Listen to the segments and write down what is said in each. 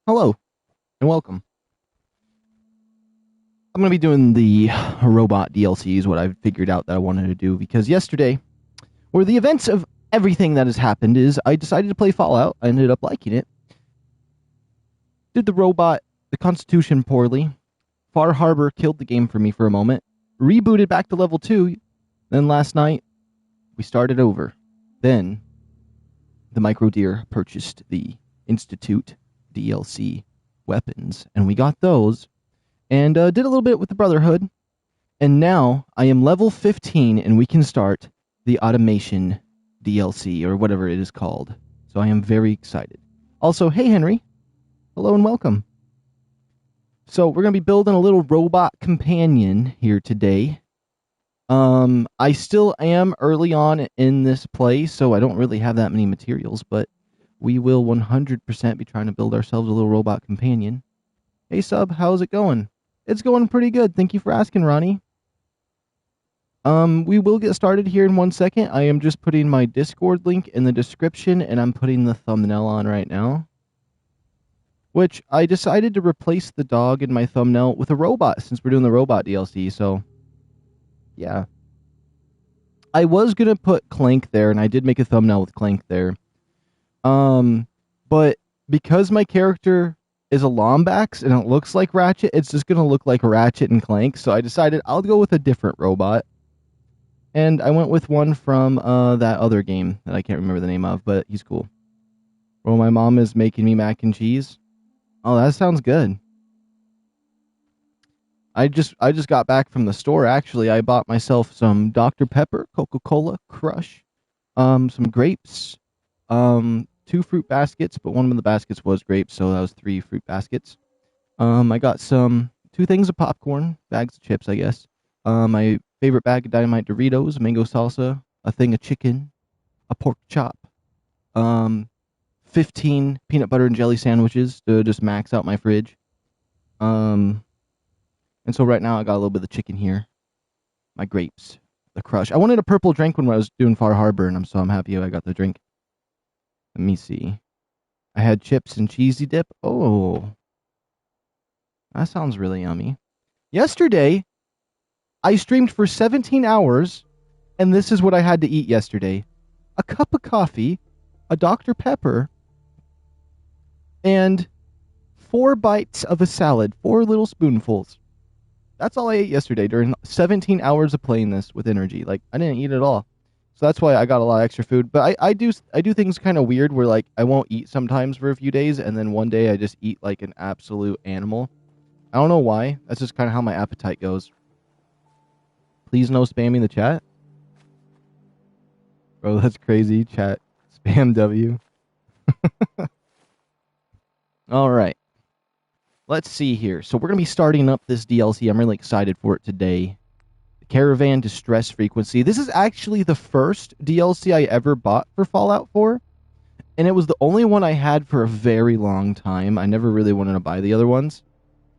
Hello, and welcome. I'm going to be doing the robot DLCs, what I've figured out that I wanted to do, because yesterday, where the events of everything that has happened is I decided to play Fallout. I ended up liking it. Did the Constitution poorly. Far Harbor killed the game for me for a moment. Rebooted back to level 2. Then last night, we started over. Then, the Micro Deer purchased the Institute DLC weapons, and we got those. And did a little bit with the Brotherhood. And now I am level 15 and we can start the automation DLC or whatever it is called. So I am very excited. Also, hey Henry. Hello and welcome. So we're going to be building a little robot companion here today. I still am early on in this play, so I don't really have that many materials, but we will 100% be trying to build ourselves a little robot companion. Hey sub, how's it going? It's going pretty good. Thank you for asking, Ronnie. We will get started here in 1 second. I am just putting my Discord link in the description, and I'm putting the thumbnail on right now. Which, I decided to replace the dog in my thumbnail with a robot, since we're doing the robot DLC, so... yeah. I was gonna put Clank there, and I did make a thumbnail with Clank there. But because my character is a Lombax, and it looks like Ratchet, it's just gonna look like Ratchet and Clank, so I decided I'll go with a different robot. And I went with one from that other game that I can't remember the name of, but he's cool. Well, my mom is making me mac and cheese. Oh, that sounds good. I just got back from the store, actually. I bought myself some Dr. Pepper, Coca-Cola, Crush, some grapes, 2 fruit baskets, but one of the baskets was grapes, so that was 3 fruit baskets. I got 2 things of popcorn, bags of chips, I guess. My favorite bag of Dynamite Doritos, mango salsa, a thing of chicken, a pork chop, 15 peanut butter and jelly sandwiches to just max out my fridge. And so right now I got a little bit of chicken here. My grapes, the Crush. I wanted a purple drink when I was doing Far Harbor, and I'm happy I got the drink. Let me see. I had chips and cheesy dip. Oh, that sounds really yummy. Yesterday, I streamed for 17 hours, and this is what I had to eat yesterday. A cup of coffee, a Dr. Pepper, and 4 bites of a salad, 4 little spoonfuls. That's all I ate yesterday during 17 hours of playing this with energy. Like, I didn't eat it all. So that's why I got a lot of extra food. But I do things kind of weird where, like, I won't eat sometimes for a few days, and then one day I just eat like an absolute animal. I don't know why. That's just kind of how my appetite goes. Please no spamming the chat. Bro, that's crazy. Chat. Spam W. Alright. Let's see here. So we're going to be starting up this DLC. I'm really excited for it today. The Caravan Distress Frequency. This is actually the first DLC I ever bought for Fallout 4. And it was the only one I had for a very long time. I never really wanted to buy the other ones.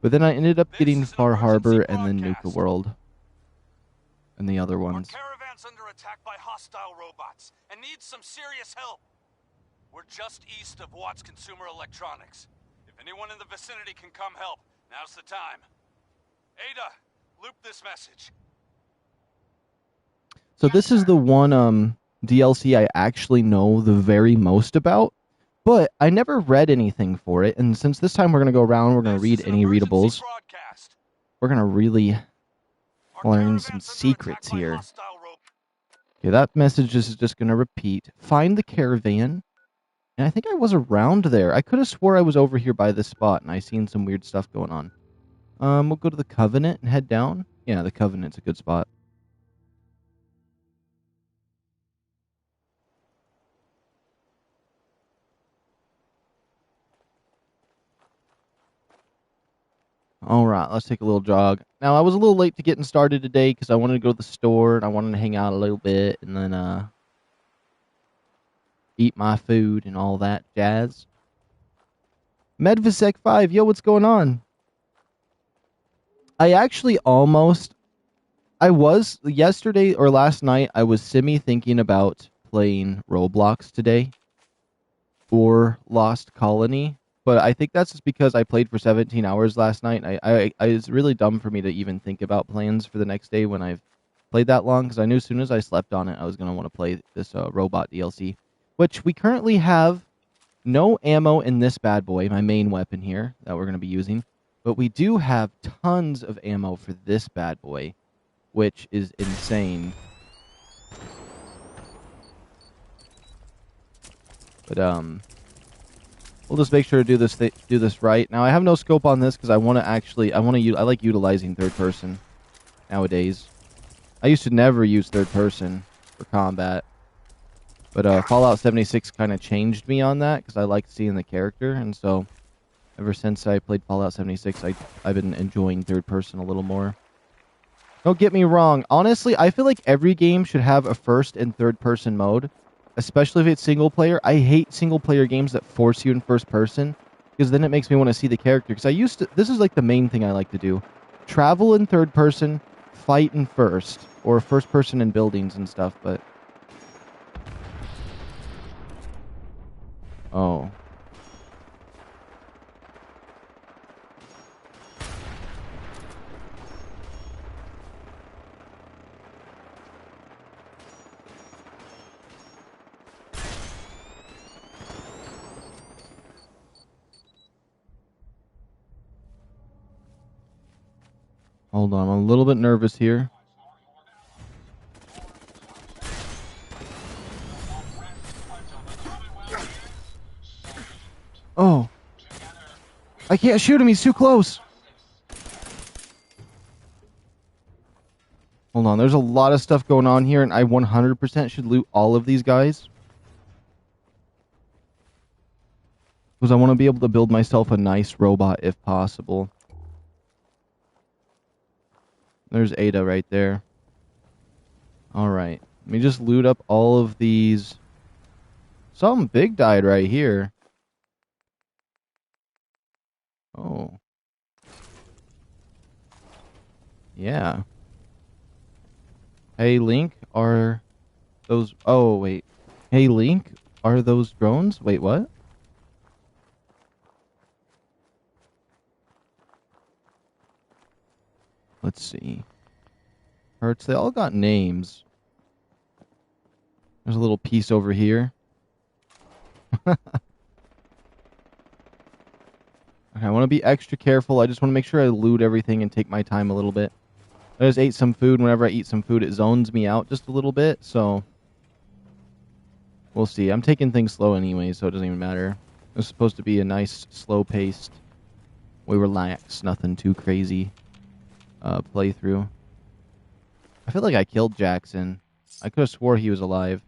But then I ended up getting Far Harbor and then Nuka World. And the other ones. Our caravan's under attack by hostile robots and needs some serious help. We're just east of Watts Consumer Electronics. If anyone in the vicinity can come help, now's the time. Ada, loop this message. So this is the one DLC I actually know the very most about, but I never read anything for it, and since this time we're going to go around, we're going to read any readables. We're going to really learn some secrets here. Okay, that message is just going to repeat. Find the caravan. And I think I was around there. I could have swore I was over here by this spot, and I seen some weird stuff going on. We'll go to the Covenant and head down. Yeah, the Covenant's a good spot. Alright, let's take a little jog. Now, I was a little late to getting started today because I wanted to go to the store and I wanted to hang out a little bit and then eat my food and all that jazz. Medvisec 5, yo, what's going on? I actually yesterday or last night, I was semi-thinking about playing Roblox today or Lost Colony. But I think that's just because I played for 17 hours last night. It's really dumb for me to even think about plans for the next day when I've played that long, because I knew as soon as I slept on it, I was going to want to play this robot DLC, which we currently have no ammo in this bad boy, my main weapon here that we're going to be using. But we do have tons of ammo for this bad boy, which is insane. But we'll just make sure to do this right. Now I have no scope on this because I like utilizing third person nowadays. I used to never use third person for combat, but Fallout 76 kind of changed me on that because I like seeing the character, and so ever since I played Fallout 76, I've been enjoying third person a little more. Don't get me wrong. Honestly, I feel like every game should have a first and third person mode, especially if it's single player. I hate single player games that force you in first person, because then it makes me want to see the character. Because this is like the main thing I like to do. Travel in third person, fight in first, or first person in buildings and stuff, but... Oh. Hold on, I'm a little bit nervous here. Oh. I can't shoot him, he's too close. Hold on, there's a lot of stuff going on here, and I 100% should loot all of these guys. Because I want to be able to build myself a nice robot if possible. There's Ada right there. Alright, let me just loot up all of these. Something big died right here. Oh. Yeah. Hey, Link, are those... Oh, wait. Hey, Link, are those drones? Wait, what? Let's see. Hurts, they all got names. There's a little piece over here. Okay, I want to be extra careful. I just want to make sure I loot everything and take my time a little bit. I just ate some food. Whenever I eat some food, it zones me out just a little bit, so... We'll see. I'm taking things slow anyway, so it doesn't even matter. It's supposed to be a nice, slow-paced, we relax, nothing too crazy playthrough. I feel like I killed Jackson. I could have swore he was alive.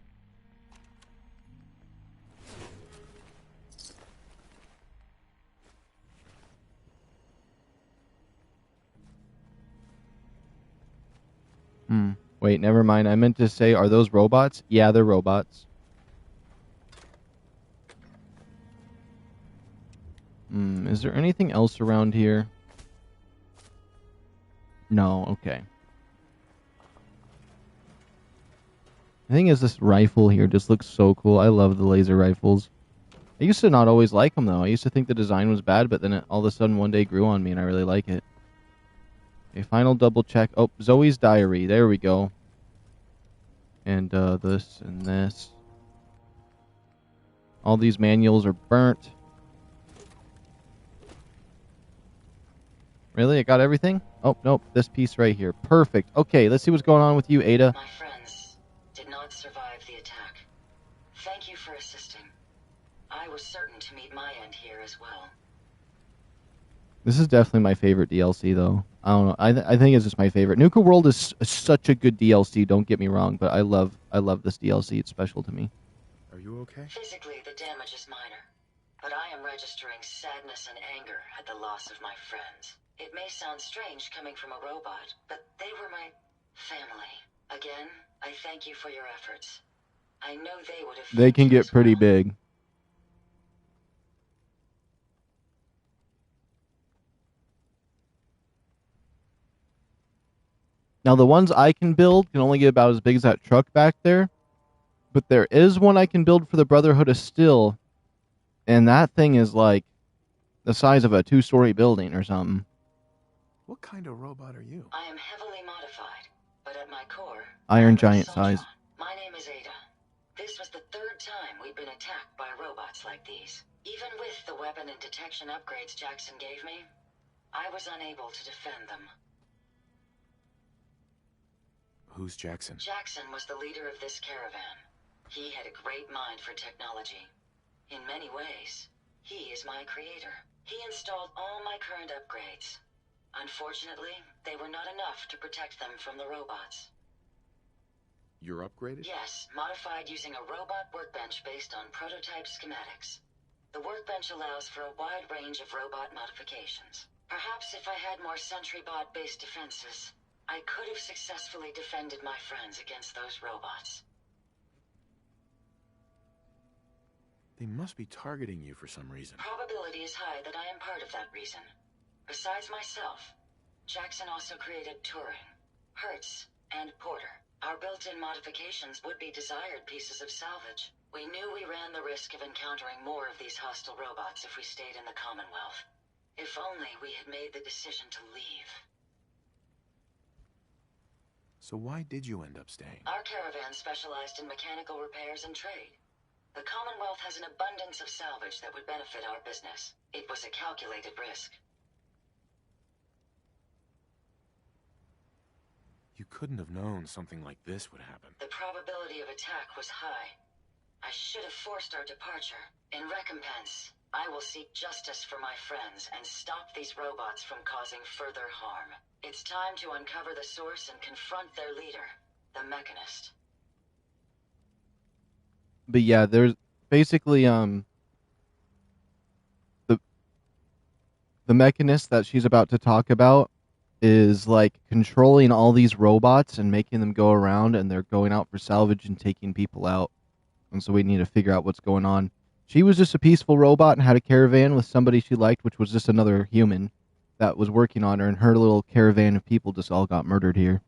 Wait, never mind. I meant to say, are those robots? Yeah, they're robots. Is there anything else around here? No, okay. The thing is, this rifle here just looks so cool. I love the laser rifles. I used to not always like them, though. I used to think the design was bad, but then it all of a sudden one day grew on me, and I really like it. Okay, final double check. Oh, Zoe's diary. There we go. And this and this. All these manuals are burnt. Really? I got everything? Oh, nope. This piece right here. Perfect. Okay, let's see what's going on with you, Ada. My friends did not survive the attack. Thank you for assisting. I was certain to meet my end here as well. This is definitely my favorite DLC, though. I don't know. I think it's just my favorite. Nuka World is such a good DLC. Don't get me wrong, but I love this DLC. It's special to me. Are you okay? Physically, the damage is minor, but I am registering sadness and anger at the loss of my friends. It may sound strange coming from a robot, but they were my family. Again, I thank you for your efforts. I know they would have. They can get pretty big. Now, the ones I can build can only get about as big as that truck back there. But there is one I can build for the Brotherhood of Steel. And that thing is like the size of a 2-story building or something. What kind of robot are you? I am heavily modified, but at my core, Iron I'm an giant AUTOMATRON. size. My name is Ada. This was the 3rd time we've been attacked by robots like these. Even with the weapon and detection upgrades Jackson gave me, I was unable to defend them. Who's Jackson? Jackson was the leader of this caravan. He had a great mind for technology. In many ways, he is my creator. He installed all my current upgrades. Unfortunately, they were not enough to protect them from the robots. You're upgraded? Yes, modified using a robot workbench based on prototype schematics. The workbench allows for a wide range of robot modifications. Perhaps if I had more sentry bot-based defenses, I could have successfully defended my friends against those robots. They must be targeting you for some reason. Probability is high that I am part of that reason. Besides myself, Jackson also created Turing, Hertz, and Porter. Our built-in modifications would be desired pieces of salvage. We knew we ran the risk of encountering more of these hostile robots if we stayed in the Commonwealth. If only we had made the decision to leave. So why did you end up staying? Our caravan specialized in mechanical repairs and trade. The Commonwealth has an abundance of salvage that would benefit our business. It was a calculated risk. You couldn't have known something like this would happen. The probability of attack was high. I should have forced our departure. In recompense, I will seek justice for my friends and stop these robots from causing further harm. It's time to uncover the source and confront their leader, the Mechanist. But yeah, there's basically the Mechanist that she's about to talk about is like controlling all these robots and making them go around, and they're going out for salvage and taking people out. And so we need to figure out what's going on. She was just a peaceful robot and had a caravan with somebody she liked, which was just another human that was working on her, and her little caravan of people just all got murdered here.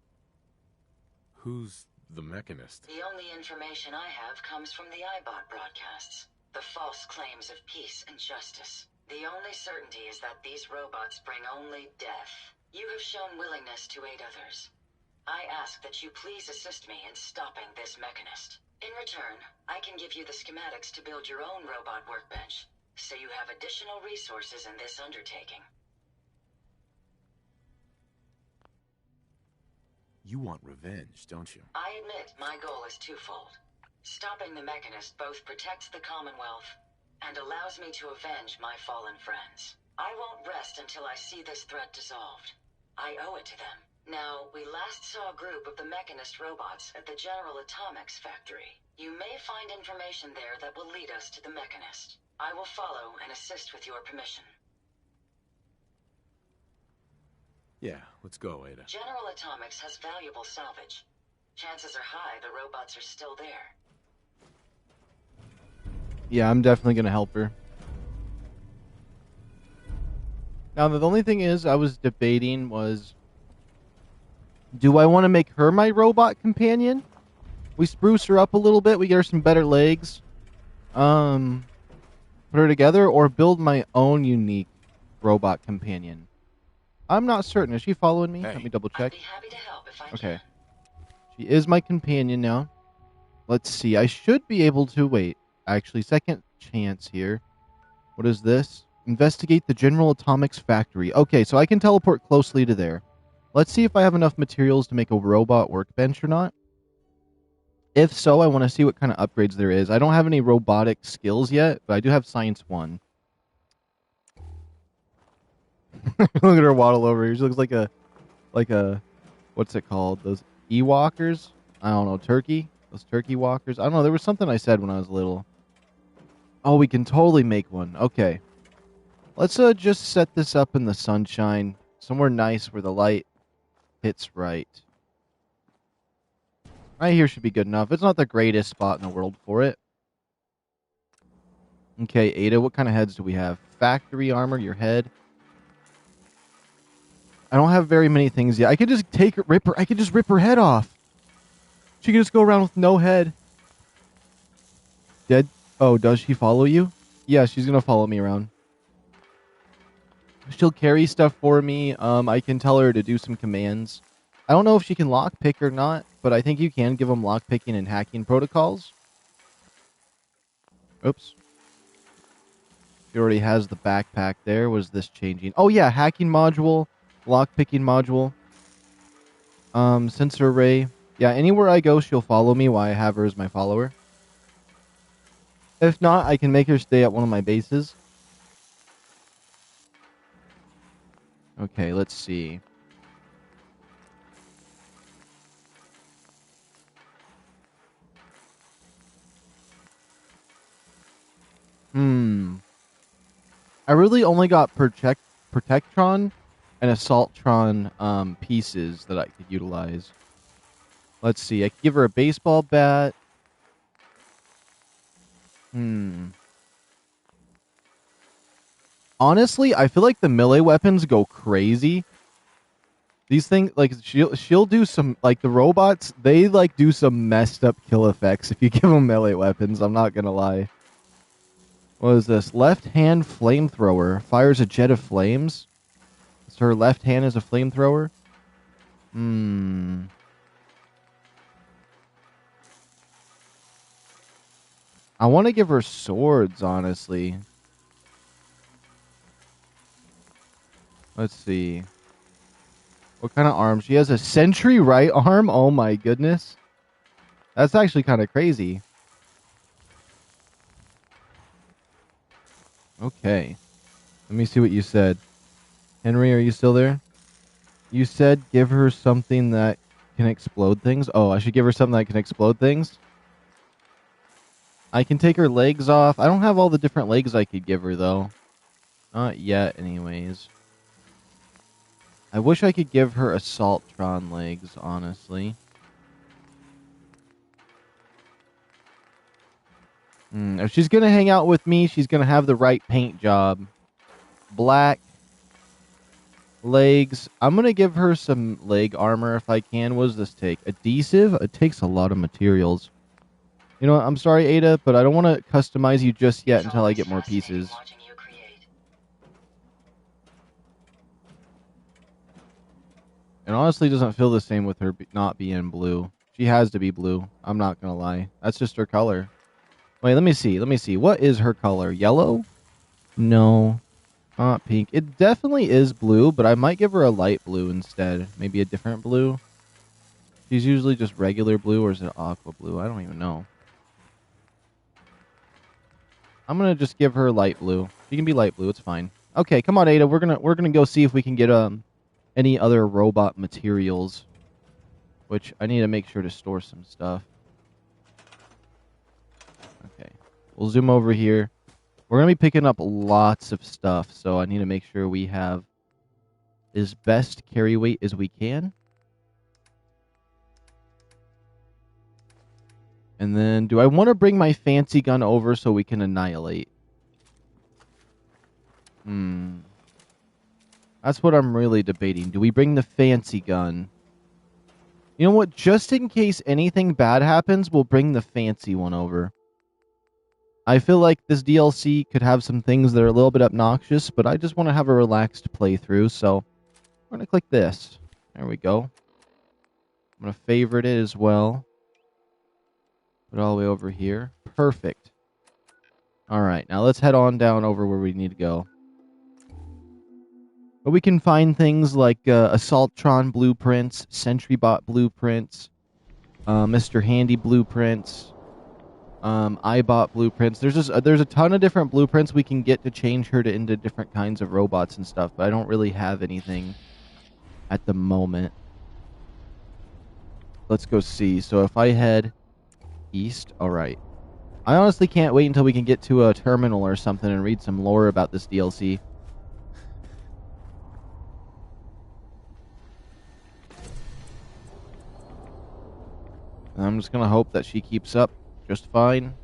Who's the Mechanist? The only information I have comes from the iBot broadcasts. The false claims of peace and justice. The only certainty is that these robots bring only death. You have shown willingness to aid others. I ask that you please assist me in stopping this Mechanist. In return, I can give you the schematics to build your own robot workbench, so you have additional resources in this undertaking. You want revenge, don't you? I admit my goal is twofold. Stopping the Mechanist both protects the Commonwealth and allows me to avenge my fallen friends. I won't rest until I see this threat dissolved. I owe it to them. Now, we last saw a group of the Mechanist robots at the General Atomics factory. You may find information there that will lead us to the Mechanist. I will follow and assist with your permission. Yeah, let's go, Ada. General Atomics has valuable salvage. Chances are high the robots are still there. Yeah, I'm definitely going to help her. Now, the only thing is, I was debating was, do I want to make her my robot companion? We spruce her up a little bit, we get her some better legs, put her together, or build my own unique robot companion. I'm not certain. Is she following me? Hey. Let me double check. I'd be happy to help if I Okay. can. She is my companion now. Let's see. I should be able to wait. Actually, second chance here. What is this? Investigate the General Atomics factory. Okay, so I can teleport closely to there. Let's see if I have enough materials to make a robot workbench or not. If so, I want to see what kind of upgrades there is. I don't have any robotic skills yet, but I do have Science 1. Look at her waddle over here. She looks like a, what's it called? Those Ewalkers? I don't know, turkey? Those turkey walkers? I don't know, there was something I said when I was little. Oh, we can totally make one. Okay. Let's just set this up in the sunshine. Somewhere nice where the light hits right. Right here should be good enough. It's not the greatest spot in the world for it. Okay, Ada, what kind of heads do we have? Factory armor, your head. I don't have very many things yet. I could just I could just rip her head off. She can just go around with no head. Dead? Oh, does she follow you? Yeah, she's gonna follow me around. She'll carry stuff for me. I can tell her to do some commands. I don't know if she can lockpick or not, but I think you can give them lockpicking and hacking protocols. Oops. She already has the backpack there. Was this changing? Oh yeah, hacking module, lockpicking module, sensor array. Yeah, anywhere I go, she'll follow me while I have her as my follower. If not, I can make her stay at one of my bases. Okay, let's see. I really only got Protectron and Assaultron pieces that I could utilize. Let's see. I could give her a baseball bat. Honestly, I feel like the melee weapons go crazy. These things, like, she'll do some, like, the robots, they, like, do some messed up kill effects if you give them melee weapons. I'm not gonna lie. What is this? Left hand flamethrower. Fires a jet of flames. So her left hand is a flamethrower? I want to give her swords, honestly. Let's see. What kind of arm? She has a sentry right arm? Oh my goodness. That's actually kind of crazy. Okay. Let me see what you said. Henry, are you still there? You said give her something that can explode things? Oh, I should give her something that can explode things? I can take her legs off. I don't have all the different legs I could give her, though. Not yet, anyways. I wish I could give her Assaultron legs, honestly. If she's going to hang out with me, she's going to have the right paint job. Black. Legs. I'm going to give her some leg armor if I can. What does this take? Adhesive? It takes a lot of materials. You know what? I'm sorry, Ada, but I don't want to customize you just yet until I get more pieces. It honestly doesn't feel the same with her not being blue. She has to be blue. I'm not going to lie. That's just her color. Wait, let me see. Let me see. What is her color? Yellow? No. Not pink. It definitely is blue, but I might give her a light blue instead. Maybe a different blue. She's usually just regular blue, or is it aqua blue? I don't even know. I'm gonna just give her light blue. She can be light blue. It's fine. Okay, come on, Ada. We're gonna go see if we can get any other robot materials. Which I need to make sure to store some stuff. Okay, we'll zoom over here. We're going to be picking up lots of stuff, so I need to make sure we have as best carry weight as we can. And then, do I want to bring my fancy gun over so we can annihilate? That's what I'm really debating. Do we bring the fancy gun? You know what? Just in case anything bad happens, we'll bring the fancy one over. I feel like this DLC could have some things that are a little bit obnoxious, but I just want to have a relaxed playthrough, so I'm going to click this. There we go. I'm going to favorite it as well. Put it all the way over here. Perfect. Alright, now let's head on down over where we need to go. But we can find things like Assaultron blueprints, SentryBot blueprints, Mr. Handy blueprints, iBot blueprints. There's a ton of different blueprints we can get to change her into different kinds of robots and stuff, but I don't really have anything at the moment. Let's go see. So if I head east, alright. I honestly can't wait until we can get to a terminal or something and read some lore about this DLC. And I'm just gonna hope that she keeps up just fine.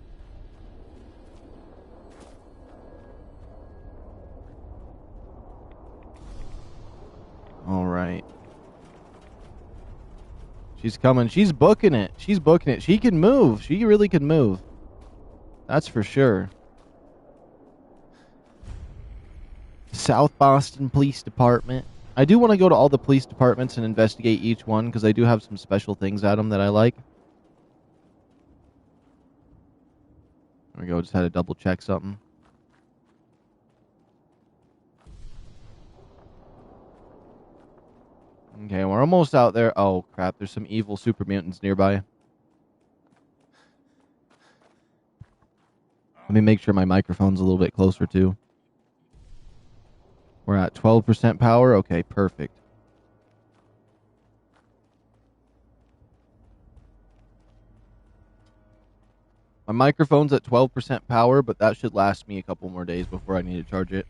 Alright. She's coming. She's booking it. She's booking it. She can move. She really can move. That's for sure. South Boston Police Department. I do want to go to all the police departments and investigate each one because I do have some special things at them that I like. There we go. Just had to double check something. Okay, we're almost out there. Oh, crap. There's some evil super mutants nearby. Let me make sure my microphone's a little bit closer, too. We're at 12% power. Okay, perfect. My microphone's at 12% power, but that should last me a couple more days before I need to charge it.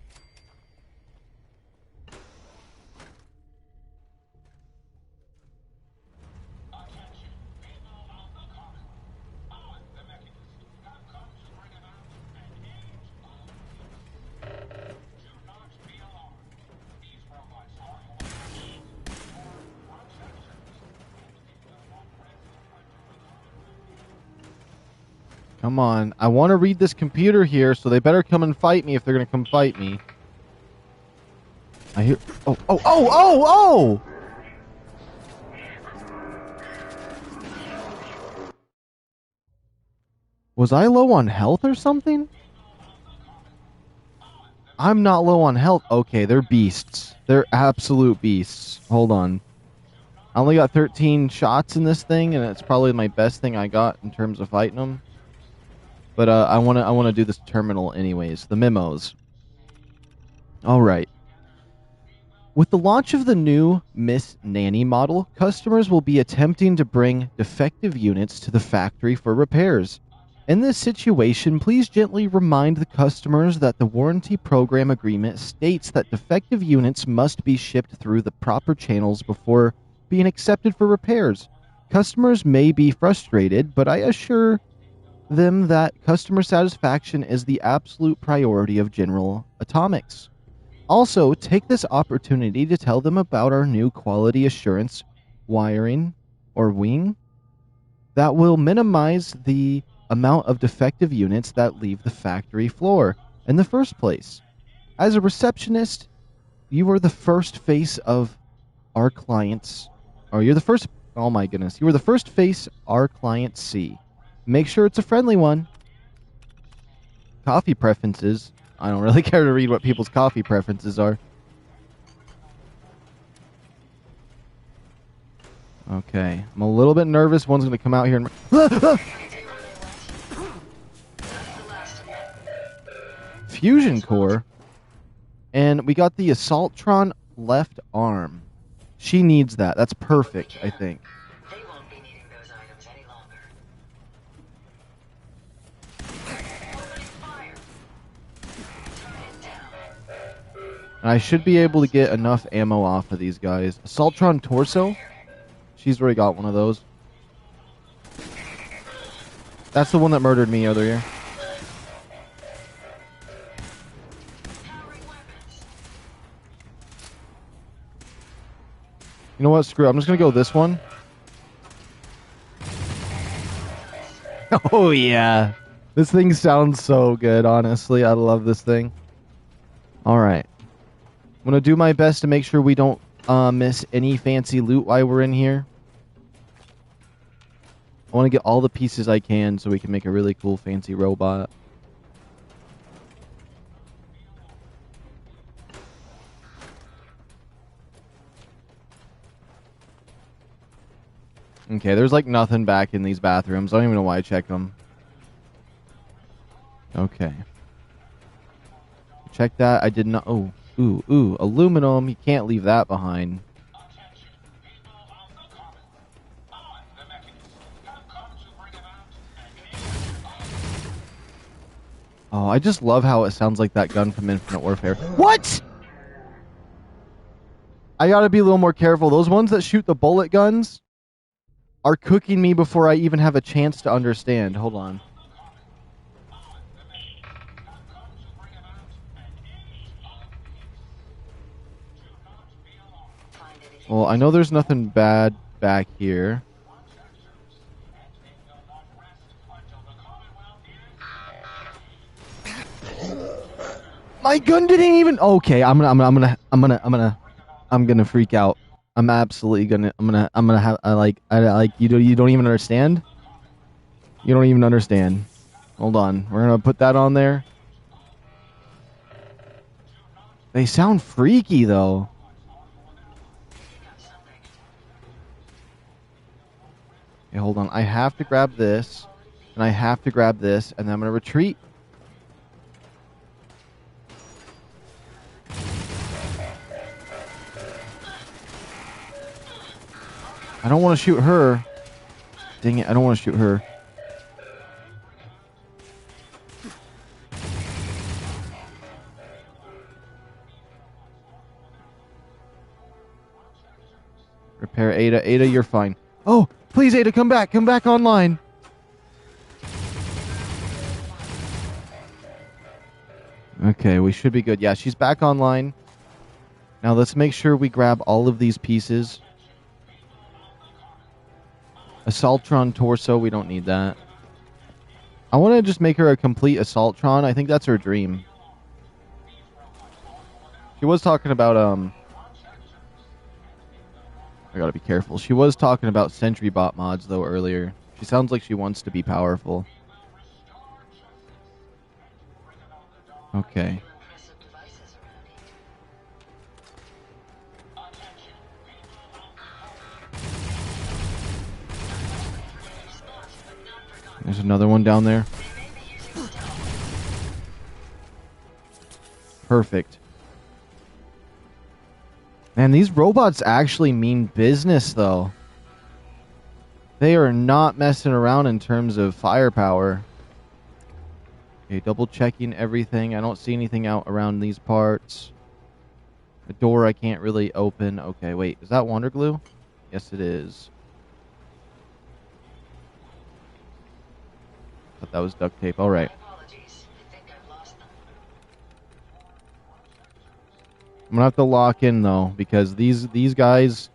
Come on. I want to read this computer here, so they better come and fight me if they're going to come fight me. I hear... Oh, oh, oh, oh, oh! Was I low on health or something? I'm not low on health. Okay, they're beasts. They're absolute beasts. Hold on. I only got 13 shots in this thing, and it's probably my best thing I got in terms of fighting them. But I wanna do this terminal anyways. The memos. All right. With the launch of the new Miss Nanny model, customers will be attempting to bring defective units to the factory for repairs. In this situation, please gently remind the customers that the warranty program agreement states that defective units must be shipped through the proper channels before being accepted for repairs. Customers may be frustrated, but I assure them that customer satisfaction is the absolute priority of General Atomics. Also, take this opportunity to tell them about our new quality assurance wiring or wing that will minimize the amount of defective units that leave the factory floor in the first place. As a receptionist, you are the first face of our clients, or you're the first, oh my goodness, you are the first face our clients see. Make sure it's a friendly one. Coffee preferences. I don't really care to read what people's coffee preferences are. Okay. I'm a little bit nervous. One's going to come out here and... Fusion core. And we got the Assaultron left arm. She needs that. That's perfect, I think. They won't be needing those items any longer. And I should be able to get enough ammo off of these guys. Assaultron torso? She's already got one of those. That's the one that murdered me earlier. You know what? Screw it. I'm just going to go this one. Oh, yeah. This thing sounds so good, honestly. I love this thing. All right. I'm going to do my best to make sure we don't miss any fancy loot while we're in here. I want to get all the pieces I can so we can make a really cool fancy robot. Okay, there's like nothing back in these bathrooms. I don't even know why I checked them. Okay. Check that. I did not... Oh, ooh, aluminum. You can't leave that behind. Oh, I just love how it sounds like that gun from Infinite Warfare. What?! I gotta be a little more careful. Those ones that shoot the bullet guns are cooking me before I even have a chance to understand. Hold on. Well, I know there's nothing bad back here. My gun didn't even. Okay, I'm gonna freak out. I'm absolutely gonna. I'm gonna have. You don't even understand. You don't even understand. Hold on. We're gonna put that on there. They sound freaky though. Okay, hold on. I have to grab this, and I have to grab this, and then I'm gonna retreat. I don't want to shoot her. Dang it, I don't want to shoot her. Repair Ada. Ada, you're fine. Oh, please, Ada, come back. Come back online. Okay, we should be good. Yeah, she's back online. Now let's make sure we grab all of these pieces. Assaultron torso, we don't need that. I want to just make her a complete Assaultron. I think that's her dream. She was talking about, I gotta be careful. She was talking about Sentry Bot mods, though, earlier. She sounds like she wants to be powerful. Okay. There's another one down there. Perfect. Man, these robots actually mean business, though. They are not messing around in terms of firepower. Okay, double checking everything. I don't see anything out around these parts. The door I can't really open. Okay, wait. Is that Wonder Glue? Yes, it is. Thought that was duct tape. All right. I'm gonna have to lock in though, because these guys,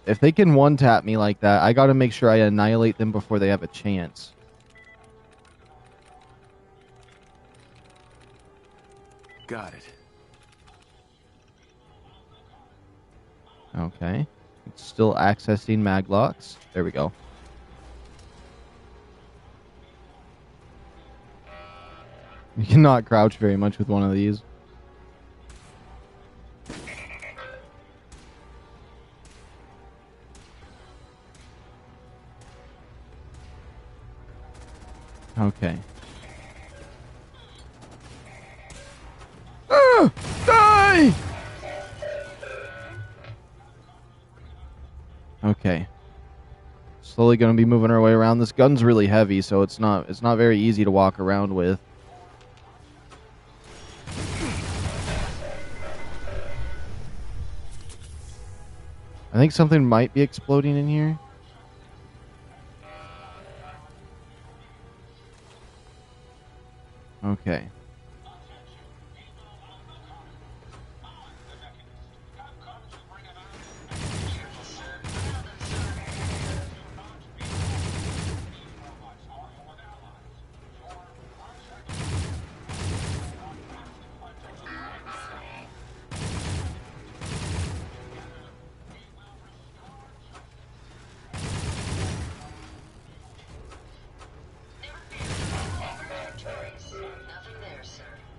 if they can one-tap me like that, I gotta make sure I annihilate them before they have a chance. Got it. Okay. It's still accessing maglocks. There we go. You cannot crouch very much with one of these. Okay. Ah! Die! Okay. Slowly going to be moving our way around. This gun's really heavy, so it's not very easy to walk around with. I think something might be exploding in here. Okay.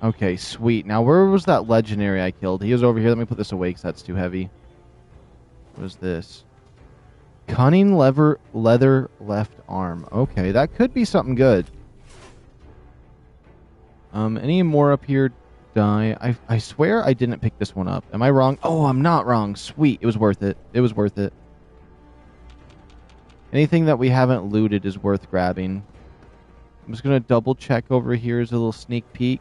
Okay, sweet. Now, where was that legendary I killed? He was over here. Let me put this away because that's too heavy. What is this? Cunning leather left arm. Okay, that could be something good. Any more up here? Die. I swear I didn't pick this one up. Am I wrong? Oh, I'm not wrong. Sweet. It was worth it. It was worth it. Anything that we haven't looted is worth grabbing. I'm just going to double check over here as a little sneak peek.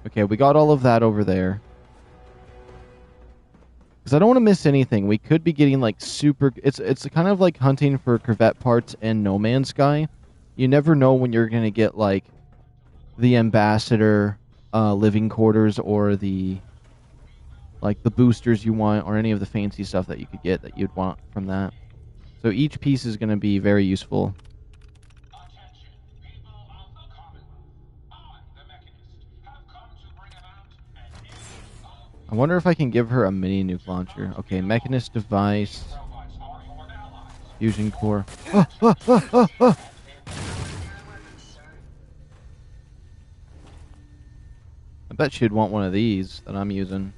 Okay, we got all of that over there. Because I don't want to miss anything. We could be getting like super... It's kind of like hunting for Corvette parts in No Man's Sky. You never know when you're going to get like the Ambassador living quarters or the like the boosters you want or any of the fancy stuff that you could get that you'd want from that. So each piece is going to be very useful. I wonder if I can give her a mini nuke launcher. Okay, mechanist device. Fusion core. Ah, ah, ah, ah, ah. I bet she'd want one of these that I'm using.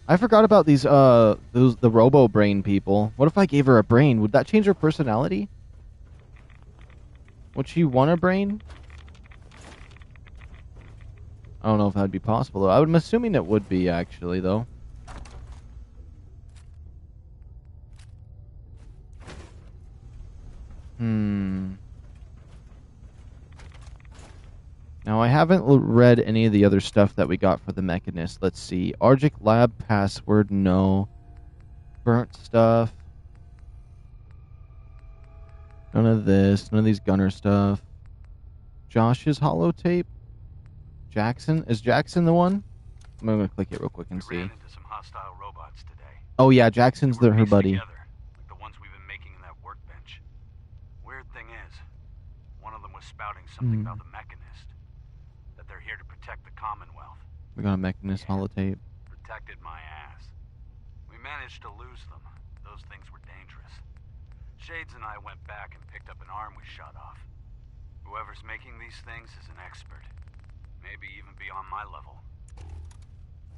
I forgot about these, the Robo Brain people. What if I gave her a brain? Would that change her personality? Would she want a brain? I don't know if that'd be possible, though. I'm assuming it would be, actually, though. Now, I haven't read any of the other stuff that we got for the Mechanist. Let's see. Argic Lab password, no. Burnt stuff. None of this. None of these gunner stuff. Josh's holotape. Jackson? Is Jackson the one? I'm going to click it real quick and see. Ran into some hostile robots today. Oh, yeah, Jackson's They were her pieced buddy. together, like the ones we've been making in that workbench. Weird thing is, one of them was spouting something about the Mechanist. That they're here to protect the Commonwealth. We got a Mechanist holotape. Protected my ass. We managed to lose them. Those things were dangerous. Shades and I went back and picked up an arm we shot off. Whoever's making these things is an expert. Maybe even beyond my level.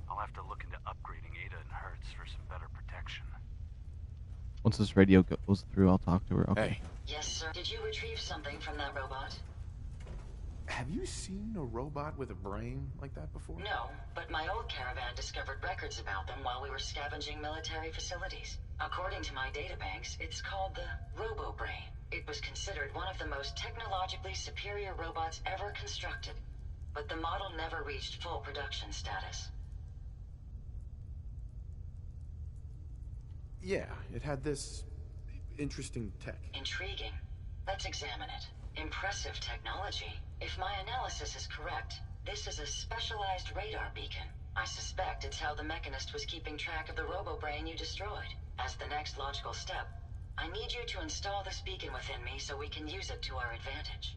I'll have to look into upgrading Ada and Hertz for some better protection. Once this radio goes through, I'll talk to her. Okay. Hey, Yes, sir. Did you retrieve something from that robot? have you seen a robot with a brain like that before? No, but my old caravan discovered records about them while we were scavenging military facilities. According to my databanks, it's called the Robo-Brain. It was considered one of the most technologically superior robots ever constructed, but the model never reached full production status. Yeah, it had this interesting tech. Intriguing. Let's examine it. Impressive technology. If my analysis is correct, this is a specialized radar beacon. I suspect it's how the Mechanist was keeping track of the Robo-Brain you destroyed. As the next logical step, I need you to install this beacon within me so we can use it to our advantage.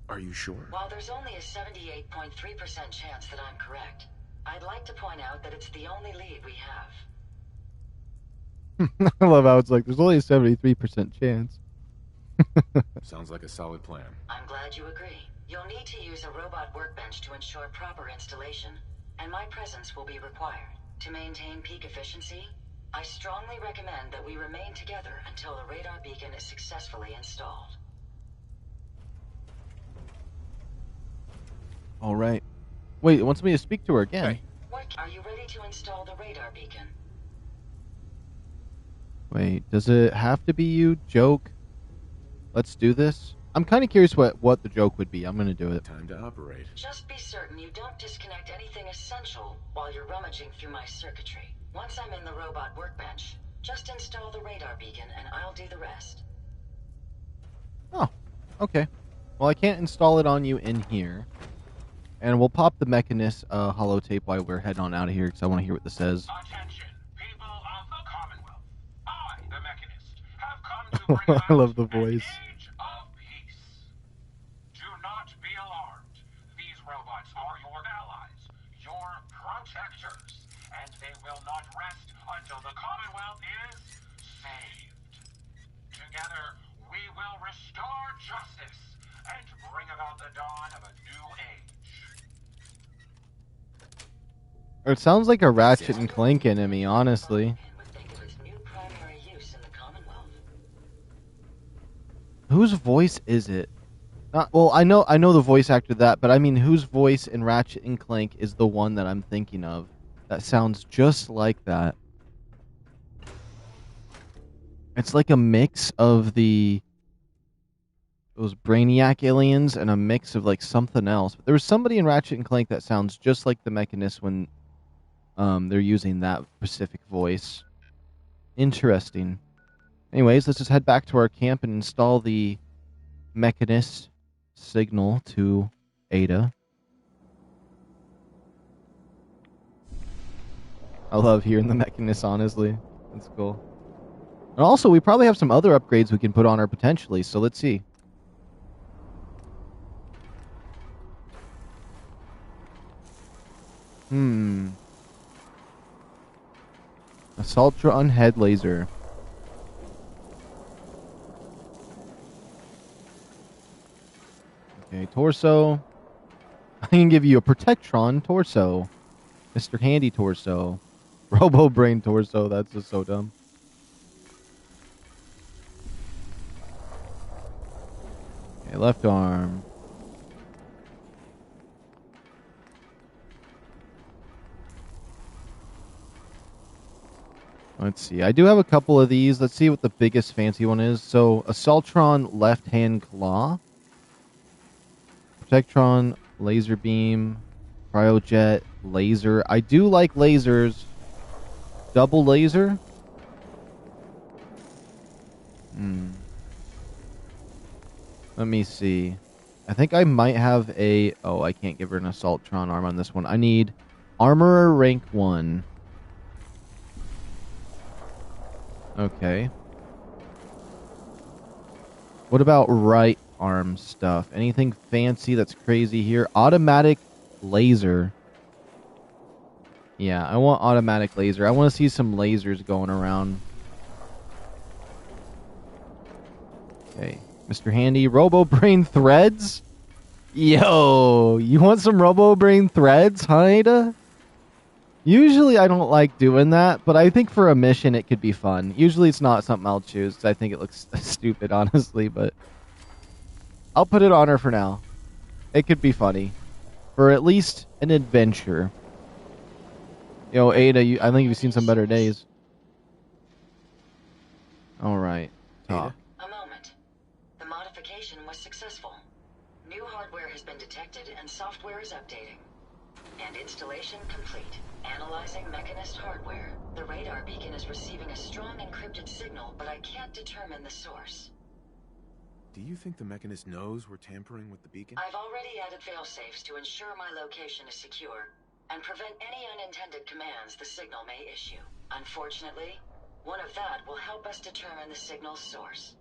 Are you sure? While there's only a 78.3% chance that I'm correct, I'd like to point out that it's the only lead we have. I love how it's like, there's only a 73% chance. Sounds like a solid plan. I'm glad you agree. You'll need to use a robot workbench to ensure proper installation, and my presence will be required. To maintain peak efficiency, I strongly recommend that we remain together until the radar beacon is successfully installed. All right. Wait, it wants me to speak to her again. Hey. Are you ready to install the radar beacon? Wait, does it have to be you? Joke? Let's do this. I'm kind of curious what the joke would be. I'm going to do it. Time to operate. Just be certain you don't disconnect anything essential while you're rummaging through my circuitry. Once I'm in the robot workbench, just install the radar beacon and I'll do the rest. Oh, okay. Well, I can't install it on you in here. And we'll pop the Mechanist holotape while we're heading on out of here because I want to hear what this says. Attention, people of the Commonwealth. I, the Mechanist, have come to bring I love the about an voice. age of peace. Do not be alarmed. These robots are your allies, your protectors, and they will not rest until the Commonwealth is saved. Together, we will restore justice and bring about the dawn of a new age. Or it sounds like a Ratchet and Clank enemy, honestly. And would think of its new primary use in the Commonwealth. Whose voice is it? Well, I know the voice actor that, but I mean, whose voice in Ratchet and Clank is the one that I'm thinking of? That sounds just like that. It's like a mix of those Brainiac aliens and a mix of like something else. But there was somebody in Ratchet and Clank that sounds just like the Mechanist when they're using that specific voice. Interesting. Anyways, let's just head back to our camp and install the Mechanist signal to Ada. I love hearing the Mechanist, honestly. That's cool. And also, we probably have some other upgrades we can put on her potentially, so let's see. Assaultron head laser. Okay, torso. I can give you a Protectron torso. Mr. Handy torso. Robo Brain torso. That's just so dumb. Okay, left arm. Let's see. I do have a couple of these. Let's see what the biggest fancy one is. So, Assaultron left hand claw. Protectron laser beam. Cryojet laser. I do like lasers. Double laser. Let me see. I think I might have a... Oh, I can't give her an Assaultron arm on this one. I need Armorer rank 1. Okay. What about right arm stuff? Anything fancy that's crazy here? Automatic laser. Yeah, I want automatic laser. I want to see some lasers going around. Okay. Mr. Handy. Robo Brain threads? Yo, you want some Robo Brain threads, huh, Ada? Usually I don't like doing that, but I think for a mission it could be fun. Usually it's not something I'll choose, because I think it looks stupid, honestly, but... I'll put it on her for now. It could be funny. For at least an adventure. Yo, Ada, I think you've seen some better days. Alright. A moment. The modification was successful. New hardware has been detected and software is updating. And installation complete. Analyzing Mechanist hardware. The radar beacon is receiving a strong encrypted signal, but I can't determine the source. Do you think the Mechanist knows we're tampering with the beacon? I've already added failsafes to ensure my location is secure, and prevent any unintended commands the signal may issue. Unfortunately, one of that will help us determine the signal's source.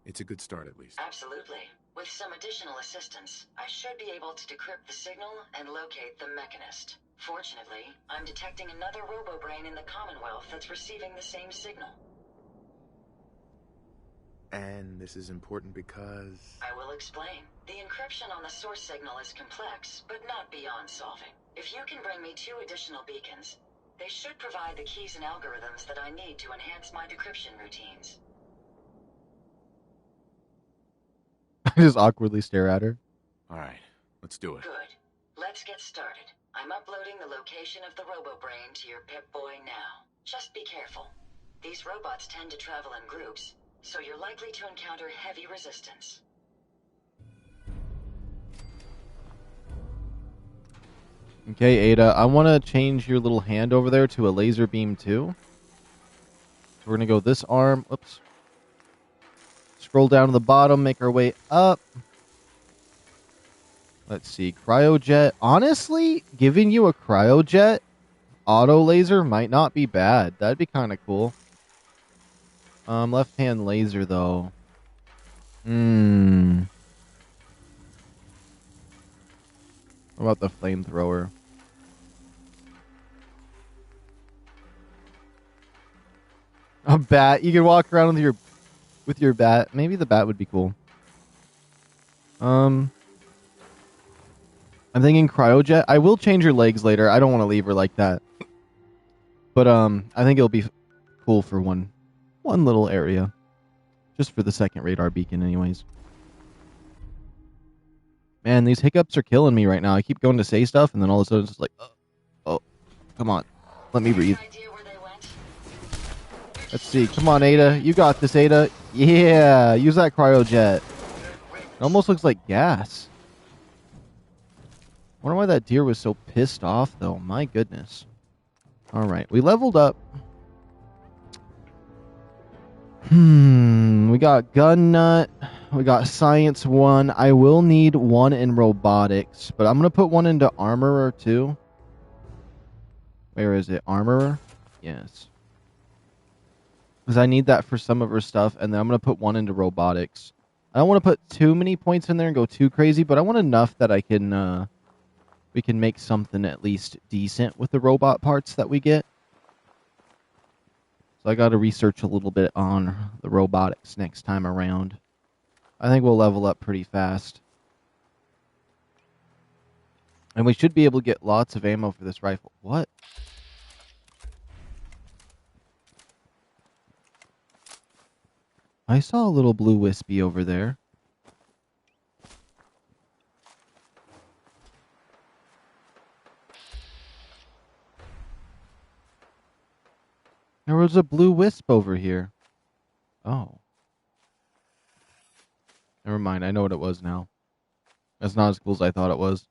It's a good start, at least. Absolutely. With some additional assistance, I should be able to decrypt the signal and locate the Mechanist. Fortunately, I'm detecting another robo-brain in the Commonwealth that's receiving the same signal. And this is important because... I will explain. The encryption on the source signal is complex, but not beyond solving. If you can bring me 2 additional beacons, they should provide the keys and algorithms that I need to enhance my decryption routines. I just awkwardly stare at her. Alright, let's do it. Good. Let's get started. I'm uploading the location of the robo-brain to your Pip-Boy now. Just be careful. These robots tend to travel in groups, so you're likely to encounter heavy resistance. Okay, Ada, I want to change your little hand over there to a laser beam too. So we're going to go this arm. Oops. Scroll down to the bottom, make our way up. Let's see, cryojet. Honestly, giving you a cryojet auto laser might not be bad. That'd be kind of cool. Left hand laser though. What about the flamethrower? A bat. You can walk around with your bat. Maybe the bat would be cool. I'm thinking cryojet. I will change her legs later. I don't want to leave her like that. But I think it'll be cool for one little area. Just for the second radar beacon anyways. Man, these hiccups are killing me right now. I keep going to say stuff and then all of a sudden it's just like, oh, come on. Let me breathe. Let's see. Come on, Ada. You got this, Ada. Yeah, use that cryojet. It almost looks like gas. Wonder why that deer was so pissed off, though. My goodness. All right, we leveled up. We got gun nut. We got science 1. I will need 1 in robotics, but I'm gonna put 1 into armorer too. Where is it? Armorer? Yes. Because I need that for some of her stuff, and then I'm gonna put 1 into robotics. I don't want to put too many points in there and go too crazy, but I want enough that I can we can make something at least decent with the robot parts that we get. So I got to research a little bit on the robotics next time around. I think we'll level up pretty fast. And we should be able to get lots of ammo for this rifle. What? I saw a little blue wispy over there. There was a blue wisp over here. Oh. Never mind, I know what it was now. That's not as cool as I thought it was.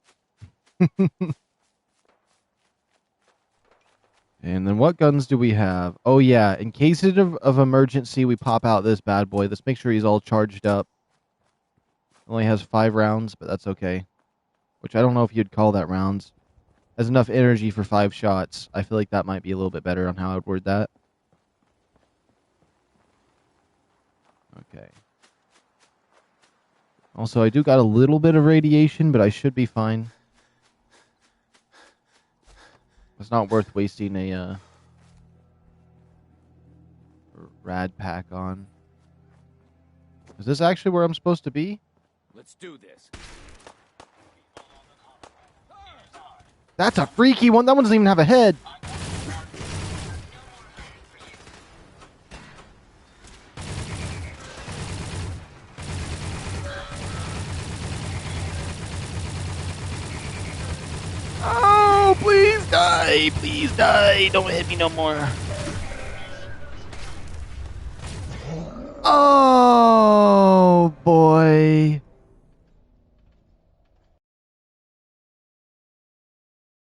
And then what guns do we have? Oh yeah, in case of emergency, we pop out this bad boy. Let's make sure he's all charged up. Only has 5 rounds, but that's okay. Which I don't know if you'd call that rounds. Has enough energy for 5 shots. I feel like that might be a little bit better on how I would word that. Okay. Also, I do got a little bit of radiation, but I should be fine. It's not worth wasting a rad pack on. Is this actually where I'm supposed to be? Let's do this. That's a freaky one. That one doesn't even have a head. Oh, please die. Please die. Don't hit me no more. Oh, boy.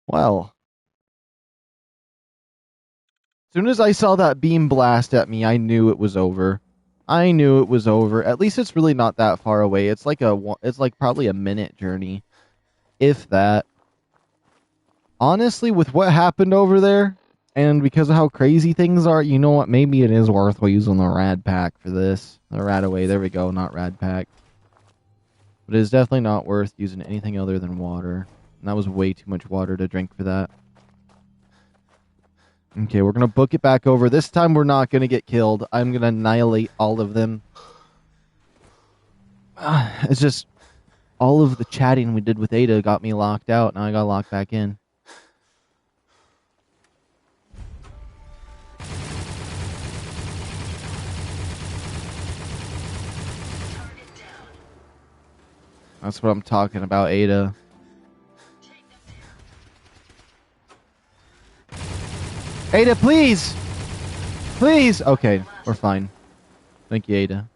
Well. As soon as I saw that beam blast at me, I knew it was over. I knew it was over. At least it's really not that far away. It's like probably a minute journey, if that. Honestly, with what happened over there, and because of how crazy things are, you know what? Maybe it is worth using the rad pack for this. The rad away. There we go. Not rad pack. But it is definitely not worth using anything other than water. And that was way too much water to drink for that. Okay, we're going to book it back over. This time we're not going to get killed. I'm going to annihilate all of them. It's just all of the chatting we did with Ada got me locked out. Now I got locked back in. That's what I'm talking about, Ada. Ada, please! Please! Okay, we're fine. Thank you, Ada.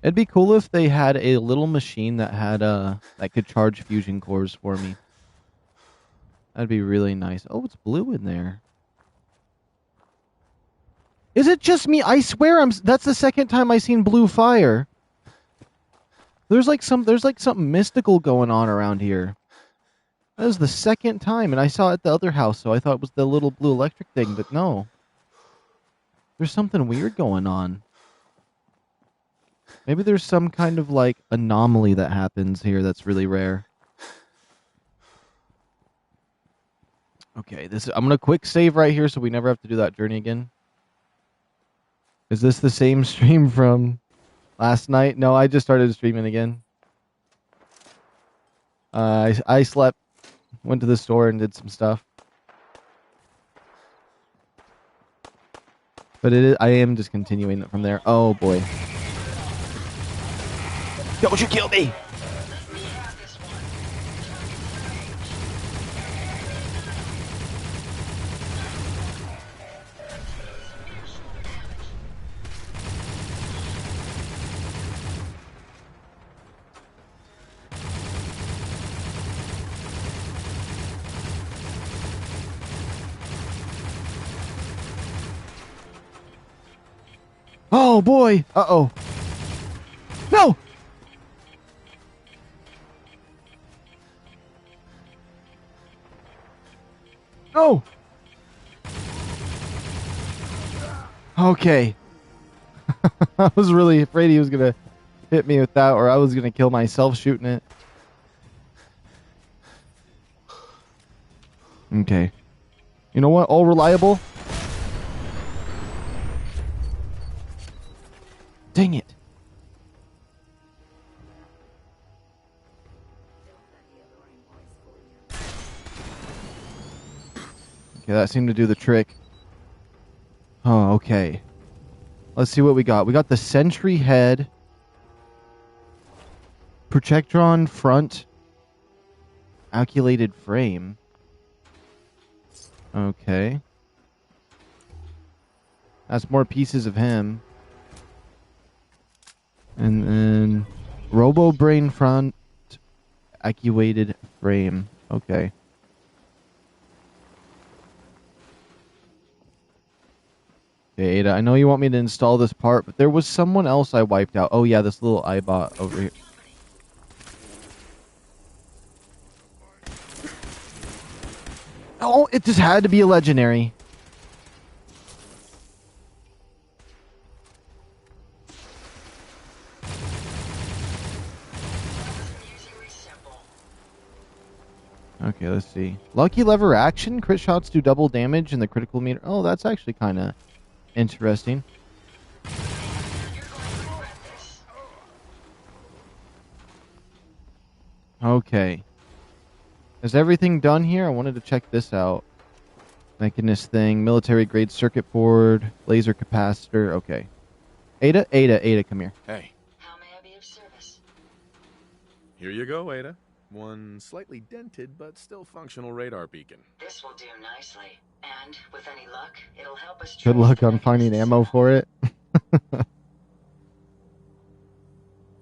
It'd be cool if they had a little machine that had that could charge fusion cores for me. That'd be really nice. Oh, it's blue in there. Is it just me? I swear that's the second time I've seen blue fire. There's like something mystical going on around here. That was the second time, and I saw it at the other house, so I thought it was the little blue electric thing, but no. There's something weird going on. Maybe there's some kind of like anomaly that happens here that's really rare. Okay, I'm gonna quick save right here so we never have to do that journey again. Is this the same stream from last night? No, I just started streaming again. I slept, went to the store and did some stuff. But I am just continuing it from there. Oh boy. Don't you kill me! Oh boy! Uh-oh. No! No! Okay. I was really afraid he was going to hit me with that, or I was going to kill myself shooting it. Okay. You know what? All reliable. Dang it. Okay, that seemed to do the trick. Oh, okay. Let's see what we got. We got the Sentry head. Projectron front. Calculated frame. Okay. That's more pieces of him. And then Robo Brain front. Actuated frame. Okay. Okay, Ada, I know you want me to install this part, but there was someone else I wiped out. Oh, yeah, this little iBot over here. Oh, it just had to be a legendary. Okay, let's see. Lucky lever action. Crit shots do double damage in the critical meter. Oh, that's actually kind of interesting. Okay. Is everything done here? I wanted to check this out. Mechanist thing. Military grade circuit board. Laser capacitor. Okay. Ada, come here. Hey, How may I be of service? here you go, Ada. One slightly dented but still functional radar beacon. This will do nicely. And with any luck, it'll help us. Good luck on finding ammo for it.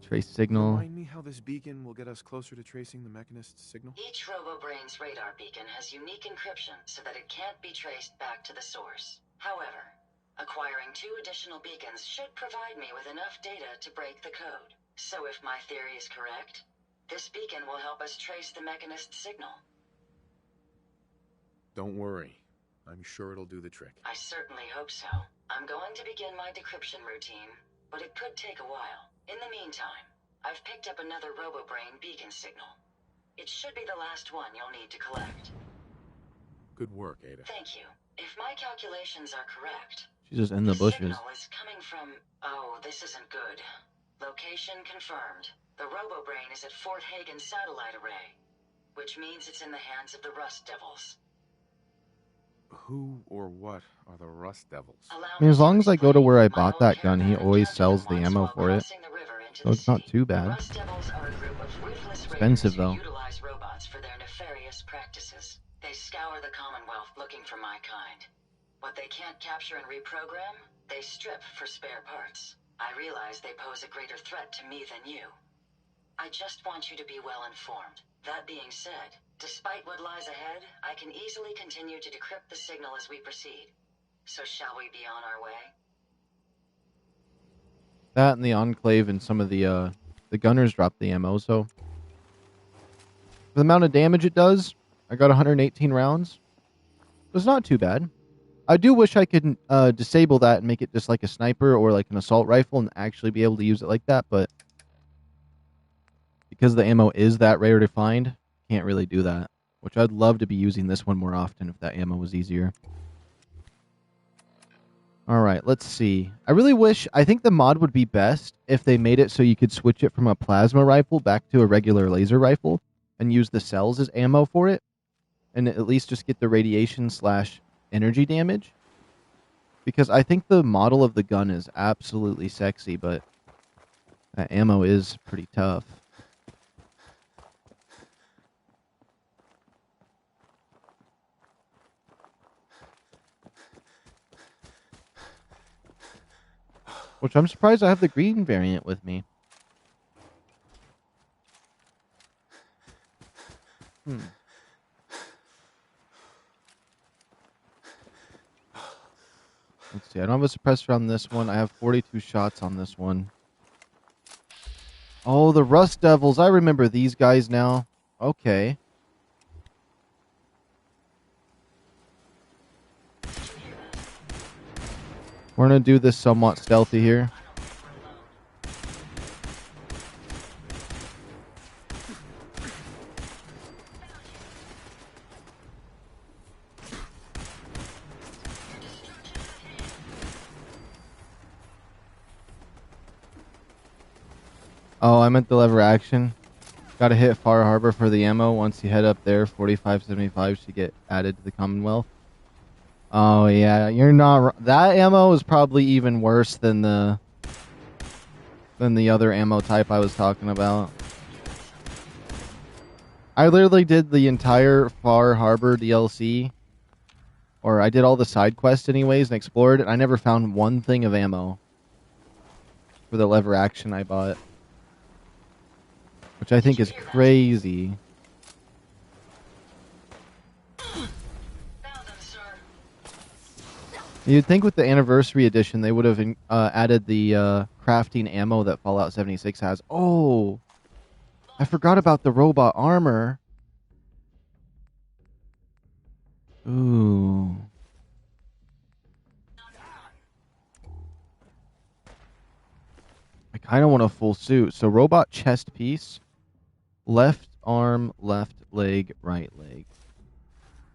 Trace signal. Remind me how this beacon will get us closer to tracing the Mechanist's signal? Each RoboBrain's radar beacon has unique encryption so that it can't be traced back to the source. However, acquiring 2 additional beacons should provide me with enough data to break the code. So if my theory is correct, this beacon will help us trace the Mechanist's signal. Don't worry. I'm sure it'll do the trick. I certainly hope so. I'm going to begin my decryption routine, but it could take a while. In the meantime, I've picked up another RoboBrain beacon signal. It should be the last one you'll need to collect. Good work, Ada. Thank you. If my calculations are correct, She's just in the bushes. signal is coming from... Oh, this isn't good. Location confirmed. The RoboBrain is at Fort Hagen Satellite Array, which means it's in the hands of the Rust Devils. Who or what are the Rust Devils? Allow I mean, as me to long as I go to explain. where I My bought old that gun, he caravan always encountered sells them the once ammo while for it. crossing the river into So the it's not city. too The bad. Rust Devils are a group of ruthless Expensive, raiders who though. utilize robots for their nefarious practices. They scour the Commonwealth looking for my kind. What they can't capture and reprogram, they strip for spare parts. I realize they pose a greater threat to me than you. I just want you to be well informed. That being said, despite what lies ahead, I can easily continue to decrypt the signal as we proceed. So shall we be on our way? That and the Enclave and some of the gunners dropped the ammo, so... For the amount of damage it does, I got 118 rounds. It's not too bad. I do wish I could disable that and make it just like a sniper or like an assault rifle and actually be able to use it like that, but... Because the ammo is that rare to find, can't really do that. Which I'd love to be using this one more often if that ammo was easier. Alright, let's see. I really wish... I think the mod would be best if they made it so you could switch it from a plasma rifle back to a regular laser rifle and use the cells as ammo for it. And at least just get the radiation/energy damage. Because I think the model of the gun is absolutely sexy, but that ammo is pretty tough. Which I'm surprised I have the green variant with me. Let's see. I don't have a suppressor on this one. I have 42 shots on this one. Oh, the Rust Devils. I remember these guys now. Okay. We're going to do this somewhat stealthy here. I don't Oh, I meant the lever action. Gotta hit Far Harbor for the ammo. Once you head up there, 4575 should get added to the Commonwealth. Oh, yeah. You're not... That ammo is probably even worse than the other ammo type I was talking about. I literally did the entire Far Harbor DLC. Or I did all the side quests anyways and explored, and I never found one thing of ammo for the lever action I bought. Which I think is crazy. You'd think with the anniversary edition they would have added the crafting ammo that Fallout 76 has. Oh! I forgot about the robot armor. Ooh. I kind of want a full suit. So robot chest piece. Left arm, left leg, right leg.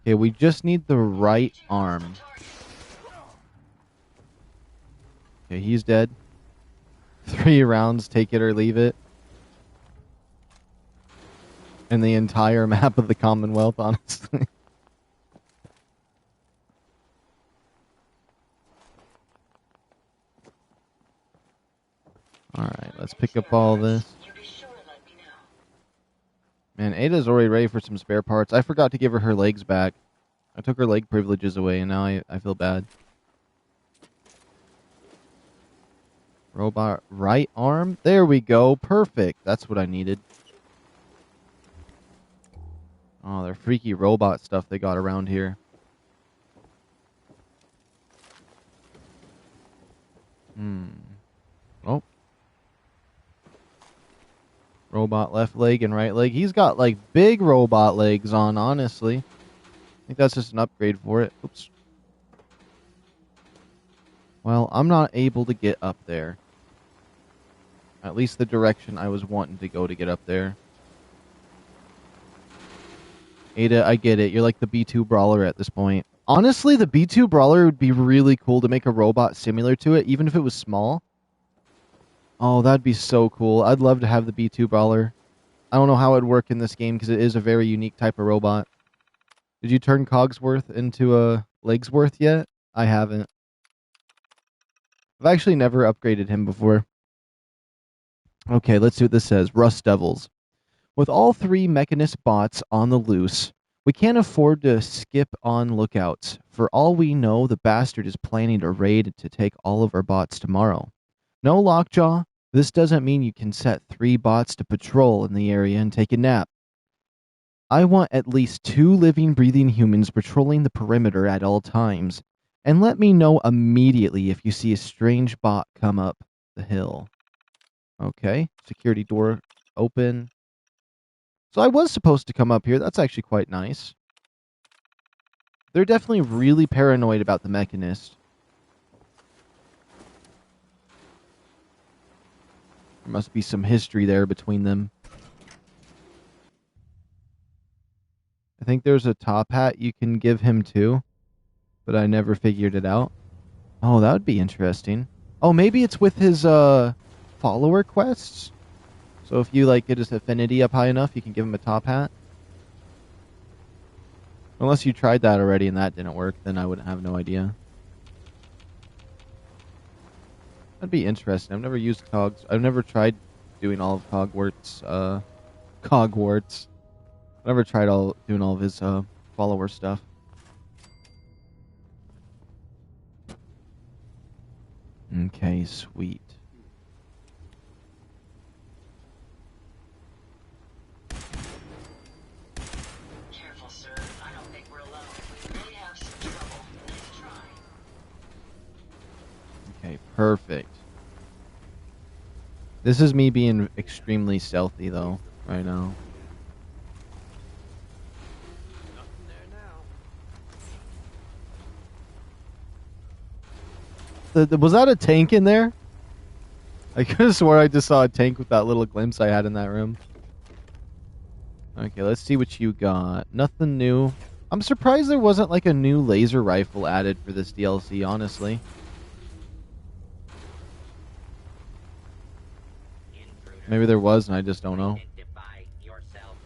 Okay, we just need the right arm. Okay, he's dead. 3 rounds, take it or leave it. And the entire map of the Commonwealth, honestly. Alright, let's pick up all this. Man, Ada's already ready for some spare parts. I forgot to give her her legs back. I took her leg privileges away, and now I feel bad. Robot right arm? There we go. Perfect. That's what I needed. Oh, they're freaky robot stuff they got around here. Oh. Robot left leg and right leg. He's got, like, big robot legs on, honestly. I think that's just an upgrade for it. Oops. Well, I'm not able to get up there. At least the direction I was wanting to go to get up there. Ada, I get it. You're like the B2 Brawler at this point. Honestly, the B2 Brawler would be really cool to make a robot similar to it, even if it was small. Oh, that'd be so cool. I'd love to have the B2 Brawler. I don't know how it'd work in this game, because it is a very unique type of robot. Did you turn Cogsworth into a Legsworth yet? I haven't. I've actually never upgraded him before. Okay, let's see what this says. Rust Devils. With all 3 Mechanist bots on the loose, we can't afford to skip on lookouts. For all we know, the bastard is planning a raid to take all of our bots tomorrow. No, Lockjaw, this doesn't mean you can set 3 bots to patrol in the area and take a nap. I want at least 2 living, breathing humans patrolling the perimeter at all times. And let me know immediately if you see a strange bot come up the hill. Okay, security door open. So I was supposed to come up here. That's actually quite nice. They're definitely really paranoid about the Mechanist. There must be some history there between them. I think there's a top hat you can give him too, but I never figured it out. Oh, that would be interesting. Oh, maybe it's with his follower quests? So if you like get his affinity up high enough, you can give him a top hat? Unless you tried that already and that didn't work, then I would have no idea. That'd be interesting. I've never used Cogs. I've never tried doing all of Cogwarts. Cogwarts. I've never tried doing all of his follower stuff. Okay, sweet. Careful, sir. I don't think we're alone. We may have some trouble. Nice try. Okay, perfect. This is me being extremely stealthy, though, right now. Nothing there now. Was that a tank in there? I could have swore I just saw a tank with that little glimpse I had in that room. Okay, let's see what you got. Nothing new. I'm surprised there wasn't like a new laser rifle added for this DLC, honestly. Intruder Maybe there was and I just don't know. Identify yourself.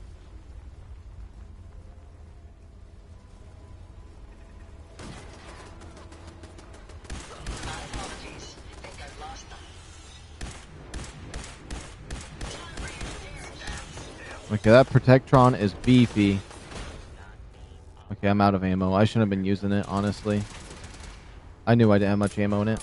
My apologies. Think I've lost them. Okay, that Protectron is beefy. Okay, I'm out of ammo. I shouldn't have been using it, honestly. I knew I didn't have much ammo in it.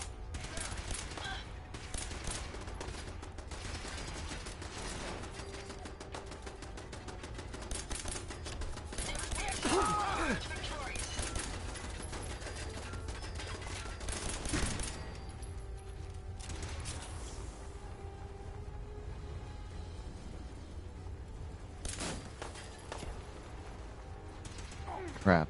Crap.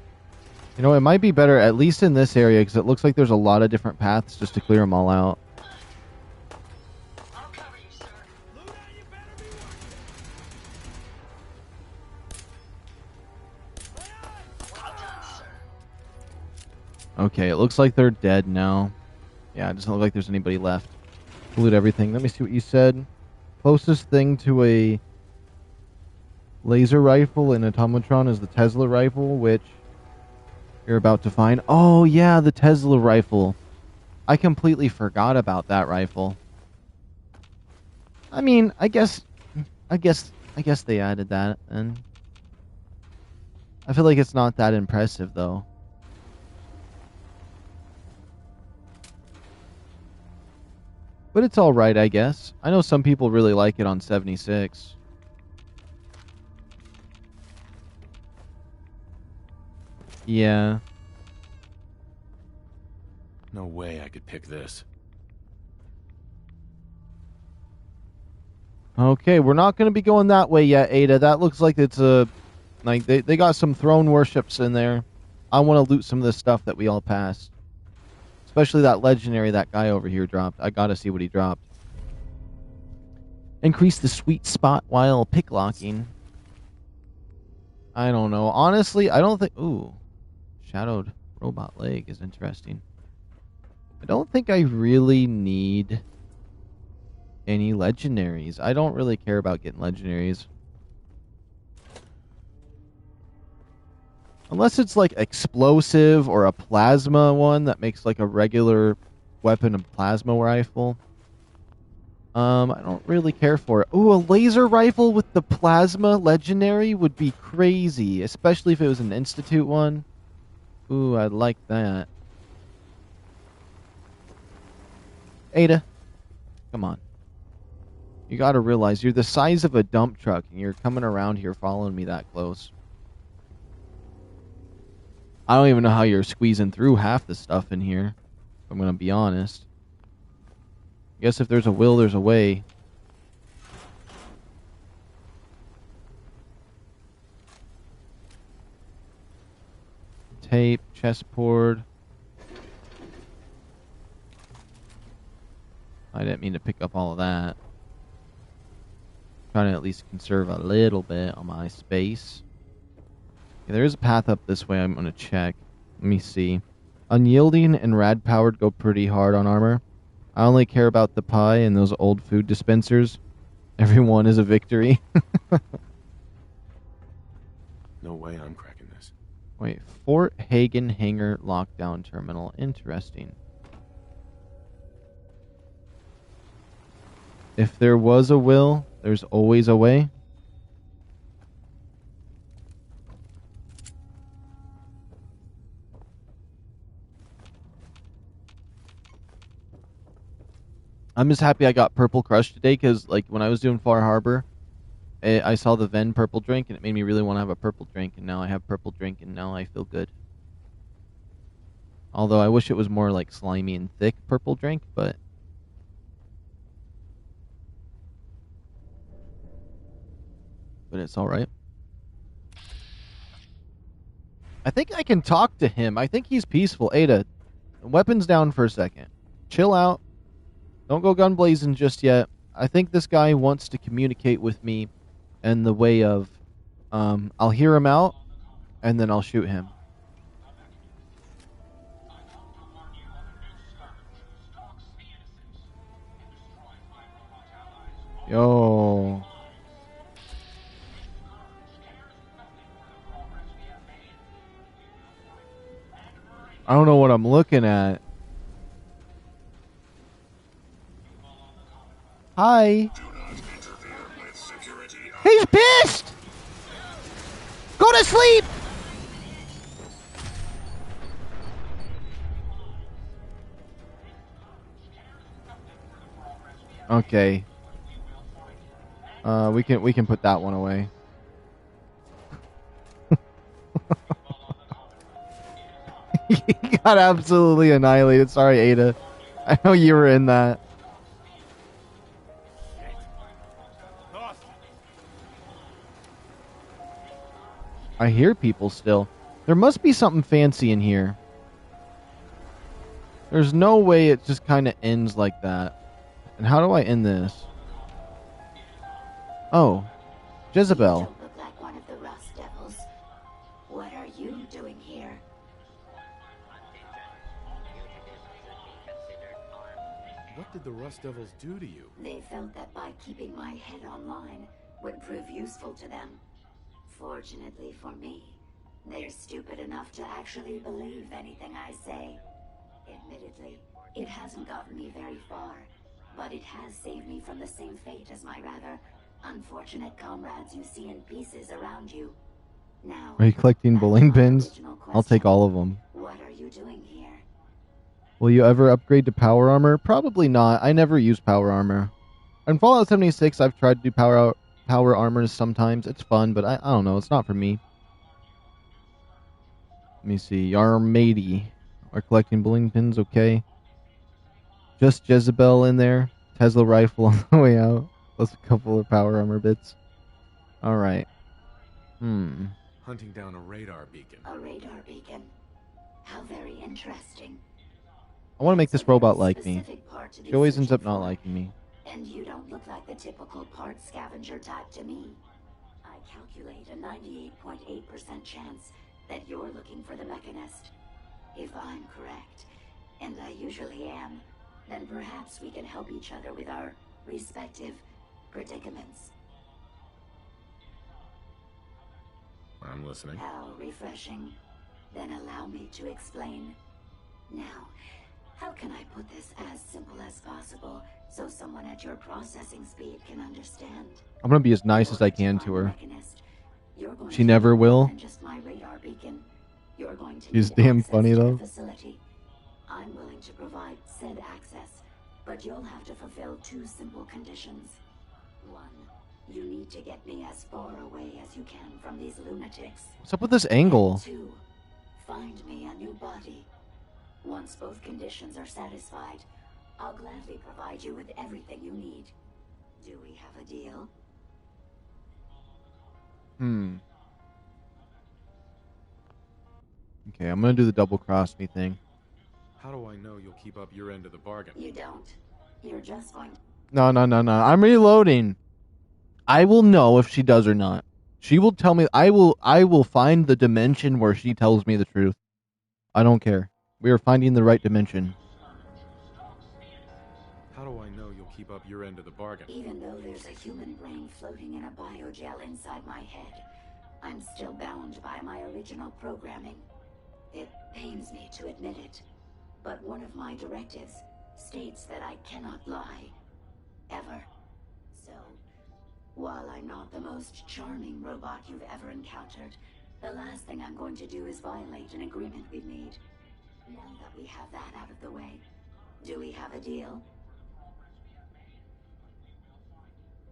You know, it might be better, at least in this area, because it looks like there's a lot of different paths just to clear them all out. I'll cover you, sir. Well done, sir. Okay, it looks like they're dead now. Yeah, it doesn't look like there's anybody left. Loot everything. Let me see what you said. Closest thing to a laser rifle in Automatron is the Tesla rifle, which you're about to find. Oh, yeah, the Tesla rifle. I completely forgot about that rifle. I mean, I guess they added that, and I feel like it's not that impressive, though. But it's alright, I guess. I know some people really like it on 76. Yeah. No way I could pick this. Okay, we're not going to be going that way yet, Ada. That looks like it's a... Like, they got some throne worships in there. I want to loot some of this stuff that we all passed. Especially that legendary that guy over here dropped. I gotta see what he dropped. Increase the sweet spot while picklocking. I don't know. Honestly, I don't think... Ooh. Shadowed robot leg is interesting. I don't think I really need any legendaries. I don't really care about getting legendaries. Unless it's like explosive or a plasma one that makes like a regular weapon and plasma rifle. I don't really care for it. Ooh, a laser rifle with the plasma legendary would be crazy, especially if it was an Institute one. Ooh, I'd like that. Ada, come on. You gotta realize you're the size of a dump truck and you're coming around here following me that close. I don't even know how you're squeezing through half the stuff in here, if I'm gonna be honest. I guess if there's a will, there's a way. Tape, chessboard. I didn't mean to pick up all of that. Trying to at least conserve a little bit on my space. Okay, there is a path up this way I'm going to check. Let me see. Unyielding and rad-powered go pretty hard on armor. I only care about the pie and those old food dispensers. Every one is a victory. No way I'm cracking this. Wait, Fort Hagen Hangar Lockdown Terminal. Interesting. If there was a will, there's always a way. I'm just happy I got Purple Crush today because, like, when I was doing Far Harbor, I saw the Ven purple drink and it made me really want to have a purple drink, and now I have purple drink and now I feel good. Although I wish it was more like slimy and thick purple drink, but it's alright. I think I can talk to him. I think he's peaceful. Ada, weapons down for a second. Chill out. Don't go gun blazing just yet. I think this guy wants to communicate with me in the way of, I'll hear him out, and then I'll shoot him. Yo. I don't know what I'm looking at. Hi. He's pissed! Go to sleep! Okay. We can put that one away. He got absolutely annihilated. Sorry, Ada. I know you were in that. I hear people still. There must be something fancy in here. There's no way it just kind of ends like that. And how do I end this? Oh, Jezebel. You don't look like one of the Rust Devils. What are you doing here? What did the Rust Devils do to you? They felt that by keeping my head online would prove useful to them. Fortunately for me, they're stupid enough to actually believe anything I say. Admittedly, it hasn't gotten me very far, but it has saved me from the same fate as my rather unfortunate comrades you see in pieces around you. Now, Are you collecting back to bowling my pins? original I'll take question. all of them. What are you doing here? Will you ever upgrade to power armor? Probably not. I never use power armor. In Fallout 76, I've tried to do power armors sometimes. It's fun, but I don't know. It's not for me. Let me see. Yarmady. Are collecting bowling pins okay? Just Jezebel in there. Tesla rifle on the way out. Plus a couple of power armor bits. Alright. Hunting down a radar beacon. A radar beacon. How very interesting. I want to make It's this a robot very like me. specific part to be She always ends up searching not for, liking me. And you don't look like the typical part scavenger type to me. I calculate a 98.8% chance that you're looking for the mechanist. If I'm correct, and I usually am, then perhaps we can help each other with our respective predicaments. I'm listening. How refreshing. Then allow me to explain. Now, how can I put this as simple as possible so someone at your processing speed can understand? I'm going to be as nice as I In can order to find her. the mechanist, you're going She to never need more will. than just my radar beacon. You're going to She's need damn access funny, to the though. facility. I'm willing to provide said access, but you'll have to fulfill two simple conditions. One, you need to get me as far away as you can from these lunatics. What's up with this angle? And two, find me a new body. Once both conditions are satisfied, I'll gladly provide you with everything you need. Do we have a deal? Okay, I'm going to do the double cross me thing. How do I know you'll keep up your end of the bargain? You don't. You're just going to... No. I'm reloading. I will know if she does or not. She will tell me. I will find the dimension where she tells me the truth. I don't care. We are finding the right dimension. How do I know you'll keep up your end of the bargain? Even though there's a human brain floating in a biogel inside my head, I'm still bound by my original programming. It pains me to admit it, but one of my directives states that I cannot lie. Ever. So, while I'm not the most charming robot you've ever encountered, the last thing I'm going to do is violate an agreement we've made. Now that we have that out of the way, do we have a deal?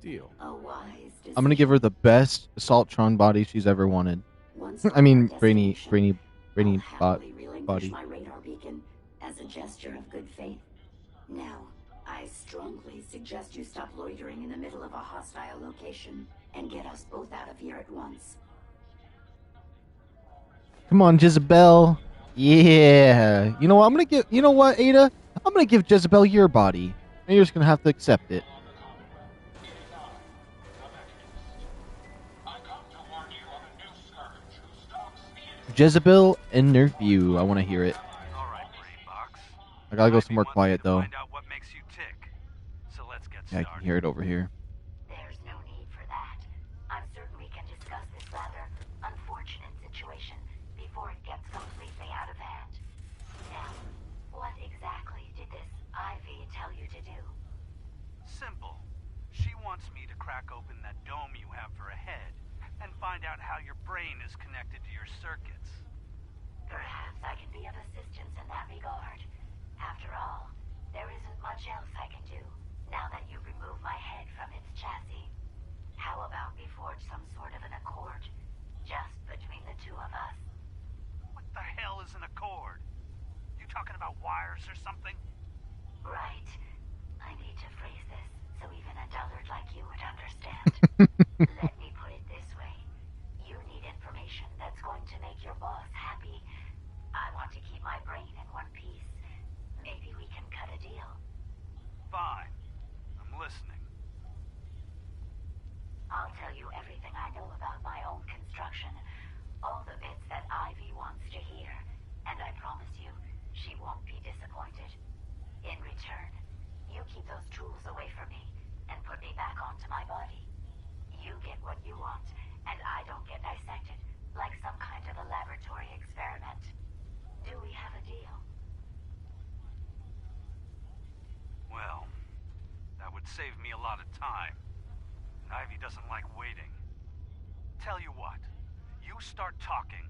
Deal. A wise decision. I'm going to give her the best Assaultron body she's ever wanted. Once I mean, our Brainy destination, I'll bot happily relinquish body. my radar beacon as a gesture of good faith. Now, I strongly suggest you stop loitering in the middle of a hostile location and get us both out of here at once. Come on, Jezebel. Yeah. You know what? You know what, Ada? I'm gonna give Jezebel your body. And you're just gonna have to accept it. Jezebel interview. I want to hear it. All right, Brain Box. I gotta go Might be somewhere one thing quiet to though. Find out what makes you tick. So let's get Yeah, I started. can hear it over here. There's no need for that. I'm certain we can discuss this rather unfortunate situation before it gets completely out of hand. crack open that dome you have for a head and find out how your brain is connected to your circuits. Perhaps I can be of assistance in that regard. After all, there isn't much else I can do now that you've removed my head from its chassis. How about we forge some sort of an accord, just between the two of us? What the hell is an accord? You talking about wires or something? Right. I need to phrase this so even a dullard like you would understand. Let me put it this way. You need information that's going to make your boss happy. I want to keep my brain in one piece. Maybe we can cut a deal. Fine. I'm listening. I'll tell you everything I know about my own construction. All the bits that Ivy wants to hear. And I promise you, she won't be disappointed. In return, you keep those tools away from me and put me back onto my body. You get what you want, and I don't get dissected like some kind of a laboratory experiment. Do we have a deal? Well, that would save me a lot of time. Ivy doesn't like waiting. Tell you what, you start talking,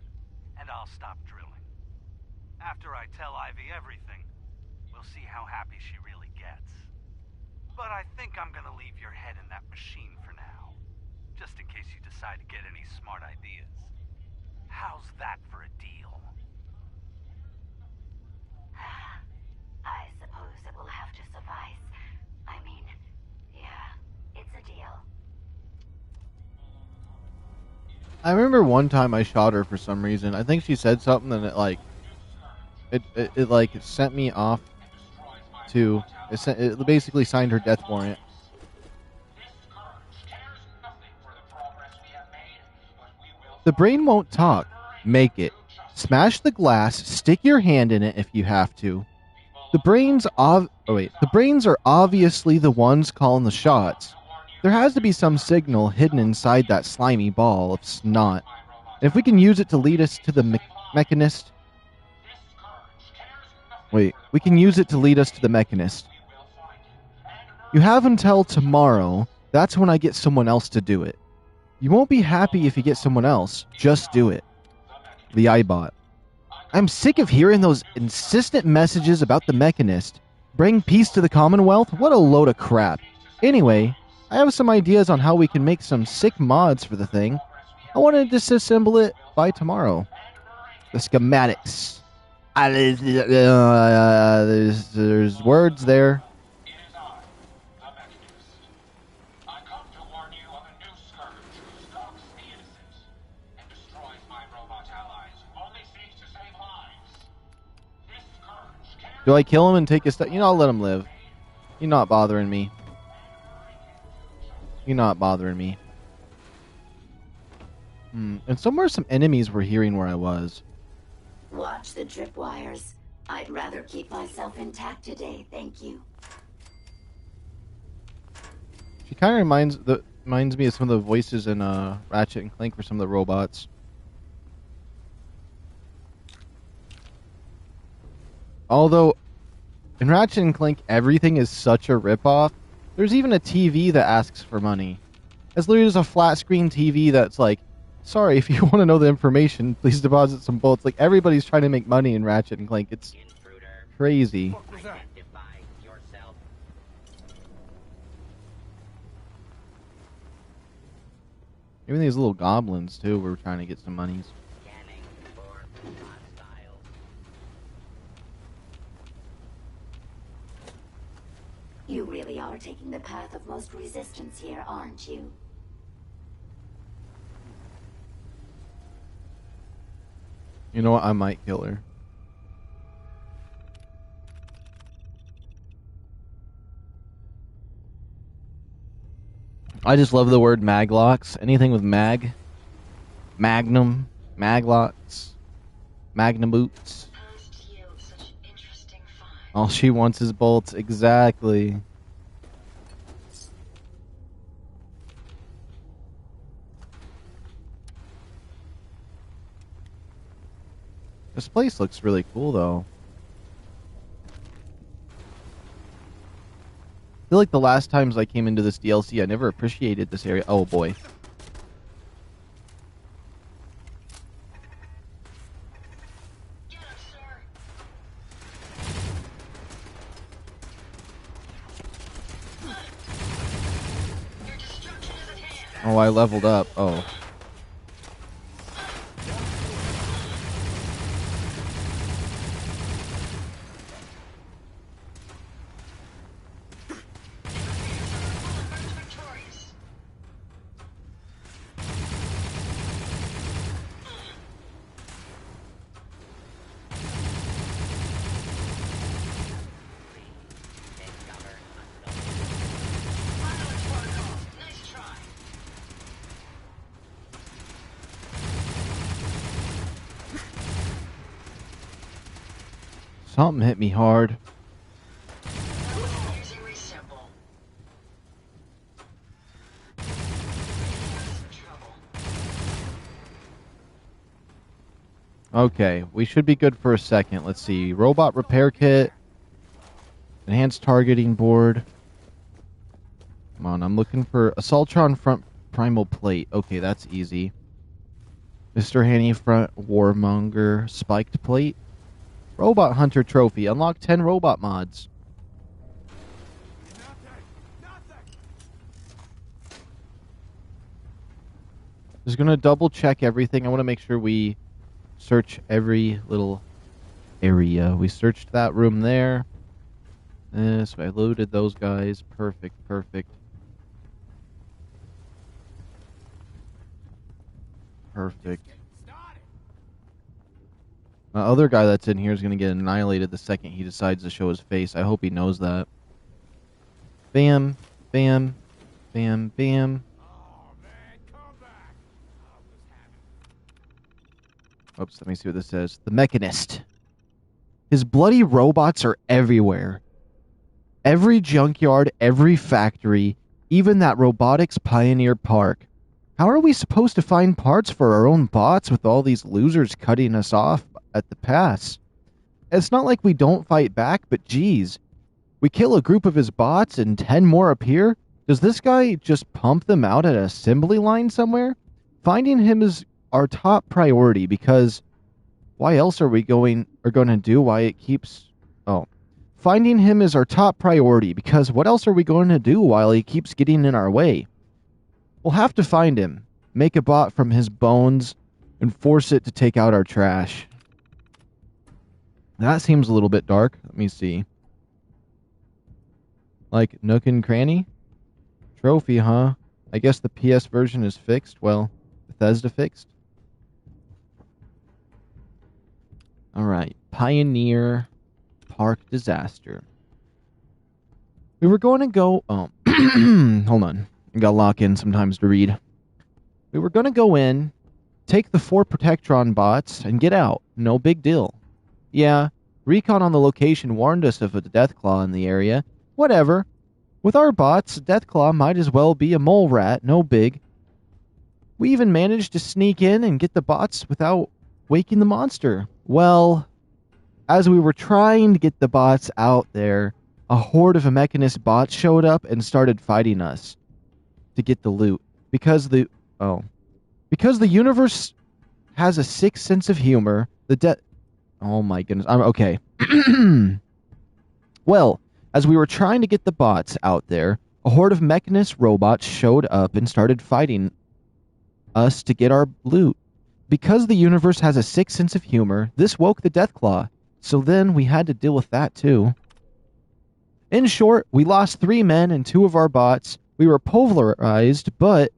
and I'll stop drilling. After I tell Ivy everything, we'll see how happy she really gets. But I think I'm gonna leave your head in that machine for now, just in case you decide to get any smart ideas. How's that for a deal? I suppose it will have to suffice. I mean, yeah, it's a deal. I remember one time I shot her for some reason. I think she said something and it like sent me off to it basically signed her death warrant. The brain won't talk. Make it. Smash the glass, stick your hand in it if you have to. The brains are obviously the ones calling the shots. There has to be some signal hidden inside that slimy ball of snot. And if we can use it to lead us to the mechanist... we can use it to lead us to the mechanist. You have until tomorrow. That's when I get someone else to do it. You won't be happy if you get someone else. Just do it. The iBot. I'm sick of hearing those insistent messages about the mechanist. Bring peace to the Commonwealth? What a load of crap. Anyway, I have some ideas on how we can make some sick mods for the thing. I want to disassemble it by tomorrow. The schematics. There's words there. Do I kill him and take his stuff? You know, I'll let him live. You're not bothering me. You're not bothering me. And somewhere some enemies were hearing where I was. Watch the tripwires. I'd rather keep myself intact today, thank you. She kind of reminds me of some of the voices in Ratchet and Clank for some of the robots. Although, in Ratchet and Clank, everything is such a ripoff. There's even a TV that asks for money. It's literally just a flat screen TV that's like, sorry, if you want to know the information, please deposit some bullets. Like, everybody's trying to make money in Ratchet and Clank. It's crazy. Even these little goblins, too, were trying to get some monies. You really are taking the path of most resistance here, aren't you? You know what? I might kill her. I just love the word maglocks. Anything with mag. Magnum. Maglocks. Magnum boots. All she wants is bolts. Exactly. This place looks really cool, though. feel like the last times I came into this DLC, I never appreciated this area. Oh boy. Get him, sir. Your destruction is at hand. Oh, I leveled up. Oh. Victorious. Discover Pilot protocol. Nice try. Something hit me hard. Using resemble. Trouble. Okay, we should be good for a second. Let's see. Robot repair kit. Enhanced targeting board. Come on, I'm looking for Assaultron front primal plate. Okay, that's easy. Mr. Hanny front warmonger spiked plate. Robot hunter trophy. Unlock 10 robot mods. Just gonna double check everything. I want to make sure we search every little area. We searched that room there. So I loaded those guys. Perfect, perfect. Perfect. The other guy that's in here is going to get annihilated the second he decides to show his face. I hope he knows that. Bam, bam, bam, bam. Oops, let me see what this says. The Mechanist. His bloody robots are everywhere. Every junkyard, every factory, even that robotics pioneer park. How are we supposed to find parts for our own bots with all these losers cutting us off at the pass? It's not like we don't fight back, but geez. We kill a group of his bots and 10 more appear? Does this guy just pump them out at an assembly line somewhere? Finding him is our top priority because why else are we going to do why it keeps... Oh. Finding him is our top priority because what else are we going to do while he keeps getting in our way? We'll have to find him, make a bot from his bones, and force it to take out our trash. That seems a little bit dark. Let me see. Like Nook and Cranny? Trophy, huh? I guess the PS version is fixed. Well, Bethesda fixed. Alright. Pioneer Park Disaster. We were going to go... Oh. Hold on. I gotta lock in sometimes to read. We were gonna go in, take the 4 Protectron bots, and get out. No big deal. Yeah, recon on the location warned us of a Deathclaw in the area. Whatever. With our bots, Deathclaw might as well be a mole rat. No big. We even managed to sneak in and get the bots without waking the monster. Well, as we were trying to get the bots out there, a horde of Mechanist bots showed up and started fighting us to get the loot. Because the universe has a sick sense of humor, oh my goodness. I'm okay. Well, as we were trying to get the bots out there, a horde of Mechanist robots showed up and started fighting us to get our loot. Because the universe has a sick sense of humor, this woke the Deathclaw. So then we had to deal with that too. In short, we lost 3 men and 2 of our bots. We were pulverized, but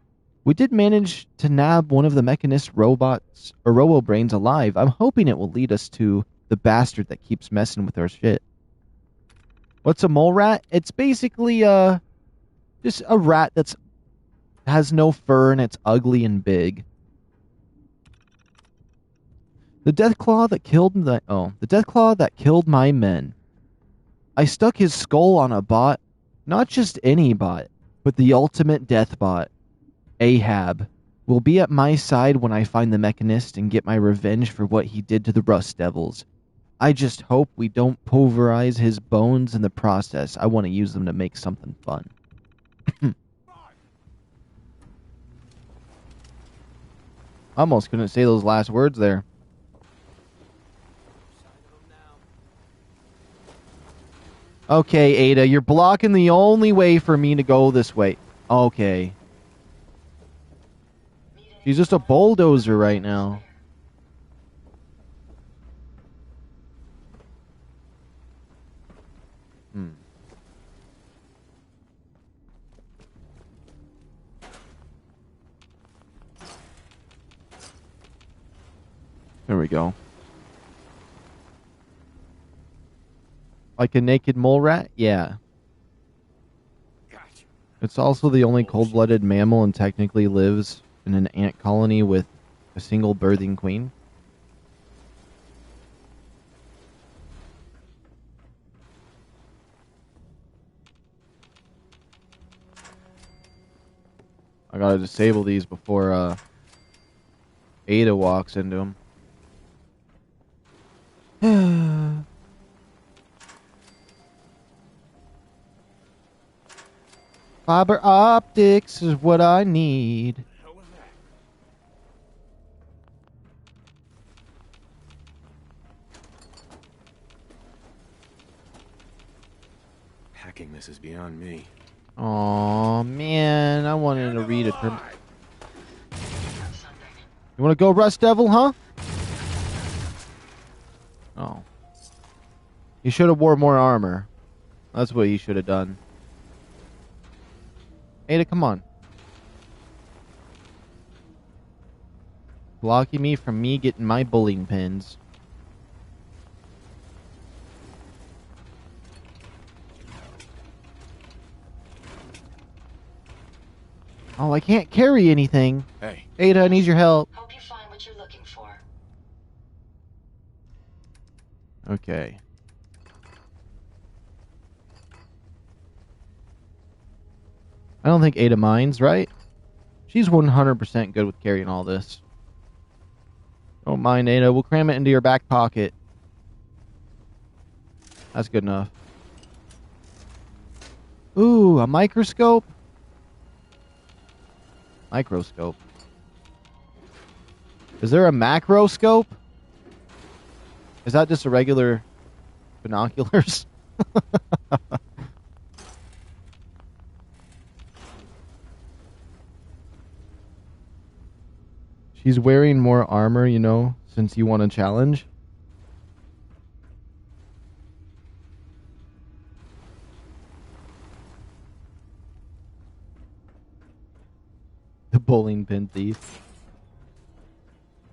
we did manage to nab one of the Mechanist robots, or robo-brains, alive. I'm hoping it will lead us to the bastard that keeps messing with our shit. What's a mole rat? It's basically just a rat that's has no fur and it's ugly and big. The Deathclaw that killed my men. I stuck his skull on a bot, not just any bot, but the ultimate death bot. Ahab will be at my side when I find the Mechanist and get my revenge for what he did to the Rust Devils. I just hope we don't pulverize his bones in the process. I want to use them to make something fun. Almost couldn't say those last words there. Okay, Ada, you're blocking the only way for me to go this way. Okay. She's just a bulldozer right now. There we go. Like a naked mole rat? Yeah. Gotcha. It's also the only cold-blooded mammal and technically lives in an ant colony with a single birthing queen. I gotta disable these before Ada walks into them. Fiber optics is what I need. Hacking this is beyond me. Aw, man, I wanted to read a term. You want to go, Rust Devil, huh? Oh. You should have wore more armor. That's what you should have done. Ada, come on. Blocking me from me getting my bowling pins. Oh, I can't carry anything. Hey. Ada, I need your help. Hope you find what you're looking for. Okay. I don't think Ada minds, right? She's 100% good with carrying all this. Don't mind, Ada. We'll cram it into your back pocket. That's good enough. Ooh, a microscope? Microscope. Is there a macroscope? Is that just a regular binoculars? She's wearing more armor, you know, since you want a challenge. The bowling pin thief.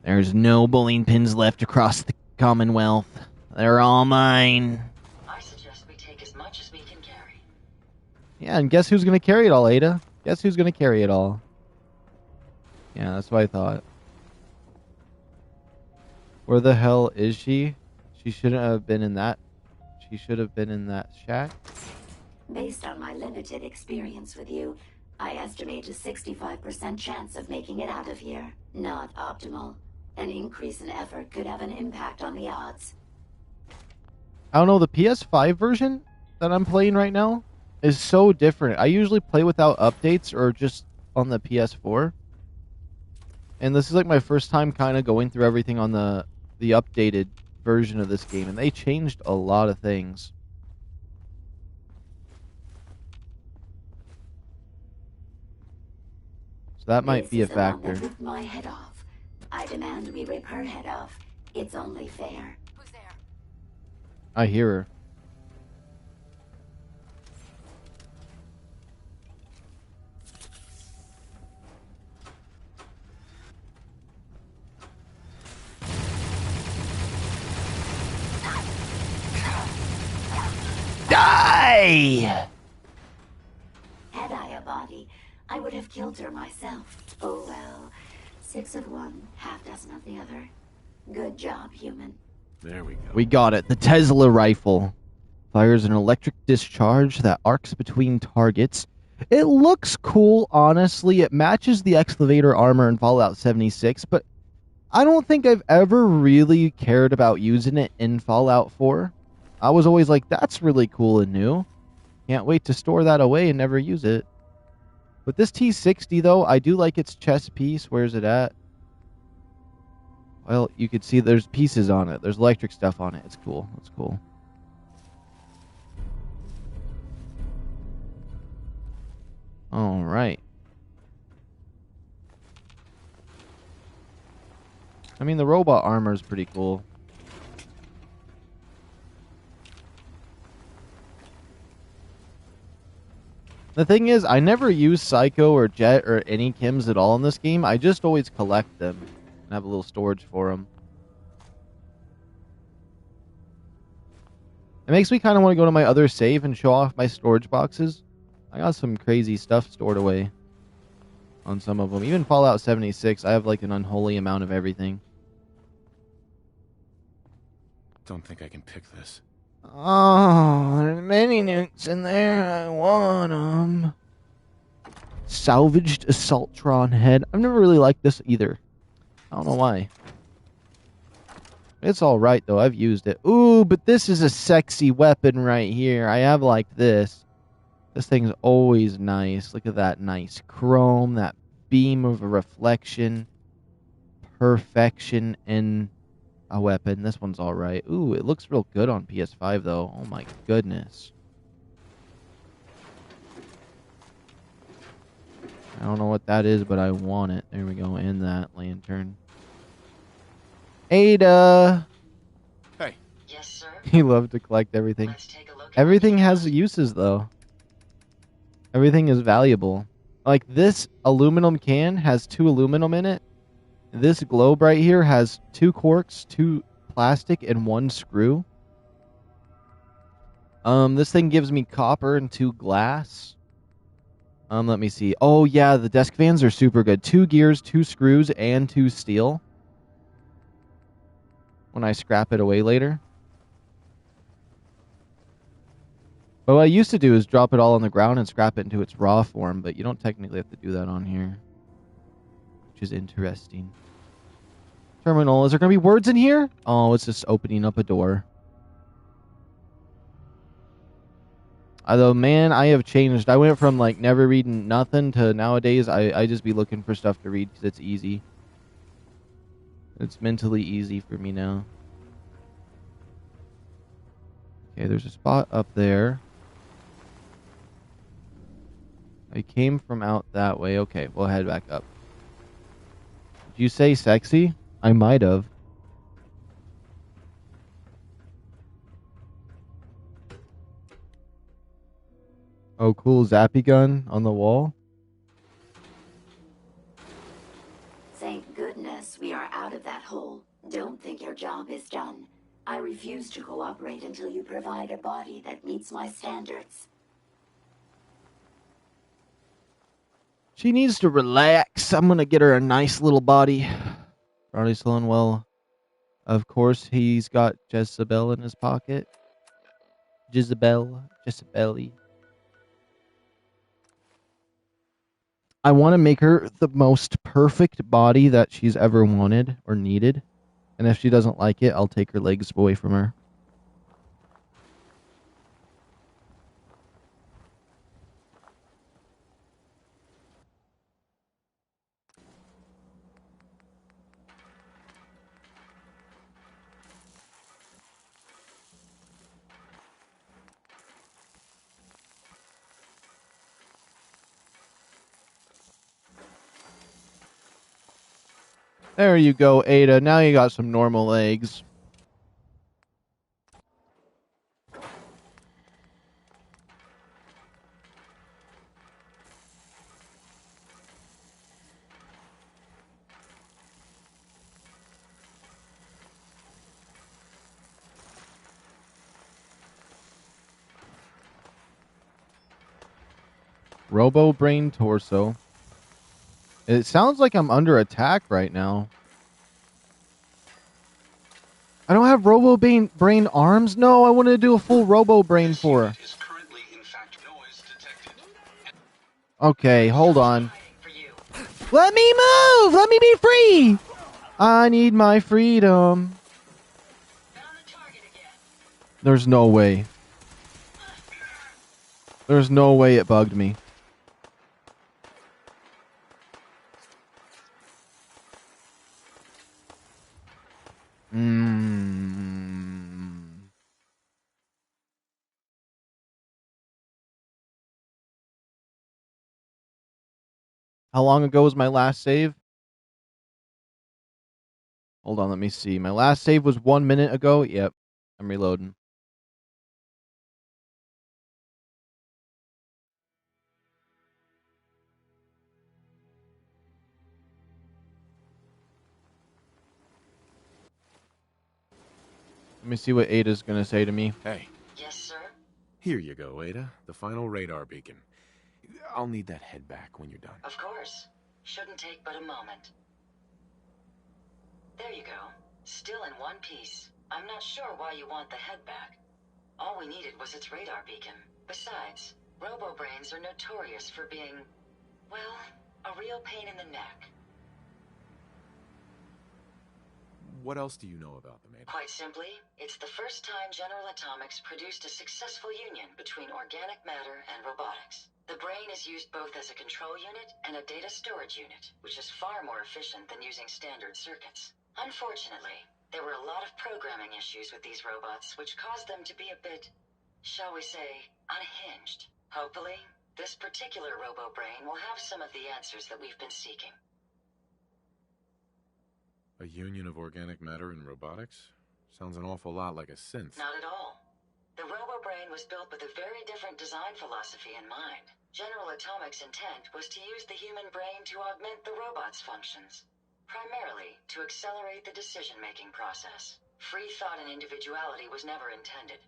There's no bowling pins left across the Commonwealth. They're all mine. I suggest we take as much as we can carry. Yeah, and guess who's going to carry it all, Ada? Guess who's going to carry it all? Yeah, that's what I thought. Where the hell is she? She shouldn't have been in that. She should have been in that shack. Based on my limited experience with you, I estimate a 65% chance of making it out of here. Not optimal. An increase in effort could have an impact on the odds. I don't know, the PS5 version that I'm playing right now is so different. I usually play without updates or just on the PS4. And this is like my first time kind of going through everything on the updated version of this game. And they changed a lot of things. So that might be a factor. This is the one that ripped my head off. I demand we rip her head off. It's only fair. Who's there? I hear her. Die! Had I a body, I would have killed her myself. Oh well. 6 of one, half dozen of the other. Good job, human. There we go. We got it. The Tesla rifle fires an electric discharge that arcs between targets. It looks cool, honestly. It matches the excavator armor in Fallout 76, but I don't think I've ever really cared about using it in Fallout 4. I was always like, that's really cool and new. Can't wait to store that away and never use it. But this T60, though, I do like its chest piece. Where's it at? Well, you can see there's pieces on it. There's electric stuff on it. It's cool. It's cool. All right. I mean, the robot armor is pretty cool. The thing is, I never use Psycho or Jet or any Kims at all in this game. I just always collect them and have a little storage for them. It makes me kind of want to go to my other save and show off my storage boxes. I got some crazy stuff stored away on some of them. Even Fallout 76, I have like an unholy amount of everything. Don't think I can pick this. Oh, there's many nukes in there. I want them. Salvaged Assaultron head. I've never really liked this either. I don't know why. It's alright, though. I've used it. Ooh, but this is a sexy weapon right here. I have liked this. This thing's always nice. Look at that nice chrome, that beam of reflection. Perfection in a weapon. This one's alright. Ooh, it looks real good on PS5, though. Oh my goodness. I don't know what that is, but I want it. There we go. And that lantern. Ada! Yes, sir? You love to collect everything. Let's take a look at Everything what you has got. uses, though. Everything is valuable. Like, this aluminum can has 2 aluminum in it. This globe right here has 2 corks, 2 plastic, and 1 screw. This thing gives me copper and 2 glass. Let me see. Oh, yeah, the desk fans are super good. 2 gears, 2 screws, and 2 steel. When I scrap it away later. But what I used to do is drop it all on the ground and scrap it into its raw form, but you don't technically have to do that on here. Which is interesting. Terminal. Is there going to be words in here? Oh, it's just opening up a door. Although, man, I have changed. I went from, like, never reading nothing to nowadays I just be looking for stuff to read because it's easy. It's mentally easy for me now. Okay, there's a spot up there. I came from out that way. Okay, we'll head back up. Did you say sexy? I might have. Oh, cool zappy gun on the wall. Thank goodness we are out of that hole. Don't think your job is done. I refuse to cooperate until you provide a body that meets my standards. She needs to relax. I'm gonna get her a nice little body. Ronnie Sloan, well, of course he's got Jezebel in his pocket. Jezebel. I want to make her the most perfect body that she's ever wanted or needed. And if she doesn't like it, I'll take her legs away from her. There you go, Ada. Now you got some normal legs. Robo Brain Torso. It sounds like I'm under attack right now. I don't have Robo Brain arms? No, I wanted to do a full Robo Brain for her. Okay, hold on. Let me move! Let me be free! I need my freedom. Found the target again. There's no way. There's no way it bugged me. How long ago was my last save? Hold on, let me see. My last save was 1 minute ago. Yep, I'm reloading. Let me see what Ada's gonna say to me. Hey, Yes, sir? here you go, Ada. The final radar beacon. I'll need that head back when you're done. Of course. Shouldn't take but a moment. There you go. Still in one piece. I'm not sure why you want the head back. All we needed was its radar beacon. Besides, robo-brains are notorious for being, well, a real pain in the neck. What else do you know about them, Ada? Quite simply, it's the first time General Atomics produced a successful union between organic matter and robotics. The brain is used both as a control unit and a data storage unit, which is far more efficient than using standard circuits. Unfortunately, there were a lot of programming issues with these robots, which caused them to be a bit, shall we say, unhinged. Hopefully, this particular robo-brain will have some of the answers that we've been seeking. A union of organic matter and robotics? Sounds an awful lot like a synth. Not at all. The robo-brain was built with a very different design philosophy in mind. General Atomics' intent was to use the human brain to augment the robot's functions, primarily to accelerate the decision-making process. Free thought and individuality was never intended.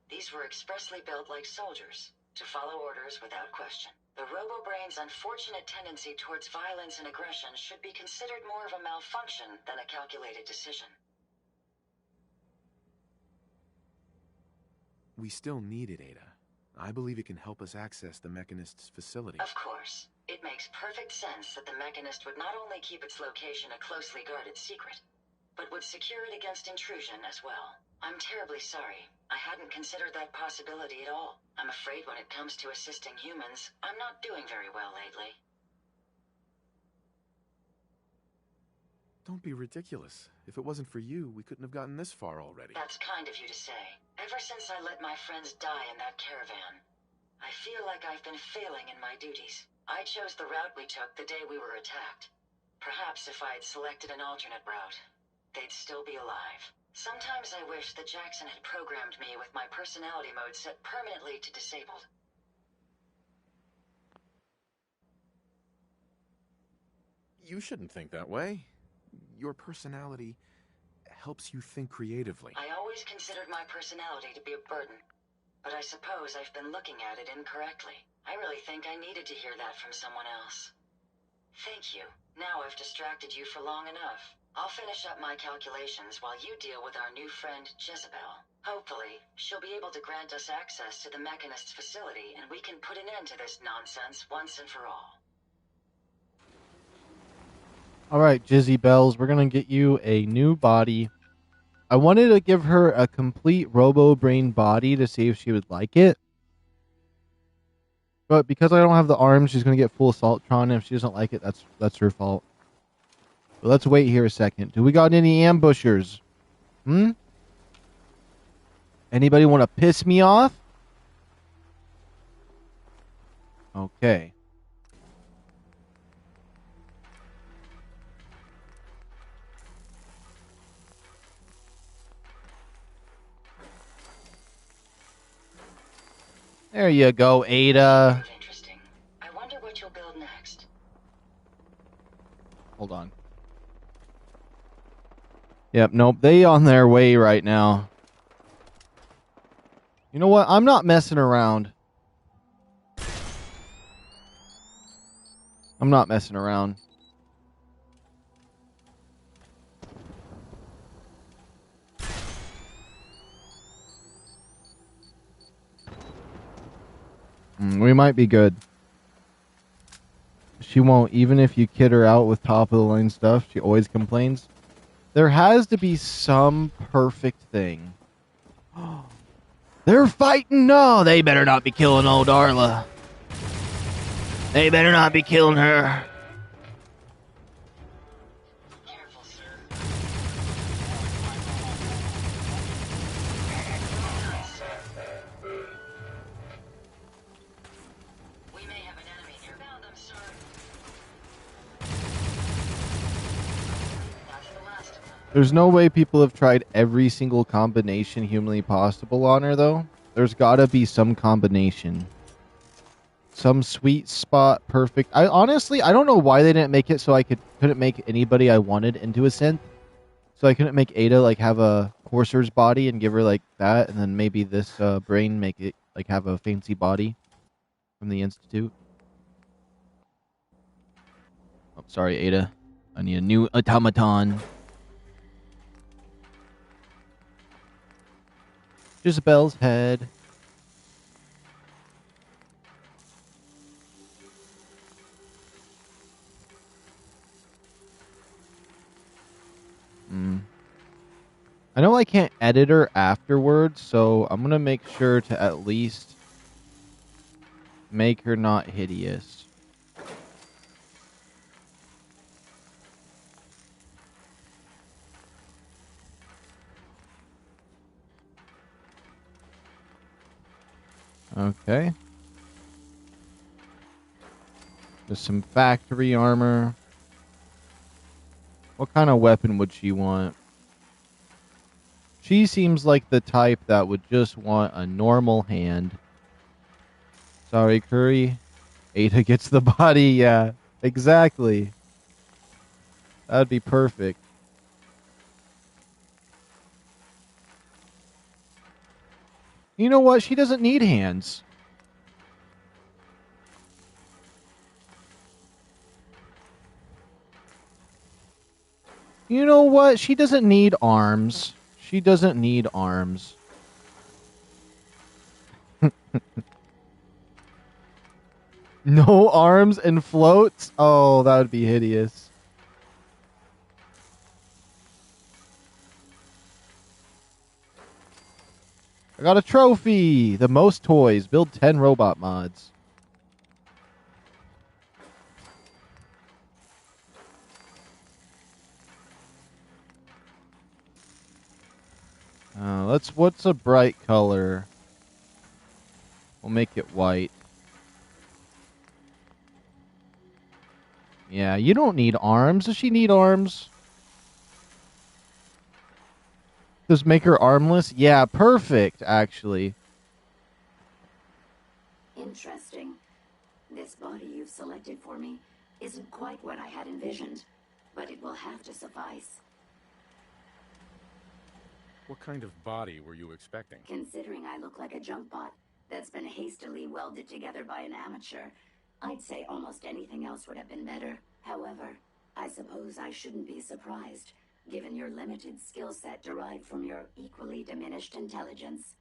These were expressly built like soldiers, to follow orders without question. The robo-brain's unfortunate tendency towards violence and aggression should be considered more of a malfunction than a calculated decision. We still need it, Ada. I believe it can help us access the Mechanist's facility. Of course. It makes perfect sense that the Mechanist would not only keep its location a closely guarded secret, but would secure it against intrusion as well. I'm terribly sorry. I hadn't considered that possibility at all. I'm afraid when it comes to assisting humans, I'm not doing very well lately. Don't be ridiculous. If it wasn't for you, we couldn't have gotten this far already. That's kind of you to say. Ever since I let my friends die in that caravan, I feel like I've been failing in my duties. I chose the route we took the day we were attacked. Perhaps if I had selected an alternate route, they'd still be alive. Sometimes I wish that Jackson had programmed me with my personality mode set permanently to disabled. You shouldn't think that way. Your personality helps you think creatively. I always considered my personality to be a burden, but I suppose I've been looking at it incorrectly. I really think I needed to hear that from someone else. Thank you. Now I've distracted you for long enough. I'll finish up my calculations while you deal with our new friend, Jezebel. Hopefully, she'll be able to grant us access to the Mechanist's facility, and we can put an end to this nonsense once and for all. Alright, Jizzy Bells, we're gonna get you a new body. I wanted to give her a complete robo-brain body to see if she would like it. But because I don't have the arms, she's gonna get full Assaultron, and if she doesn't like it, that's her fault. But let's wait here a second. Do we got any ambushers? Anybody want to piss me off? Okay. There you go, Ada. Interesting. I wonder what you'll build next. Hold on. Yep, nope. They on their way right now. You know what? I'm not messing around. I'm not messing around. We might be good. She won't, even if you kid her out with top of the line stuff, she always complains. There has to be some perfect thing. They're fighting? No, they better not be killing old Darla. They better not be killing her. Careful, sir. We may have an enemy here. Found them, sir. That's the last of them. There's no way people have tried every single combination humanly possible on her, though. There's gotta be some combination. Some sweet spot, perfect. I don't know why they didn't make it so I couldn't make anybody I wanted into a synth. So I couldn't make Ada like have a Courser's body and give her like that, and then maybe this brain make it like have a fancy body from the Institute. Oh, sorry, Ada. I need a new automaton. Jezebel's head. I know I can't edit her afterwards, so I'm gonna make sure to at least make her not hideous. Okay. Just some factory armor. What kind of weapon would she want? She seems like the type that would just want a normal hand. Sorry, Curry. Ada gets the body, yeah. Exactly. That'd be perfect. You know what? She doesn't need hands. You know what? She doesn't need arms. She doesn't need arms. No arms and floats? Oh, that would be hideous. I got a trophy! The most toys. Build 10 robot mods. What's a bright color? We'll make it white. Yeah, you don't need arms. Does she need arms? Does make her armless? Yeah, perfect, actually. Interesting. This body you've selected for me isn't quite what I had envisioned, but it will have to suffice. What kind of body were you expecting? Considering I look like a junk bot that's been hastily welded together by an amateur, I'd say almost anything else would have been better. However, I suppose I shouldn't be surprised, given your limited skill set derived from your equally diminished intelligence.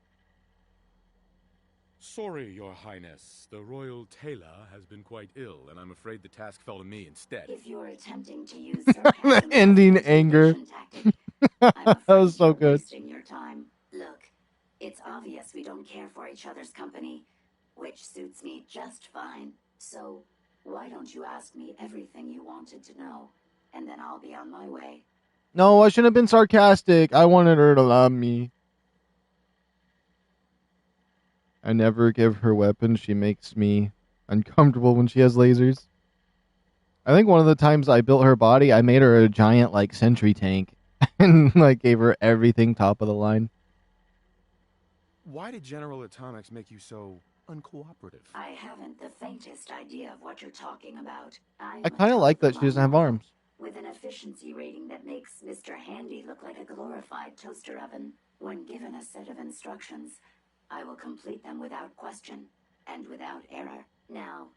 Sorry, Your Highness. The Royal Tailor has been quite ill, and I'm afraid the task fell to me instead. If you're attempting to use sarcasm Ending as an anger. intimidation tactic, I'm That afraid was so you're good. wasting your time. Look, it's obvious we don't care for each other's company, which suits me just fine. So, why don't you ask me everything you wanted to know, and then I'll be on my way. No, I shouldn't have been sarcastic. I wanted her to love me. I never give her weapons. She makes me uncomfortable when she has lasers. I think one of the times I built her body, I made her a giant, like, sentry tank. And, like, gave her everything top of the line. Why did General Atomics make you so uncooperative? I haven't the faintest idea of what you're talking about. I kind of like that she doesn't have arms. With an efficiency rating that makes Mr. Handy look like a glorified toaster oven. When given a set of instructions, I will complete them without question and without error. Now,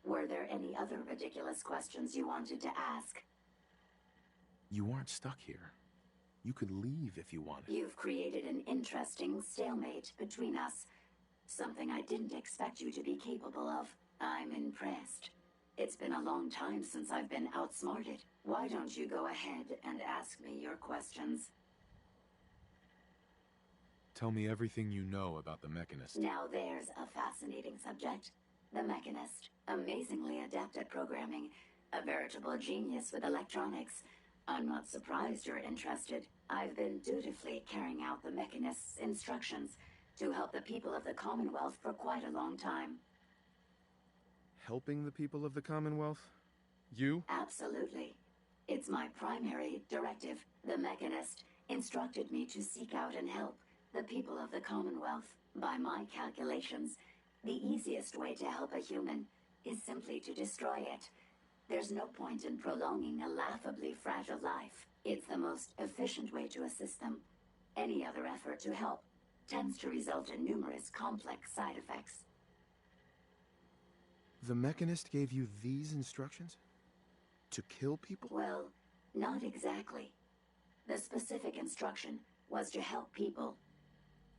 were there any other ridiculous questions you wanted to ask? You aren't stuck here. You could leave if you wanted. You've created an interesting stalemate between us. Something I didn't expect you to be capable of. I'm impressed. It's been a long time since I've been outsmarted. Why don't you go ahead and ask me your questions? Tell me everything you know about the Mechanist. Now there's a fascinating subject. The Mechanist, amazingly adept at programming, a veritable genius with electronics. I'm not surprised you're interested. I've been dutifully carrying out the Mechanist's instructions to help the people of the Commonwealth for quite a long time. Helping the people of the Commonwealth? You? Absolutely. It's my primary directive. The Mechanist instructed me to seek out and help the people of the Commonwealth. By my calculations, the easiest way to help a human is simply to destroy it. There's no point in prolonging a laughably fragile life. It's the most efficient way to assist them. Any other effort to help tends to result in numerous complex side effects. The Mechanist gave you these instructions? To kill people? Well, not exactly. The specific instruction was to help people.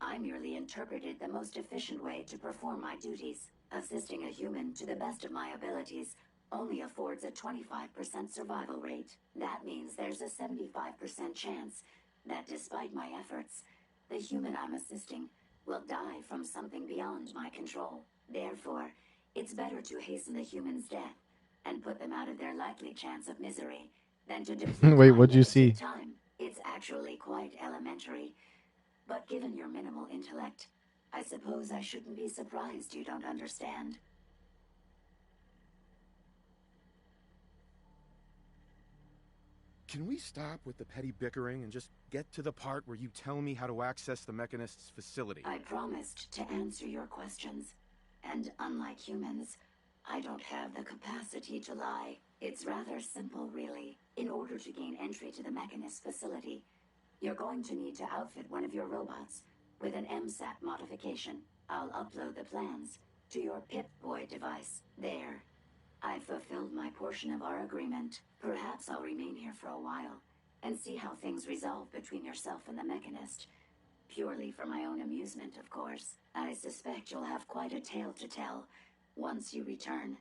I merely interpreted the most efficient way to perform my duties. Assisting a human to the best of my abilities only affords a 25% survival rate. That means there's a 75% chance that despite my efforts, the human I'm assisting will die from something beyond my control. Therefore, it's better to hasten the human's death and put them out of their likely chance of misery than to deplete Wait, my what'd you limited see? time. It's actually quite elementary. But given your minimal intellect, I suppose I shouldn't be surprised you don't understand. Can we stop with the petty bickering and just get to the part where you tell me how to access the Mechanist's facility? I promised to answer your questions. And unlike humans, I don't have the capacity to lie. It's rather simple, really. In order to gain entry to the Mechanist facility, you're going to need to outfit one of your robots with an MSAT modification. I'll upload the plans to your Pip-Boy device. There. I've fulfilled my portion of our agreement. Perhaps I'll remain here for a while and see how things resolve between yourself and the Mechanist. Purely for my own amusement, of course. I suspect you'll have quite a tale to tell once you return.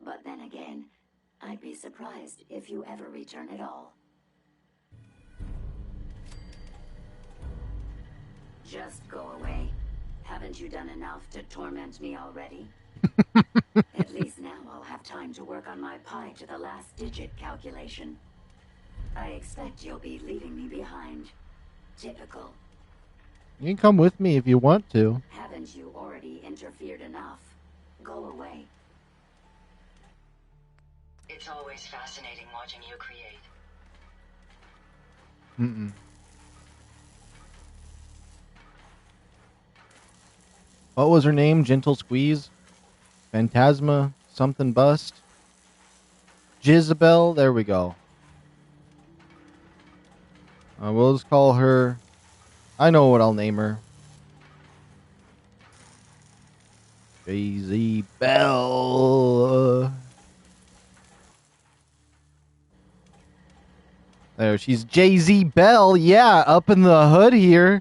But then again, I'd be surprised if you ever return at all. Just go away. Haven't you done enough to torment me already? At least now I'll have time to work on my pi to the last digit calculation. I expect you'll be leaving me behind. Typical. You can come with me if you want to. Haven't you already interfered enough? Go away. It's always fascinating watching you create. What was her name? Gentle Squeeze? Phantasma? Something Bust? Jezebel? There we go. We'll just call her... I know what I'll name her. Jay-Z Bell. There, she's Jay-Z Bell. Yeah, up in the hood here.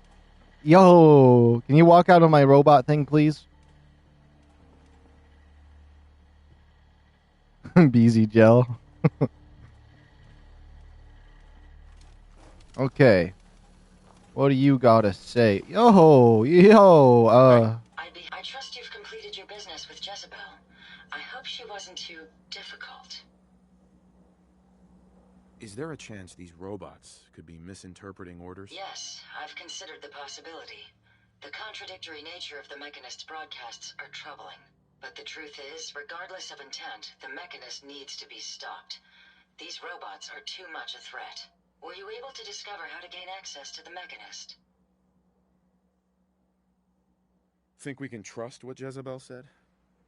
Yo, can you walk out on my robot thing, please? BZ Gel. Okay. What do you gotta say? I trust you've completed your business with Jezebel. I hope she wasn't too difficult. Is there a chance these robots could be misinterpreting orders? Yes, I've considered the possibility. The contradictory nature of the Mechanist's broadcasts are troubling. But the truth is, regardless of intent, the Mechanist needs to be stopped. These robots are too much a threat. Were you able to discover how to gain access to the Mechanist? Think we can trust what Jezebel said?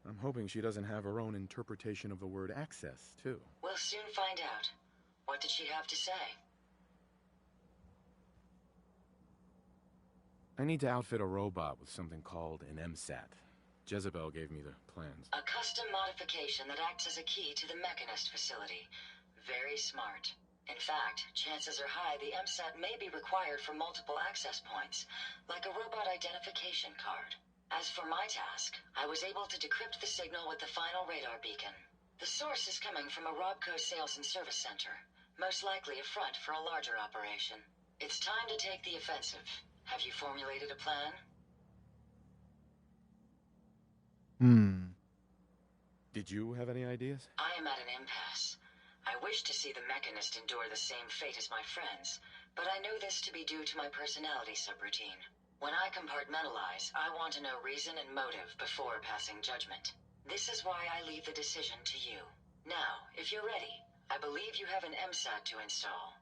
I'm hoping she doesn't have her own interpretation of the word access, too. We'll soon find out. What did she have to say? I need to outfit a robot with something called an MSAT. Jezebel gave me the plans. A custom modification that acts as a key to the Mechanist facility. Very smart. In fact, chances are high the MSAT may be required for multiple access points, like a robot identification card. As for my task, I was able to decrypt the signal with the final radar beacon. The source is coming from a Robco sales and service center. Most likely a front for a larger operation. It's time to take the offensive. Have you formulated a plan? Did you have any ideas? I am at an impasse. I wish to see the Mechanist endure the same fate as my friends, but I know this to be due to my personality subroutine. When I compartmentalize, I want to know reason and motive before passing judgment. This is why I leave the decision to you. Now, if you're ready, I believe you have an MSAT to install.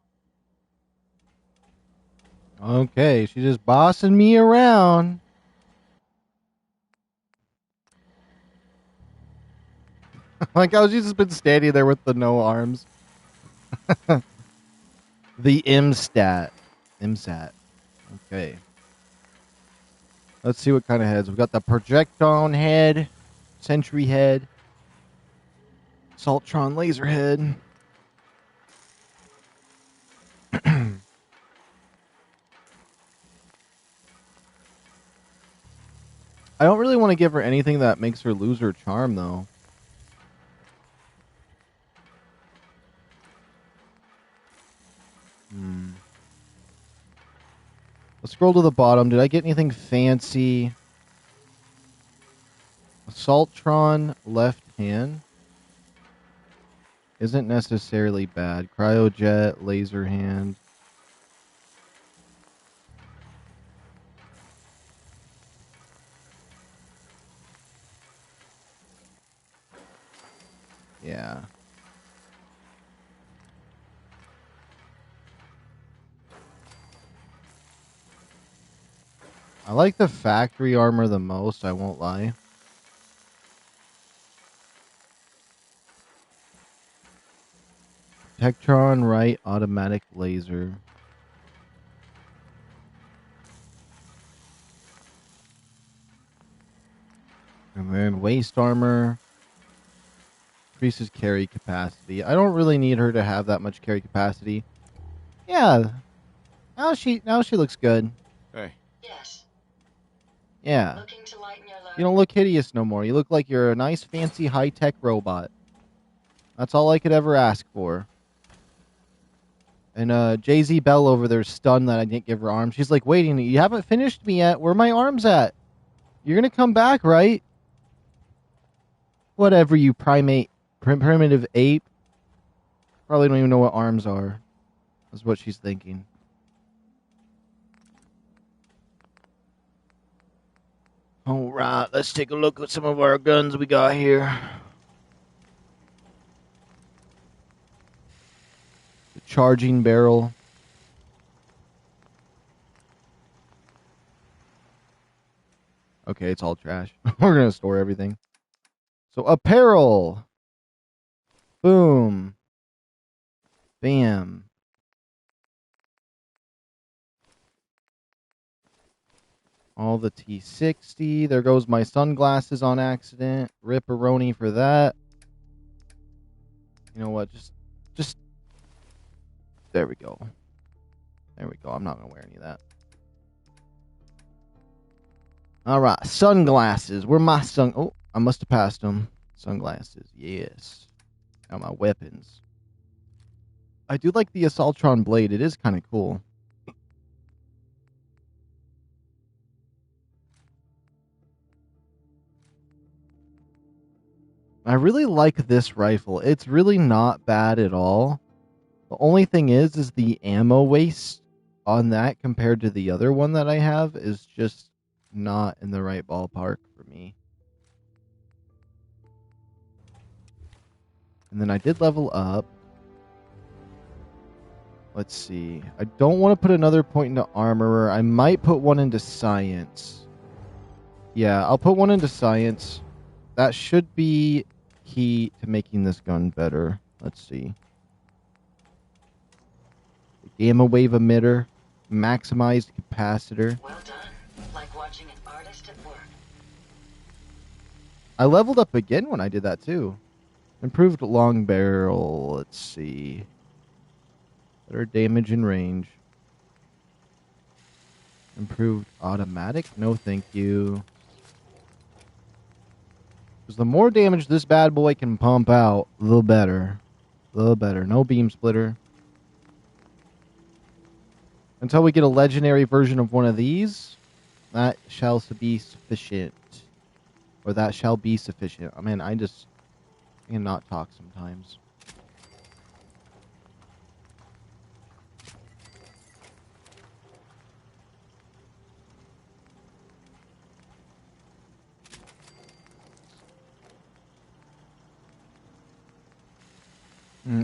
Okay, she's just bossing me around. Like how she's just been standing there with the no arms. The MSAT. MSAT. Okay. Let's see what kind of heads. We've got the Projectron head, Sentry head, Saltron laser head. I don't really want to give her anything that makes her lose her charm, though. Let's scroll to the bottom. Did I get anything fancy? Saltron left hand isn't necessarily bad. Cryojet, laser hand. Yeah. I like the factory armor the most, I won't lie. Tectron right automatic laser. And then waist armor. Increases carry capacity. I don't really need her to have that much carry capacity. Yeah. Now she looks good. Hey. Yes. Yeah. Looking to lighten your load? You don't look hideous no more. You look like you're a nice, fancy, high-tech robot. That's all I could ever ask for. And Jay-Z Bell over there is stunned that I didn't give her arms. She's like, waiting, you haven't finished me yet. Where are my arms at? You're going to come back, right? Whatever, you primitive ape. Probably don't even know what arms are. That's what she's thinking. Alright, let's take a look at some of our guns we got here. The charging barrel. Okay, it's all trash. We're going to store everything. So, apparel. Boom. Bam. All the T60. There goes my sunglasses on accident. Ripperoni for that. You know what? Just. There we go. There we go. I'm not going to wear any of that. Alright, sunglasses. Where my Oh, I must have passed them. Sunglasses, yes. Now my weapons. I do like the Assaultron blade. It is kind of cool. I really like this rifle. It's really not bad at all. The only thing is the ammo waste on that compared to the other one that I have is just not in the right ballpark for me. And then I did level up. Let's see. I don't want to put another point into armorer. I might put one into science. Yeah, I'll put one into science. That should be key to making this gun better. Let's see. Gamma wave emitter. Maximized capacitor. Well done. Like watching an artist at work. I leveled up again when I did that too. Improved long barrel. Let's see. Better damage and range. Improved automatic. No thank you. Because the more damage this bad boy can pump out, the better. The better. No beam splitter. Until we get a legendary version of one of these, that shall be sufficient. Or that shall be sufficient. I mean, I cannot talk sometimes.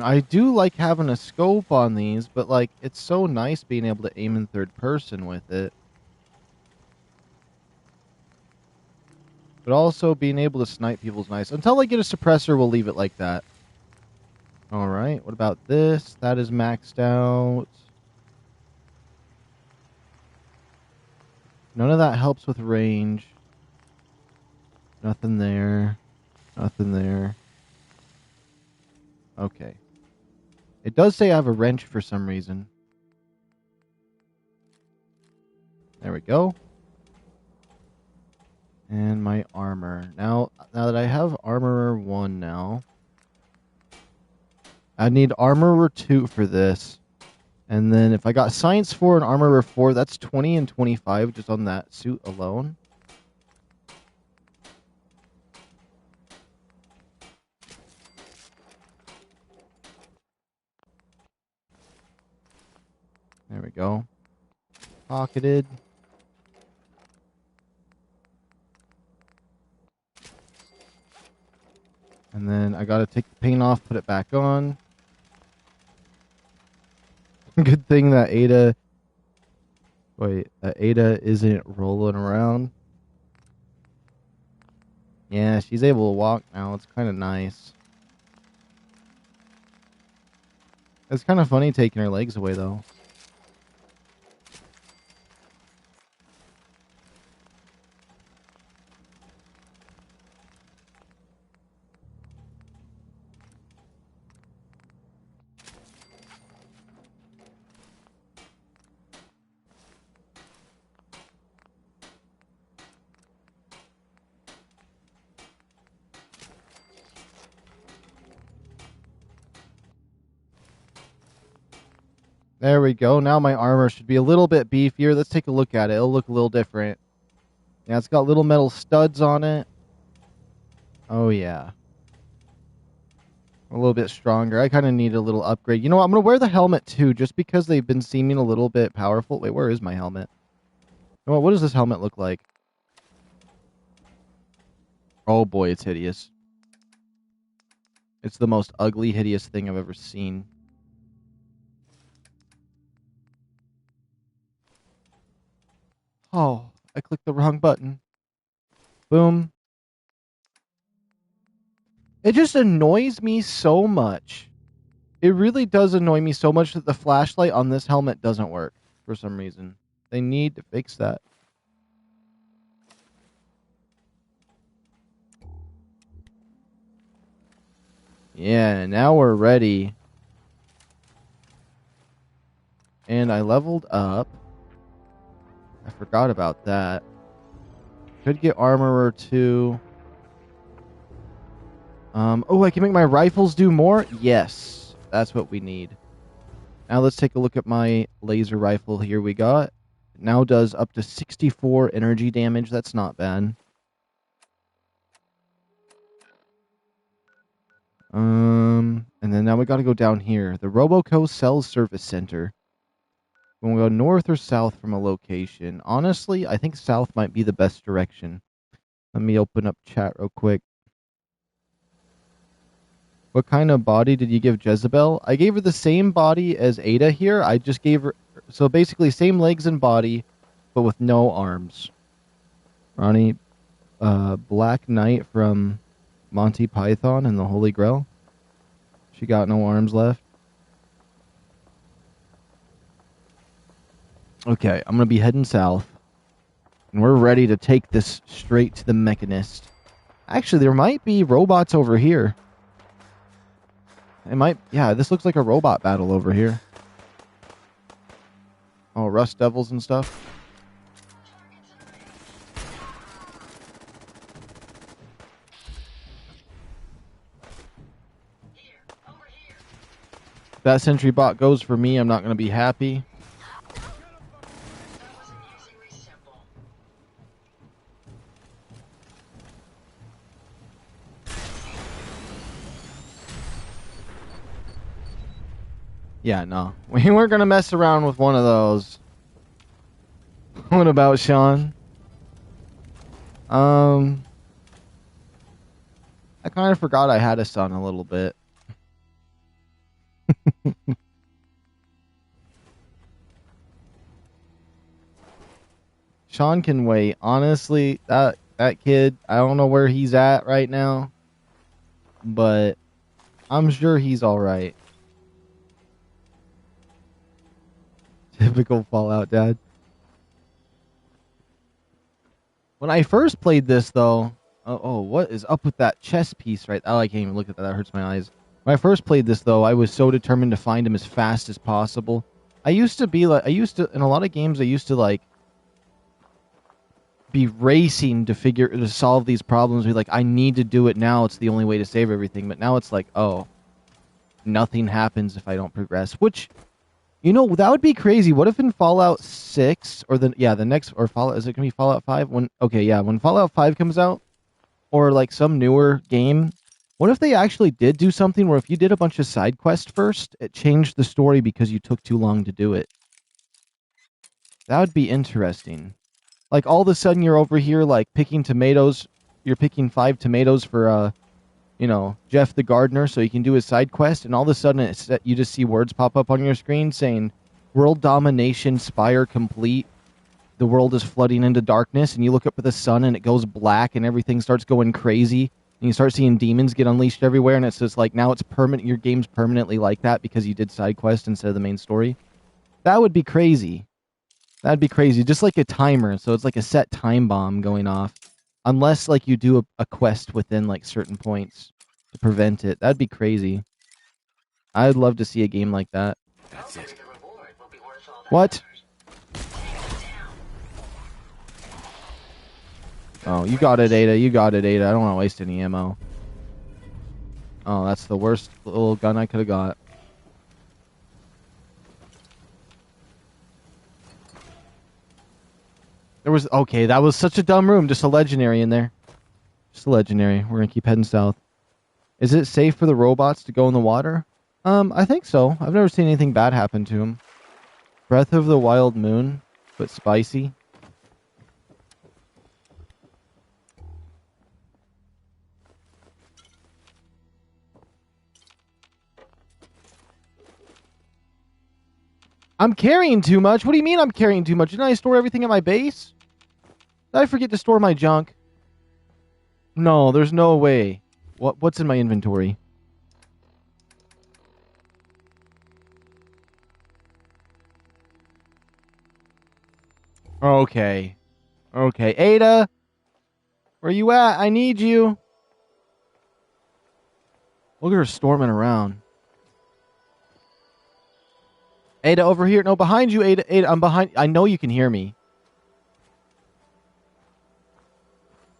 I do like having a scope on these, but like it's so nice being able to aim in third person with it. But also being able to snipe people's nice. Until I get a suppressor, we'll leave it like that. Alright, what about this? That is maxed out. None of that helps with range. Nothing there. Nothing there. Okay. It does say I have a wrench for some reason. There we go. And my armor. Now that I have armorer 1 now, I need armorer 2 for this. And then if I got science 4 and armorer 4, that's 20 and 25 just on that suit alone. There we go. Pocketed. And then I gotta take the paint off, put it back on. Good thing that Ada... Wait, that Ada isn't rolling around. Yeah, she's able to walk now. It's kind of nice. It's kind of funny taking her legs away, though. There we go. Now my armor should be a little bit beefier. Let's take a look at it. It'll look a little different. Yeah, it's got little metal studs on it. Oh, yeah. A little bit stronger. I kind of need a little upgrade. You know what? I'm going to wear the helmet, too, just because they've been seeming a little bit powerful. Wait, where is my helmet? You know what does this helmet look like? Oh, boy, it's hideous. It's the most ugly, hideous thing I've ever seen. Oh, I clicked the wrong button. Boom. It just annoys me so much. It really does annoy me so much that the flashlight on this helmet doesn't work for some reason. They need to fix that. Yeah, now we're ready. And I leveled up. I forgot about that. Could get armorer 2. Oh, I can make my rifles do more? Yes, that's what we need. Now let's take a look at my laser rifle here we got. It now does up to 64 energy damage. That's not bad. And then now we got to go down here. The Roboco Cell Service Center. When we go north or south from a location. Honestly, I think south might be the best direction. Let me open up chat real quick. What kind of body did you give Jezebel? I gave her the same body as Ada here. I just gave her... So basically, same legs and body, but with no arms. Ronnie, Black Knight from Monty Python and the Holy Grail. She got no arms left. Okay, I'm going to be heading south. And we're ready to take this straight to the Mechanist. Actually, there might be robots over here. It might... Yeah, this looks like a robot battle over here. Oh, Rust Devils and stuff. If that sentry bot goes for me, I'm not going to be happy. Yeah, no. We weren't going to mess around with one of those. What about Sean? I kind of forgot I had a son a little bit. Sean can wait. Honestly, that kid, I don't know where he's at right now, but I'm sure he's all right. Typical Fallout dad. When I first played this, though, what is up with that chess piece right? Oh, I can't even look at that. That hurts my eyes. When I first played this, though, I was so determined to find him as fast as possible. In a lot of games, I used to like be racing to solve these problems. Be like, I need to do it now. It's the only way to save everything. But now it's like, oh, nothing happens if I don't progress. Which, that would be crazy. What if in Fallout 6 or the next or Fallout, is it gonna be Fallout 5? When Fallout 5 comes out, or like some newer game, what if they actually did do something where if you did a bunch of side quests first, it changed the story because you took too long to do it? That would be interesting. Like all of a sudden you're over here like picking tomatoes. You're picking 5 tomatoes for Jeff the gardener so he can do his side quest, and all of a sudden you just see words pop up on your screen saying world domination spire complete. The world is flooding into darkness, and you look up at the sun and it goes black and everything starts going crazy, and you start seeing demons get unleashed everywhere, and it's just like now it's permanent. Your game's permanently like that because you did side quest instead of the main story. That would be crazy. That'd be crazy. Just like a timer, so it's like a set time bomb going off. Unless like you do a quest within like certain points to prevent it. That'd be crazy. I'd love to see a game like that. That's it. What? Oh, you got it, Ada. You got it, Ada. I don't want to waste any ammo. Oh, that's the worst little gun I could have got. That was such a dumb room. Just a legendary in there. Just a legendary. We're going to keep heading south. Is it safe for the robots to go in the water? I think so. I've never seen anything bad happen to them. Breath of the Wild Moon, but spicy. I'm carrying too much? What do you mean I'm carrying too much? Didn't I store everything at my base? Did I forget to store my junk? No, there's no way. What's in my inventory? Okay. Okay. Ada! Where you at? I need you. Look at her storming around. Ada, over here. No, behind you, Ada. Ada, I'm behind. I know you can hear me.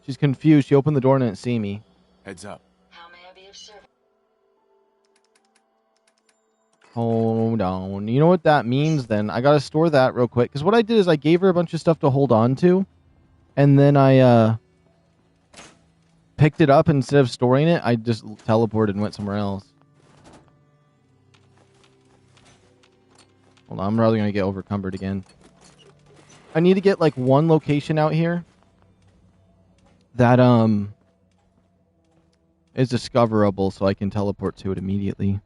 She's confused. She opened the door and didn't see me. Heads up. How may I be of service? Hold on. You know what that means then? I gotta store that real quick. Because what I did is I gave her a bunch of stuff to hold on to. And then I picked it up instead of storing it. I just teleported and went somewhere else. Hold on. I'm probably gonna get overcumbered again. I need to get like one location out here that is discoverable so I can teleport to it immediately.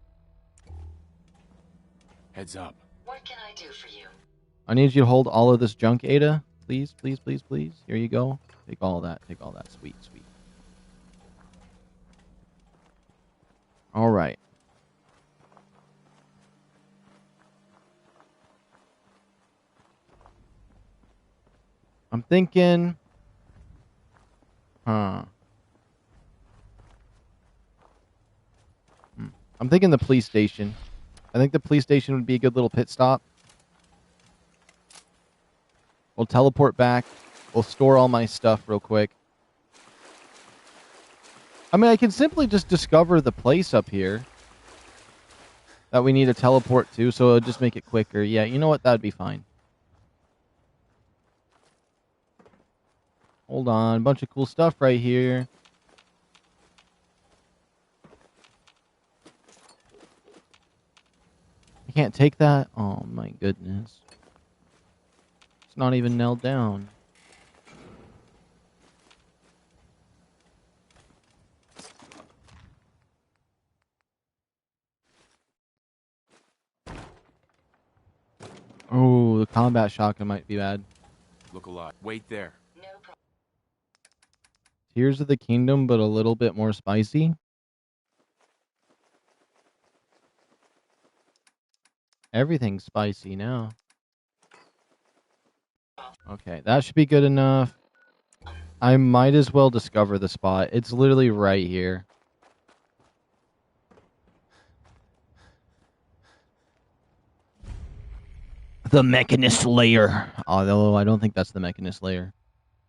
Heads up. What can I do for you? I need you to hold all of this junk, Ada. Please, please, please, please. Here you go. Take all that. Take all that. Sweet, sweet. All right. I'm thinking... I'm thinking the police station. I think the police station would be a good little pit stop. We'll teleport back. We'll store all my stuff real quick. I mean, I can simply just discover the place up here that we need to teleport to, so it'll just make it quicker. Yeah, you know what? That'd be fine. Hold on. A bunch of cool stuff right here. I can't take that? Oh my goodness. It's not even nailed down. Oh, the combat shotgun might be bad. Look alive. Wait there. No problem. Tears of the Kingdom, but a little bit more spicy. Everything's spicy now. Okay, that should be good enough. I might as well discover the spot. It's literally right here. The Mechanist Layer. Although I don't think that's the Mechanist Layer.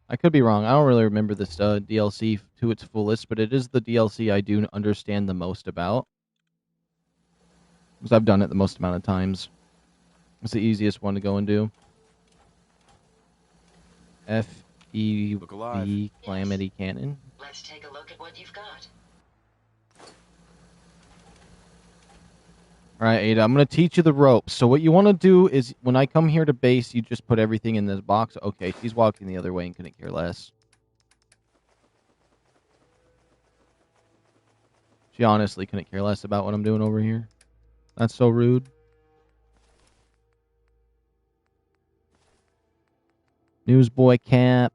I could be wrong. I don't really remember this DLC to its fullest, but it is the DLC I do understand the most about. Because I've done it the most amount of times. It's the easiest one to go and do. Look alive. FEV Calamity Cannon. Let's take a look at what you've got. Alright, Ada, I'm going to teach you the ropes. So what you want to do is, when I come here to base, you just put everything in this box. Okay, she's walking the other way and couldn't care less. She honestly couldn't care less about what I'm doing over here. That's so rude. Newsboy cap.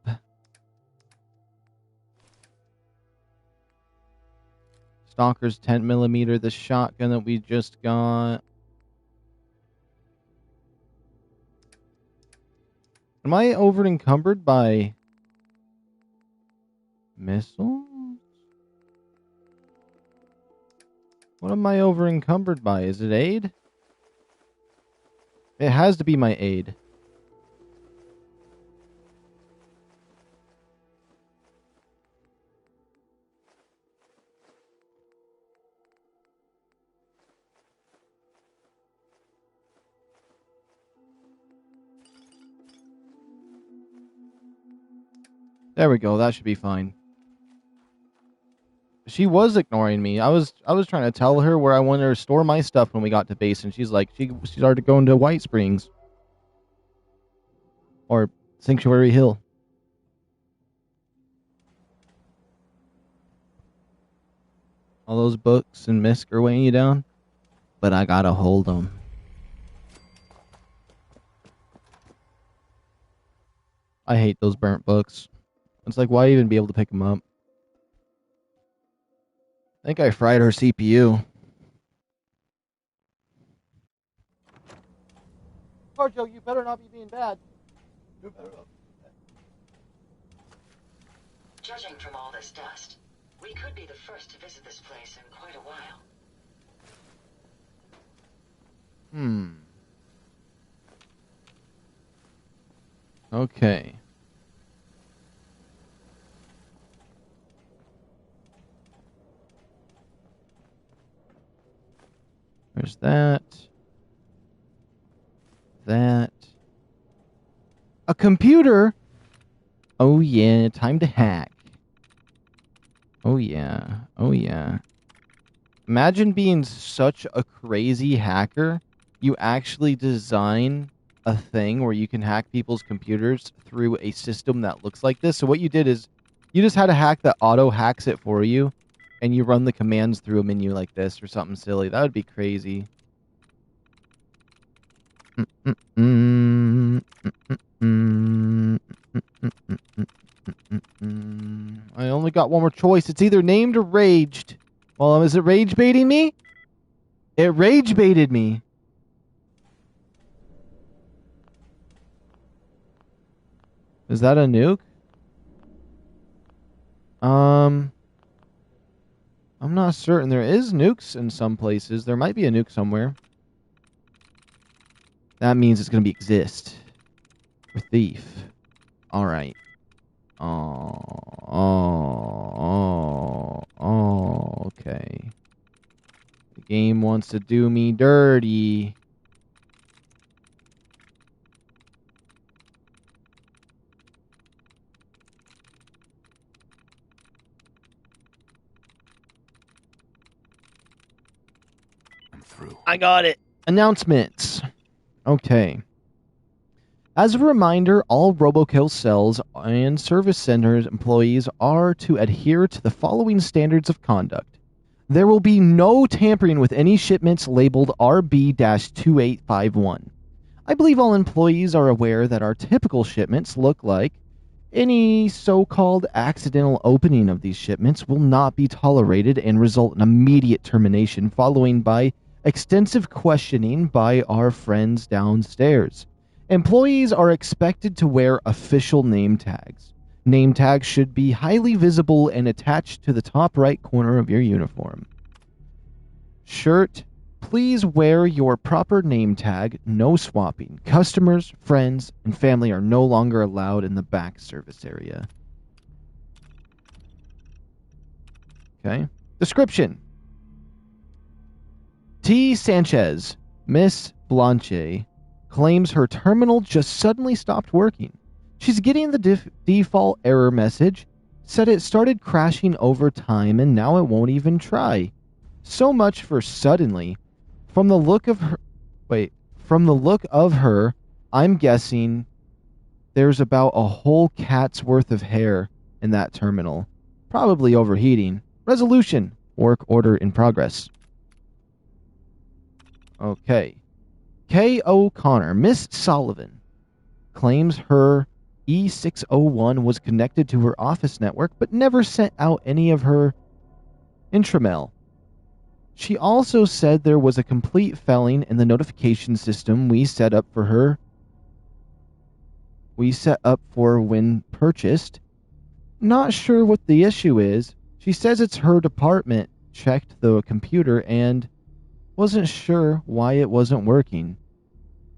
Stalker's 10mm, the shotgun that we just got. Am I over encumbered by missiles? What am I over encumbered by? Is it aid? It has to be my aid. There we go. That should be fine. She was ignoring me. I was trying to tell her where I wanted her to store my stuff when we got to base, and she's like, she started going to White Springs or Sanctuary Hill. All those books and misc are weighing you down, but I gotta hold them. I hate those burnt books. It's like, why even be able to pick them up? I think I fried her CPU. Carjo, you better not be being bad. You better not. Judging from all this dust, we could be the first to visit this place in quite a while. Okay. There's that. That. A computer? Oh yeah, time to hack. Oh yeah. Oh yeah. Imagine being such a crazy hacker. You actually design a thing where you can hack people's computers through a system that looks like this. So what you did is you just had a hack that auto hacks it for you, and you run the commands through a menu like this or something silly. That would be crazy. I only got one more choice. It's either named or raged. Well, is it rage baiting me? It rage baited me. Is that a nuke? I'm not certain. There is nukes in some places. There might be a nuke somewhere. That means it's going to be exist. Or thief. Alright. Okay. The game wants to do me dirty. I'm through. I got it. Announcements. Okay. As a reminder, all RoboKill cells and service centers employees are to adhere to the following standards of conduct. There will be no tampering with any shipments labeled RB-2851. I believe all employees are aware that our typical shipments look like. Any so-called accidental opening of these shipments will not be tolerated and result in immediate termination, following by extensive questioning by our friends downstairs. Employees are expected to wear official name tags. Name tags should be highly visible and attached to the top right corner of your uniform. Shirt. Please wear your proper name tag. No swapping. Customers, friends, and family are no longer allowed in the back service area. Okay. Description. T. Sanchez, Miss Blanche, claims her terminal just suddenly stopped working. She's getting the default error message, said it started crashing over time and now it won't even try. So much for suddenly. From the look of her, I'm guessing there's about a whole cat's worth of hair in that terminal. Probably overheating. Resolution. Work order in progress. Okay. K. O'Connor, Miss Sullivan, claims her E601 was connected to her office network but never sent out any of her intramail. She also said there was a complete failing in the notification system we set up for when purchased. Not sure what the issue is. She says it's her department checked the computer and wasn't sure why it wasn't working.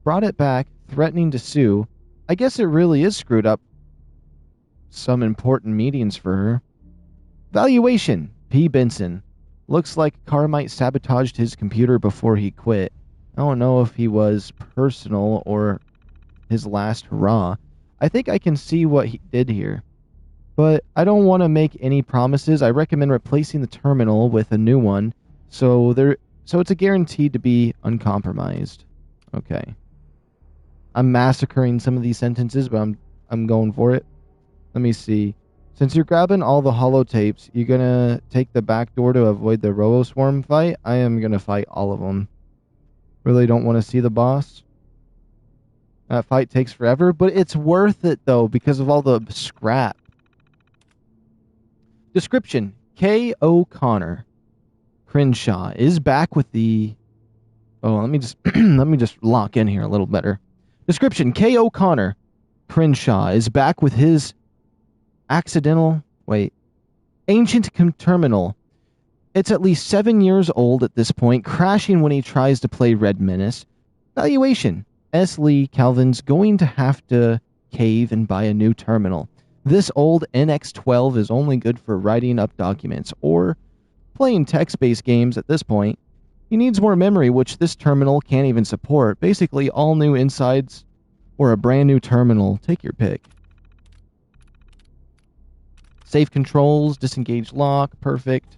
Brought it back, threatening to sue. I guess it really is screwed up some important meetings for her. Valuation. P. Benson. Looks like Carmite sabotaged his computer before he quit. I don't know if he was personal or his last hurrah. I think I can see what he did here. But I don't want to make any promises. I recommend replacing the terminal with a new one so it's a guaranteed to be uncompromised. Okay. I'm massacring some of these sentences, but I'm going for it. Let me see. Since you're grabbing all the holotapes, you're gonna take the back door to avoid the Robo-Swarm fight? I am gonna fight all of them. Really don't want to see the boss. That fight takes forever, but it's worth it, though, because of all the scrap. Description. K. O'Connor, Crenshaw, is back with the... Oh, let me just lock in here a little better. Description. K. O'Connor, Crenshaw, is back with his ancient terminal. It's at least 7 years old at this point, crashing when he tries to play Red Menace. Valuation. S. Lee Calvin's going to have to cave and buy a new terminal. This old NX-12 is only good for writing up documents or playing text-based games at this point. He needs more memory, which this terminal can't even support. Basically, all new insides or a brand new terminal. Take your pick. Safe controls, disengage lock, perfect.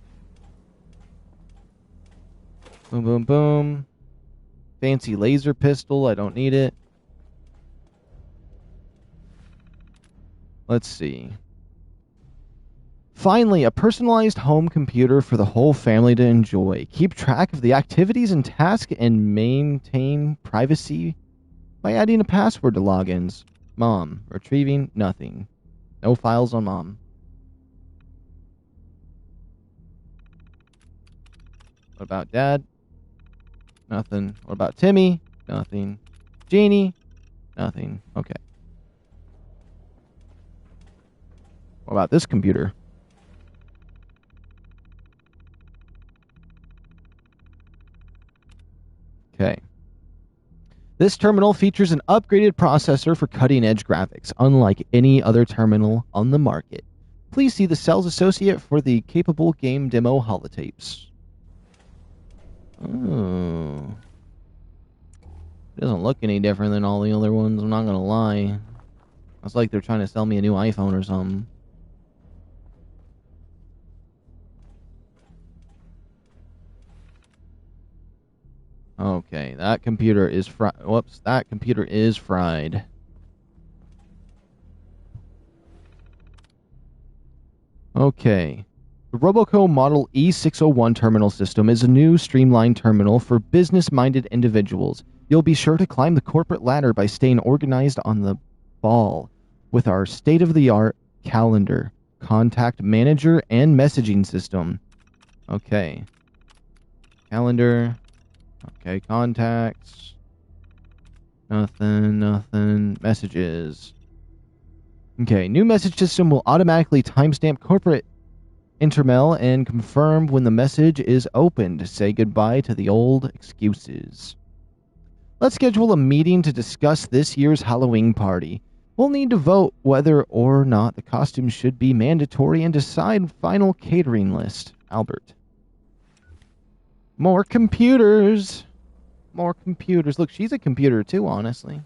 Boom, boom, boom. Fancy laser pistol, I don't need it. Let's see. Finally, a personalized home computer for the whole family to enjoy. Keep track of the activities and tasks and maintain privacy by adding a password to logins. Mom. Retrieving nothing. No files on Mom. What about Dad? Nothing. What about Timmy? Nothing. Jeannie? Nothing. Okay. What about this computer? Okay. This terminal features an upgraded processor for cutting-edge graphics, unlike any other terminal on the market. Please see the sales associate for the capable game demo holotapes. Oh. It doesn't look any different than all the other ones, I'm not gonna lie. It's like they're trying to sell me a new iPhone or something. Okay, that computer is fried. Whoops, that computer is fried. Okay. The Roboco Model E601 terminal system is a new streamlined terminal for business-minded individuals. You'll be sure to climb the corporate ladder by staying organized on the ball with our state-of-the-art calendar, contact manager, and messaging system. Okay. Calendar. Okay, contacts. Nothing. Messages. Okay, new message system will automatically timestamp corporate intermail and confirm when the message is opened. Say goodbye to the old excuses. Let's schedule a meeting to discuss this year's Halloween party. We'll need to vote whether or not the costumes should be mandatory and decide final catering list. Albert. More computers. More computers. Look, she's a computer too, honestly.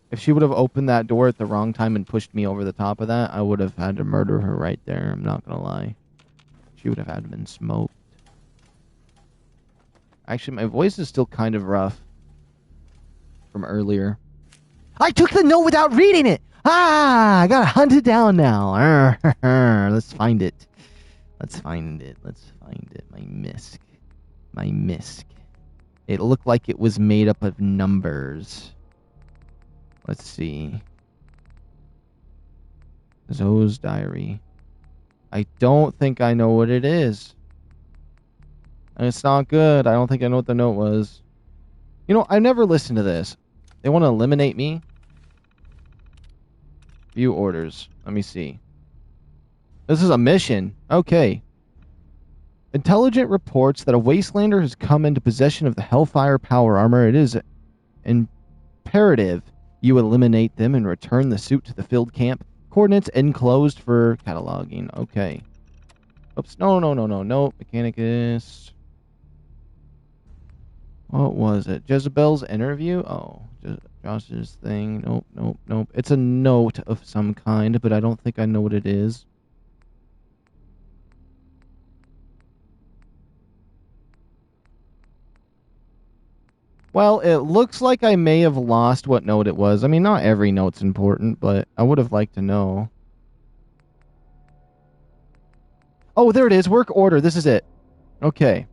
If she would have opened that door at the wrong time and pushed me over the top of that, I would have had to murder her right there. I'm not gonna lie. She would have had to been smoked. Actually, my voice is still kind of rough from earlier. I took the note without reading it! Ah! I gotta hunt it down now. Let's find it. Let's find it. My misc. It looked like it was made up of numbers. Let's see. Zoe's diary. I don't think I know what it is. And it's not good. I don't think I know what the note was. You know, I never listened to this. They want to eliminate me? View orders. Let me see. This is a mission. Okay. Intelligent reports that a Wastelander has come into possession of the Hellfire power armor. It is imperative you eliminate them and return the suit to the field camp. Coordinates enclosed for cataloging. Okay. Oops. No. Mechanicus. What was it? Jezebel's interview? Oh. Josh's thing. Nope. It's a note of some kind, but I don't think I know what it is. Well, it looks like I may have lost what note it was. I mean, not every note's important, but I would have liked to know. Oh, there it is. Work order. This is it. Okay.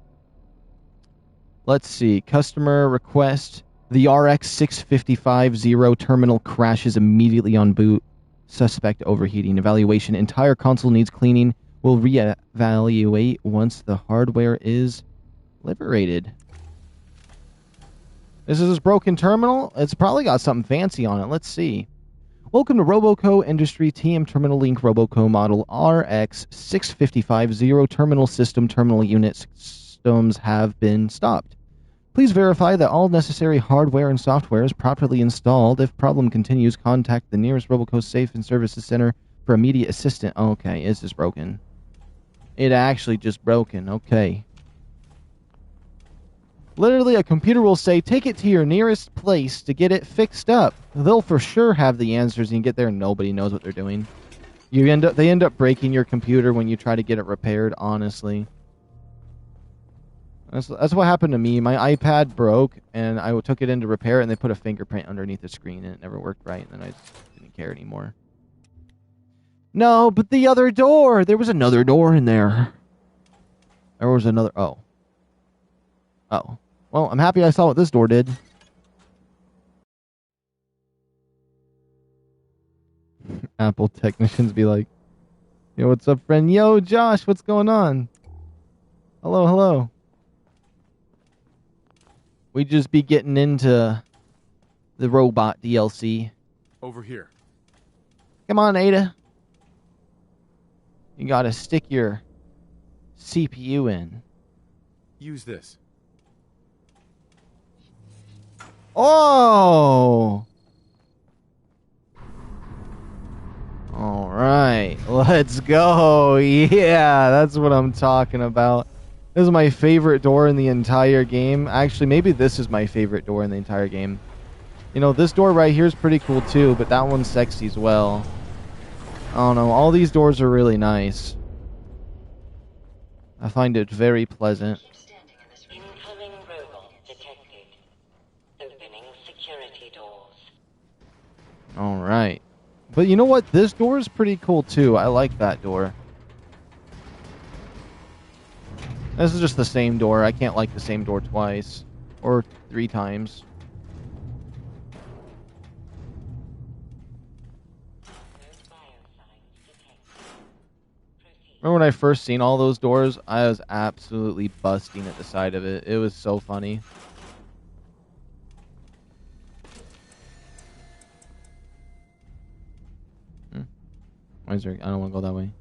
Let's see. Customer request. The RX-655-0 terminal crashes immediately on boot. Suspect overheating. Evaluation. Entire console needs cleaning. We'll reevaluate once the hardware is liberated. This is this broken terminal. It's probably got something fancy on it. Let's see. Welcome to Roboco Industry TM Terminal Link Roboco Model RX-655-0 Terminal System Terminal Unit systems have been stopped. Please verify that all necessary hardware and software is properly installed. If problem continues, contact the nearest Roboco Safe and Services Center for immediate assistance. Okay, is this broken? It actually just broken. Okay. Literally, a computer will say, take it to your nearest place to get it fixed up. They'll for sure have the answers, and you get there and nobody knows what they're doing. They end up breaking your computer when you try to get it repaired, honestly. That's what happened to me. My iPad broke, and I took it in to repair it, and they put a fingerprint underneath the screen, and it never worked right, and then I just didn't care anymore. No, but the other door! There was another door in there. There was another... Oh. Well, I'm happy I saw what this door did. Apple technicians be like, yo, what's up, friend? Yo, Josh, what's going on? Hello. We just be getting into the robot DLC. Over here. Come on, Ada. You gotta stick your CPU in. Use this. Oh! Alright, let's go. Yeah, that's what I'm talking about. This is my favorite door in the entire game. Actually, maybe this is my favorite door in the entire game. You know, this door right here is pretty cool too, but that one's sexy as well. I don't know. All these doors are really nice. I find it very pleasant. Keep standing in this room. Incoming robot detected. Opening security doors. Alright. But you know what? This door is pretty cool too. I like that door. This is just the same door. I can't like the same door twice. Or 3 times. Remember when I first seen all those doors? I was absolutely busting at the side of it. It was so funny. Why is there... I don't want to go that way.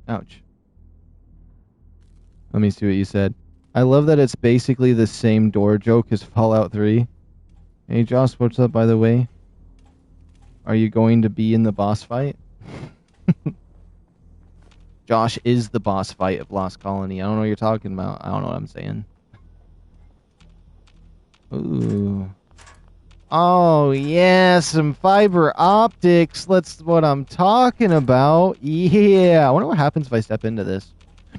Ouch. Let me see what you said. I love that it's basically the same door joke as Fallout 3. Hey Josh, what's up by the way? Are you going to be in the boss fight? Josh is the boss fight of Lost Colony. I don't know what you're talking about. I don't know what I'm saying. Ooh. Oh, yeah, some fiber optics. That's what I'm talking about. Yeah. I wonder what happens if I step into this.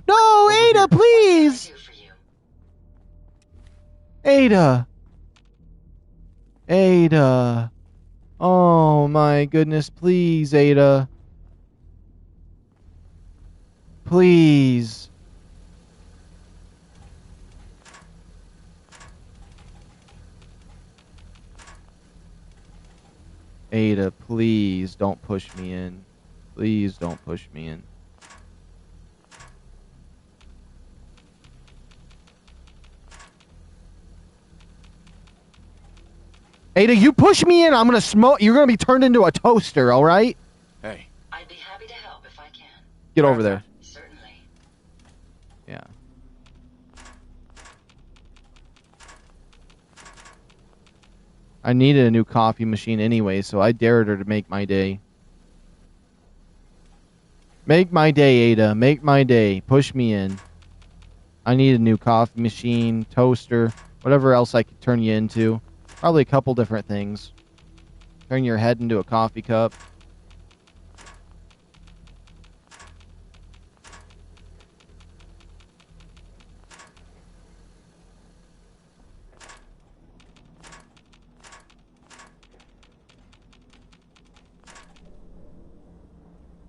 No, Ada, please! Do for you. Ada. Ada. Oh, my goodness. Please, Ada. Please. Ada, please don't push me in. Please don't push me in. Ada, you push me in, I'm gonna smoke. You're gonna be turned into a toaster, alright? Hey. I'd be happy to help if I can. Get over there. Certainly. Yeah. I needed a new coffee machine anyway, so I dared her to make my day. Make my day, Ada. Make my day. Push me in. I need a new coffee machine, toaster, whatever else I could turn you into. Probably a couple different things. Turn your head into a coffee cup.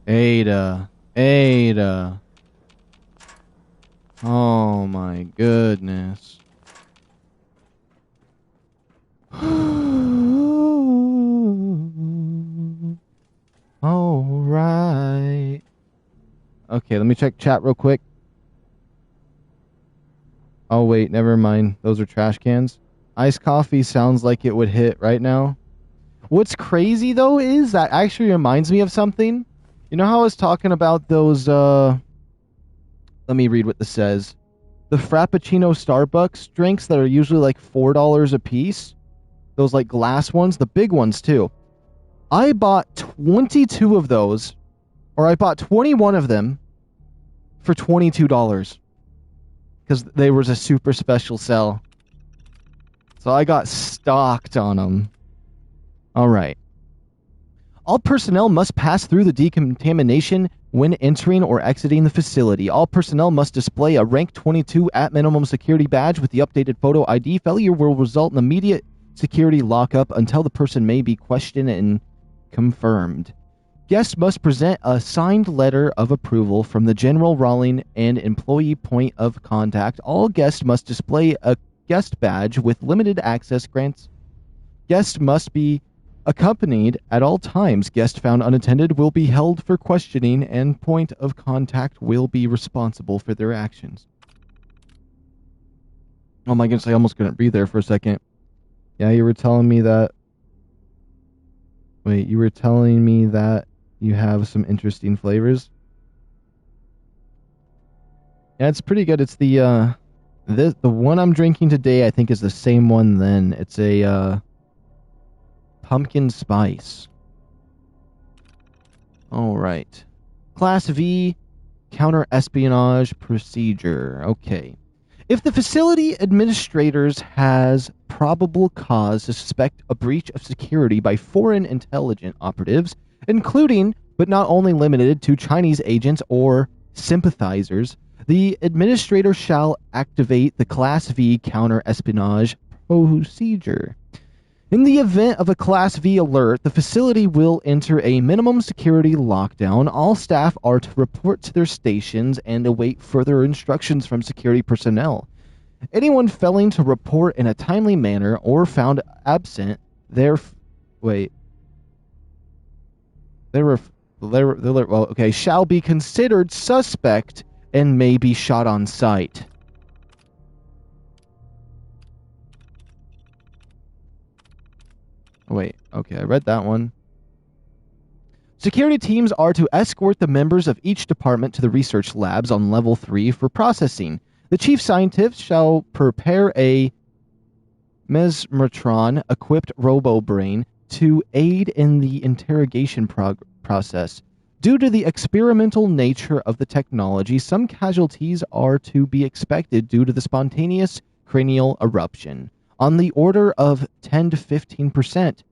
Ada. Ada. Oh my goodness. Alright. Okay, let me check chat real quick. Oh wait, never mind. Those are trash cans. Iced coffee sounds like it would hit right now. What's crazy though is that actually reminds me of something. You know how I was talking about those, let me read what this says. The Frappuccino Starbucks drinks that are usually like $4 a piece. Those like glass ones, the big ones too. I bought 22 of those, or I bought 21 of them for $22. Because they was a super special sell. So I got stocked on them. Alright. All personnel must pass through the decontamination when entering or exiting the facility. All personnel must display a rank 22 at minimum security badge with the updated photo ID. Failure will result in immediate security lockup until the person may be questioned and confirmed. Guests must present a signed letter of approval from the general Rawling and employee point of contact. All guests must display a guest badge with limited access grants. Guests must be accompanied at all times. Guests found unattended will be held for questioning, and point of contact will be responsible for their actions. Oh my goodness, I almost couldn't breathe there for a second. Yeah, you were telling me that... Wait, you were telling me that you have some interesting flavors? Yeah, it's pretty good. It's the one I'm drinking today, I think, is the same one then. It's a, pumpkin spice. Alright. Class V, counter-espionage procedure. Okay. If the facility administrators has probable cause to suspect a breach of security by foreign intelligence operatives, including but not only limited to Chinese agents or sympathizers, the administrator shall activate the Class V counter-espionage procedure. In the event of a Class V alert, the facility will enter a minimum security lockdown. All staff are to report to their stations and await further instructions from security personnel. Anyone failing to report in a timely manner or found absent, shall be considered suspect and may be shot on sight. I read that one. Security teams are to escort the members of each department to the research labs on level 3 for processing. The chief scientist shall prepare a mesmertron-equipped robo-brain to aid in the interrogation process. Due to the experimental nature of the technology, some casualties are to be expected due to the spontaneous cranial eruption, on the order of 10 to 15%.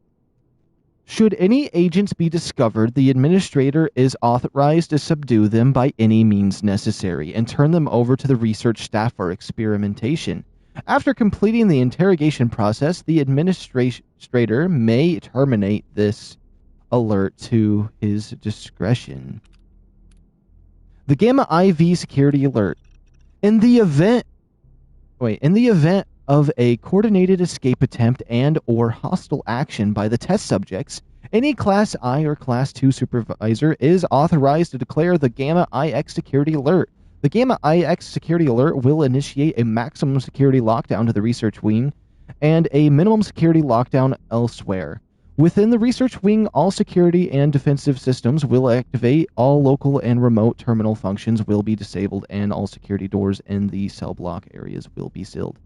Should any agents be discovered, the administrator is authorized to subdue them by any means necessary and turn them over to the research staff for experimentation. After completing the interrogation process, the administrator may terminate this alert to his discretion. The Gamma IV security alert. In the event of a coordinated escape attempt and or hostile action by the test subjects, any Class I or Class II supervisor is authorized to declare the Gamma IX security alert. The Gamma IX security alert will initiate a maximum security lockdown to the research wing and a minimum security lockdown elsewhere. Within the research wing, all security and defensive systems will activate, all local and remote terminal functions will be disabled, and all security doors in the cell block areas will be sealed.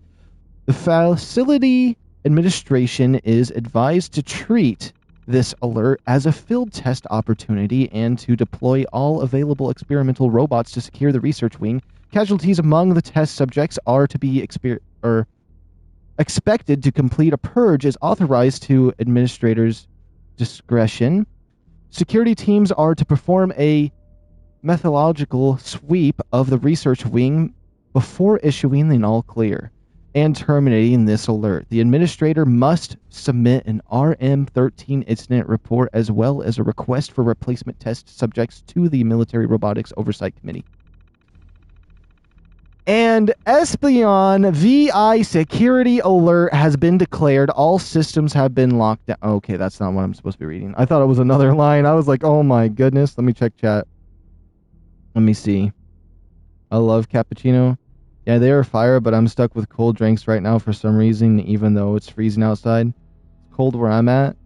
The facility administration is advised to treat this alert as a field test opportunity and to deploy all available experimental robots to secure the research wing. Casualties among the test subjects are to be expected to complete a purge as authorized to administrator's discretion. Security teams are to perform a methodological sweep of the research wing before issuing an all clear and terminating this alert. The administrator must submit an RM-13 incident report as well as a request for replacement test subjects to the Military Robotics Oversight Committee. And Espion VI security alert has been declared. All systems have been locked down. Okay, that's not what I'm supposed to be reading. I thought it was another line. I was like, oh my goodness. Let me check chat. Let me see. I love cappuccino. Yeah, they are fire, but I'm stuck with cold drinks right now for some reason, even though it's freezing outside. It's cold where I'm at.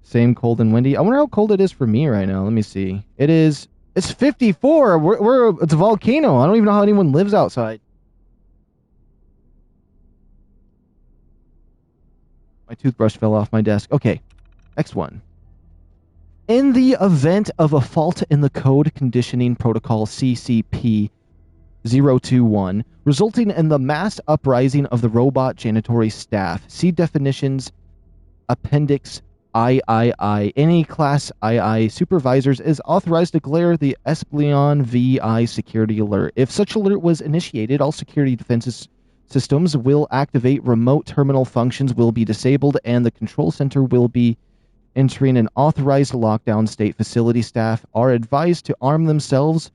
Same cold and windy. I wonder how cold it is for me right now. Let me see. It's 54. It's a volcano. I don't even know how anyone lives outside. My toothbrush fell off my desk. Okay, next one. In the event of a fault in the code conditioning protocol CCP-021, resulting in the mass uprising of the robot janitory staff, see definitions Appendix III. Any Class II supervisors is authorized to declare the Espion VI security alert. If such alert was initiated, all security defenses systems will activate, remote terminal functions will be disabled, and the control center will be entering an authorized lockdown state. Facility staff are advised to arm themselves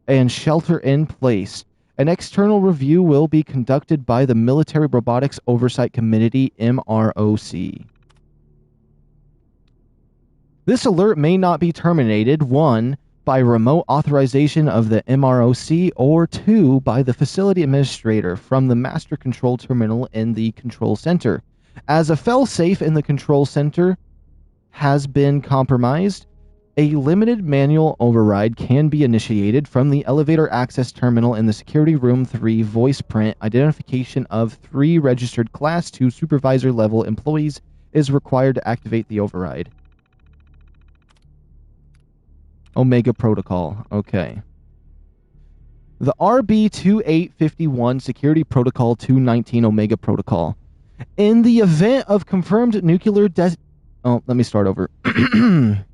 and shelter in place. An external review will be conducted by the Military Robotics Oversight Committee, MROC. This alert may not be terminated, 1, by remote authorization of the MROC, or 2, by the facility administrator from the master control terminal in the control center. As a failsafe in the control center has been compromised, a limited manual override can be initiated from the elevator access terminal in the Security Room 3 voice print. Identification of 3 registered Class 2 supervisor level employees is required to activate the override. Omega Protocol. Okay. The RB-2851 Security Protocol 219 Omega Protocol. In the event of confirmed nuclear let me start over. In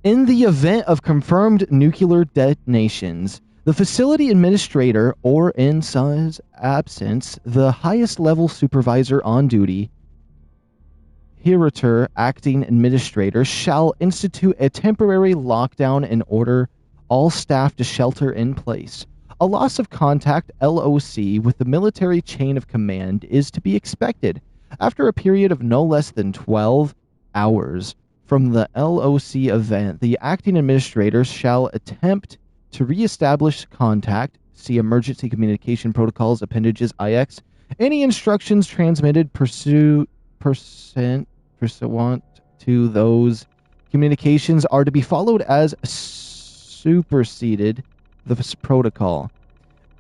the event of confirmed nuclear detonations, the facility administrator, or in his absence, the highest level supervisor on duty, hereafter acting administrator, shall institute a temporary lockdown and order all staff to shelter in place. A loss of contact, LOC, with the military chain of command is to be expected after a period of no less than 12 hours from the LOC event. The acting administrator shall attempt to reestablish contact. See Emergency Communication Protocols Appendages IX. Any instructions transmitted pursuant to those communications are to be followed as superseded the protocol.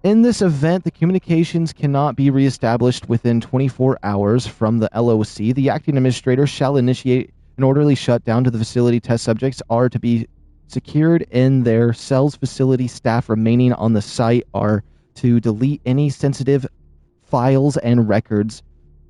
In this event, the communications cannot be reestablished within 24 hours from the LOC. The acting administrator shall initiate an orderly shutdown to the facility. Test subjects are to be secured in their cells. Facility staff remaining on the site are to delete any sensitive files and records,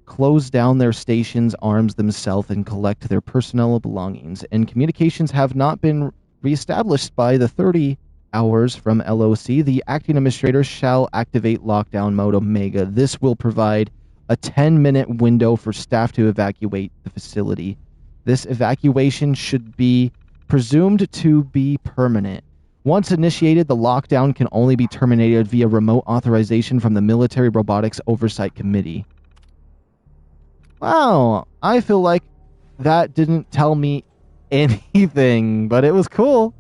close down their stations, arms themselves, and collect their personal belongings. And communications have not been reestablished by the 30 hours from LOC. The acting administrator shall activate lockdown mode Omega. This will provide a 10-minute window for staff to evacuate the facility. This evacuation should be presumed to be permanent. Once initiated, the lockdown can only be terminated via remote authorization from the Military Robotics Oversight Committee. Wow, I feel like that didn't tell me anything, but it was cool.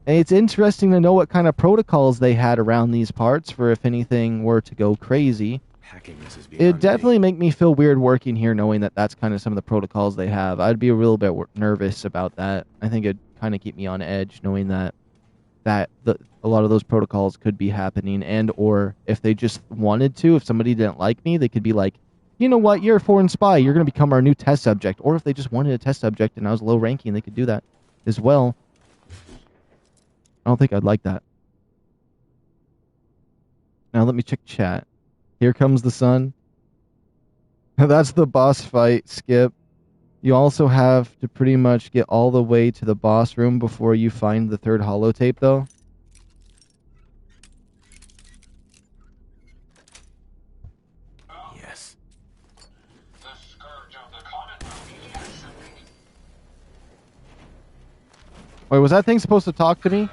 And it's interesting to know what kind of protocols they had around these parts for if anything were to go crazy. Hacking this is It beyond definitely make me feel weird working here knowing that that's kind of some of the protocols they have. I'd be a little bit nervous about that. I think it'd kind of keep me on edge knowing that a lot of those protocols could be happening, and or if they just wanted to, if somebody didn't like me, they could be like, you know what, you're a foreign spy, you're going to become our new test subject. Or if they just wanted a test subject and I was low ranking, they could do that as well. I don't think I'd like that. Now let me check chat. Here comes the sun. That's the boss fight, Skip. You also have to pretty much get all the way to the boss room before you find the third holotape, though. Yes. The scourge of the Commonwealth. Wait, was that thing supposed to talk to me?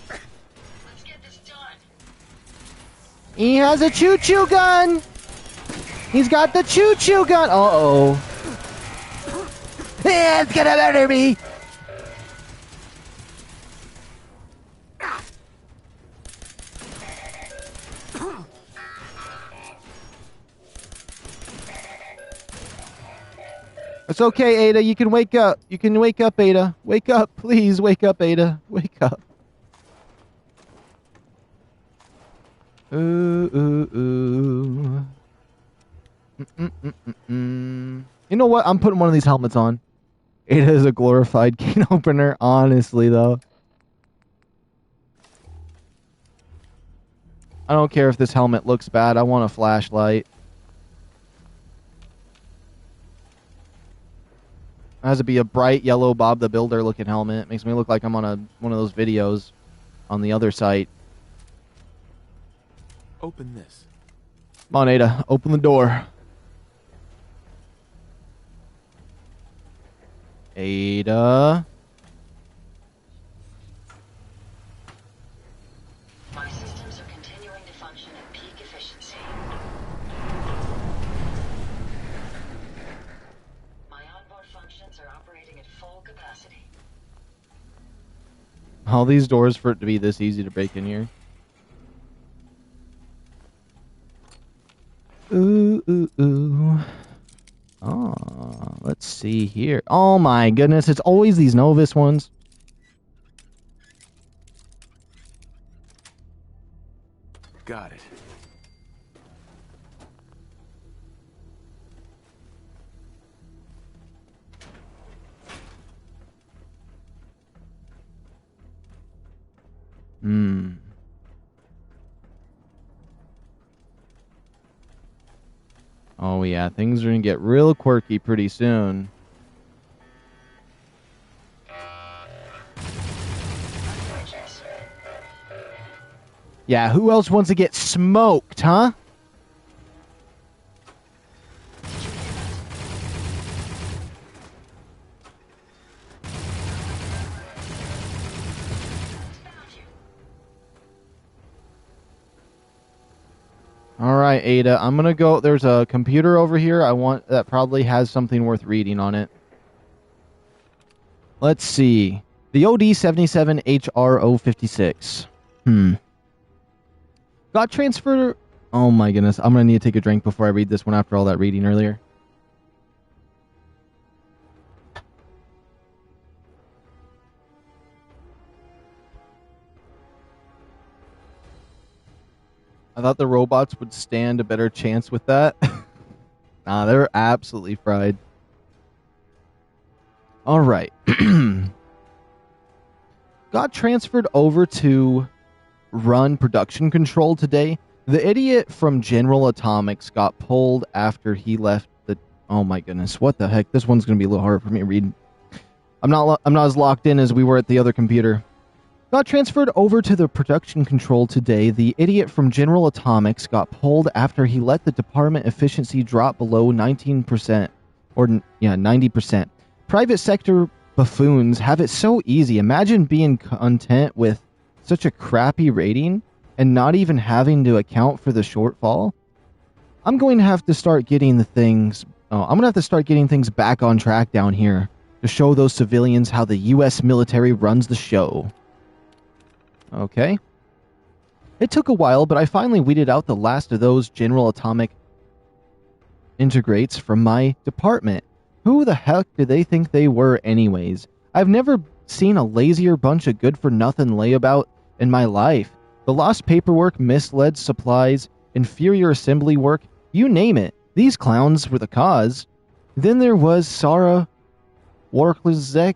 Let's get this done. He has a choo-choo gun! He's got the choo-choo gun! Uh-oh. It's gonna murder me! It's okay, Ada. You can wake up. You can wake up, Ada. Wake up. Please wake up, Ada. Wake up. Ooh, ooh, ooh. You know what? I'm putting one of these helmets on. Ada is a glorified can opener. Honestly, though. I don't care if this helmet looks bad. I want a flashlight. It has to be a bright yellow Bob the Builder looking helmet. Makes me look like I'm on one of those videos on the other site. Open this. Come on, Ada. Open the door. Ada. My systems are continuing to function at peak efficiency. My onboard functions are operating at full capacity. All these doors for it to be this easy to break in here. Ooh, ooh, ooh. Oh, let's see here. Oh my goodness, it's always these Novus ones. Got it. Oh yeah, things are gonna get real quirky pretty soon. Yeah, who else wants to get smoked, huh? Alright, Ada, I'm gonna go. There's a computer over here that probably has something worth reading on it. Let's see. The OD77HRO56. Got transferred. Oh my goodness. I'm going to need to take a drink before I read this one after all that reading earlier. I thought the robots would stand a better chance with that. Nah, they're absolutely fried. Alright. Got transferred over to run production control today. The idiot from General Atomics got pulled after he left the... Oh my goodness, what the heck? This one's going to be a little hard for me to read. I'm not as locked in as we were at the other computer. Got transferred over to the production control today. The idiot from General Atomics got pulled after he let the department efficiency drop below 19%. Or, yeah, 90%. Private sector buffoons have it so easy. Imagine being content with such a crappy rating and not even having to account for the shortfall. I'm going to have to start getting things back on track down here to show those civilians how the U.S. military runs the show. Okay. It took a while, but I finally weeded out the last of those General Atomic integrates from my department. Who the heck do they think they were anyways? I've never seen a lazier bunch of good-for-nothing layabout in my life. The lost paperwork, misled supplies, inferior assembly work, you name it. These clowns were the cause. Then there was Sarah Warklazek.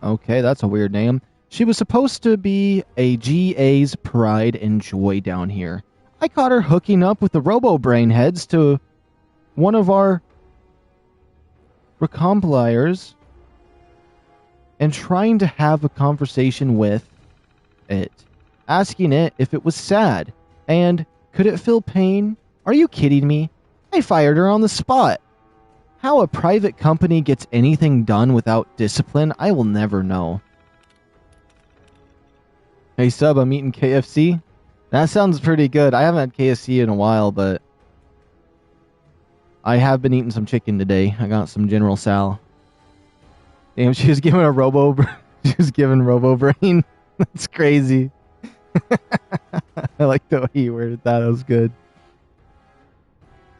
Okay, that's a weird name. She was supposed to be a GA's pride and joy down here. I caught her hooking up with the robo-brain heads to one of our recompliers and trying to have a conversation with it, asking it if it was sad and could it feel pain. Are you kidding me? I fired her on the spot. How a private company gets anything done without discipline, I will never know. Hey sub, I'm eating KFC. That sounds pretty good. I haven't had KFC in a while, but I have been eating some chicken today. I got some General Sal. Damn, she was giving Robo Brain. That's crazy. I like the way you worded that. That was good.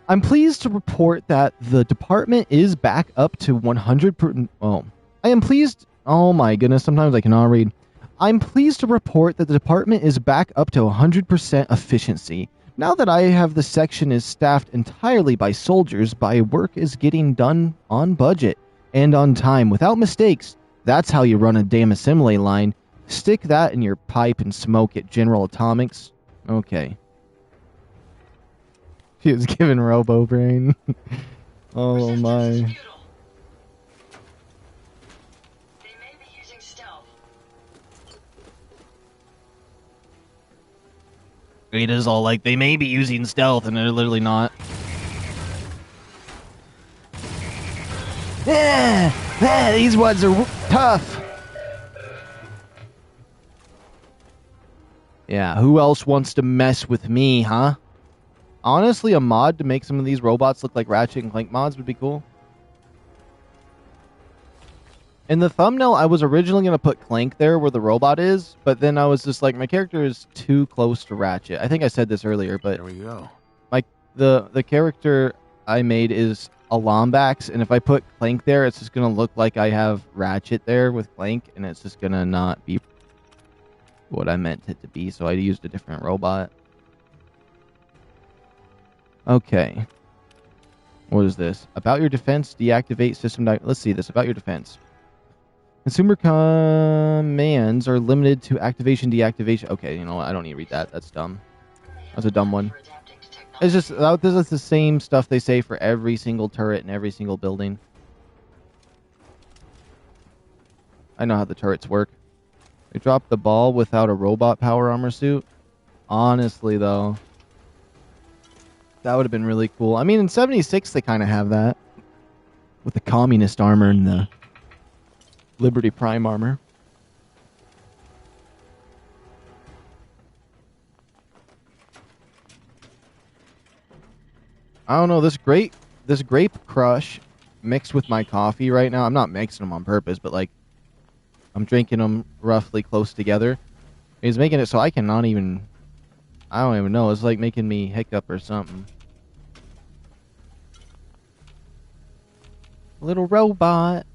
I'm pleased to report that the department is back up to 100%. Oh, I am pleased. Oh my goodness, sometimes I cannot read. I'm pleased to report that the department is back up to 100% efficiency. Now that I have the section is staffed entirely by soldiers, my work is getting done on budget and on time without mistakes. That's how you run a damn assembly line. Stick that in your pipe and smoke it, General Atomics. Okay. She was given Robo Brain. Oh my. Ada's all like, they may be using stealth, and they're literally not. Yeah, these ones are tough. Yeah, who else wants to mess with me, huh? Honestly, a mod to make some of these robots look like Ratchet and Clank mods would be cool. In the thumbnail, I was originally going to put Clank there where the robot is, but then I was just like, my character is too close to Ratchet. I think I said this earlier, but there we go. The character I made is a Lombax, and if I put Clank there, it's just going to look like I have Ratchet there with Clank, and it's just going to not be what I meant it to be, so I used a different robot. Okay. What is this? About your defense, deactivate system... Let's see this. About your defense. Consumer commands are limited to activation, deactivation. Okay, you know what? I don't need to read that. That's dumb. That's a dumb one. It's just this is the same stuff they say for every single turret and every single building. I know how the turrets work. They dropped the ball without a robot power armor suit. Honestly, though, that would have been really cool. I mean, in 76, they kind of have that. With the communist armor and the Liberty Prime armor. I don't know, this grape crush mixed with my coffee right now. I'm not mixing them on purpose, but like I'm drinking them roughly close together. It's making it so I cannot even, I don't even know. It's like making me hiccup or something. Little robot.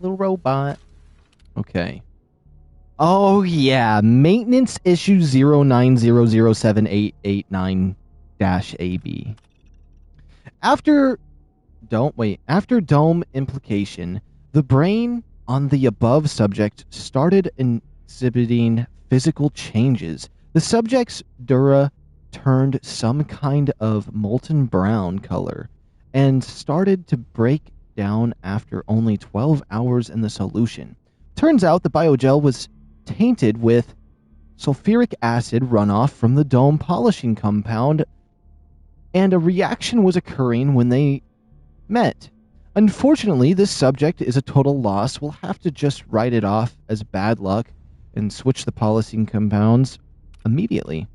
Okay. Oh yeah, maintenance issue 09007889-AB. After dome implication, the brain on the above subject started exhibiting physical changes. The subject's dura turned some kind of molten brown color and started to break down after only 12 hours in the solution. Turns out the biogel was tainted with sulfuric acid runoff from the dome polishing compound, and a reaction was occurring when they met. Unfortunately, this subject is a total loss. We'll have to just write it off as bad luck and switch the polishing compounds immediately.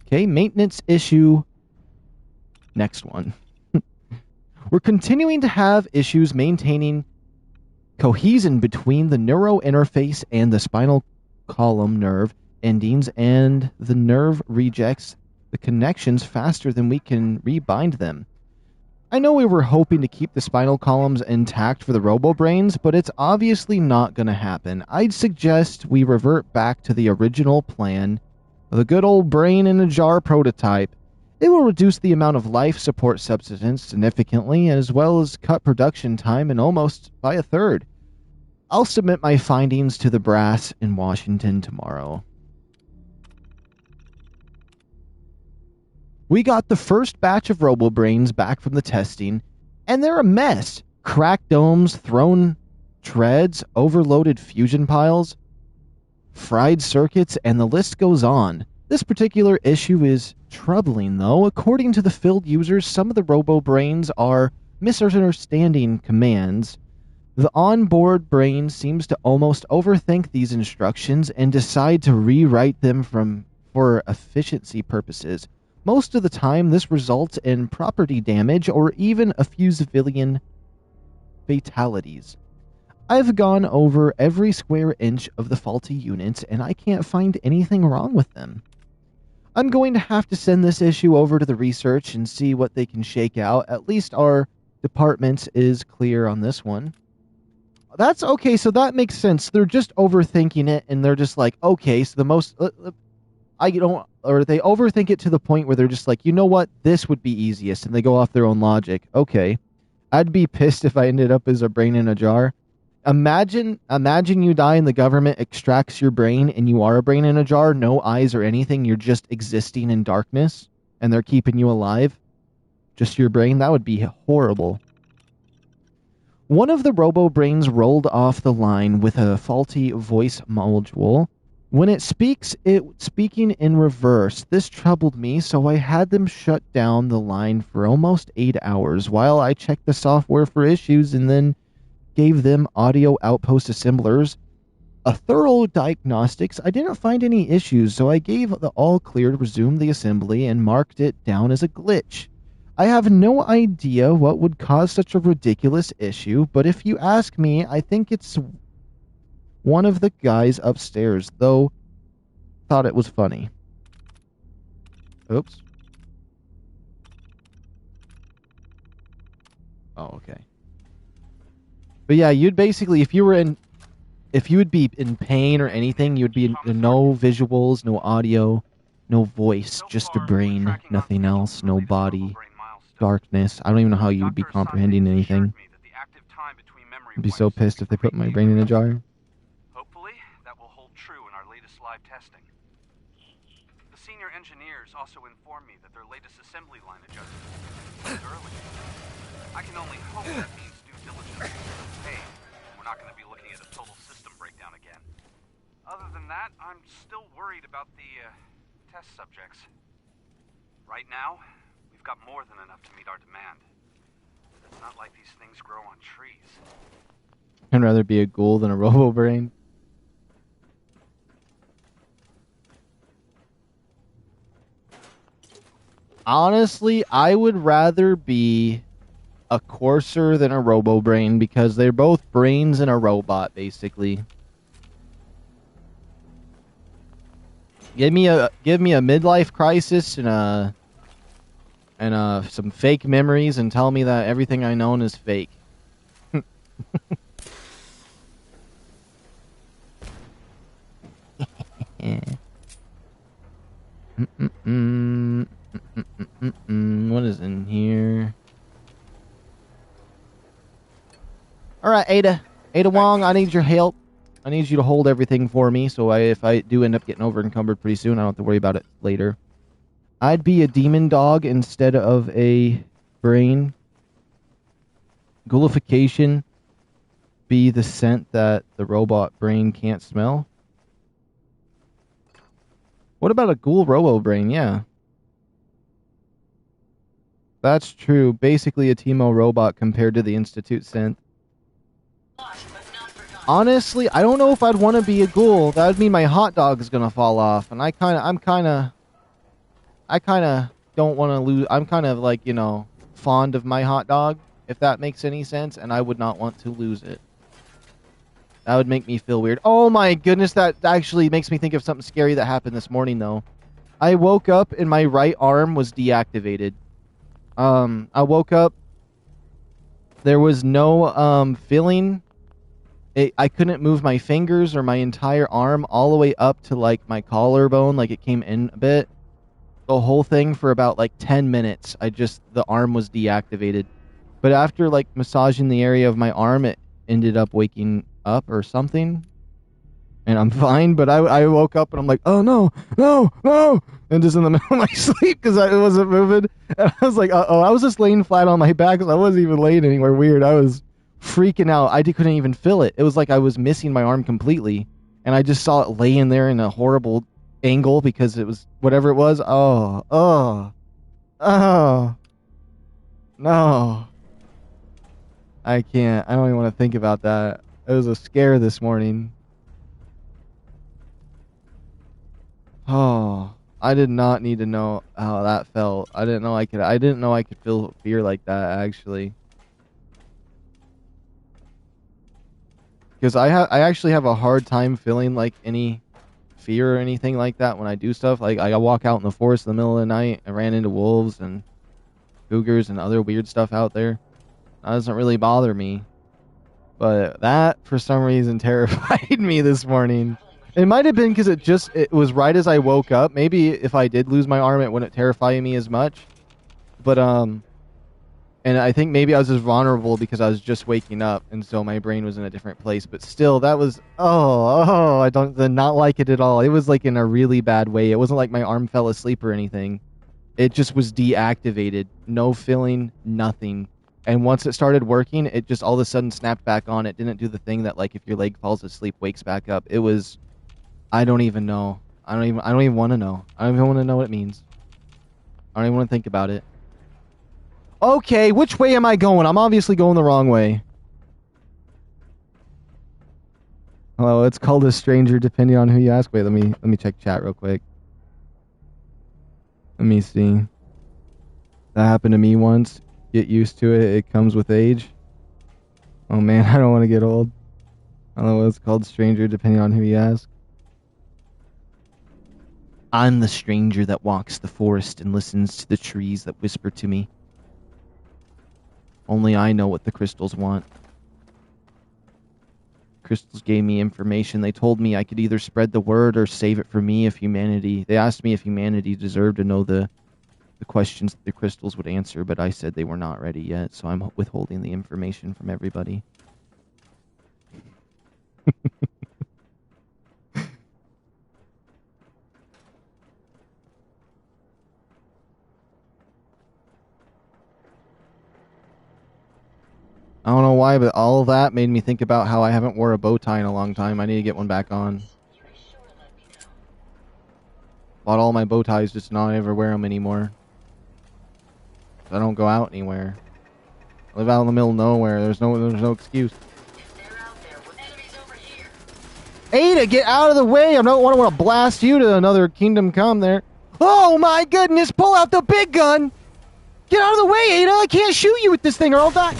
Okay, maintenance issue. Next one. We're continuing to have issues maintaining cohesion between the neuro interface and the spinal column nerve endings, and the nerve rejects the connections faster than we can rebind them. I know we were hoping to keep the spinal columns intact for the robo-brains, but it's obviously not going to happen. I'd suggest we revert back to the original plan, the good old brain in a jar prototype. It will reduce the amount of life support substance significantly, as well as cut production time and almost by a third. I'll submit my findings to the brass in Washington tomorrow. We got the first batch of RoboBrains back from the testing, and they're a mess. Cracked domes, thrown treads, overloaded fusion piles, fried circuits, and the list goes on. This particular issue is troubling, though. According to the field users, some of the RoboBrains are misunderstanding commands. The onboard brain seems to almost overthink these instructions and decide to rewrite them for efficiency purposes. Most of the time, this results in property damage or even a few civilian fatalities. I've gone over every square inch of the faulty units, and I can't find anything wrong with them. I'm going to have to send this issue over to the research and see what they can shake out. At least our department is clear on this one. That's okay, so that makes sense. They're just overthinking it, and they're just like, okay, so the most... or they overthink it to the point where they're just like, you know what, this would be easiest, and they go off their own logic. Okay. I'd be pissed if I ended up as a brain in a jar. Imagine you die and the government extracts your brain and you are a brain in a jar, no eyes or anything, you're just existing in darkness, and they're keeping you alive. Just your brain. That would be horrible. One of the robo-brains rolled off the line with a faulty voice module. When it speaks, it's speaking in reverse. This troubled me, so I had them shut down the line for almost 8 hours while I checked the software for issues and then gave them audio outpost assemblers a thorough diagnostics. I didn't find any issues, so I gave the all clear to resume the assembly and marked it down as a glitch. I have no idea what would cause such a ridiculous issue, but if you ask me, I think it's one of the guys upstairs, though thought it was funny. Oops. Oh, okay. But yeah, you'd basically, if you would be in pain or anything, you'd be no visuals, no audio, no voice, just a brain, nothing else, no body, darkness. I don't even know how you would be comprehending anything. I'd be so pissed if they put my brain in a jar. Hopefully, that will hold true in our latest live testing. The senior engineers also informed me that their latest assembly line adjustment is early. I can only hope that means due diligence. Hey, we're not going to be looking at a total system breakdown again. Other than that, I'm still worried about the test subjects. Right now, we've got more than enough to meet our demand. But it's not like these things grow on trees. I'd rather be a ghoul than a robo-brain. Honestly, I would rather be a courser than a robo-brain because they're both brains in a robot, basically. Give me a midlife crisis and some fake memories and tell me that everything I know is fake. What is in here? Alright, Ada Wong, I need your help. I need you to hold everything for me, so if I do end up getting over encumbered pretty soon, I don't have to worry about it later. I'd be a demon dog instead of a brain. Ghoulification be the scent that the robot brain can't smell. What about a ghoul robo-brain? Yeah. That's true. Basically a Teemo robot compared to the Institute synth. Honestly, I don't know if I'd want to be a ghoul. That would mean my hot dog is going to fall off. And I kind of don't want to lose. I'm kind of like, you know, fond of my hot dog, if that makes any sense. And I would not want to lose it. That would make me feel weird. Oh my goodness, that actually makes me think of something scary that happened this morning, though. I woke up and my right arm was deactivated. I woke up. There was no feeling. I couldn't move my fingers or my entire arm all the way up to like my collarbone, like it came in a bit. The whole thing for about like 10 minutes. The arm was deactivated. But after like massaging the area of my arm, it ended up waking up or something. And I'm fine, but I woke up and I'm like, oh no, no, no. And just in the middle of my sleep because I wasn't moving. And I was like, uh-oh. I was just laying flat on my back because I wasn't even laying anywhere weird. I was freaking out. I couldn't even feel it. It was like I was missing my arm completely. And I just saw it laying there in a horrible angle because it was whatever it was. Oh, no. I can't. I don't even want to think about that. It was a scare this morning. Oh, I did not need to know how that felt. I didn't know I could feel fear like that, actually. Because I actually have a hard time feeling like any fear or anything like that when I do stuff. Like I walk out in the forest in the middle of the night and ran into wolves and cougars and other weird stuff out there. That doesn't really bother me. But that, for some reason, terrified me this morning. It might have been because it was right as I woke up. Maybe if I did lose my arm, it wouldn't terrify me as much. But, and I think maybe I was just vulnerable because I was just waking up, and so my brain was in a different place. But still, that was, I did not like it at all. It was like in a really bad way. It wasn't like my arm fell asleep or anything. It just was deactivated. No feeling, nothing. And once it started working, it just all of a sudden snapped back on. It didn't do the thing that, like, if your leg falls asleep, wakes back up. It was, I don't even know. I don't even want to know. I don't even want to know what it means. I don't even want to think about it. Okay, which way am I going? I'm obviously going the wrong way. Hello, it's called a stranger depending on who you ask. Wait, let me check chat real quick. Let me see. That happened to me once. Get used to it. It comes with age. Oh man, I don't want to get old. I don't know what it's called, stranger, depending on who you ask. I'm the stranger that walks the forest and listens to the trees that whisper to me. Only I know what the crystals want. Crystals gave me information. They told me I could either spread the word or save it for me if humanity... They asked me if humanity deserved to know the questions that the crystals would answer, but I said they were not ready yet, so I'm withholding the information from everybody. I don't know why, but all of that made me think about how I haven't wore a bow tie in a long time. I need to get one back on. Bought all my bow ties just to not ever wear them anymore. I don't go out anywhere. I live out in the middle of nowhere. There's no excuse. Ada, get out of the way! I don't want to blast you to another Kingdom Come there. Oh my goodness! Pull out the big gun! Get out of the way, Ada! I can't shoot you with this thing or I'll die!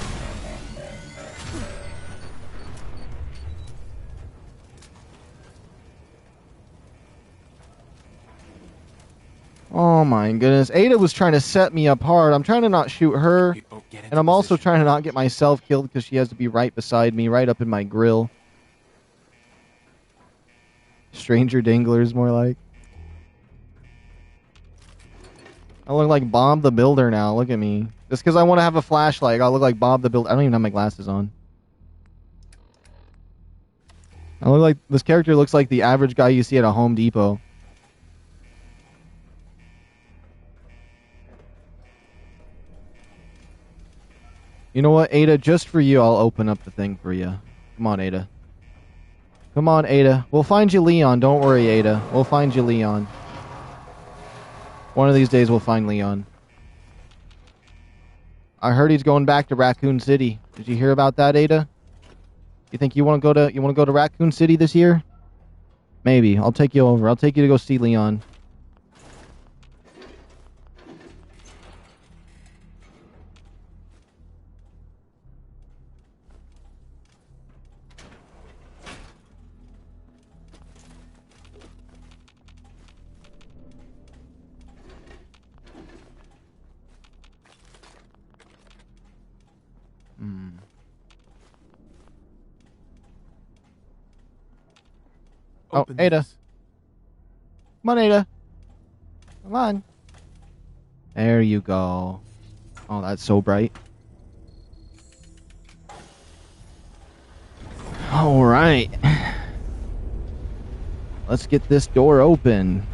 Oh my goodness. Ada was trying to set me apart. I'm trying to not shoot her. And I'm also trying to not get myself killed because she has to be right beside me, right up in my grill. Stranger Dinglers, more like. I look like Bob the Builder now. Look at me. Just because I want to have a flashlight, I look like Bob the Builder. I don't even have my glasses on. I look like... This character looks like the average guy you see at a Home Depot. You know what, Ada? Just for you, I'll open up the thing for you. Come on, Ada. Come on, Ada. We'll find you Leon. Don't worry, Ada. We'll find you Leon. One of these days, we'll find Leon. I heard he's going back to Raccoon City. Did you hear about that, Ada? You think you want to go to Raccoon City this year? Maybe. I'll take you over. I'll take you to go see Leon. Oh, Ada. Come on, Ada. Come on. There you go. Oh, that's so bright. All right. Let's get this door open.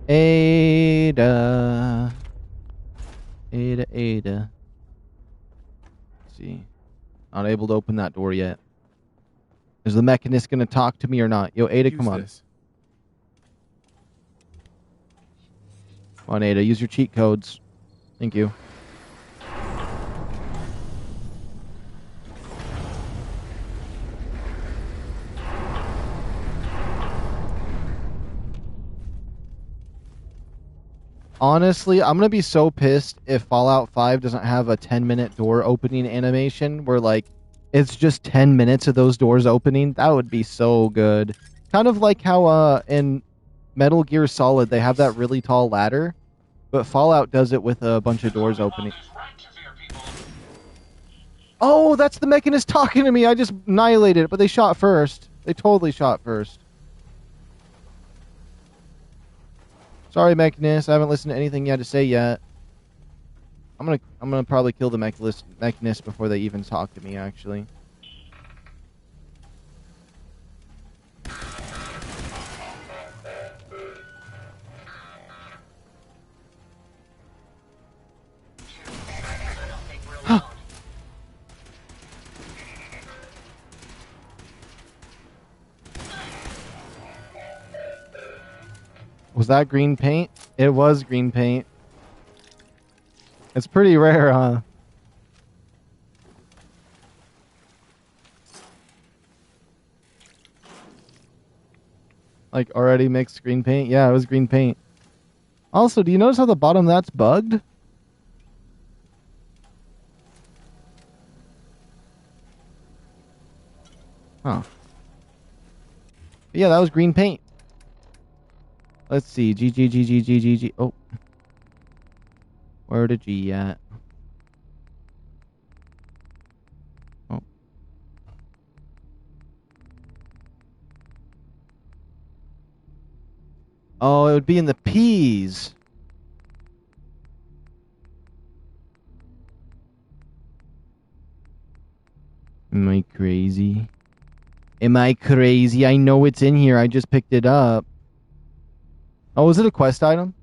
Ada. Ada. Let's see. Not able to open that door yet. Is the mechanist going to talk to me or not? Yo, Ada, come on. Come on, Ada. Use your cheat codes. Thank you. Honestly, I'm going to be so pissed if Fallout 5 doesn't have a 10-minute door opening animation where, like, it's just 10 minutes of those doors opening. That would be so good. Kind of like how in Metal Gear Solid they have that really tall ladder, but Fallout does it with a bunch of doors opening. Oh, that's the mechanist talking to me. I just annihilated it, but they shot first. They totally shot first. Sorry, Mechanist. I haven't listened to anything you had to say yet. I'm gonna probably kill the Mechanist before they even talk to me, actually. Was that green paint? It was green paint. It's pretty rare, huh? Like, already mixed green paint? Yeah, it was green paint. Also, do you notice how the bottom of that's bugged? Huh. Yeah, that was green paint. Let's see. G. Oh. Where the G at? Oh. Oh, it would be in the P's. Am I crazy? Am I crazy? I know it's in here. I just picked it up. Oh, is it a quest item?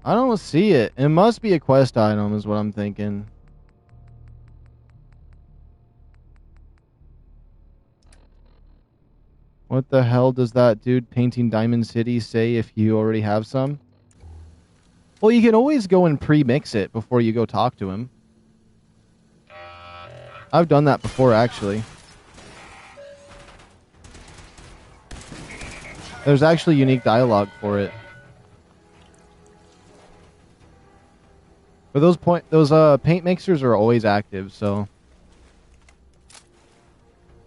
I don't see it. It must be a quest item is what I'm thinking. What the hell does that dude painting Diamond City say if you already have some? Well, you can always go and pre-mix it before you go talk to him. I've done that before, actually. There's actually unique dialogue for it. But those paint mixers are always active, so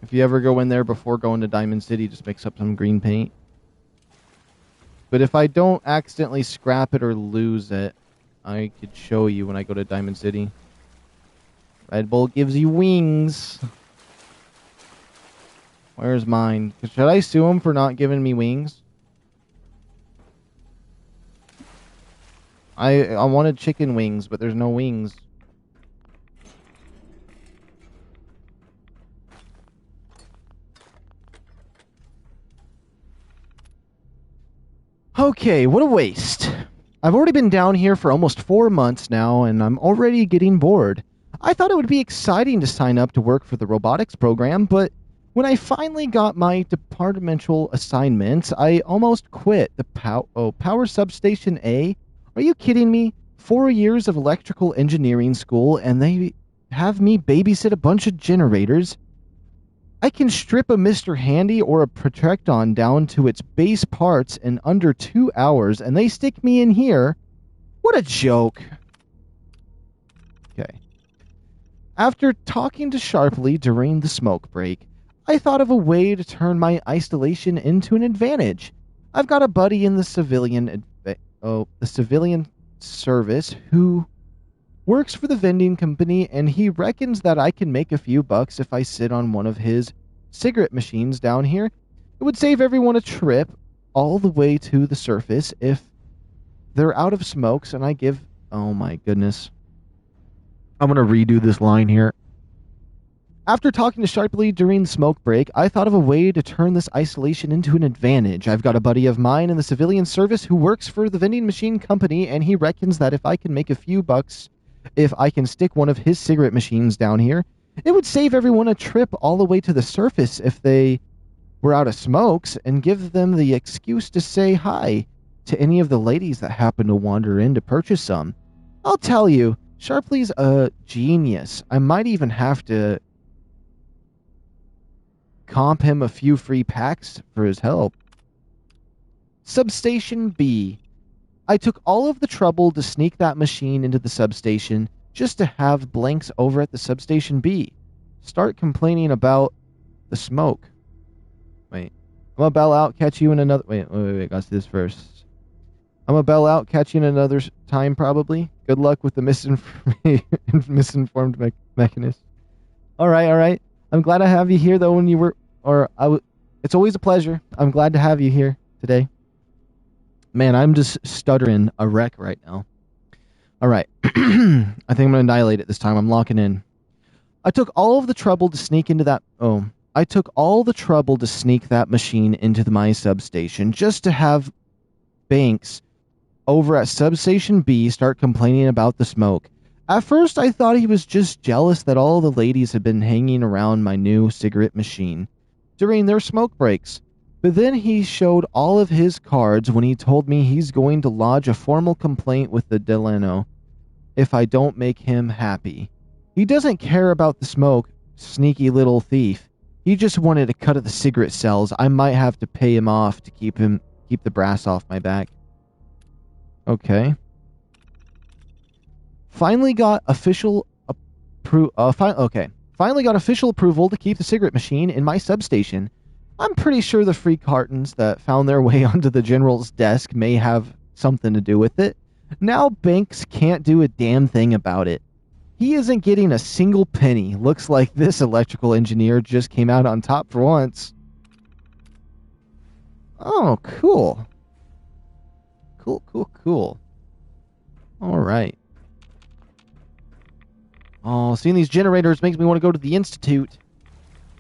if you ever go in there before going to Diamond City, just mix up some green paint. But if I don't accidentally scrap it or lose it, I could show you when I go to Diamond City. Red Bull gives you wings. Where's mine? Should I sue him for not giving me wings? I wanted chicken wings, but there's no wings. Okay, what a waste. I've already been down here for almost 4 months now, and I'm already getting bored. I thought it would be exciting to sign up to work for the robotics program, but when I finally got my departmental assignments, I almost quit the Power Substation A. Are you kidding me? 4 years of electrical engineering school, and they have me babysit a bunch of generators? I can strip a Mr. Handy or a Protecton down to its base parts in under 2 hours, and they stick me in here? What a joke. Okay. After talking to Sharpley during the smoke break, I thought of a way to turn my isolation into an advantage. I've got a buddy in the civilian service who works for the vending company, and he reckons that I can make a few bucks if I sit on one of his cigarette machines down here. It would save everyone a trip all the way to the surface if they're out of smokes, and I give... Oh my goodness. I'm going to redo this line here. After talking to Sharpley during the smoke break, I thought of a way to turn this isolation into an advantage. I've got a buddy of mine in the civilian service who works for the vending machine company, and he reckons that if I can make a few bucks if I can stick one of his cigarette machines down here, it would save everyone a trip all the way to the surface if they were out of smokes, and give them the excuse to say hi to any of the ladies that happen to wander in to purchase some. I'll tell you, Sharpley's a genius. I might even have to comp him a few free packs for his help. Substation B. I took all of the trouble to sneak that machine into the substation just to have blanks over at the substation B start complaining about the smoke. Wait. I'm gonna bail out, catch you in another... Wait, gotta see this first. I'm gonna bail out, catch you in another time probably. Good luck with the misinformed mechanist. Alright. I'm glad I have you here, though, when you were... It's always a pleasure. I'm glad to have you here today. Man, I'm just stuttering a wreck right now. Alright. I think I'm going to annihilate it this time. I'm locking in. I took all of the trouble to sneak into that... I took all the trouble to sneak that machine into my substation just to have Banks over at Substation B start complaining about the smoke. At first, I thought he was just jealous that all the ladies had been hanging around my new cigarette machine during their smoke breaks. But then he showed all of his cards when he told me he's going to lodge a formal complaint with the Delano if I don't make him happy. He doesn't care about the smoke, sneaky little thief. He just wanted a cut of the cigarette cells. I might have to pay him off to keep the brass off my back. Okay. Finally got official approval to keep the cigarette machine in my substation. I'm pretty sure the free cartons that found their way onto the general's desk may have something to do with it. Now Banks can't do a damn thing about it. He isn't getting a single penny. Looks like this electrical engineer just came out on top for once. Oh, cool. Cool, cool, cool. All right. Oh, seeing these generators makes me want to go to the Institute.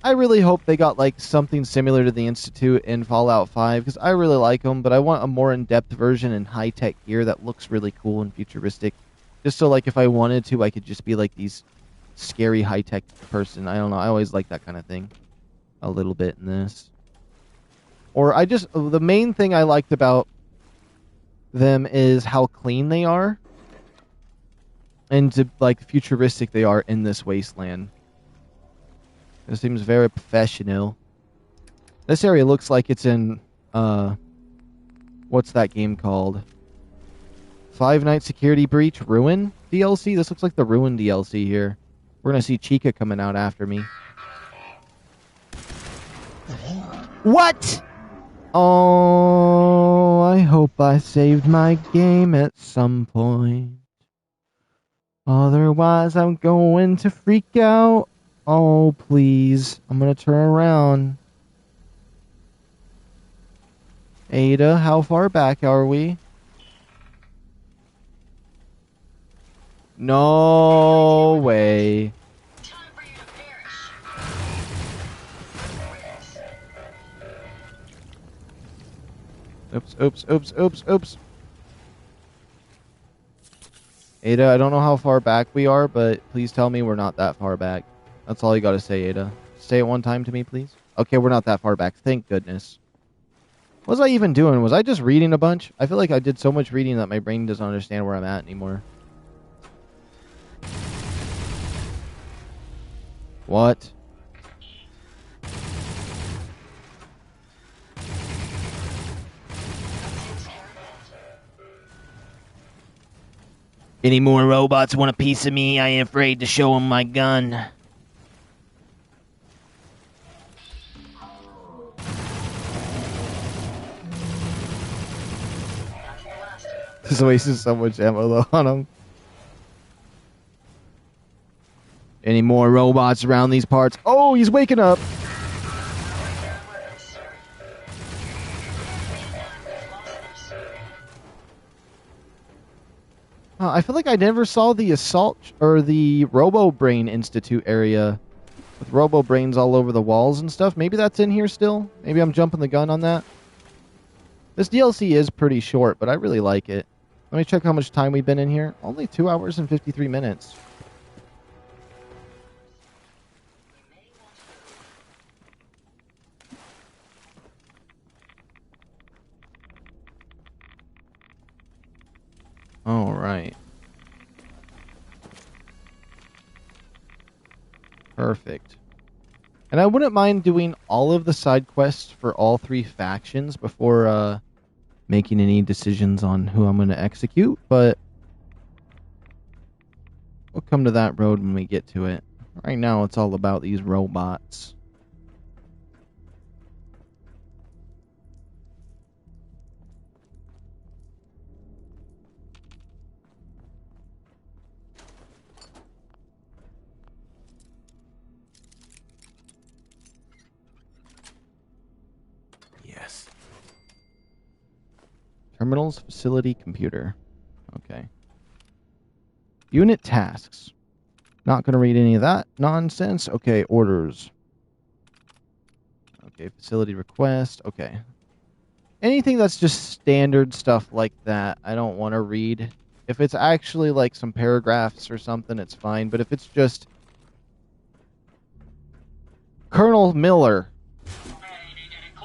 I really hope they got like something similar to the Institute in Fallout 5 because I really like them, but I want a more in-depth version and high-tech gear that looks really cool and futuristic. Just so like if I wanted to, I could just be like these scary high-tech person. I don't know. I always like that kind of thing a little bit in this. Or the main thing I liked about them is how clean they are and like futuristic they are in this wasteland. It seems very professional. This area looks like it's in, what's that game called? Five Nights Security Breach Ruin DLC? This looks like the Ruin DLC here. We're gonna see Chica coming out after me. What? Oh, I hope I saved my game at some point. Otherwise, I'm going to freak out. Oh, please. I'm gonna turn around. Ada, how far back are we? No way. Time for you to perish. Oops. Ada, I don't know how far back we are, but please tell me we're not that far back. That's all you gotta say, Ada. Say it one time to me, please. Okay, we're not that far back. Thank goodness. What was I even doing? Was I just reading a bunch? I feel like I did so much reading that my brain doesn't understand where I'm at anymore. What? Any more robots want a piece of me? I ain't afraid to show them my gun. This wasted so much ammo though on him. Any more robots around these parts? Oh, he's waking up. I feel like I never saw the assault or the Robo Brain Institute area with Robo Brains all over the walls and stuff. Maybe that's in here still. Maybe I'm jumping the gun on that. This DLC is pretty short, but I really like it. Let me check how much time we've been in here. Only 2 hours and 53 minutes. All right. Perfect. And I wouldn't mind doing all of the side quests for all three factions before making any decisions on who I'm going to execute, but we'll come to that road when we get to it. Right now, it's all about these robots. Yes. Terminals, facility, computer. Okay. Unit tasks. Not going to read any of that nonsense. Okay, orders. Okay, facility request. Okay. Anything that's just standard stuff like that, I don't want to read. If it's actually like some paragraphs or something, it's fine. But if it's just Colonel Miller,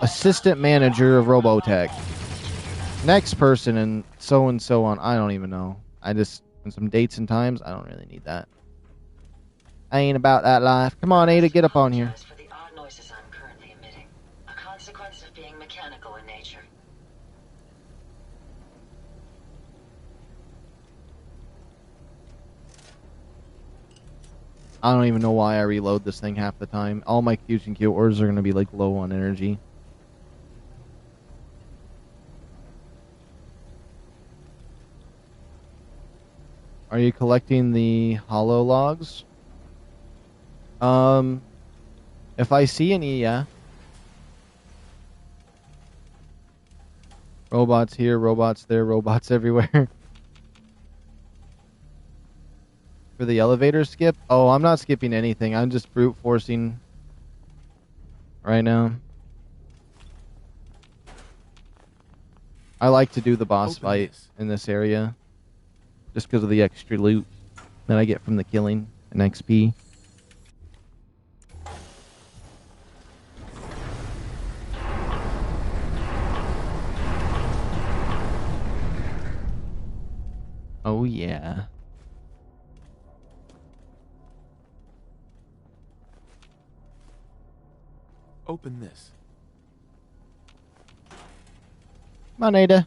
assistant manager of Robotech, next person, and so on. I don't even know. And some dates and times. I don't really need that. I ain't about that life. Come on, Ada, get up on here. For the odd noises I'm currently emitting, a consequence of being mechanical in nature. I don't even know why I reload this thing half the time. All my Qs and Q orders are going to be like low on energy. Are you collecting the hollow logs? If I see any, yeah. Robots here, robots there, robots everywhere. For the elevator skip? Oh, I'm not skipping anything. I'm just brute forcing right now. I like to do the boss fight in this area just because of the extra loot that I get from the killing and XP. Oh, yeah. Open this. Come on, Ada.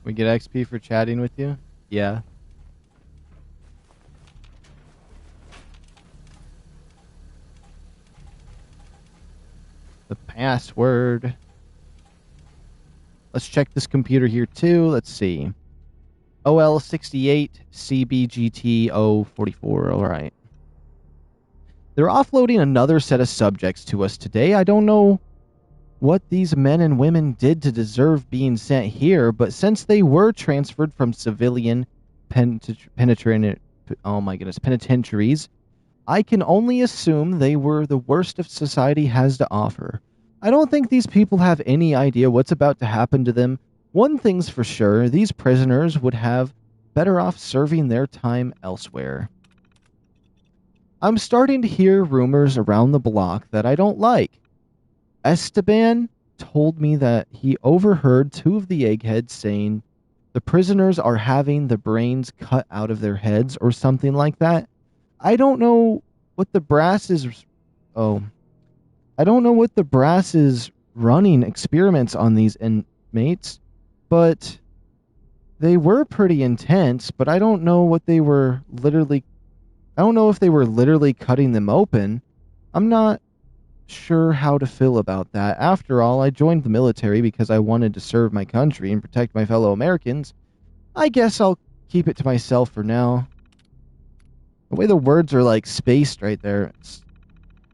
We get XP for chatting with you? Yeah. The password. Let's check this computer here too. Let's see. OL68 CBGT044. Alright. They're offloading another set of subjects to us today. I don't know what these men and women did to deserve being sent here, but since they were transferred from civilian penitentiaries, I can only assume they were the worst of society has to offer. I don't think these people have any idea what's about to happen to them. One thing's for sure, these prisoners would have better off serving their time elsewhere. I'm starting to hear rumors around the block that I don't like. Esteban told me that he overheard two of the eggheads saying the prisoners are having the brains cut out of their heads or something like that. I don't know what the brass is... Oh. I don't know what the brass is running experiments on these inmates, but they were pretty intense, but I don't know what they were literally... I don't know if they were literally cutting them open. I'm not sure how to feel about that. After all, I joined the military because I wanted to serve my country and protect my fellow Americans. I guess I'll keep it to myself for now. The way the words are like spaced right there, it's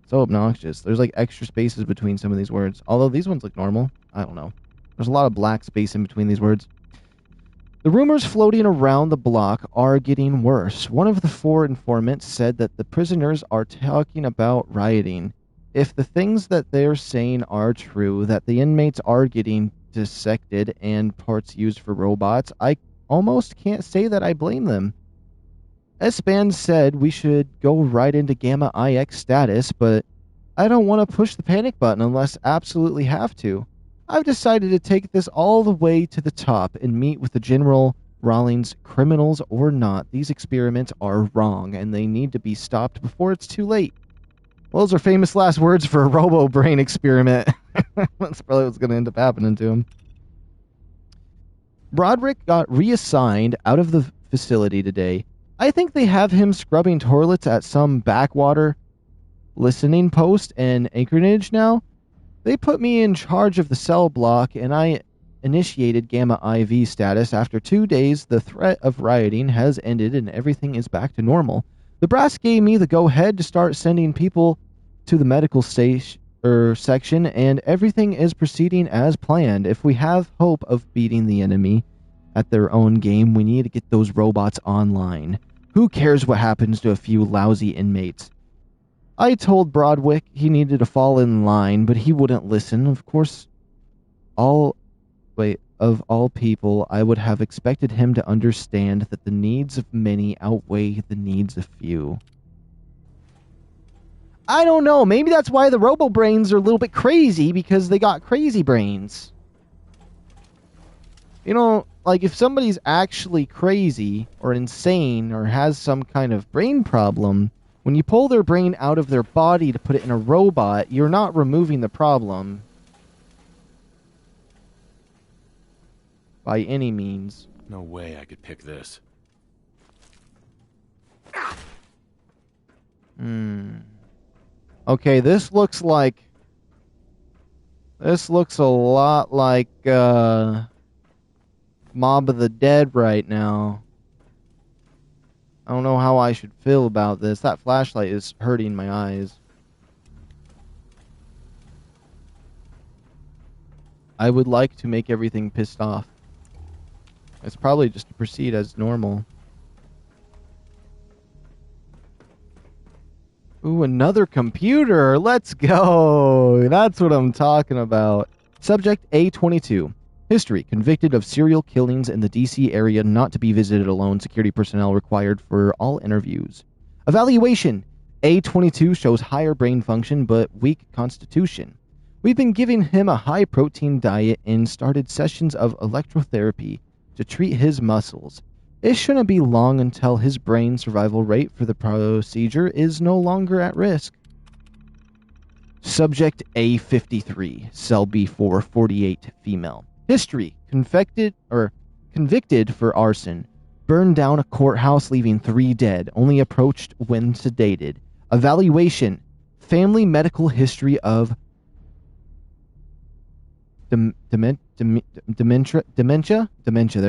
so obnoxious. There's like extra spaces between some of these words. Although these ones look normal. I don't know. There's a lot of black space in between these words. The rumors floating around the block are getting worse. One of the 4 informants said that the prisoners are talking about rioting. If the things that they're saying are true, that the inmates are getting dissected and parts used for robots, I almost can't say that I blame them. S-Band said we should go right into Gamma IX status, but I don't want to push the panic button unless absolutely have to. I've decided to take this all the way to the top and meet with the General Rawlings. Criminals or not, these experiments are wrong, and they need to be stopped before it's too late. Well, those are famous last words for a robo-brain experiment. That's probably what's going to end up happening to him. Broderick got reassigned out of the facility today. I think they have him scrubbing toilets at some backwater listening post in Anchorage now. They put me in charge of the cell block, and I initiated Gamma IV status. After 2 days, the threat of rioting has ended and everything is back to normal. The brass gave me the go-ahead to start sending people to the medical section, and everything is proceeding as planned. If we have hope of beating the enemy at their own game, we need to get those robots online. Who cares what happens to a few lousy inmates? I told Broderick he needed to fall in line, but he wouldn't listen. Of course, of all people, I would have expected him to understand that the needs of many outweigh the needs of few. I don't know. Maybe that's why the robo-brains are a little bit crazy, because they got crazy brains. You know, like if somebody's actually crazy or insane or has some kind of brain problem, when you pull their brain out of their body to put it in a robot, you're not removing the problem. By any means. No way I could pick this. Okay, this looks a lot like Mob of the Dead right now. I don't know how I should feel about this. That flashlight is hurting my eyes. I would like to make everything pissed off. It's probably just to proceed as normal. Ooh, another computer! Let's go! That's what I'm talking about. Subject A22. History. Convicted of serial killings in the D.C. area, not to be visited alone. Security personnel required for all interviews. Evaluation. A22 shows higher brain function but weak constitution. We've been giving him a high-protein diet and started sessions of electrotherapy to treat his muscles. It shouldn't be long until his brain survival rate for the procedure is no longer at risk. Subject A53, cell B448, female. History: convicted for arson. Burned down a courthouse, leaving 3 dead. Only approached when sedated. Evaluation: family medical history of dementia. There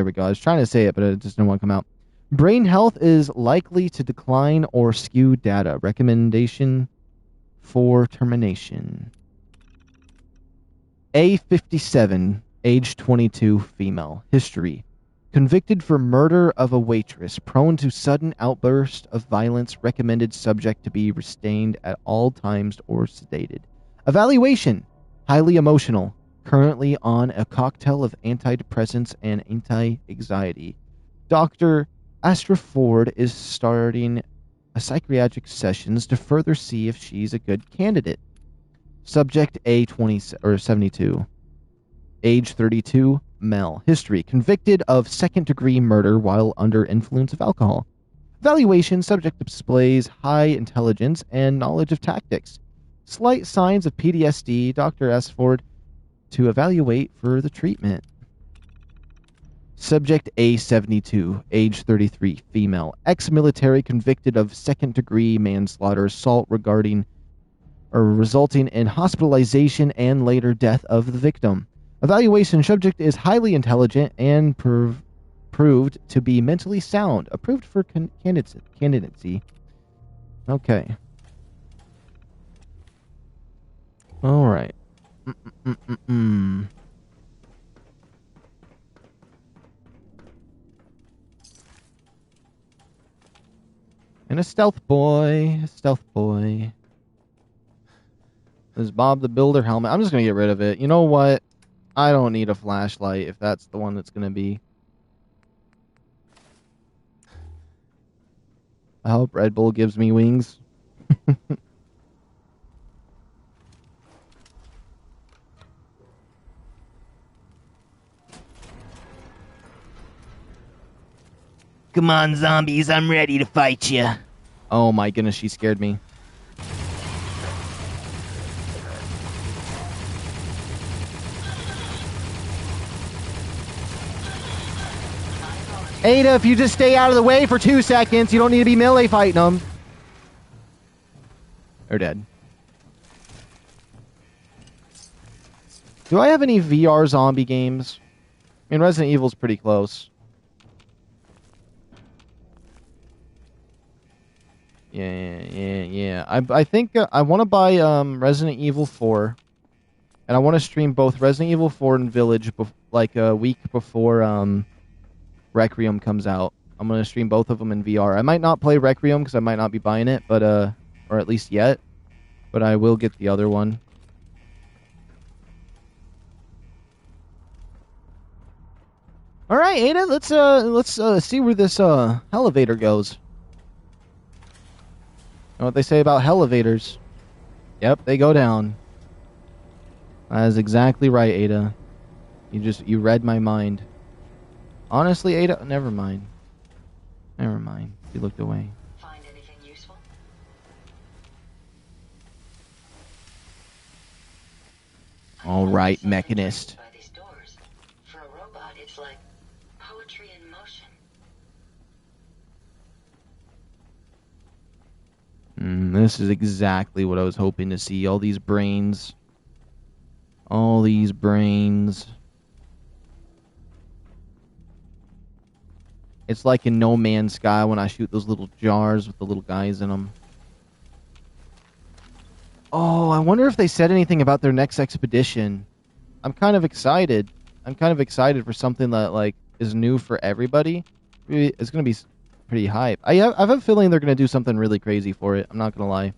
we go. I was trying to say it, but it just didn't want to come out. Brain health is likely to decline or skew data. Recommendation for termination. A57, age 22, female. History: convicted for murder of a waitress, prone to sudden outburst of violence. Recommended subject to be restrained at all times or sedated. Evaluation: highly emotional. Currently on a cocktail of antidepressants and anti-anxiety. Dr. Astra Ford is starting a psychiatric sessions to further see if she's a good candidate. Subject A72, age 32, male. History: convicted of second-degree murder while under influence of alcohol. Evaluation: subject displays high intelligence and knowledge of tactics. Slight signs of PTSD. Dr. Asford to evaluate for the treatment. Subject A72, age 33, female. Ex-military, convicted of second-degree manslaughter, assault resulting in hospitalization and later death of the victim. Evaluation: subject is highly intelligent and proved to be mentally sound. Approved for candidacy. Okay. All right. And a stealth boy. There's Bob the Builder helmet. I'm just going to get rid of it. You know what? I don't need a flashlight if that's the one that's going to be. I hope Red Bull gives me wings. Come on, zombies, I'm ready to fight you. Oh my goodness, she scared me. Ada, if you just stay out of the way for 2 seconds, you don't need to be melee fighting them. They're dead. Do I have any VR zombie games? I mean, Resident Evil's pretty close. Yeah. I think I want to buy Resident Evil 4. And I want to stream both Resident Evil 4 and Village like a week before Requiem comes out. I'm going to stream both of them in VR. I might not play Requiem because I might not be buying it, but or at least yet. But I will get the other one. All right, Ada, let's see where this elevator goes. Know what they say about elevators? Yep, they go down. That is exactly right, Ada. You read my mind. Honestly, Ada, never mind. She looked away. Find anything useful? All right, mechanist. By these doors. For a robot, it's like poetry in motion. This is exactly what I was hoping to see. All these brains. All these brains. It's like in No Man's Sky when I shoot those little jars with the little guys in them. Oh, I wonder if they said anything about their next expedition. I'm kind of excited. I'm kind of excited for something that, like, is new for everybody. It's going to be pretty hype. I have a feeling they're going to do something really crazy for it. I'm not going to lie.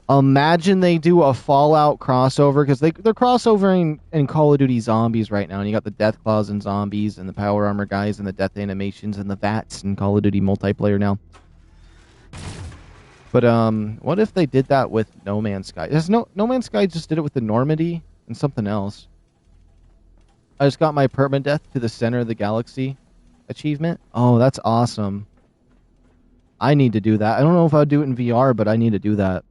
Imagine they do a Fallout crossover, because they're crossovering in Call of Duty Zombies right now, and you got the Deathclaws and Zombies, and the Power Armor guys, and the Death Animations, and the VATs in Call of Duty multiplayer now. But, what if they did that with No Man's Sky? No Man's Sky just did it with the Normandy and something else. I just got my permadeath to the center of the galaxy achievement. Oh, that's awesome. I need to do that. I don't know if I'll do it in VR, but I need to do that.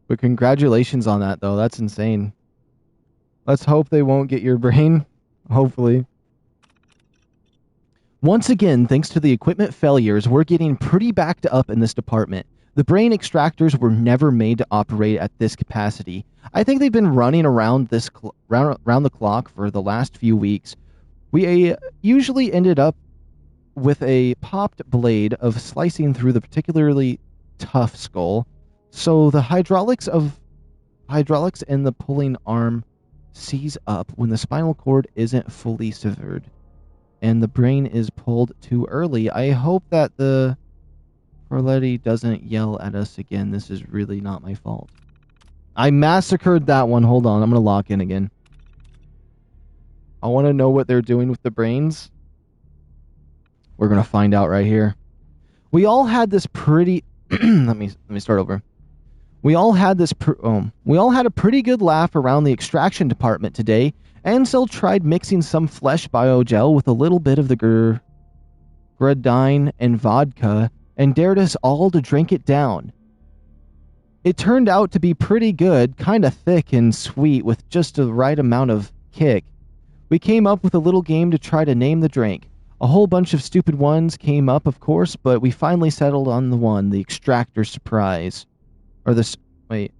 But congratulations on that, though. That's insane. Let's hope they won't get your brain. Hopefully. Once again, thanks to the equipment failures, we're getting pretty backed up in this department. The brain extractors were never made to operate at this capacity. I think they've been running around round the clock for the last few weeks. We usually ended up with a popped blade of slicing through the particularly tough skull. So the hydraulics in the pulling arm seize up when the spinal cord isn't fully severed and the brain is pulled too early. I hope that the Corletti doesn't yell at us again. This is really not my fault. I massacred that one. Hold on, I'm going to lock in again. I want to know what they're doing with the brains. We're going to find out right here. We all had this pretty... let me start over. We all had a pretty good laugh around the extraction department today. Ansel tried mixing some flesh biogel with a little bit of the grenadine and vodka and dared us all to drink it down. It turned out to be pretty good, kind of thick and sweet with just the right amount of kick. We came up with a little game to try to name the drink. A whole bunch of stupid ones came up, of course, but we finally settled on the Extractor Surprise. Or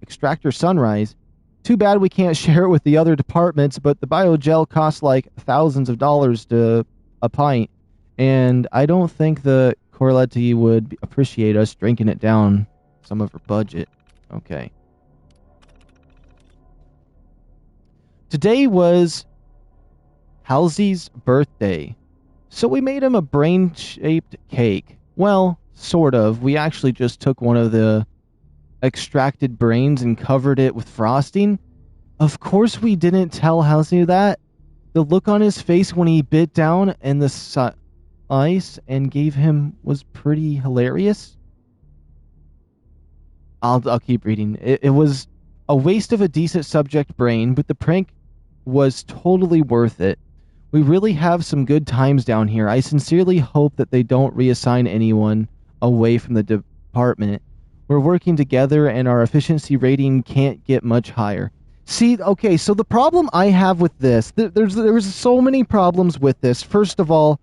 Extractor Sunrise. Too bad we can't share it with the other departments, but the biogel costs like thousands of dollars to a pint, and I don't think the Corletti would appreciate us drinking it down some of her budget. Okay. Today was Halsey's birthday, so we made him a brain-shaped cake. Well, sort of. We actually just took one of the extracted brains and covered it with frosting. Of course we didn't tell Halsey that. The look on his face when he bit down and the ice and gave him was pretty hilarious. I'll keep reading. It was a waste of a decent subject brain, but the prank was totally worth it. We really have some good times down here. I sincerely hope that they don't reassign anyone away from the department. We're working together and our efficiency rating can't get much higher. See, okay, so the problem I have with this, there's so many problems with this. First of all,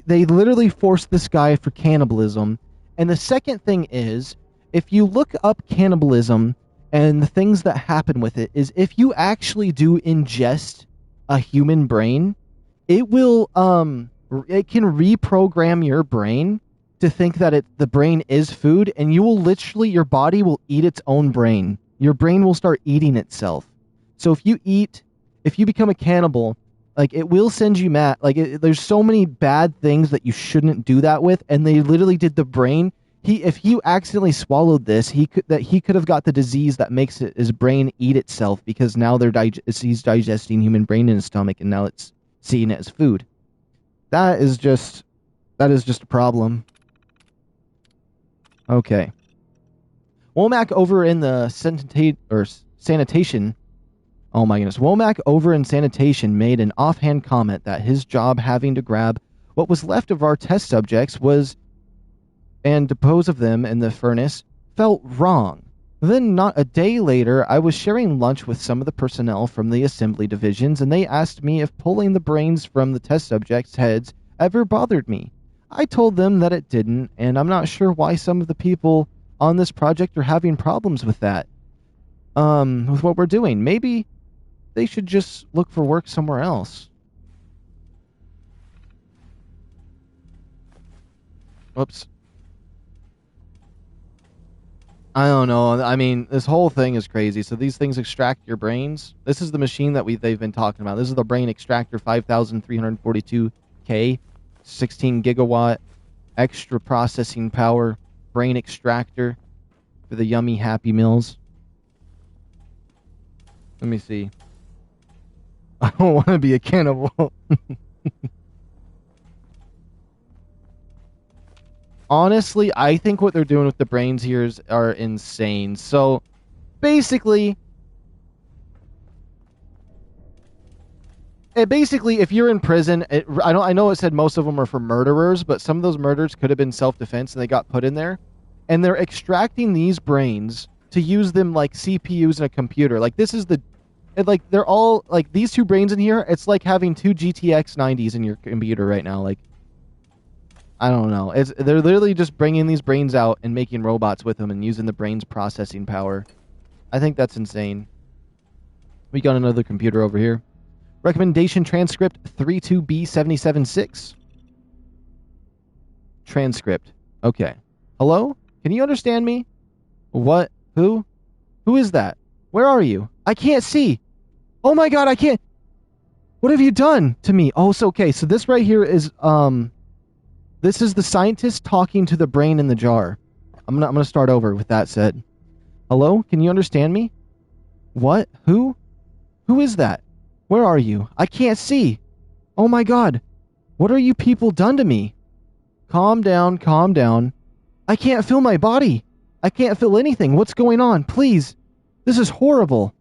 they literally forced this guy for cannibalism. And the second thing is, if you look up cannibalism and the things that happen with it, is if you actually do ingest a human brain, it will, it can reprogram your brain to think that the brain is food, and you will literally, your body will eat its own brain. Your brain will start eating itself. So if you become a cannibal, like, it will send you mad. Like, there's so many bad things that you shouldn't do that with, and they literally did the brain. If you accidentally swallowed this, he could have got the disease that makes his brain eat itself, because now he's digesting human brain in his stomach, and now it's seeing it as food. That is just a problem. Okay. Womack over in the sanitation. Oh my goodness. Womack over in sanitation made an offhand comment that his job having to grab what was left of our test subjects and dispose of them in the furnace felt wrong. Then not a day later, I was sharing lunch with some of the personnel from the assembly divisions, and they asked me if pulling the brains from the test subjects' heads ever bothered me. I told them that it didn't, and I'm not sure why some of the people on this project are having problems with that. With what we're doing. Maybe they should just look for work somewhere else. Whoops. I don't know. I mean, this whole thing is crazy. So these things extract your brains. This is the machine that they've been talking about. This is the brain extractor 5342K, 16 gigawatt extra processing power brain extractor for the yummy Happy Meals. Let me see. I don't want to be a cannibal. Honestly, I think what they're doing with the brains here are insane. So, basically, if you're in prison, I know it said most of them are for murderers, but some of those murders could have been self-defense and they got put in there. And they're extracting these brains to use them like CPUs in a computer. Like, this is they're all, like, these two brains in here, it's like having two GTX 90s in your computer right now. Like, I don't know. They're literally just bringing these brains out and making robots with them and using the brain's processing power. I think that's insane. We got another computer over here. Recommendation transcript 32B776. Transcript. Okay. Hello? Can you understand me? What? Who? Who is that? Where are you? I can't see. Oh my god, I can't. What have you done to me? Oh, so okay. So this right here is, this is the scientist talking to the brain in the jar. I'm gonna start over with that said. Hello? Can you understand me? What? Who? Who is that? Where are you? I can't see. Oh my god. What are you people done to me? Calm down, calm down. I can't feel my body. I can't feel anything. What's going on? Please. This is horrible.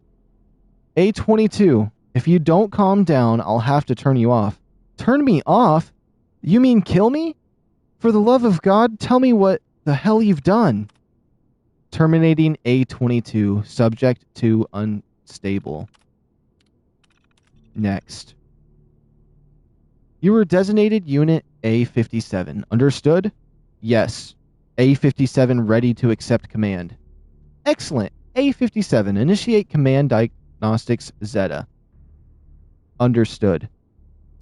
A22. If you don't calm down, I'll have to turn you off. Turn me off? You mean kill me? For the love of God, tell me what the hell you've done. Terminating A22. Subject to unstable. Next. You were designated Unit A57. Understood? Yes. A57 ready to accept command. Excellent. A57. Initiate command diagnostics Zeta. Understood.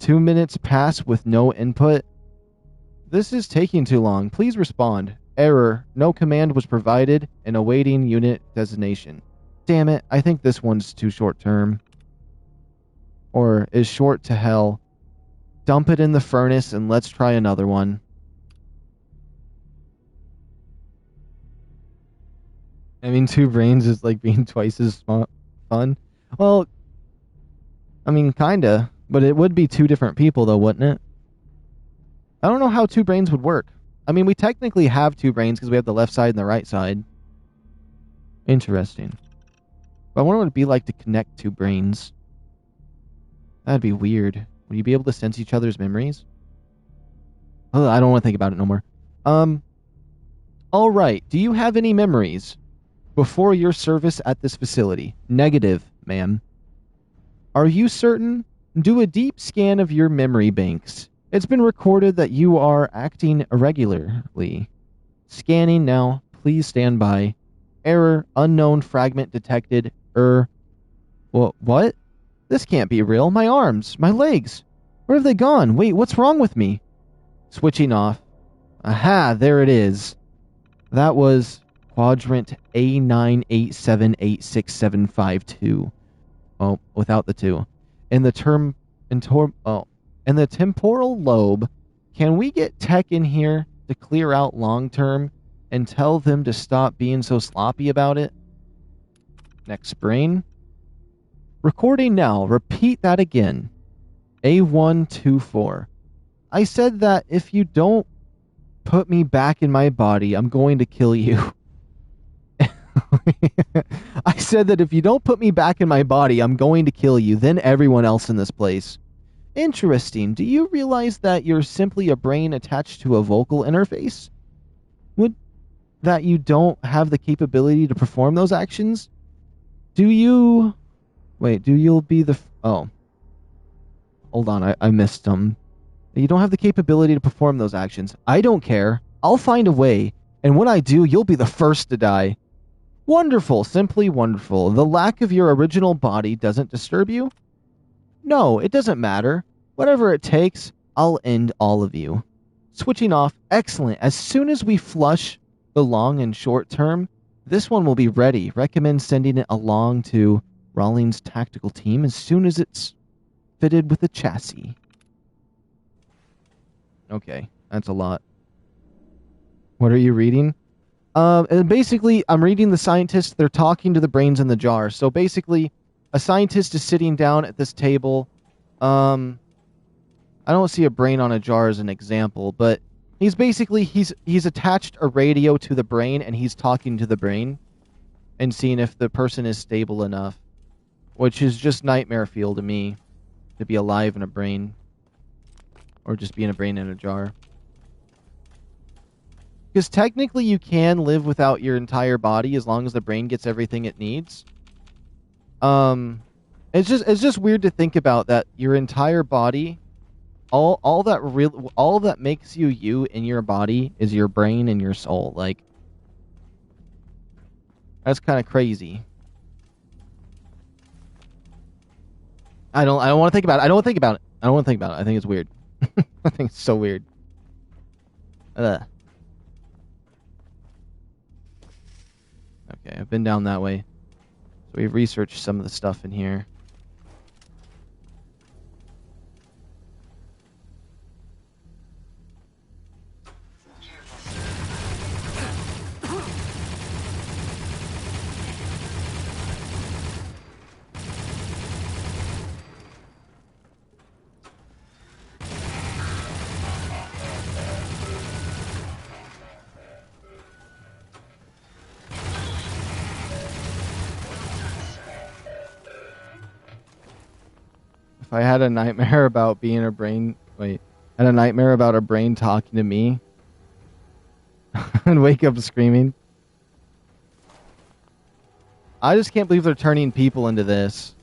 2 minutes pass with no input. This is taking too long. Please respond. Error. No command was provided and awaiting unit designation. Damn it. I think this one's too short term. Or is short to hell. Dump it in the furnace and let's try another one. I mean, 2 brains is like being twice as fun. Well, I mean, kinda. But it would be 2 different people though, wouldn't it? I don't know how 2 brains would work. I mean, we technically have 2 brains because we have the left side and the right side. Interesting. But I wonder what it'd be like to connect 2 brains. That'd be weird. Would you be able to sense each other's memories? Oh, I don't want to think about it no more. Alright, do you have any memories before your service at this facility? Negative, ma'am. Are you certain? Do a deep scan of your memory banks. It's been recorded that you are acting irregularly. Scanning now. Please stand by. Error. Unknown fragment detected. What? This can't be real. My arms. My legs. Where have they gone? Wait, what's wrong with me? Switching off. Aha, there it is. That was quadrant A9878672. Oh, without the 2. In the temporal lobe, can we get tech in here to clear out long term and tell them to stop being so sloppy about it? Next brain. Recording now. Repeat that again. A124. I said that if you don't put me back in my body, I'm going to kill you. I said that if you don't put me back in my body, I'm going to kill you, then everyone else in this place. Interesting. Do you realize that you're simply a brain attached to a vocal interface? That you don't have the capability to perform those actions? You'll be the... Oh. Hold on, I missed them. You don't have the capability to perform those actions. I don't care. I'll find a way, and when I do, you'll be the first to die. Wonderful, simply wonderful. The lack of your original body doesn't disturb you? No, it doesn't matter. Whatever it takes, I'll end all of you. Switching off, excellent. As soon as we flush the long and short term, this one will be ready. Recommend sending it along to Rawlings' tactical team as soon as it's fitted with a chassis. Okay, that's a lot. What are you reading? And basically, I'm reading the scientists. They're talking to the brains in the jar. So basically, a scientist is sitting down at this table. I don't see a brain on a jar as an example, but he's basically he's attached a radio to the brain, and he's talking to the brain and seeing if the person is stable enough, which is just nightmare fuel to me, to be alive in a brain, or just being a brain in a jar. Because technically you can live without your entire body as long as the brain gets everything it needs. It's just weird to think about that your entire body, all that makes you you in your body is your brain and your soul. Like, that's kind of crazy. I don't want to think about it. I don't want to think about it. I don't want to think about it. I think it's weird. I think it's so weird. Ugh. Okay, I've been down that way. So we've researched some of the stuff in here. If I had a nightmare about being a brain... Wait. Had a nightmare about a brain talking to me and wake up screaming. I just can't believe they're turning people into this.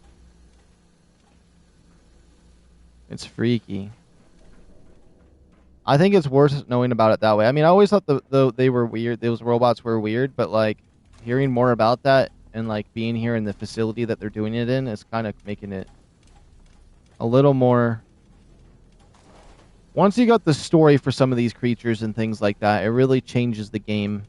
It's freaky. I think it's worse knowing about it that way. I mean, I always thought they were weird. Those robots were weird, but like hearing more about that and like being here in the facility that they're doing it in is kind of making it a little more... Once you got the story for some of these creatures and things like that, it really changes the game.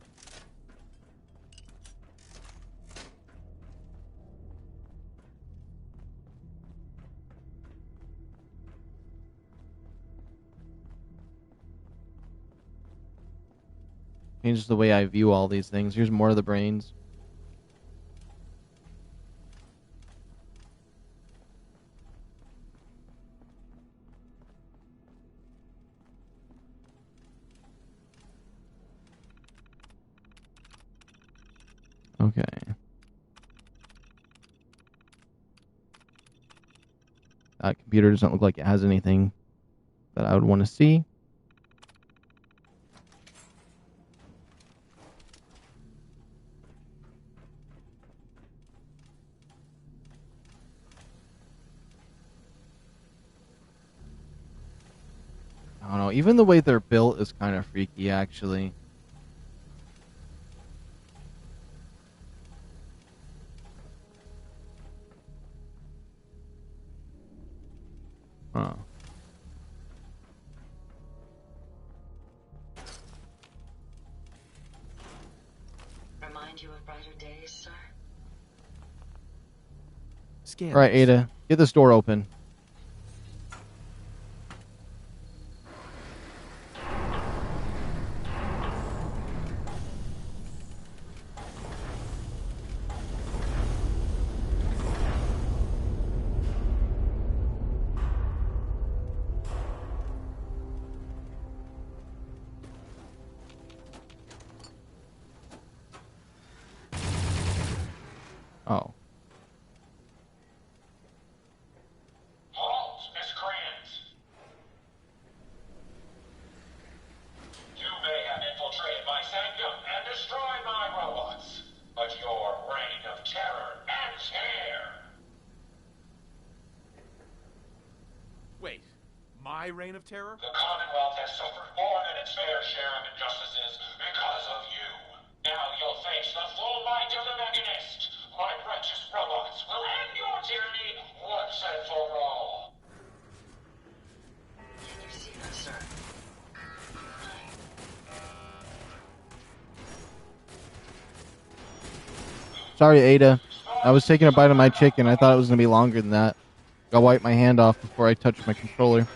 Changes the way I view all these things. Here's more of the brains. Okay. That computer doesn't look like it has anything that I would want to see. I don't know. Even the way they're built is kind of freaky, actually. Huh. Remind you of brighter days, sir? Scan. All right, Ada, get this door open. Oh. Halt, miscreants! You may have infiltrated my sanctum and destroyed my robots, but your reign of terror ends here! Wait, my reign of terror? The Commonwealth has suffered more than its fair share of injustices because of you. Now you'll face the full might of the Mechanist. My righteous robots will end your tyranny once and for all. Can you see that, sir? Sorry, Ada. I was taking a bite of my chicken. I thought it was going to be longer than that. I'll wipe my hand off before I touch my controller.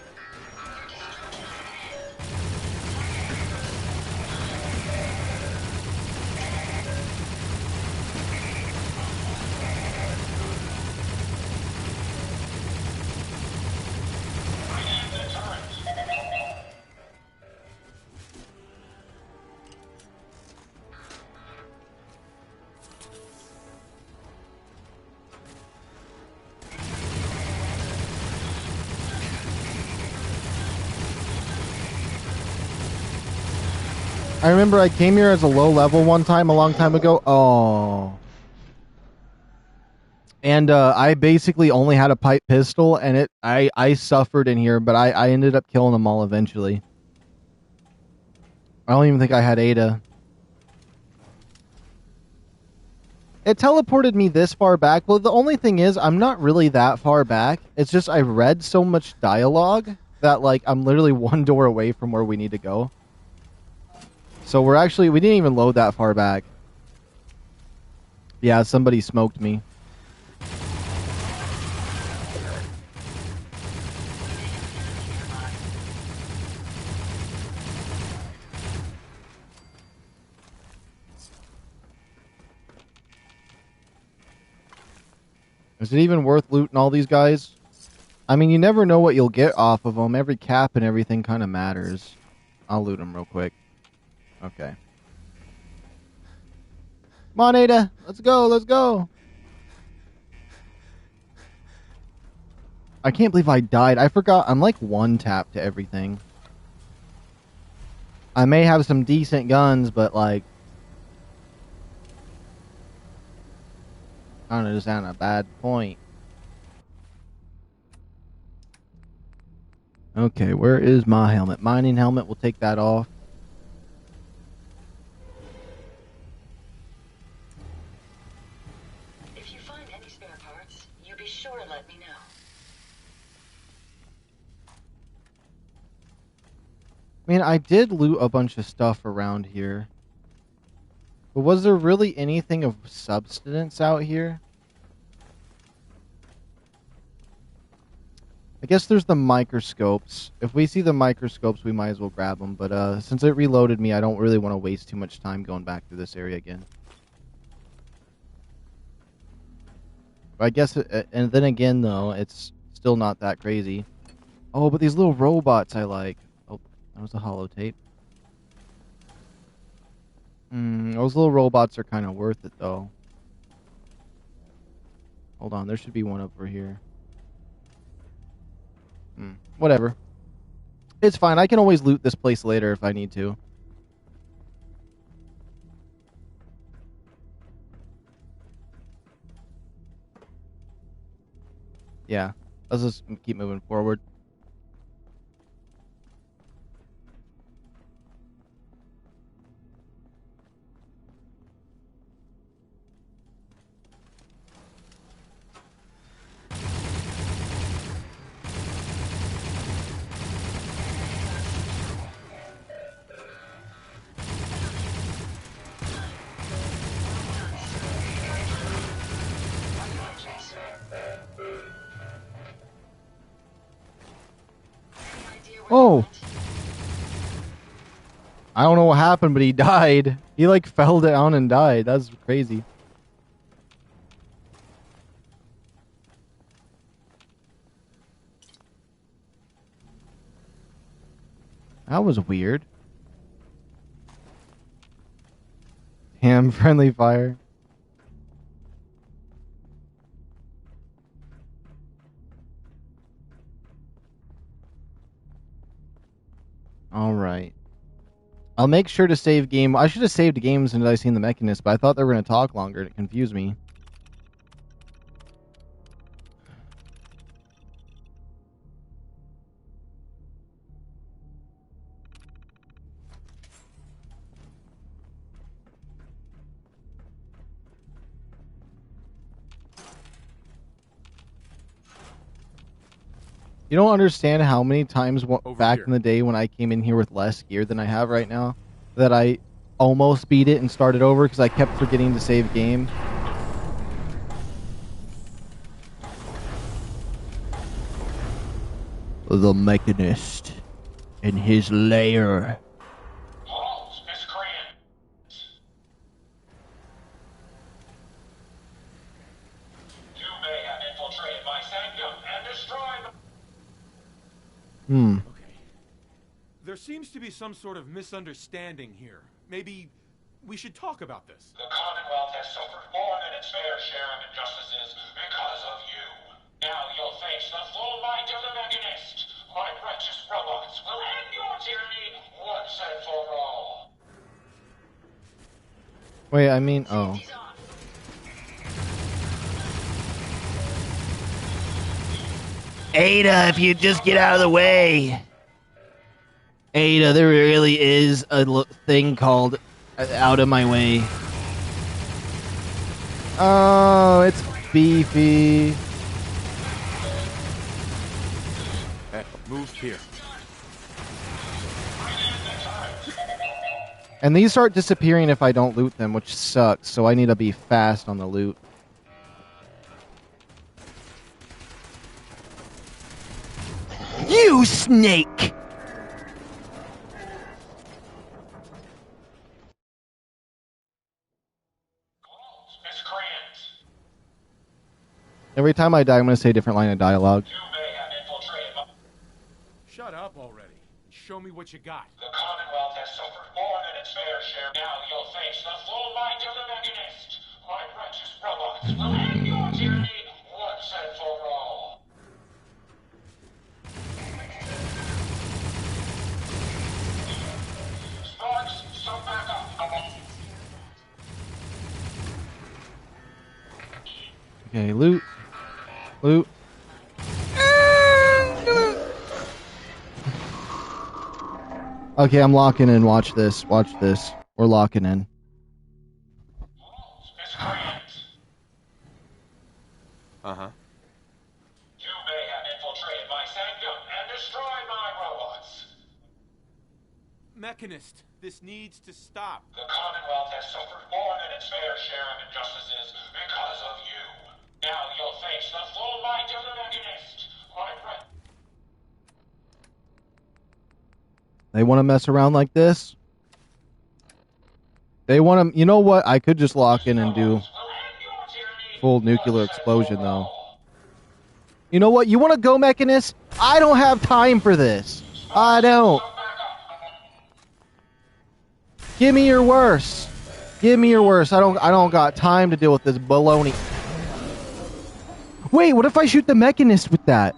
I remember I came here as a low level one time a long time ago. Oh. And I basically only had a pipe pistol, and I suffered in here, but I ended up killing them all eventually. I don't even think I had Ada. It teleported me this far back. Well, the only thing is, I'm not really that far back. It's just I read so much dialogue that, like, I'm literally one door away from where we need to go. So we didn't even load that far back. Yeah, somebody smoked me. Is it even worth looting all these guys? I mean, you never know what you'll get off of them. Every cap and everything kind of matters. I'll loot them real quick. Okay. Come on, Ada. Let's go. Let's go. I can't believe I died. I forgot. I'm like one tap to everything. I may have some decent guns, but like... I don't know, just at a bad point. Okay, where is my helmet? Mining helmet. We'll take that off. If you find any spare parts, you be sure to let me know. I mean, I did loot a bunch of stuff around here. But was there really anything of substance out here? I guess there's the microscopes. If we see the microscopes, we might as well grab them. But since it reloaded me, I don't really want to waste too much time going back through this area again. But I guess, and then again, though, it's still not that crazy. Oh, but these little robots I like. Oh, that was a holotape. Those little robots are kind of worth it, though. Hold on, there should be one over here. Whatever. It's fine. I can always loot this place later if I need to. Yeah. Let's just keep moving forward. Oh! I don't know what happened, but he died. He, like, fell down and died. That's crazy. That was weird. Damn, friendly fire. Alright. I'll make sure to save game. I should have saved games until I seen the Mechanist, but I thought they were going to talk longer and it confused me. You don't understand how many times back here. in the day when I came in here with less gear than I have right now that I almost beat it and started over because I kept forgetting to save game. The Mechanist in his lair. Halt, miscreant! You may have infiltrated my sanctum and destroyed Hmm. Okay. There seems to be some sort of misunderstanding here. Maybe we should talk about this. The Commonwealth has suffered more than its fair share of injustices because of you. Now you'll face the full might of the Mechanist. My righteous robots will end your tyranny once and for all. Wait, I mean, oh. Ada, if you just get out of the way. Ada, there really is a thing called out of my way. Oh, it's beefy. Hey, move here. And these start disappearing if I don't loot them, which sucks, so I need to be fast on the loot. You snake! Every time I die, I'm going to say a different line of dialogue. You may have infiltrated my... Shut up already. Show me what you got. The Commonwealth has suffered more than its fair share. Now you'll face the full might of the Mechanist. My righteous robots will end your tyranny once and for all. Sparks, some backup. Okay, loot. Loot. Okay, I'm locking in. Watch this. Watch this. We're locking in. Uh-huh. You may have infiltrated my sanctum and destroyed my robots. Mechanist, this needs to stop. The Commonwealth has suffered more than its fair share of injustices because of you. Now you'll face the full might of the Mechanist. My friend. They want to mess around like this? They want to... You know what? I could just lock in and do full nuclear explosion, though. You know what? You want to go, Mechanist? I don't have time for this. I don't. Give me your worst. Give me your worst. I don't got time to deal with this baloney. Wait, what if I shoot the Mechanist with that?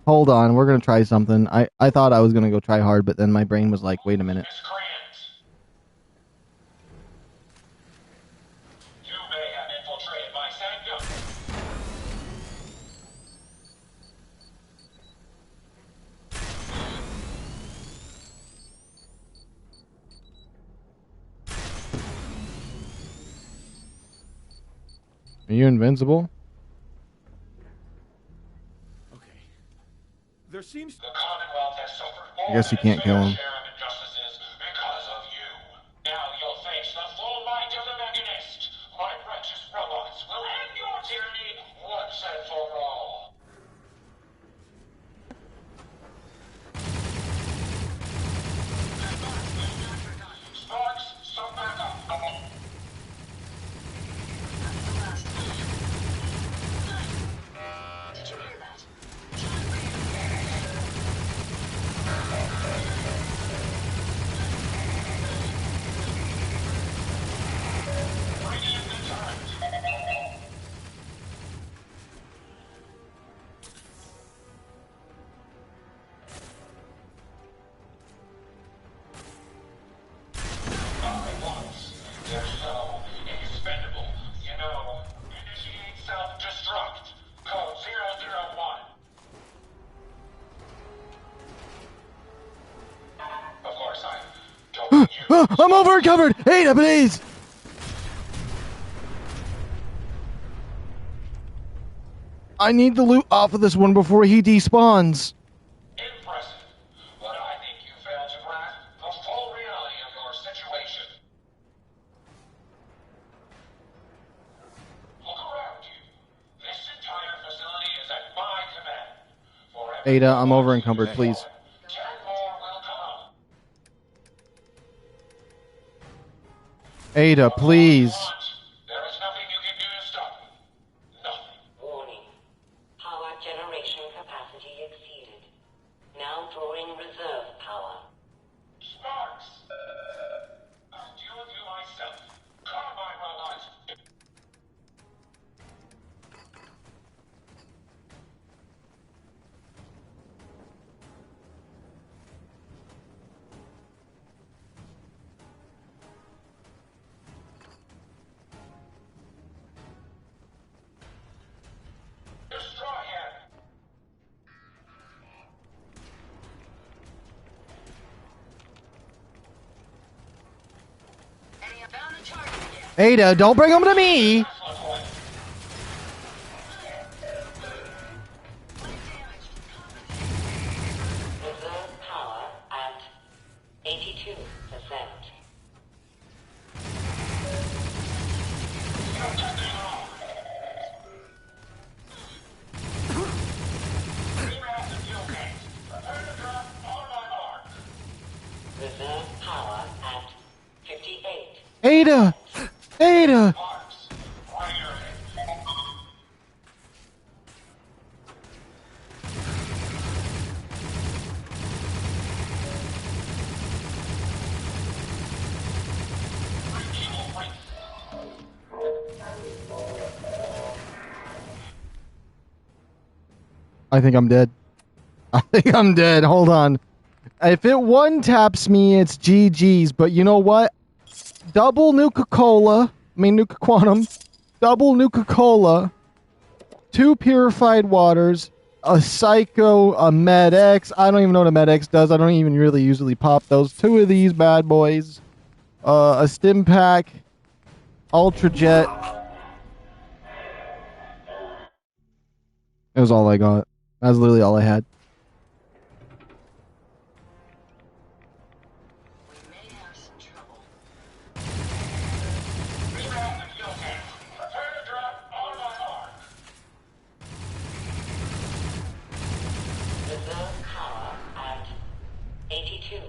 Hold on, we're gonna try something. I thought I was gonna go try hard, but then my brain was like, wait a minute. You may have infiltrated my sanctum. Are you invincible? There seems... The Commonwealth has suffered more I guess you can't kill him. share of injustices because of you. Now you'll face the full might of the Mechanist. My righteous robots will end your tyranny once and for all. Sparks, some backup. Did you hear that? They're so expendable. You know, initiate self-destruct. Code 001. Of course, I don't use... I'm over covered! Ada, please! I need the loot off of this one before he despawns. Impressive. But I think you failed to grasp the full reality of your situation. Look around you. This entire facility is at my command. For every Ada, I'm robot over you encumbered, destroy, please. 10 more will come up. Ada, please. There is nothing you can do to stop me. Nothing. Warning. Power generation capacity exceeded. Now drawing reserve power. Sparks! I'll deal with you myself. Carbine robots! Destroy him! Any abound the target again. Ada, don't bring him to me. Tesla coil. Reserve power at 82%. Reroute the fuel tanks. Prepare to drop on my mark. Reserve power at 58. Ada! Ada! Sparks! Fire it. I think I'm dead. I think I'm dead. Hold on. If it one taps me, it's GG's. But you know what? Double Nuka-Cola. I mean, Nuka Quantum. Double Nuka-Cola. 2 purified waters. A Psycho. A Med-X. I don't even know what a Med-X does. I don't even really usually pop those. 2 of these bad boys. A Stim Pack. Ultra Jet. That was all I got. That was literally all I had. We may have some trouble. Reroute the fuel tanks. Prepare to drop on my mark. Reserve power at 82%.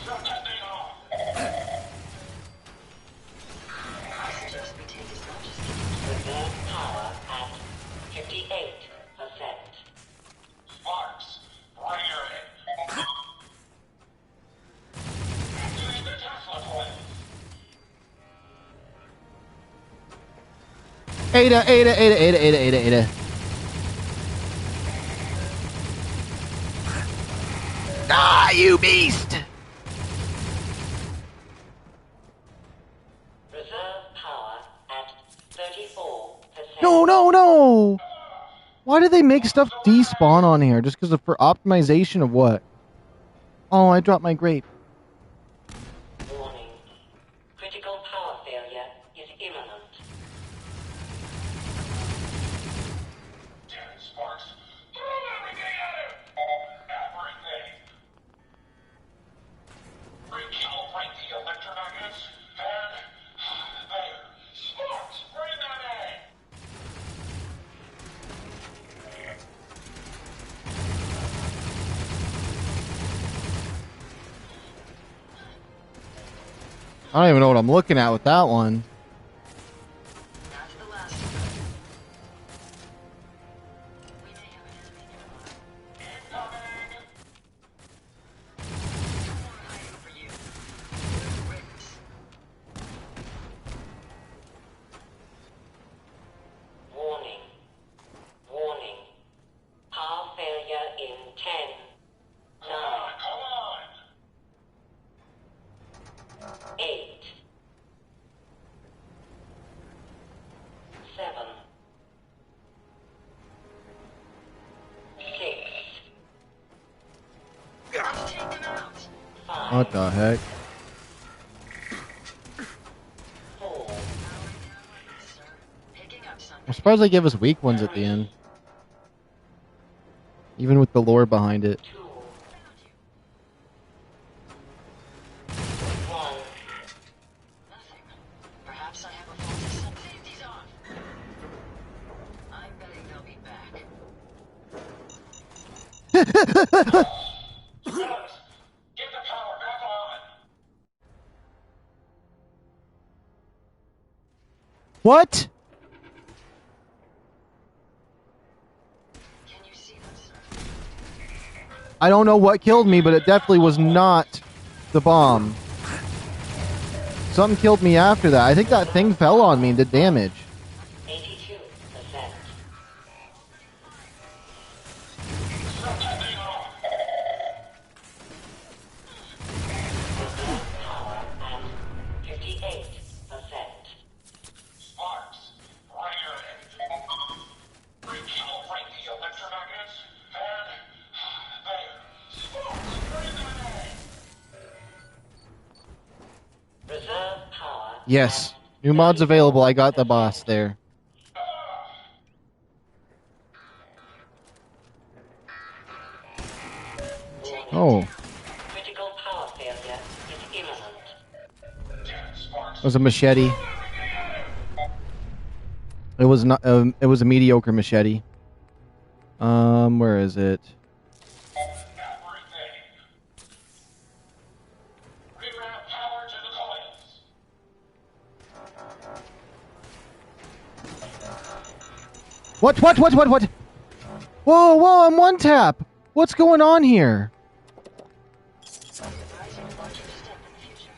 Shut that thing off. I suggest we take as much as Reserve power at 58%. Sparks! Bring her in. Activate the Tesla coil. Ada. Ah, you beast! Reserve power at 34%. No! Why do they make stuff despawn on here? Just because of for optimization of what? Oh, I dropped my grape. Warning. Critical power failure is imminent. Damn it, Sparks. Throw everything at him! Everything! Recalibrate the electromagnets and... there. Sparks, bring that in! I don't even know what I'm looking at with that one. That's the last one. We may have an enemy nearby. Incoming! We're hiding for you. Good riddance. Warning. Power failure in 10, 9, Come on! 8, 7, 6, Let's take them out. 5, What the heck? 4, I'm surprised they give us weak ones at the end. Even with the lore behind it. 2, 1. Nothing. Perhaps I have a faulty system. Safety's off. I'm betting they'll be back. Sparks, get the power back on. What? Can you see them, sir? I don't know what killed me, but it definitely was not the bomb. Something killed me after that. I think that thing fell on me and did damage. 82%. Something off. Power at 58%. Sparks, bring your engine. Recalibrate the electromagnets, and there. Sparks, bring them in. Reserve power. Yes. New mods available. I got the boss there. Oh. Critical power failure is imminent. Damn, Sparks. It was a machete. It was not. It was a mediocre machete. Where is it? Everything. Reroute power to the coils. What? Whoa! I'm one tap. What's going on here? Advising to watch your step in the future.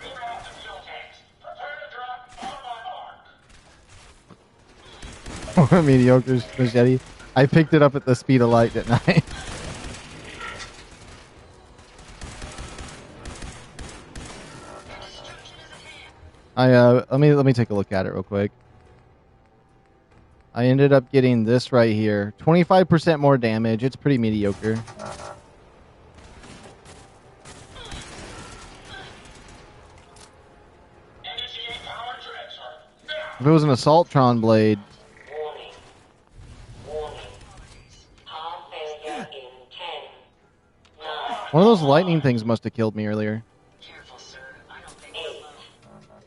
Reroute the fuel tanks. Prepare to drop on my mark. Mediocre machete. I picked it up at the speed of light, didn't I? Let me take a look at it real quick. I ended up getting this right here. 25% more damage. It's pretty mediocre. Initiate power transfer. Now. If it was an Assaultron blade, Warning. Warning. Power failure in 10, 9, one of those lightning things must have killed me earlier. Careful, sir. I don't think 8, we're alone.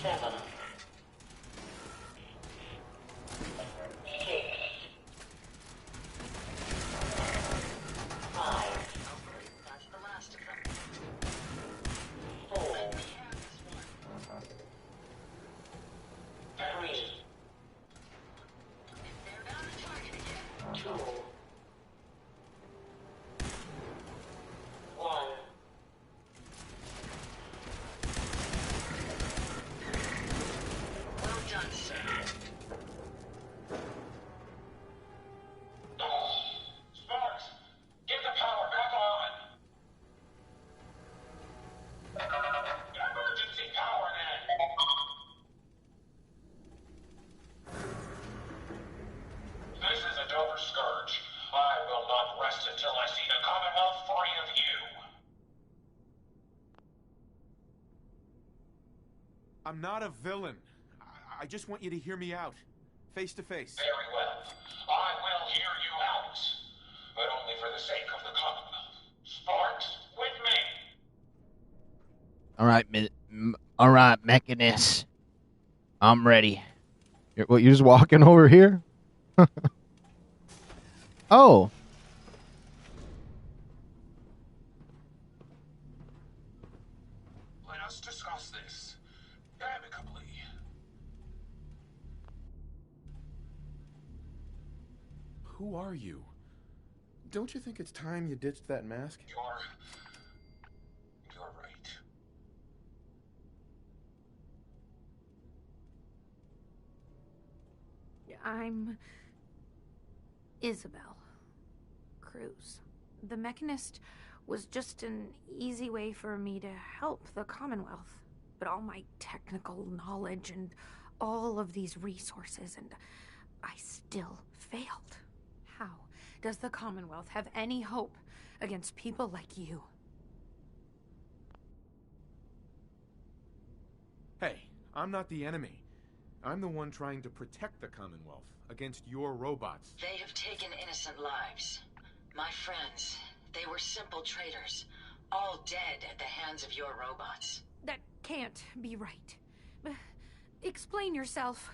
7, 6, 5, That's the last of them. 4, We have this one. 3, They're bound to target again. 2, 1. Well done, sir. Sparks, get the power back on. Emergency power then. This is a Dover Scourge. I will not rest until I see the Commonwealth free of you. I'm not a villain. I just want you to hear me out. Face to face. Very well. I will hear you out. But only for the sake of the Commonwealth. Sparks, with me. All right, Mechanist. I'm ready. You're just walking over here? Oh. Let us discuss this amicably. Who are you? Don't you think it's time you ditched that mask? You're right. I'm Isabel Cruz. The Mechanist was just an easy way for me to help the Commonwealth. But all my technical knowledge and all of these resources, and I still failed. How does the Commonwealth have any hope against people like you? Hey, I'm not the enemy. I'm the one trying to protect the Commonwealth against your robots. They have taken innocent lives. My friends, they were simple traitors, all dead at the hands of your robots. That can't be right. Explain yourself.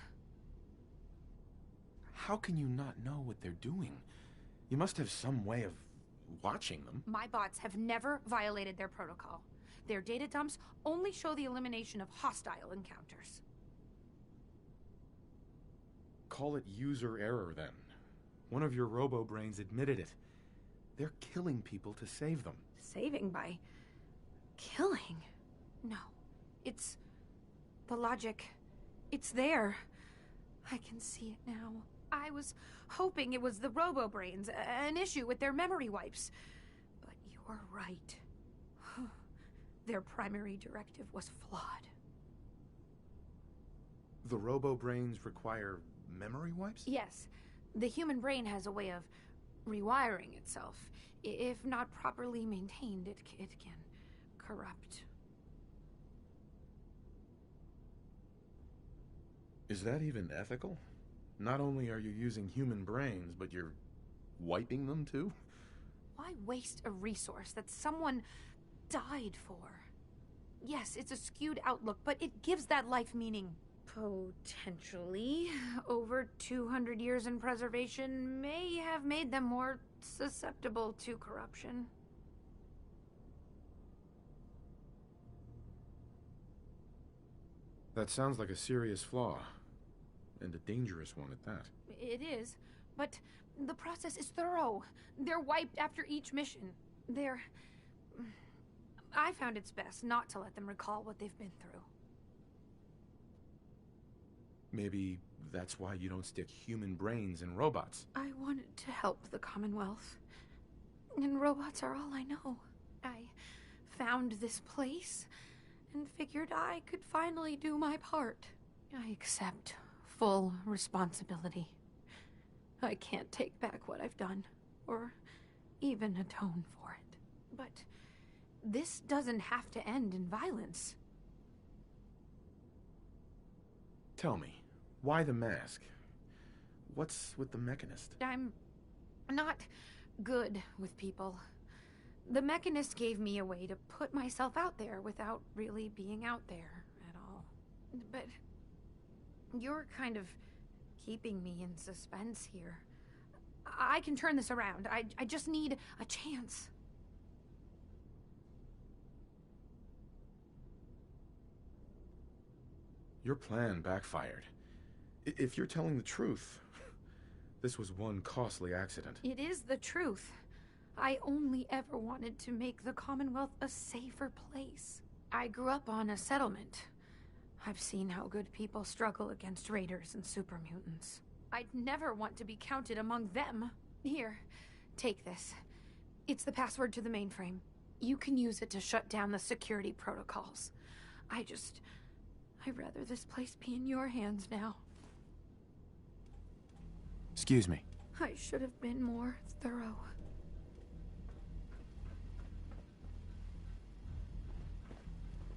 How can you not know what they're doing? You must have some way of watching them. My bots have never violated their protocol. Their data dumps only show the elimination of hostile encounters. Call it user error, then. One of your robo-brains admitted it. They're killing people to save them. Saving by killing? No. It's the logic. It's there. I can see it now. I was hoping it was the robo-brains, an issue with their memory wipes. But you're right. Their primary directive was flawed. The robo-brains require memory wipes? Yes. The human brain has a way of rewiring itself. If not properly maintained, it can corrupt. Is that even ethical? Not only are you using human brains, but you're wiping them too? Why waste a resource that someone died for? Yes, it's a skewed outlook, but it gives that life meaning. Potentially. Over 200 years in preservation may have made them more susceptible to corruption. That sounds like a serious flaw. And a dangerous one at that. It is, but the process is thorough. They're wiped after each mission. I found it's best not to let them recall what they've been through. Maybe that's why you don't stick human brains in robots. I wanted to help the Commonwealth. And robots are all I know. I found this place and figured I could finally do my part. I accept full responsibility. I can't take back what I've done, or even atone for it. But this doesn't have to end in violence. Tell me, why the mask? What's with the Mechanist? I'm not good with people. The Mechanist gave me a way to put myself out there without really being out there at all. But you're kind of keeping me in suspense here. I can turn this around. I just need a chance. Your plan backfired. If you're telling the truth, this was one costly accident. It is the truth. I only ever wanted to make the Commonwealth a safer place. I grew up on a settlement. I've seen how good people struggle against raiders and super mutants. I'd never want to be counted among them. Here, take this. It's the password to the mainframe. You can use it to shut down the security protocols. I'd rather this place be in your hands now. Excuse me. I should have been more thorough.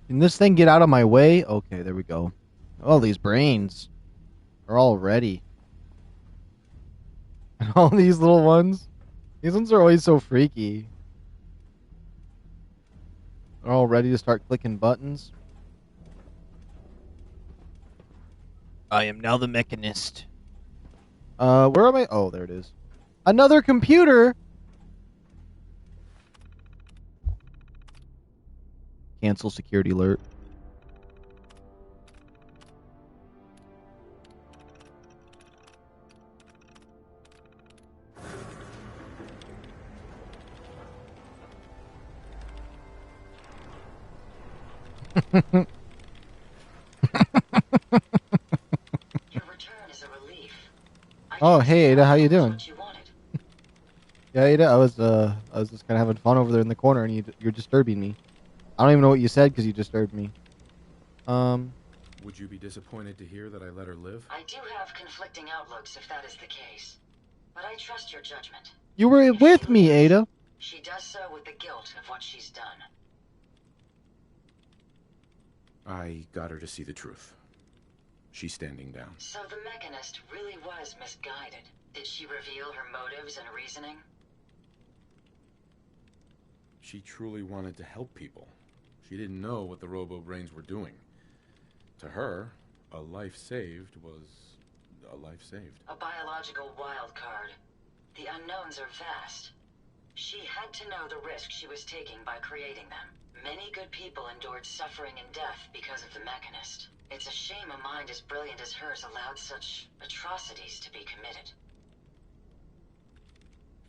Can this thing get out of my way? Okay, there we go. Oh, these brains are all ready. And all these little ones. These ones are always so freaky. They're all ready to start clicking buttons. I am now the Mechanist. Where am I? Oh, there it is. Another computer! Cancel security alert. Your return is a relief. Oh, hey Ada, how you doing? What you wanted. Yeah, Ada, I was just kind of having fun over there in the corner, and you're disturbing me. I don't even know what you said because you disturbed me. Would you be disappointed to hear that I let her live? I do have conflicting outlooks if that is the case. But I trust your judgment. You were with me, Ada. She does so with the guilt of what she's done. I got her to see the truth. She's standing down. So the Mechanist really was misguided. Did she reveal her motives and reasoning? She truly wanted to help people. She didn't know what the robo-brains were doing. To her, a life saved was a life saved. A biological wild card. The unknowns are vast. She had to know the risk she was taking by creating them. Many good people endured suffering and death because of the Mechanist. It's a shame a mind as brilliant as hers allowed such atrocities to be committed.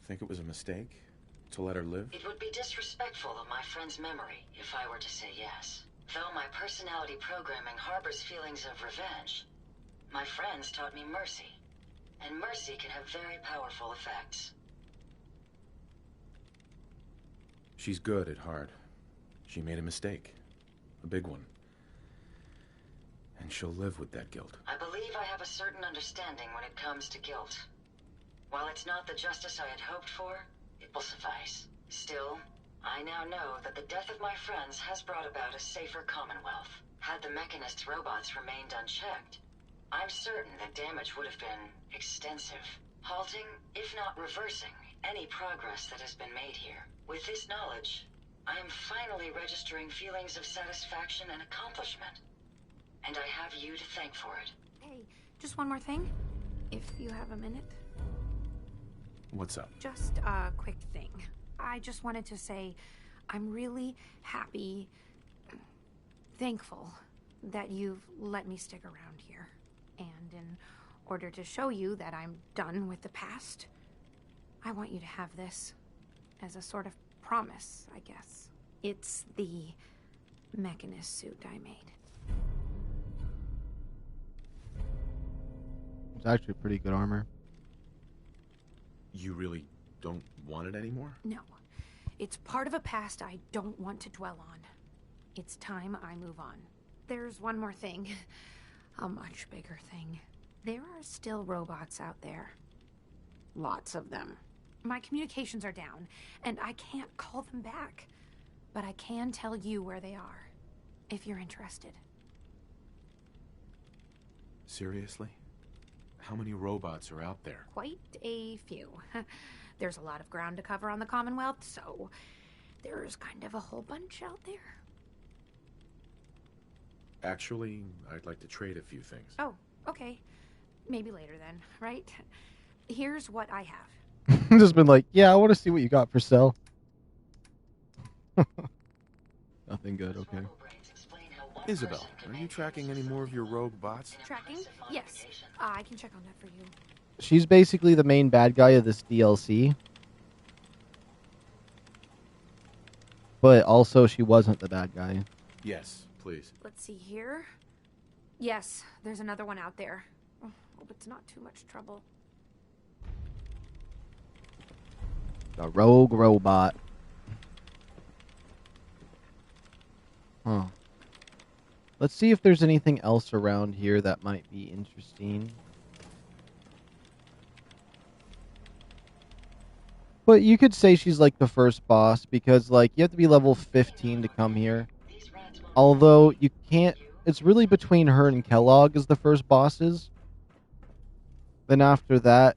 Think it was a mistake to let her live? It would be disrespectful of my friend's memory if I were to say yes. Though my personality programming harbors feelings of revenge, my friends taught me mercy. And mercy can have very powerful effects. She's good at heart. She made a mistake. A big one. And she'll live with that guilt. I believe I have a certain understanding when it comes to guilt. While it's not the justice I had hoped for, it will suffice. Still, I now know that the death of my friends has brought about a safer Commonwealth. Had the Mechanist's robots remained unchecked, I'm certain that damage would have been extensive, halting, if not reversing, any progress that has been made here. With this knowledge, I am finally registering feelings of satisfaction and accomplishment. And I have you to thank for it. Hey, just one more thing, if you have a minute. What's up? Just a quick thing. I just wanted to say I'm really happy, thankful that you've let me stick around here. And in order to show you that I'm done with the past, I want you to have this as a sort of promise, I guess. It's the Mechanist suit I made. It's actually pretty good armor. You really don't want it anymore? No. It's part of a past I don't want to dwell on. It's time I move on. There's one more thing. A much bigger thing. There are still robots out there. Lots of them. My communications are down, and I can't call them back. But I can tell you where they are, if you're interested. Seriously? How many robots are out there? Quite a few. There's a lot of ground to cover on the Commonwealth, so there's kind of a whole bunch out there. Actually, I'd like to trade a few things. Oh, okay. Maybe later then, right? Here's what I have. Just been like, yeah, I want to see what you got for sale. Nothing good, okay. Isabel, are you tracking any more of your rogue bots? Tracking? Yes. I can check on that for you. She's basically the main bad guy of this DLC. But also, she wasn't the bad guy. Yes, please. Let's see here. Yes, there's another one out there. Hope it's not too much trouble. A rogue robot. Huh. Let's see if there's anything else around here that might be interesting. But you could say she's like the first boss because like you have to be level 15 to come here. Although you can't, it's really between her and Kellogg as the first bosses. Then after that,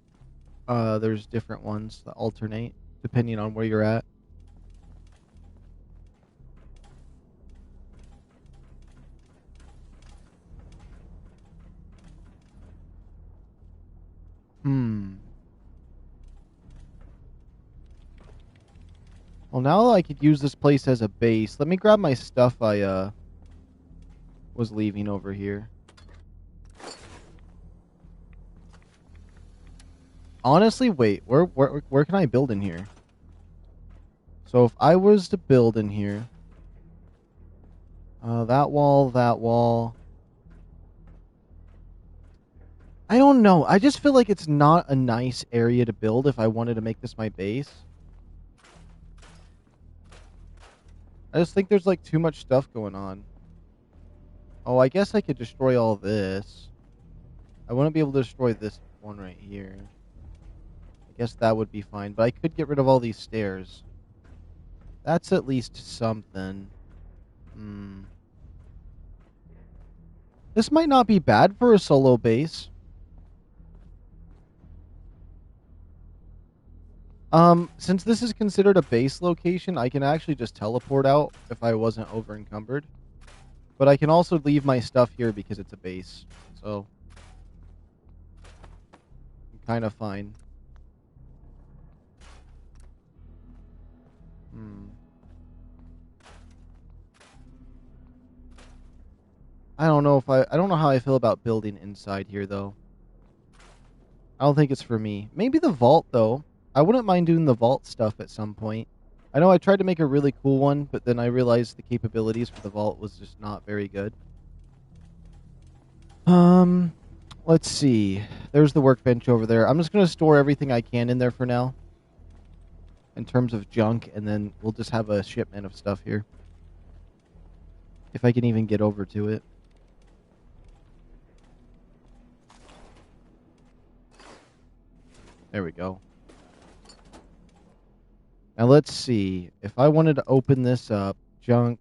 there's different ones that alternate depending on where you're at. Well, now I could use this place as a base. Let me grab my stuff I was leaving over here. Honestly, wait. Where can I build in here? So if I was to build in here, that wall. I don't know. I just feel like it's not a nice area to build if I wanted to make this my base. I just think there's like too much stuff going on. Oh, I guess I could destroy all this. I wouldn't be able to destroy this one right here. Guess that would be fine, but I could get rid of all these stairs. That's at least something. This might not be bad for a solo base. Since this is considered a base location, I can actually just teleport out if I wasn't over encumbered. But I can also leave my stuff here because it's a base. So I'm kind of fine. I don't know if I don't know how I feel about building inside here though. I don't think it's for me. Maybe the vault though. I wouldn't mind doing the vault stuff at some point. I know I tried to make a really cool one, but then I realized the capabilities for the vault was just not very good. Let's see. There's the workbench over there. I'm just going to store everything I can in there for now. In terms of junk, and then we'll just have a shipment of stuff here. If I can even get over to it. There we go. Now let's see. If I wanted to open this up, junk.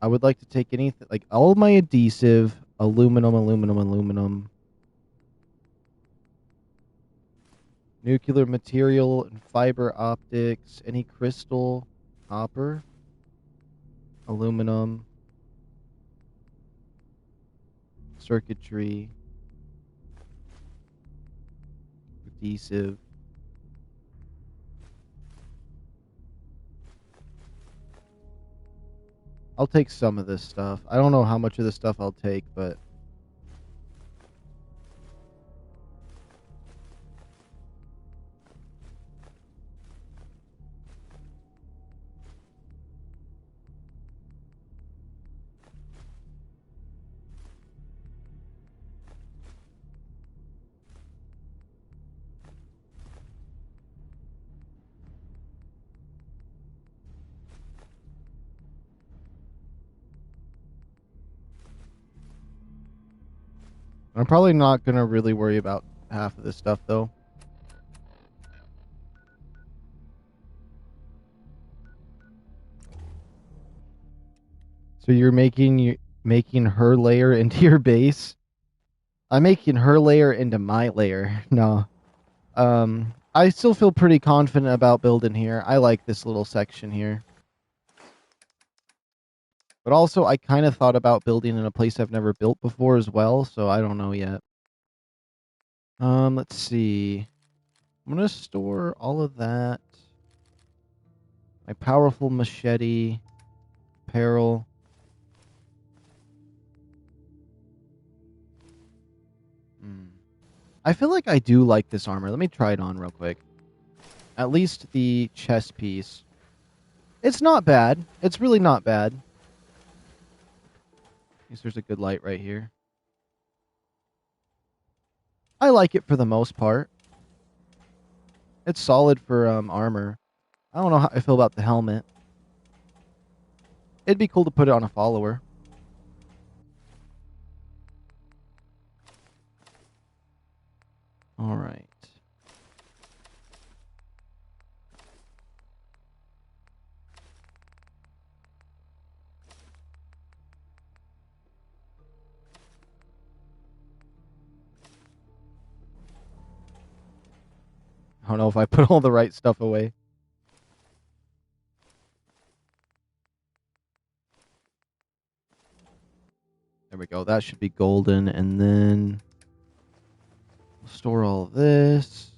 I would like to take anything, like all of my adhesive, aluminum. Nuclear material and fiber optics, any crystal, copper, aluminum, circuitry, adhesive. I'll take some of this stuff. I don't know how much of this stuff I'll take, but I'm probably not going to really worry about half of this stuff, though. So you're making her layer into your base? I'm making her layer into my layer. No. I still feel pretty confident about building here. I like this little section here. But also, I kind of thought about building in a place I've never built before as well, so I don't know yet. Let's see. I'm going to store all of that. My powerful machete. Apparel. I feel like I do like this armor. Let me try it on real quick. At least the chest piece. It's not bad. It's really not bad. At least there's a good light right here. I like it for the most part. It's solid for armor. I don't know how I feel about the helmet. It'd be cool to put it on a follower. All right. I don't know if I put all the right stuff away. There we go. That should be golden. And then we'll store all of this.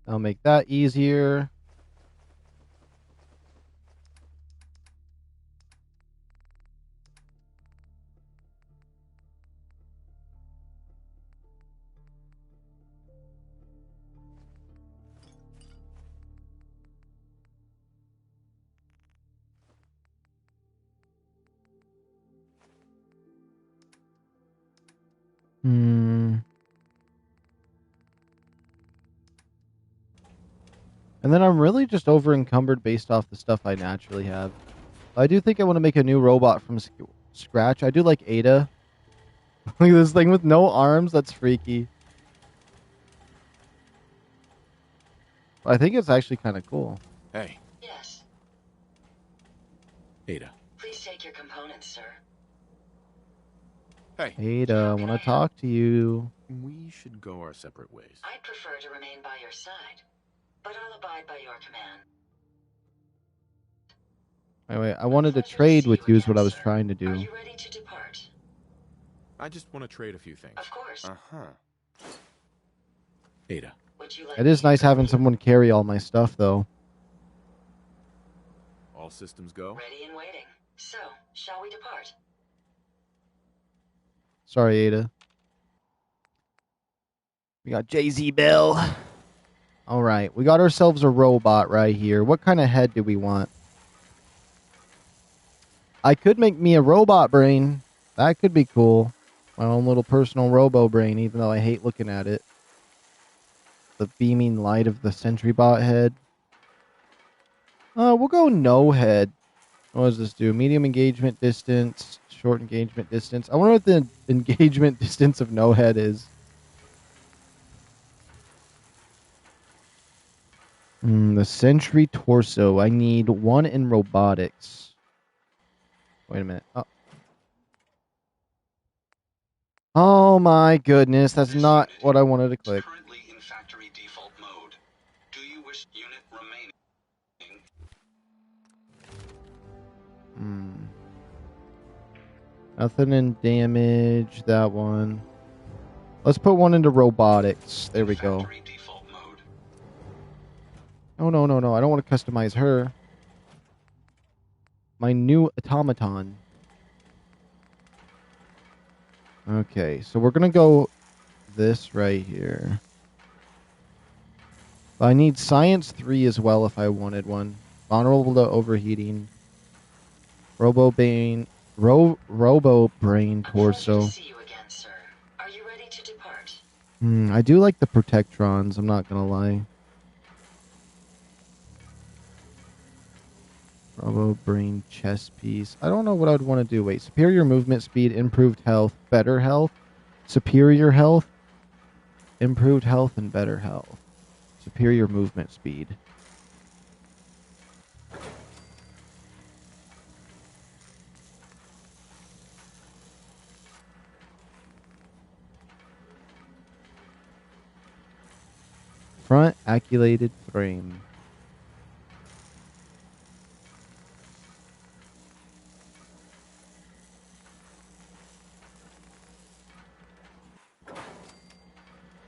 I'll make that easier. And then I'm really just over encumbered based off the stuff I naturally have. I do think I want to make a new robot from scratch. I do like Ada. Look at this thing with no arms. That's freaky. I think it's actually kind of cool. Hey, Yes. Ada. Please take your components, sir. Hey. Ada, I want to talk to you. We should go our separate ways. I'd prefer to remain by your side, but I'll abide by your command. Anyway, I wanted to trade with you is what I was trying to do. Are you ready to depart? I just want to trade a few things. Of course. Uh-huh. Ada. Would you like It is nice having someone carry all my stuff, though. All systems go? Ready and waiting. So, shall we depart? Sorry, Ada. We got Jay-Z Bell. Alright, we got ourselves a robot right here. What kind of head do we want? I could make me a robot brain. That could be cool. My own little personal robo brain, even though I hate looking at it. The beaming light of the sentry bot head. We'll go no head. What does this do? Medium engagement distance, short engagement distance. I wonder what the engagement distance of no head is. The sentry torso. I need one in robotics. Wait a minute. Oh my goodness, that's not what I wanted to click. Currently in factory default mode. Do you wish unit remaining? Nothing in damage, that one. Let's put one into robotics. There we go. Factory default mode. No. I don't want to customize her. My new automaton. Okay, so we're going to go this right here. But I need Science 3 as well if I wanted one. Vulnerable to overheating. Robo Brain torso. See you again, sir. Are you ready to depart? I do like the Protectrons, I'm not going to lie. Robo Brain chest piece. I don't know what I'd want to do. Wait, superior movement speed, improved health, better health, superior health, improved health, and better health. Superior movement speed. Front articulated frame.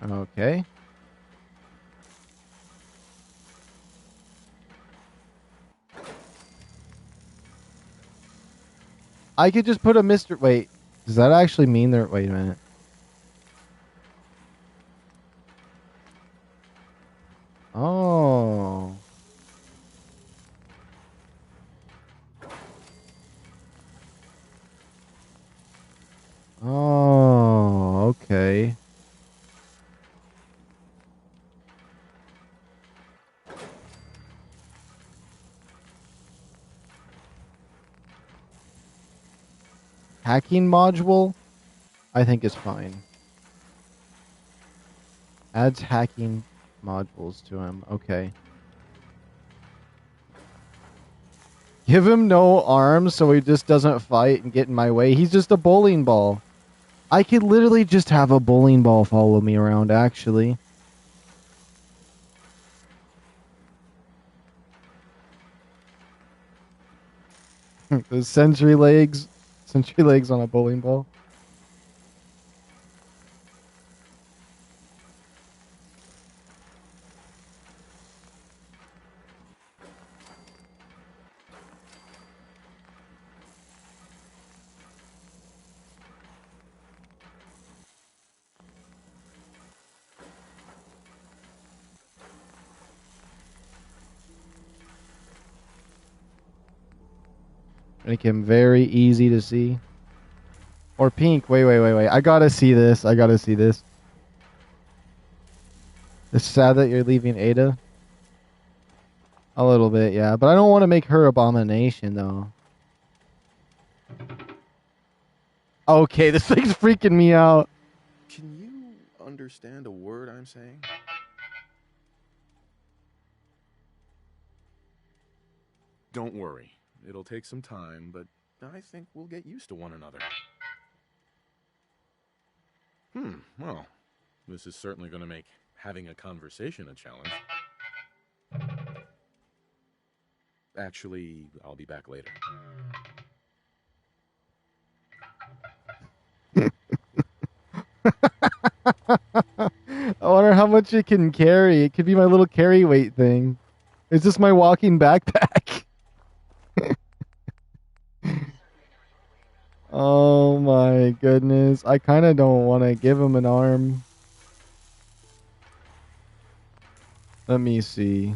Okay. I could just put a Mr. Wait, does that actually mean there? Wait a minute. Oh. Oh, okay. Hacking module, I think is fine. Adds hacking modules to him. Okay. Give him no arms so he just doesn't fight and get in my way. He's just a bowling ball. I could literally just have a bowling ball follow me around, actually. Those sentry legs on a bowling ball. Make him very easy to see. Or pink. Wait. I gotta see this. It's sad that you're leaving Ada. A little bit, yeah. But I don't want to make her abomination, though. Okay, this thing's freaking me out. Can you understand a word I'm saying? Don't worry. It'll take some time, but I think we'll get used to one another. Well, this is certainly going to make having a conversation a challenge. Actually, I'll be back later. I wonder how much it can carry. It could be my little carry weight thing. Is this my walking backpack? Oh my goodness. I kind of don't want to give him an arm. Let me see.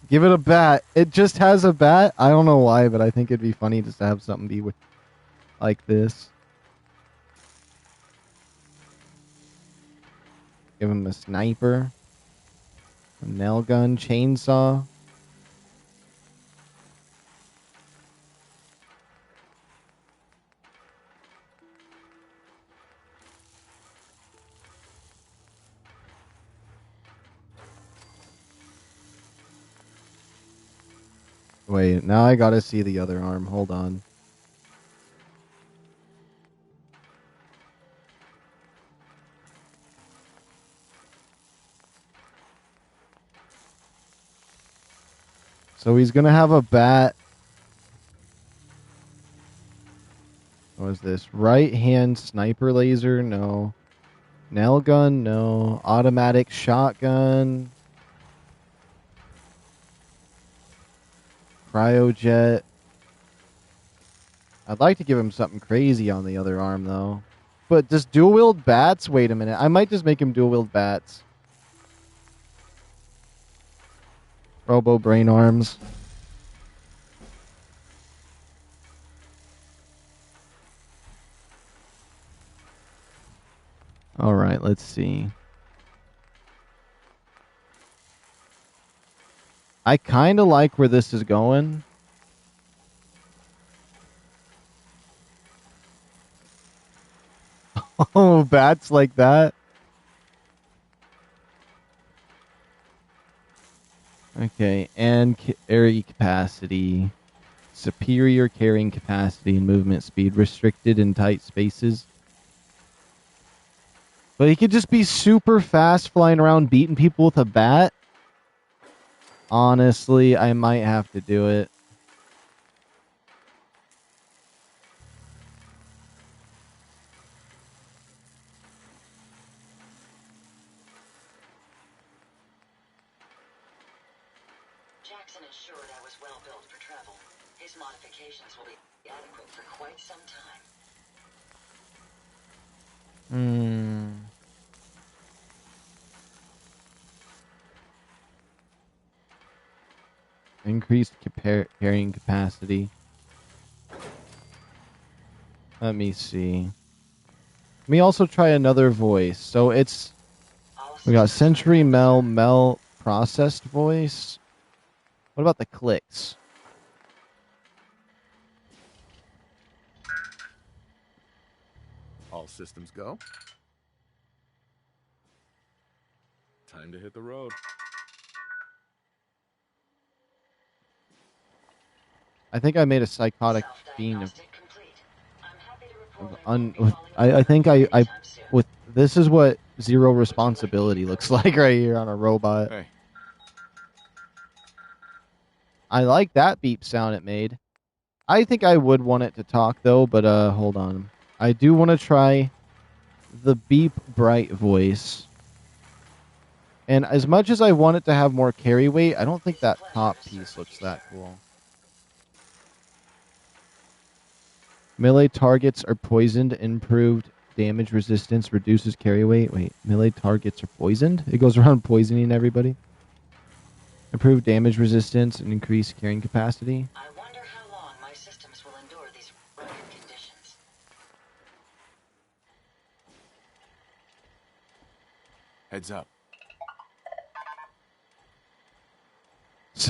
Give it a bat. It just has a bat. I don't know why, but I think it'd be funny just to have something be with, like this. Give him a sniper. A nail gun. Chainsaw. Wait, now I gotta see the other arm. Hold on. So he's gonna have a bat. What is this? Right hand sniper laser? No. Nail gun? No. Automatic shotgun. Cryojet. I'd like to give him something crazy on the other arm, though. But does dual wield bats? Wait a minute. I might just make him dual wield bats. Robo brain arms. Alright, let's see. I kind of like where this is going. Oh, bats like that? Okay, and carry capacity. Superior carrying capacity and movement speed. Restricted in tight spaces. But he could just be super fast flying around beating people with a bat. Honestly, I might have to do it. Jackson ensured I was well built for travel. His modifications will be adequate for quite some time. Increased carrying capacity. Let me see. Let me also try another voice. So it's... We got Century Mel processed voice. What about the clicks? All systems go. Time to hit the road. I think I made a psychotic fiend of... I think I with this is what zero responsibility looks like right here on a robot. Hey. I like that beep sound it made. I think I would want it to talk though, but hold on. I do want to try the beep bright voice. And as much as I want it to have more carry weight, I don't think that top piece looks that cool. Melee targets are poisoned. Improved damage resistance reduces carry weight. Wait, melee targets are poisoned? It goes around poisoning everybody? Improved damage resistance and increased carrying capacity. I wonder how long my systems will endure these rugged conditions. Heads up.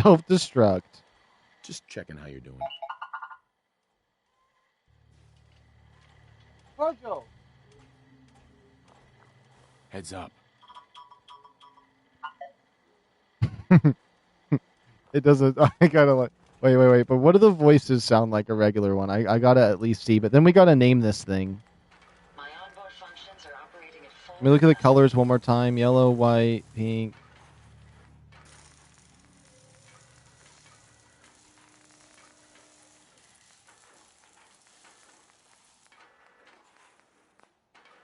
self-destruct. Just checking how you're doing. Heads up. It doesn't. I gotta like. Wait. But what do the voices sound like a regular one? I gotta at least see. But then we gotta name this thing. My onboard functions are operating at full Let me look at the capacity. colors one more time. Yellow, white, pink.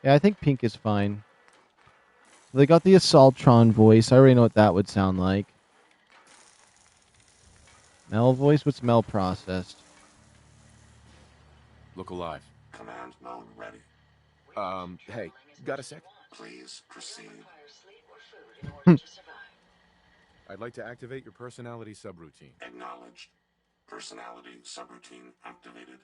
Yeah, I think pink is fine. They got the Assaultron voice. I already know what that would sound like. Mel voice? What's Mel processed? Look alive. Command mode ready. Hey, got a sec? Please proceed. Require sleep or food in order to survive. I'd like to activate your personality subroutine. Acknowledged. Personality subroutine activated.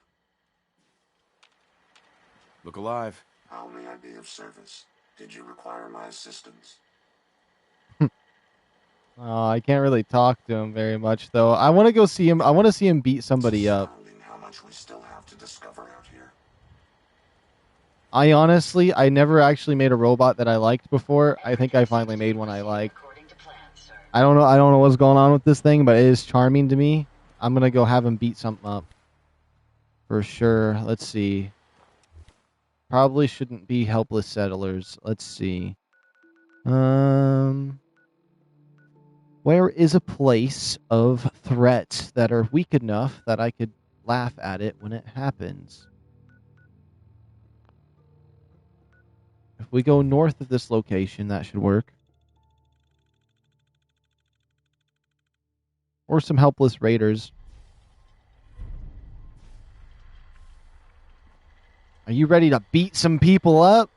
Look alive. How may I be of service? Did you require my assistance? Oh, I can't really talk to him very much, though. I want to go see him. I want to see him beat somebody up. Astounding how much we still have to discover out here. I never actually made a robot that I liked before. I think I finally made one I like. According to plan, sir. I don't know what's going on with this thing, but it is charming to me. I'm gonna go have him beat something up. For sure. Let's see. Probably shouldn't be helpless settlers. Let's see. Where is a place of threats that are weak enough that I could laugh at it when it happens? If we go north of this location, that should work. Or some helpless raiders. Are you ready to beat some people up?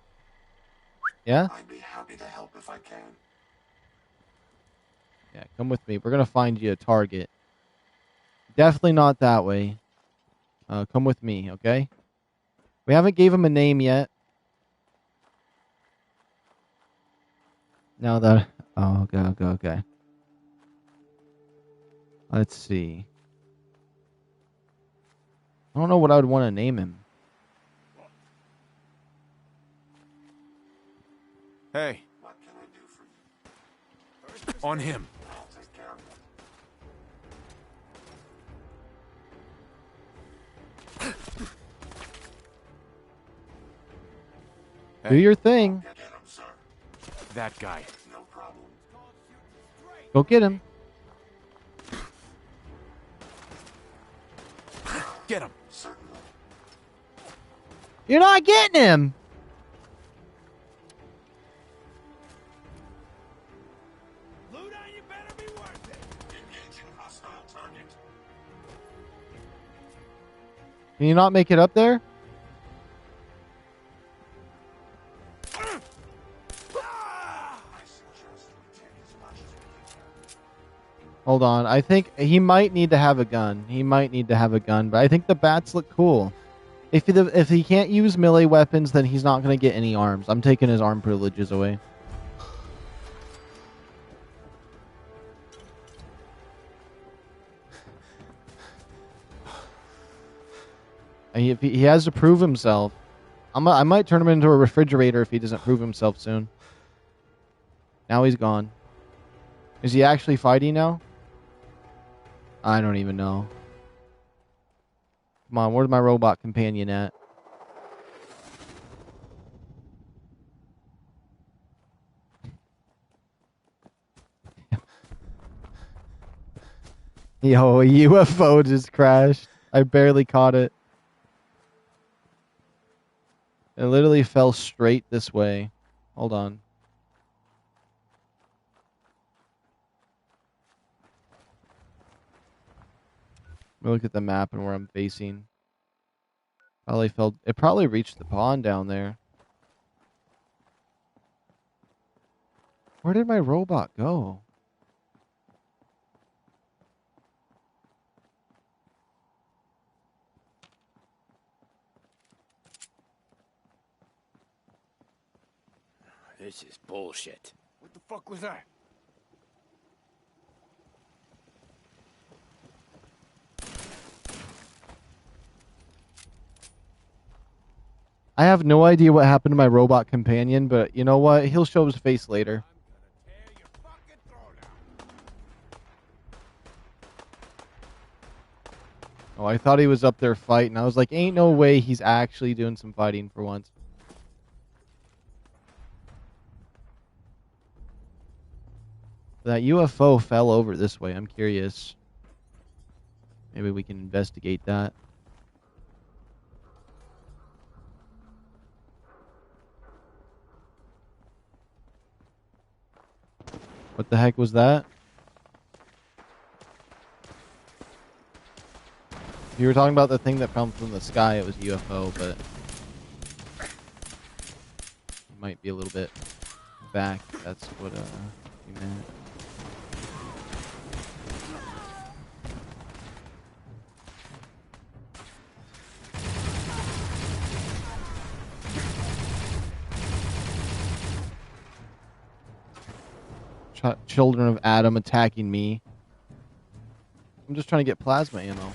Yeah? I'd be happy to help if I can. Yeah, come with me. We're going to find you a target. Definitely not that way. Come with me, okay? We haven't gave him a name yet. Now that... Oh, okay. Let's see. I don't know what I would want to name him. Hey, What can I do for you? on him. I'll take care of it. Do your thing. Get him, sir. That guy. No problem. Go get him. Get him. Certainly. You're not getting him. Engaging hostile target. Can you not make it up there? I suggest we take as much as we can. Hold on. I think he might need to have a gun. But I think the bats look cool. If he can't use melee weapons, then he's not going to get any arms. I'm taking his arm privileges away. He has to prove himself. I might turn him into a refrigerator if he doesn't prove himself soon. Now he's gone. Is he actually fighting now? I don't even know. Come on, where's my robot companion at? Yo, a UFO just crashed. I barely caught it. It literally fell straight this way. Hold on. Let me look at the map and where I'm facing. It probably reached the pond down there. Where did my robot go? This is bullshit. What the fuck was that? I have no idea what happened to my robot companion, but you know what? He'll show his face later. Oh, I thought he was up there fighting. I was like, ain't no way he's actually doing some fighting for once. That UFO fell over this way. I'm curious. Maybe we can investigate that. What the heck was that? If you were talking about the thing that fell from the sky, it was a UFO, but it might be a little bit back. That's what you meant. Children of Adam attacking me. I'm just trying to get plasma ammo.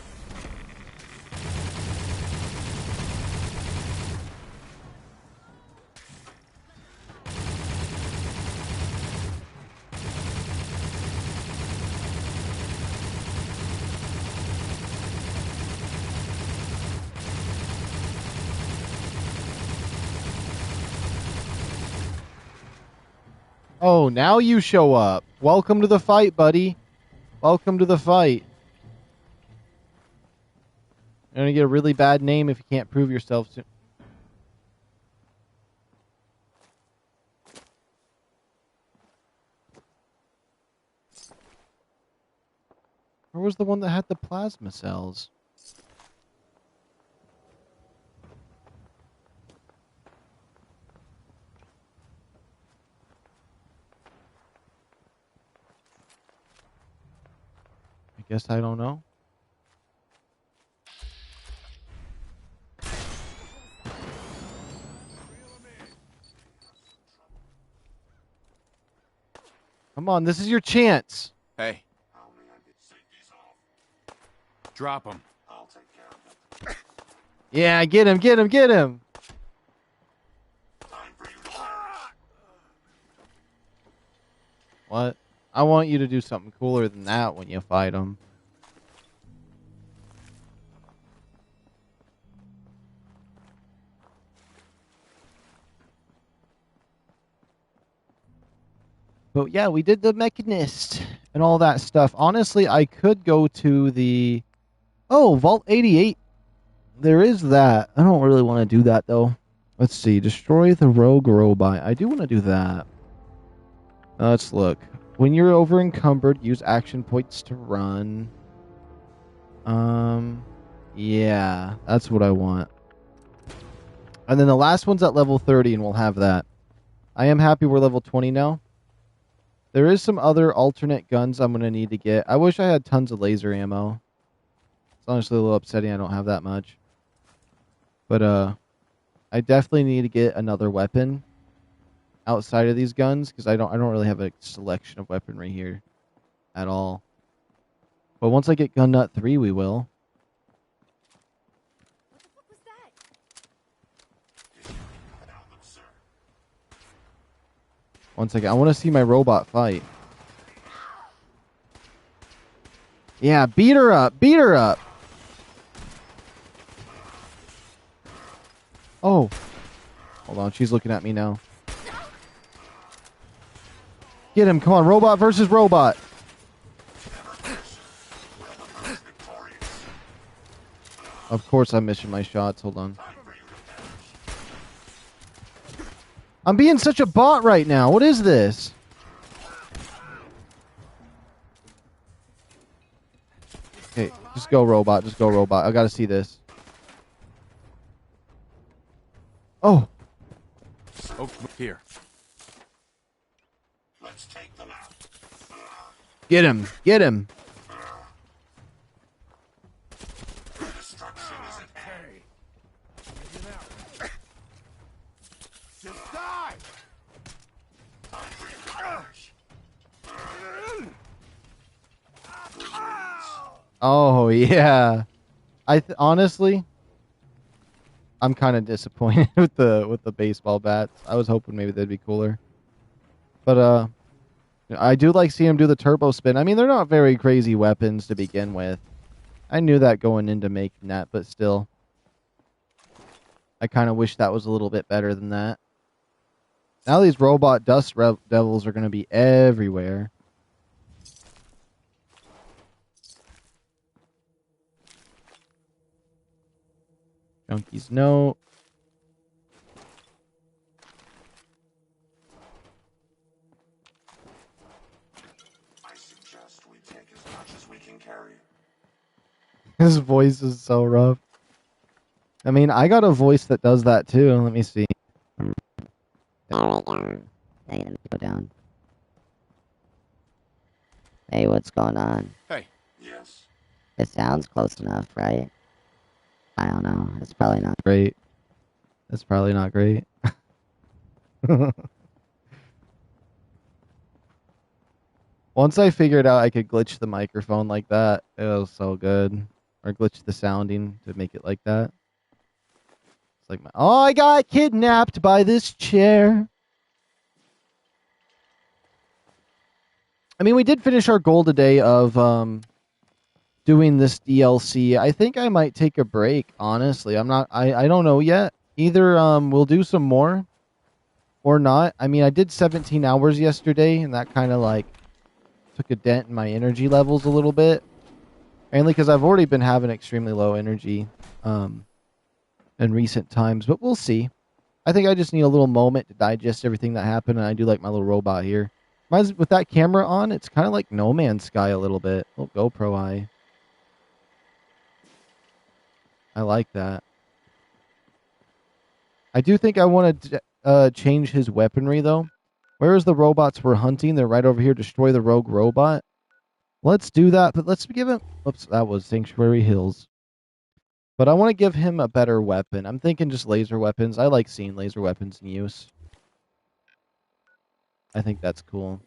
Oh, now you show up. Welcome to the fight, buddy. Welcome to the fight. You're going to get a really bad name if you can't prove yourself soon. Where was the one that had the plasma cells? I guess I don't know. Come on, this is your chance. Hey. Drop him. Yeah, get him, get him, get him. What? I want you to do something cooler than that when you fight him. But yeah, we did the Mechanist and all that stuff. Honestly, I could go to the... Oh, Vault 88. There is that. I don't really want to do that, though. Let's see. Destroy the rogue robot. I do want to do that. Let's look. When you're over encumbered, use action points to run. Yeah, that's what I want. And then the last one's at level 30, and we'll have that. I am happy we're level 20 now. There is some other alternate guns I'm going to need to get. I wish I had tons of laser ammo. It's honestly a little upsetting I don't have that much. But, I definitely need to get another weapon outside of these guns, because I don't really have a selection of weaponry here at all. But once I get Gun Nut 3, we will. What the fuck was that? One second. I want to see my robot fight. Yeah, beat her up. Beat her up. Oh. Hold on. She's looking at me now. Get him. Come on. Robot versus robot. Of course I'm missing my shots. Hold on. I'm being such a bot right now. What is this? Okay, just go robot. Just go robot. I gotta see this. Oh. Oh, here. Let's take them out. Get him. Get him. Destruction is at hand. Just die! Oh, yeah. Honestly, I'm kind of disappointed with the baseball bats. I was hoping maybe they'd be cooler. But I do like seeing him do the turbo spin. I mean, they're not very crazy weapons to begin with. I knew that going into making that, but still. I kind of wish that was a little bit better than that. Now these robot dust devils are going to be everywhere. Junkie's note. I suggest we take as much as we can carry. His voice is so rough. I mean, I got a voice that does that too. Let me see. There we go. Hey, let me go down. Hey, what's going on? Hey. Yes. It sounds close enough, right? I don't know. It's probably not. Great. That's probably not great. Once I figured out I could glitch the microphone like that, it was so good. Or glitch the sounding to make it like that. It's like, oh, I got kidnapped by this chair. I mean, we did finish our goal today of doing this DLC. I think I might take a break, honestly. I don't know yet. Either we'll do some more or not. I mean, I did 17 hours yesterday, and that kind of like took a dent in my energy levels a little bit. Mainly because I've already been having extremely low energy in recent times, but we'll see. I think I just need a little moment to digest everything that happened, and I do like my little robot here. With that camera on, it's kind of like No Man's Sky a little bit. Oh, GoPro eye. I like that. I do think I want to change his weaponry, though. Where is the robots we're hunting? They're right over here. Destroy the rogue robot. Let's do that, but let's give him... Oops, that was Sanctuary Hills. But I want to give him a better weapon. I'm thinking just laser weapons. I like seeing laser weapons in use. I think that's cool.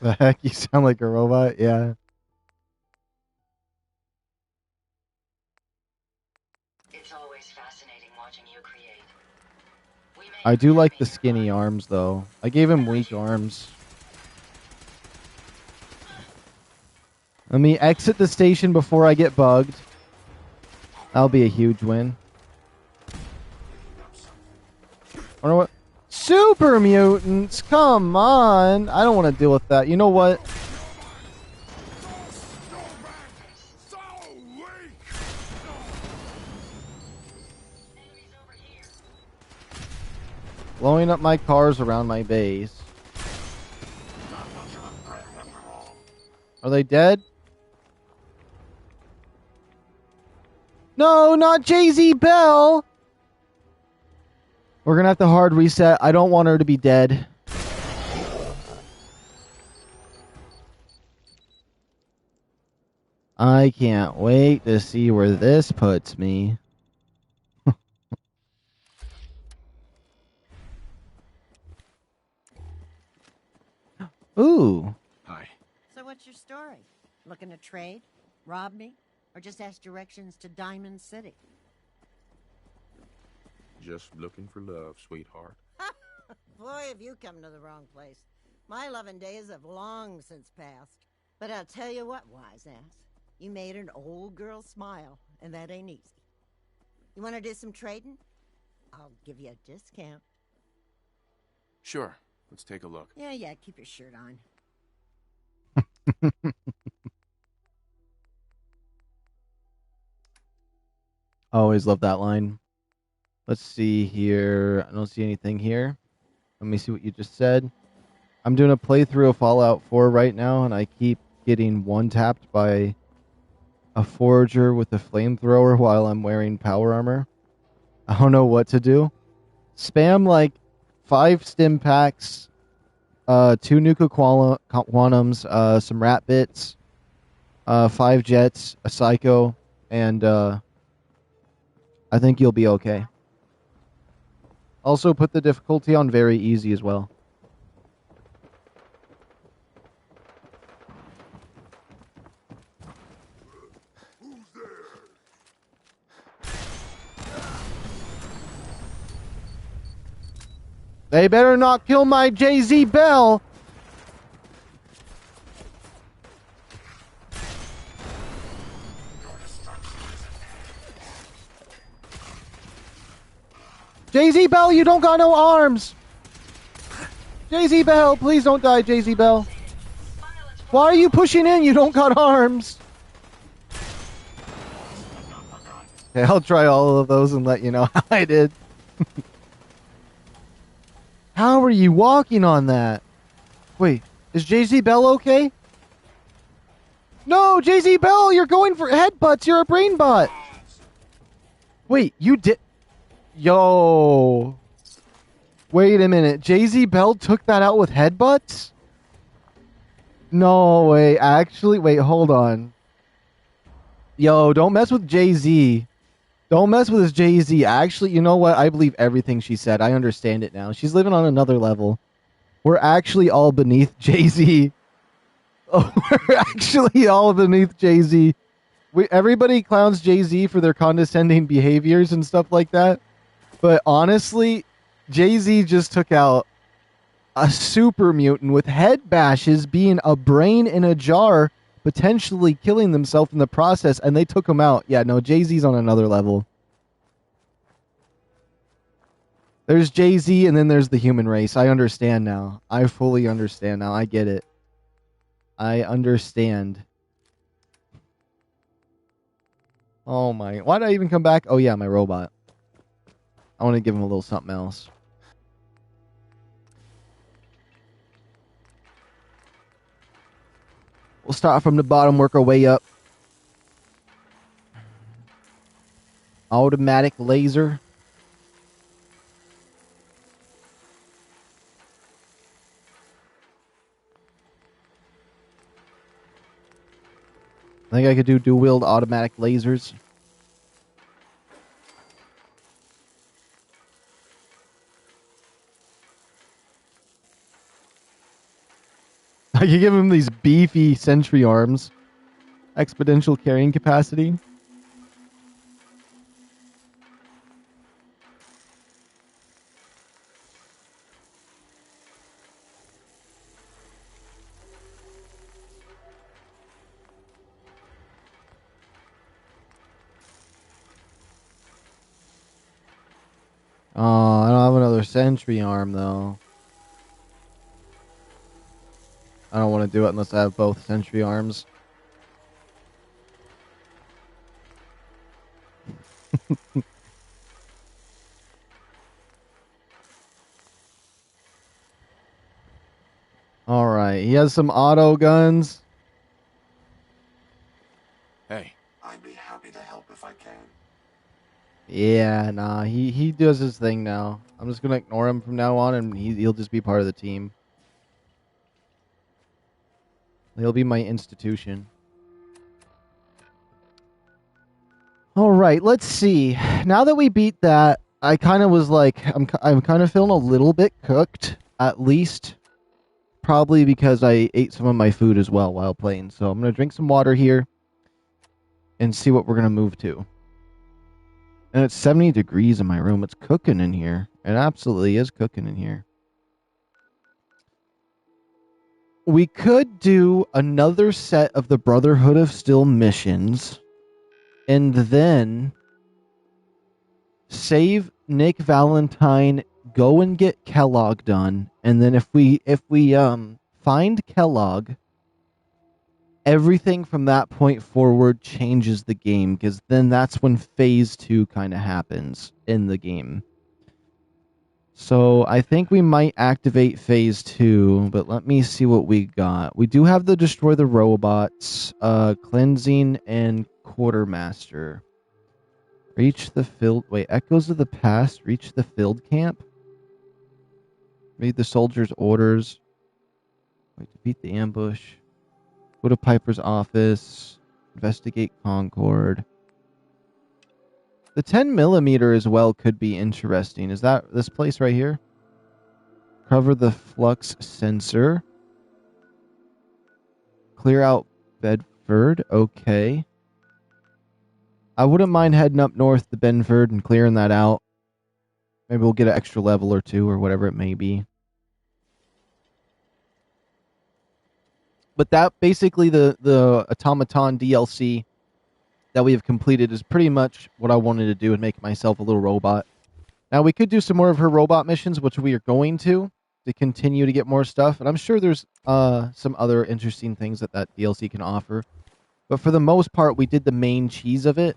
The heck? You sound like a robot? Yeah. It's always fascinating watching you create. I do like the skinny arms, though. I gave him weak arms. Let me exit the station before I get bugged. That'll be a huge win. Wonder what? Super mutants! Come on! I don't want to deal with that. You know what? Blowing up my cars around my base. Are they dead? No, not Jay-Z Bell! We're gonna have to hard reset. I don't want her to be dead. I can't wait to see where this puts me. Ooh. Hi. So what's your story? Looking to trade? Rob me? Or just ask directions to Diamond City? Just looking for love, sweetheart. Boy, have you come to the wrong place. My loving days have long since passed. But I'll tell you what, wise ass. You made an old girl smile, and that ain't easy. You want to do some trading? I'll give you a discount. Sure. Let's take a look. Yeah, keep your shirt on. Always love that line. Let's see here. I don't see anything here. Let me see what you just said. I'm doing a playthrough of Fallout 4 right now, and I keep getting one-tapped by a forager with a flamethrower while I'm wearing power armor. I don't know what to do. Spam like 5 stim packs, 2 nuka quantums, some rat bits, 5 jets, a psycho, and I think you'll be okay. Also put the difficulty on very easy as well. They better not kill my Jay-Z Bell. Jay-Z Bell, you don't got no arms. Jay-Z Bell, please don't die, Jay-Z Bell. Why are you pushing in? You don't got arms. Okay, I'll try all of those and let you know how I did. How are you walking on that? Wait, is Jay-Z Bell okay? No, Jay-Z Bell, you're going for headbutts. You're a brain bot. Wait, you did... Yo. Wait a minute. Jay-Z Bell took that out with headbutts? No way. Actually, wait, hold on. Yo, don't mess with Jay-Z. Don't mess with this Jay-Z. Actually, you know what? I believe everything she said. I understand it now. She's living on another level. We're actually all beneath Jay-Z. Oh, we're actually all beneath Jay-Z. Everybody clowns Jay-Z for their condescending behaviors and stuff like that. But honestly, Jay-Z just took out a super mutant with head bashes, being a brain in a jar, potentially killing themselves in the process, and they took him out. Yeah, no, Jay-Z's on another level. There's Jay-Z, and then there's the human race. I understand now. I fully understand now. I get it. I understand. Oh my... Why did I even come back? Oh yeah, my robot. I want to give him a little something else. We'll start from the bottom, work our way up. Automatic laser. I think I could do dual-wield automatic lasers. I could give him these beefy sentry arms. Exponential carrying capacity. Oh, I don't have another sentry arm, though. I don't want to do it unless I have both sentry arms. Alright, he has some auto guns. Hey. I'd be happy to help if I can. Yeah, nah, he does his thing now. I'm just gonna ignore him from now on, and he'll just be part of the team. He'll be my institution. Alright, let's see. Now that we beat that, I kind of was like, I'm kind of feeling a little bit cooked, at least. Probably because I ate some of my food as well while playing. So I'm going to drink some water here and see what we're going to move to. And it's 70 degrees in my room. It's cooking in here. It absolutely is cooking in here. We could do another set of the Brotherhood of Steel missions and then save Nick Valentine, go and get Kellogg done, and then if we find Kellogg, everything from that point forward changes the game, because then that's when phase 2 kind of happens in the game. So I think we might activate phase 2, but let me see what we got. We do have the destroy the robots, cleansing, and quartermaster. Reach the field... Wait, Echoes of the Past. Reach the field camp. Read the soldiers' orders. Wait, defeat the ambush. Go to Piper's office. Investigate Concord. The 10mm as well could be interesting. Is that this place right here? Cover the flux sensor. Clear out Bedford. Okay. I wouldn't mind heading up north to Benford and clearing that out. Maybe we'll get an extra level or two or whatever it may be. But that basically the Automaton DLC that we have completed is pretty much what I wanted to do and make myself a little robot. Now we could do some more of her robot missions, which we are going to continue to get more stuff. And I'm sure there's some other interesting things that DLC can offer. But for the most part, we did the main cheese of it.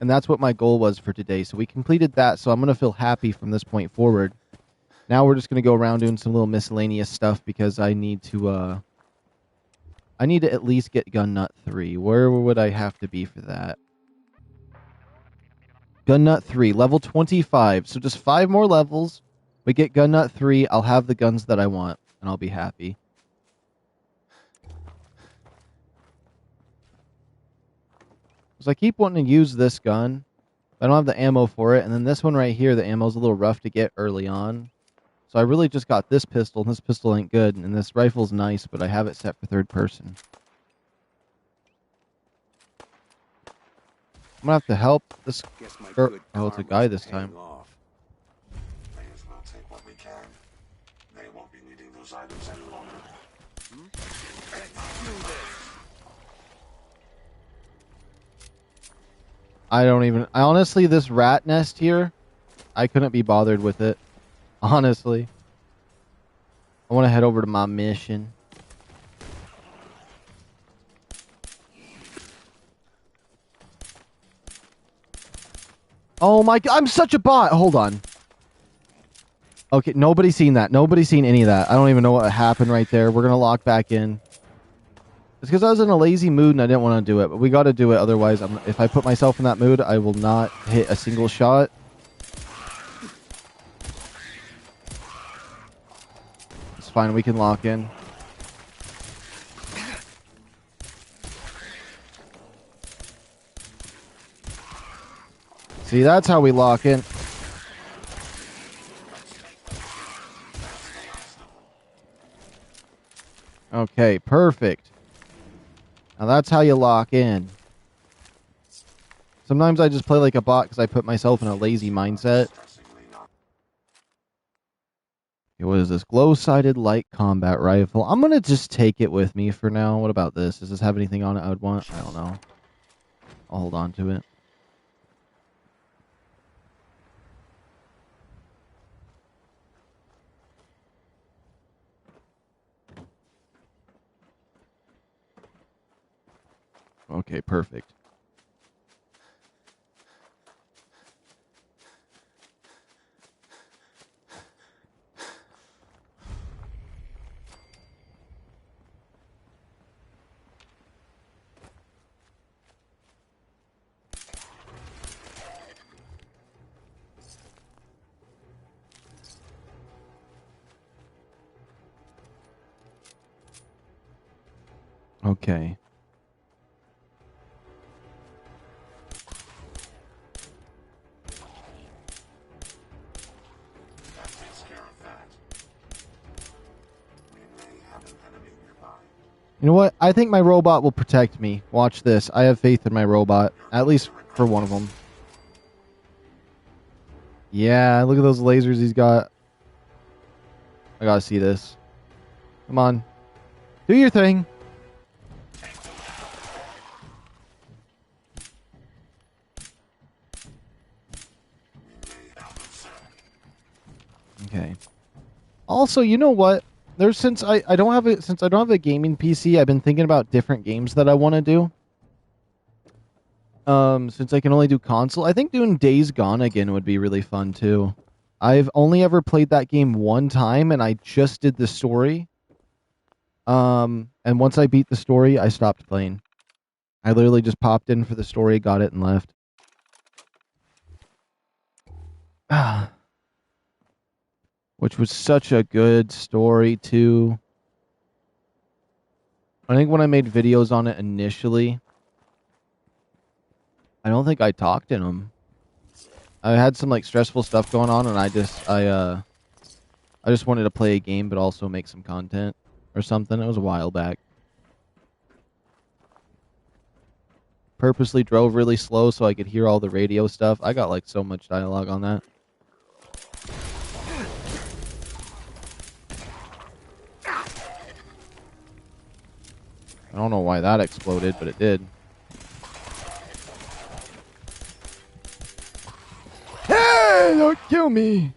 And that's what my goal was for today. So we completed that. So I'm going to feel happy from this point forward. Now we're just going to go around doing some little miscellaneous stuff because I need to at least get Gun Nut 3. Where would I have to be for that? Gun Nut 3, level 25. So just 5 more levels. We get Gun Nut 3. I'll have the guns that I want, and I'll be happy. Because I keep wanting to use this gun. I don't have the ammo for it. And then this one right here, the ammo's a little rough to get early on. So I really just got this pistol, and this pistol ain't good. And this rifle's nice, but I have it set for third person. I'm gonna have to help this girl. Oh, it's a guy this time. May as well take what we can. They won't be needing those items any longer. I honestly, this rat nest here, I couldn't be bothered with it. Honestly. I want to head over to my mission. Oh my god, I'm such a bot! Hold on. Okay, nobody's seen that. Nobody's seen any of that. I don't even know what happened right there. We're gonna lock back in. It's because I was in a lazy mood and I didn't want to do it, but we gotta do it, otherwise if I put myself in that mood, I will not hit a single shot. It's fine, we can lock in. See, that's how we lock in. Okay, perfect. Now that's how you lock in. Sometimes I just play like a bot because I put myself in a lazy mindset. Okay, what is this? Glow-sighted light combat rifle. I'm going to just take it with me for now. What about this? Does this have anything on it I would want? I don't know. I'll hold on to it. Okay, perfect. Okay. You know what? I think my robot will protect me. Watch this. I have faith in my robot. At least for one of them. Yeah, look at those lasers he's got. I gotta see this. Come on. Do your thing. Okay. Also, you know what? Since I don't have a gaming PC, I've been thinking about different games that I want to do. Since I can only do console, I think doing Days Gone again would be really fun too. I've only ever played that game one time, and I just did the story. And once I beat the story, I stopped playing. I literally just popped in for the story, got it, and left. Which was such a good story, too. I think when I made videos on it initially, I don't think I talked in them. I had some like stressful stuff going on, and I just wanted to play a game, but also make some content or something. It was a while back. Purposely drove really slow so I could hear all the radio stuff. I got like so much dialogue on that. don't know why that exploded, but it did. Hey, don't kill me!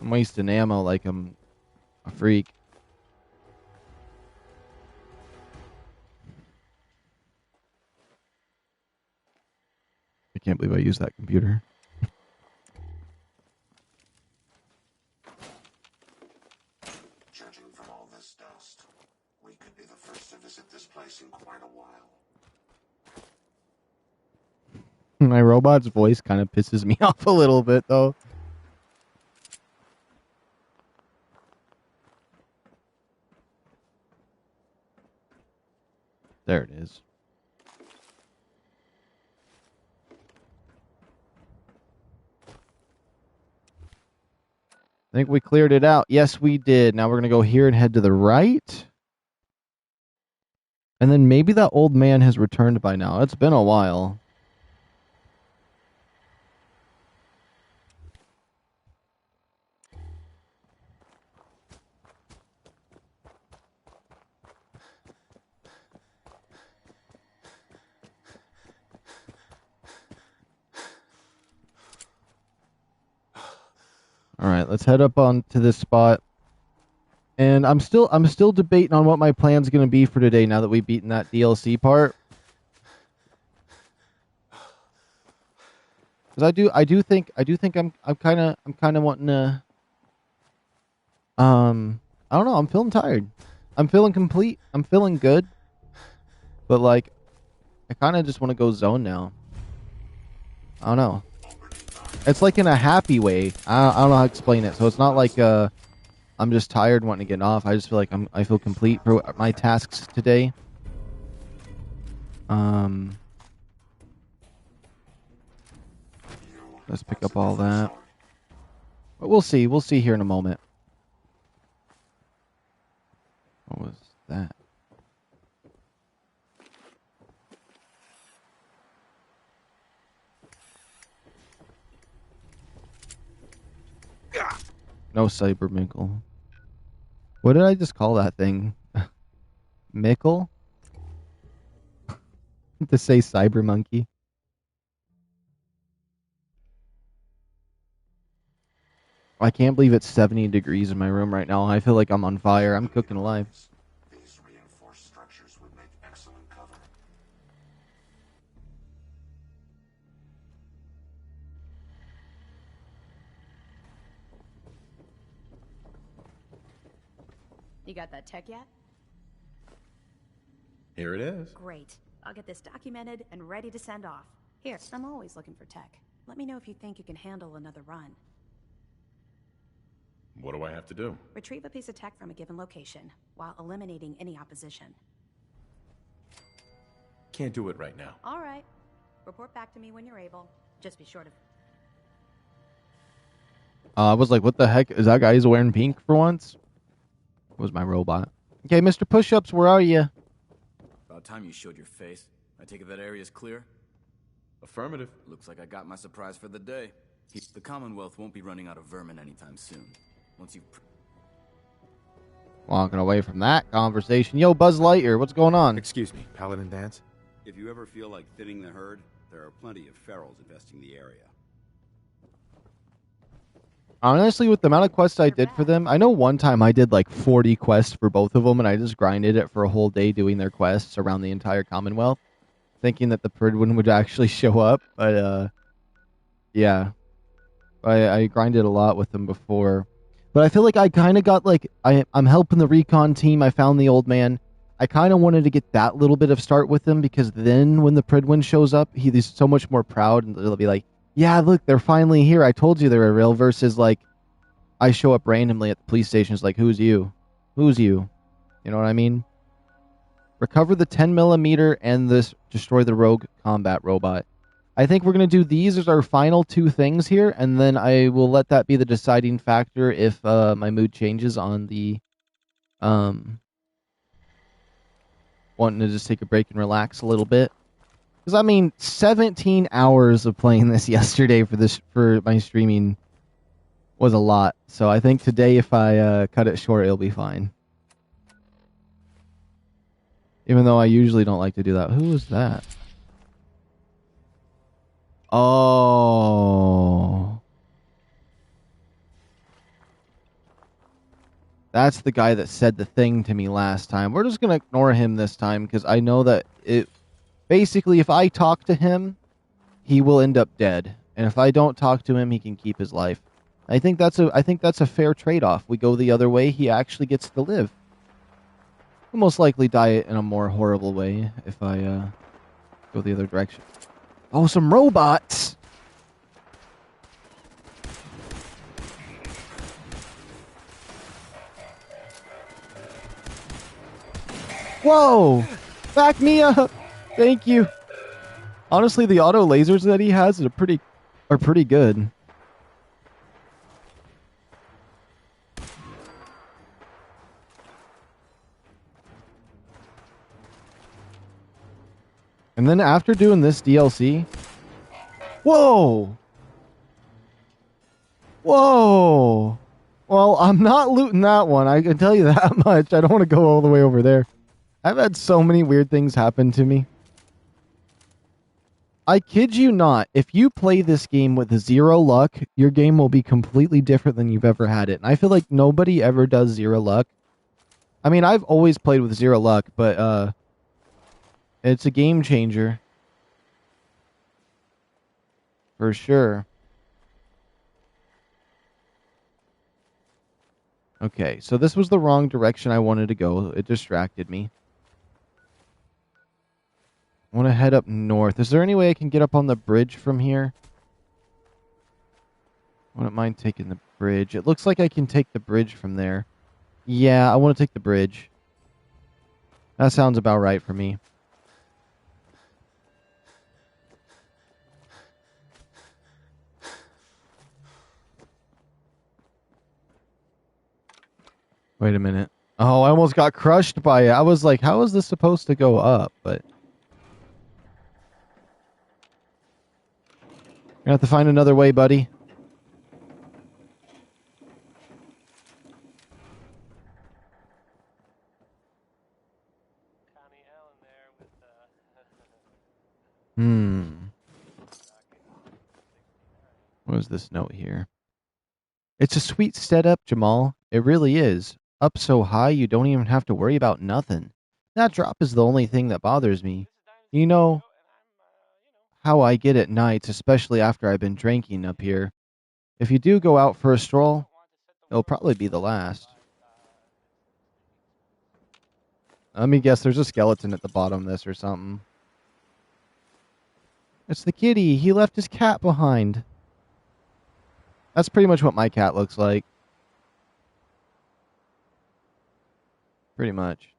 I'm wasting ammo like I'm a freak. I can't believe I used that computer. Judging from all this dust, we could be the first to visit this place in quite a while. My robot's voice kind of pisses me off a little bit, though. There it is. I think we cleared it out. Yes, we did. Now we're going to go here and head to the right. And then maybe that old man has returned by now. It's been a while. All right, let's head up on to this spot. And I'm still debating on what my plan's going to be for today now that we've beaten that DLC part. Cuz I do think I'm kind of wanting to I don't know, I'm feeling tired. I'm feeling complete. I'm feeling good. But like I kind of just want to go zone now. I don't know. It's like in a happy way. I don't know how to explain it. So it's not like I'm just tired and wanting to get off. I just feel like I feel complete for my tasks today. Let's pick up all that. But we'll see. We'll see here in a moment. What was that? No cyber mickle. What did I just call that thing? Mickle? To say cyber monkey. I can't believe it's 70 degrees in my room right now. I feel like I'm on fire. I'm cooking alive. These reinforced structures would make excellent cover. You got that tech yet? Here it is. Great. I'll get this documented and ready to send off. Here, I'm always looking for tech. Let me know if you think you can handle another run. What do I have to do? Retrieve a piece of tech from a given location, while eliminating any opposition. Can't do it right now. All right. Report back to me when you're able. Just be sure to... I was like, what the heck? Is that guy who's wearing pink for once? It was my robot. Okay, Mr. Push-Ups, where are you? About time you showed your face. I take it that area's clear? Affirmative. Looks like I got my surprise for the day. The Commonwealth won't be running out of vermin anytime soon. Once you've... Walking away from that conversation. Yo, Buzz Lightyear, what's going on? Excuse me, Paladin Dance? If you ever feel like thinning the herd, there are plenty of ferals infesting the area. Honestly, with the amount of quests I did for them, I know one time I did like 40 quests for both of them, and I just grinded it for a whole day doing their quests around the entire Commonwealth, thinking that the Pridwin would actually show up, but, yeah. I grinded a lot with them before. But I feel like I kind of got, like, I'm helping the recon team, I found the old man. I kind of wanted to get that little bit of start with him, because then when the Pridwin shows up, he's so much more proud, and they'll be like, yeah, look, they're finally here. I told you they were real, versus, like, I show up randomly at the police station. It's like, who's you? Who's you? You know what I mean? Recover the 10mm and destroy the rogue combat robot. I think we're going to do these as our final two things here, and then I will let that be the deciding factor if my mood changes on the wanting to just take a break and relax a little bit. Because, I mean, 17 hours of playing this yesterday for my streaming was a lot. So I think today, if I cut it short, it'll be fine. Even though I usually don't like to do that. Who is that? Oh. That's the guy that said the thing to me last time. We're just going to ignore him this time because I know that it... Basically, if I talk to him, he will end up dead. And if I don't talk to him, he can keep his life. I think that's a fair trade-off. We go the other way, he actually gets to live. He'll most likely die in a more horrible way if I go the other direction. Oh, some robots! Whoa! Back me up! Thank you. Honestly, the auto lasers that he has are pretty good. And then after doing this DLC... Whoa! Whoa! Well, I'm not looting that one. I can tell you that much. I don't want to go all the way over there. I've had so many weird things happen to me. I kid you not. If you play this game with 0 luck, your game will be completely different than you've ever had it. And I feel like nobody ever does 0 luck. I mean, I've always played with 0 luck, but it's a game changer. For sure. Okay, so this was the wrong direction I wanted to go. It distracted me. I want to head up north. Is there any way I can get up on the bridge from here? I wouldn't mind taking the bridge. It looks like I can take the bridge from there. Yeah, I want to take the bridge. That sounds about right for me. Wait a minute. Oh, I almost got crushed by it. I was like, how is this supposed to go up? But you have to find another way, buddy. What is this note here? It's a sweet setup, Jamal. It really is. Up so high you don't even have to worry about nothing. That drop is the only thing that bothers me. You know how I get at nights, especially after I've been drinking up here. If you do go out for a stroll, it'll probably be the last. Let me guess, there's a skeleton at the bottom of this or something. It's the kitty. He left his cat behind. That's pretty much what my cat looks like. Pretty much.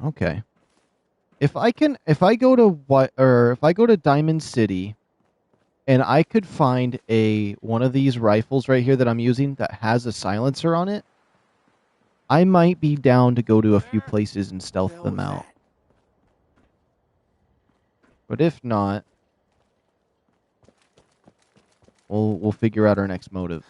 Okay. If I go to Diamond City and I could find one of these rifles right here that I'm using that has a silencer on it, I might be down to go to a few places and stealth them out. But if not, we'll figure out our next motive.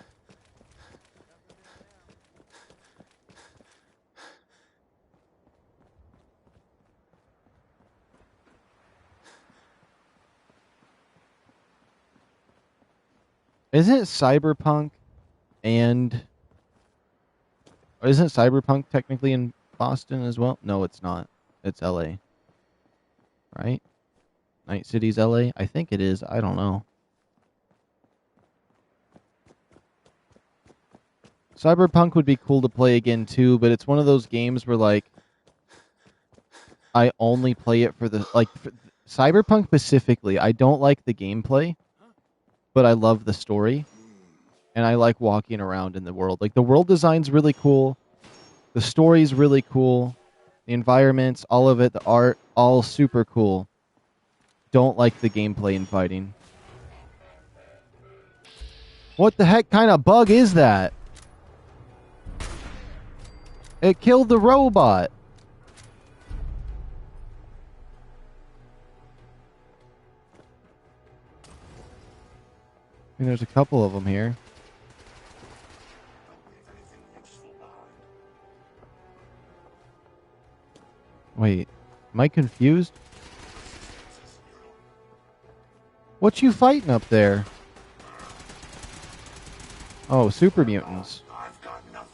Isn't Cyberpunk technically in Boston as well? No, it's not. It's LA. Right? Night City's LA? I think it is. I don't know. Cyberpunk would be cool to play again too, but it's one of those games where like I only play it for Cyberpunk specifically. I don't like the gameplay, but I love the story. And I like walking around in the world. Like, the world design's really cool. The story's really cool. The environments, all of it, the art, all super cool. Don't like the gameplay and fighting. What the heck kind of bug is that? It killed the robot. I mean, there's a couple of them here. Wait, am I confused? What you fighting up there? Oh, super mutants. I've got nothing.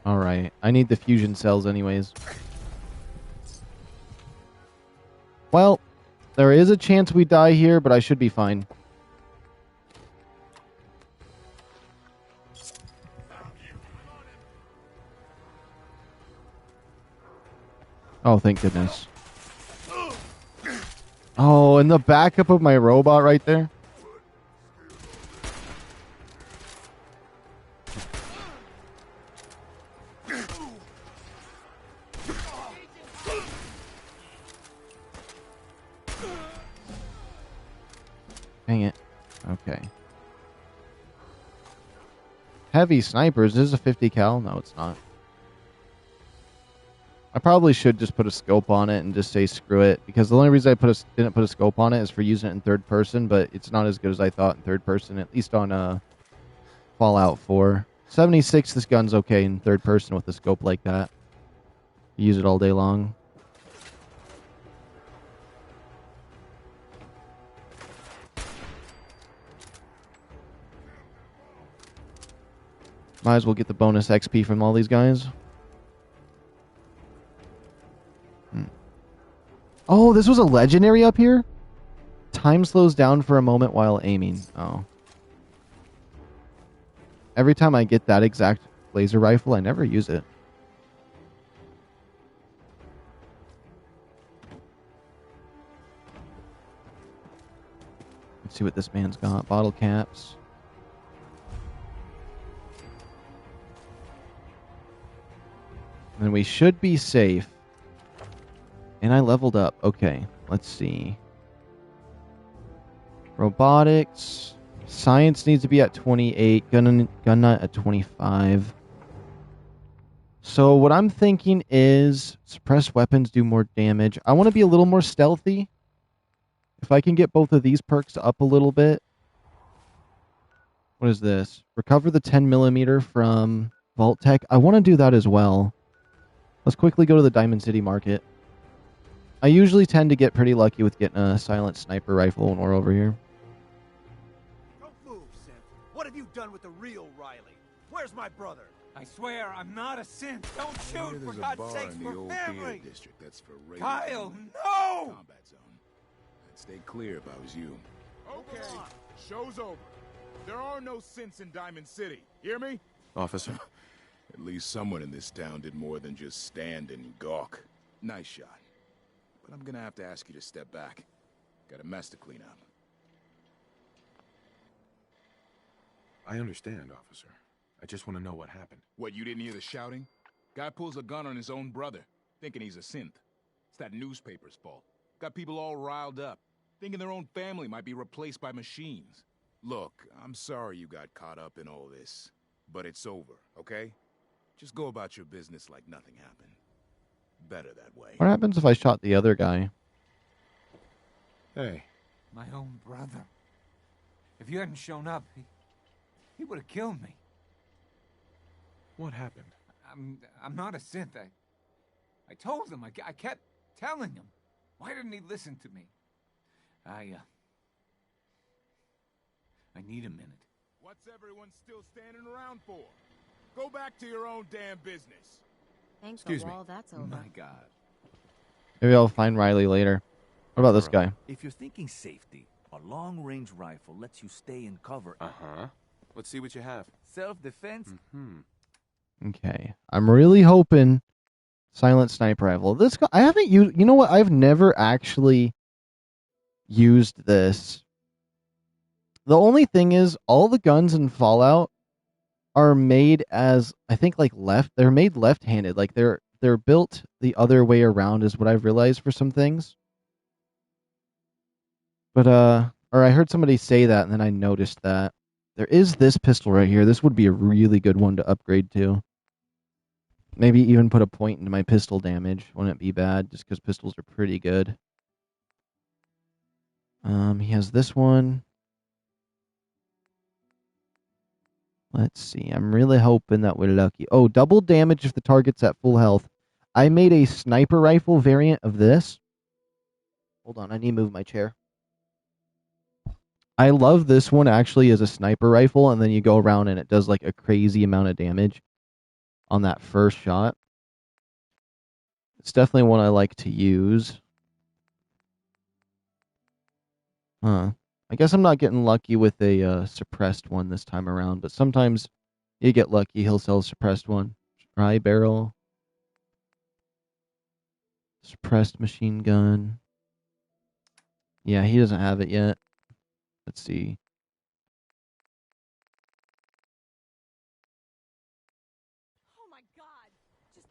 Alright, I need the fusion cells anyways. Well, there is a chance we die here, but I should be fine. Oh, thank goodness. Oh, and the backup of my robot right there. Dang it. Okay. Heavy snipers. This is a 50 cal? No, it's not. I probably should just put a scope on it and just say screw it, because the only reason I didn't put a scope on it is for using it in third person, but it's not as good as I thought in third person, at least on Fallout 4. 76, this gun's okay in third person with a scope like that. You use it all day long. Might as well get the bonus XP from all these guys. Oh, this was a legendary up here? Time slows down for a moment while aiming. Oh. Every time I get that exact laser rifle, I never use it. Let's see what this man's got. Bottle caps. And we should be safe. And I leveled up. Okay, let's see. Robotics. Science needs to be at 28. Gun nut at 25. So what I'm thinking is suppressed weapons do more damage. I want to be a little more stealthy. If I can get both of these perks up a little bit. What is this? Recover the 10mm from Vault Tech. I want to do that as well. Let's quickly go to the Diamond City Market. I usually tend to get pretty lucky with getting a silent sniper rifle when we're over here. Don't move, synth. What have you done with the real Riley? Where's my brother? I swear I'm not a synth. Don't shoot, for God's sake, for family. District that's for Kyle, no! Combat zone. I'd stay clear if I was you. Okay, show's over. There are no synths in Diamond City. Hear me? Officer, at least someone in this town did more than just stand and gawk. Nice shot. But I'm gonna have to ask you to step back. Got a mess to clean up. I understand, officer. I just want to know what happened. What, you didn't hear the shouting? Guy pulls a gun on his own brother, thinking he's a synth. It's that newspaper's fault. Got people all riled up, thinking their own family might be replaced by machines. Look, I'm sorry you got caught up in all this, but it's over, okay? Just go about your business like nothing happened. Better that way. What happens if I shot the other guy? Hey. My own brother. If you hadn't shown up, he would have killed me. What happened? I'm not a synth. I told him. I kept telling him. Why didn't he listen to me? I need a minute. What's everyone still standing around for? Go back to your own damn business. Thank Excuse the me. wall, that's over. My God. Maybe I'll find Riley later. What about this guy? If you're thinking safety, a long-range rifle lets you stay in cover. Uh-huh. Let's see what you have. Self-defense? Mm-hmm. Okay. I'm really hoping silent sniper rifle. This guy, I haven't used... You know what? I've never actually used this. The only thing is, all the guns in Fallout are made as, I think, like they're made left-handed. Like they're built the other way around is what I've realized for some things. But or I heard somebody say that and then I noticed that. There is this pistol right here. This would be a really good one to upgrade to. Maybe even put a point into my pistol damage. Wouldn't be bad, just because pistols are pretty good. He has this one. Let's see. I'm really hoping that we're lucky. Oh, double damage if the target's at full health. I made a sniper rifle variant of this. Hold on, I need to move my chair. I love this one actually as a sniper rifle, and then you go around and it does like a crazy amount of damage on that first shot. It's definitely one I like to use. Huh. I guess I'm not getting lucky with a suppressed one this time around, but sometimes you get lucky. He'll sell a suppressed one. Dry barrel. Suppressed machine gun. Yeah, he doesn't have it yet. Let's see. Oh my god. Just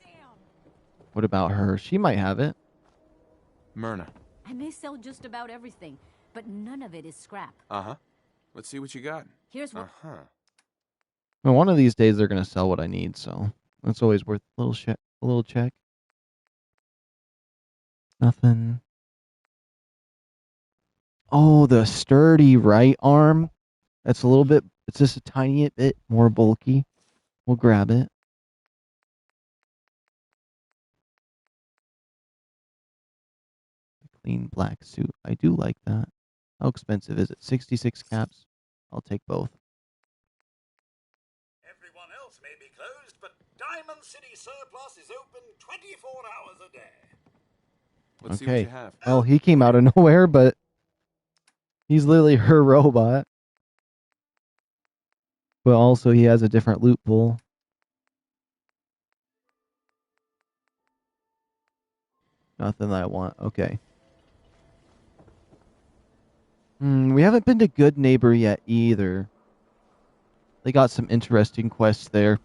damn. What about her? She might have it. Myrna. I may sell just about everything, but none of it is scrap. Uh-huh. Let's see what you got. Here's what... Uh-huh. Well, one of these days they're gonna sell what I need, so that's always worth a little check. Nothing. Oh, the sturdy right arm. That's a little bit. It's just a tiny bit more bulky. We'll grab it. Clean black suit. I do like that. How expensive is it? 66 caps. I'll take both. Everyone else may be closed, but Diamond City Surplus is open 24 hours a day. Let's see what you have. Well, he came out of nowhere, but he's literally her robot. But also he has a different loot pool. Nothing that I want. Okay. We haven't been to Good Neighbor yet either. They got some interesting quests there.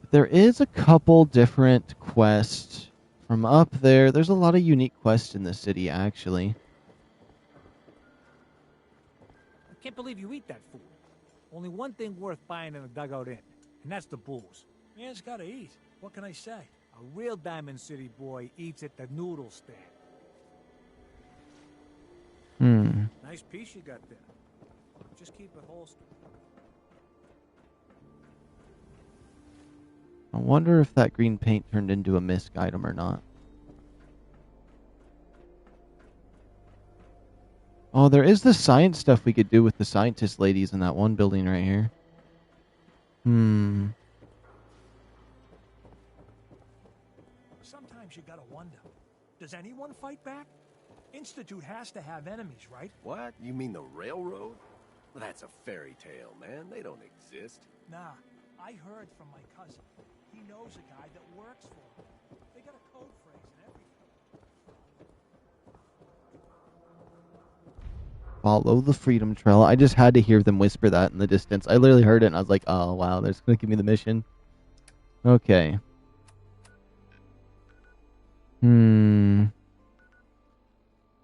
There is a couple different quests from up there. There's a lot of unique quests in the city, actually. I can't believe you eat that food. Only one thing worth buying in a dugout inn, and that's the booze. Man's gotta eat. What can I say? A real Diamond City boy eats at the noodle stand. Nice piece you got there. Just keep it holstered. I wonder if that green paint turned into a misc item or not. Oh, there is the science stuff we could do with the scientist ladies in that one building right here. Sometimes you gotta wonder, does anyone fight back? Institute has to have enemies, right? What? You mean the railroad? That's a fairy tale, man. They don't exist. Nah, I heard from my cousin. He knows a guy that works for him. They got a code phrase and everything. Follow the Freedom Trail. I just had to hear them whisper that in the distance. I literally heard it and I was like, oh wow, they're just gonna give me the mission. Okay.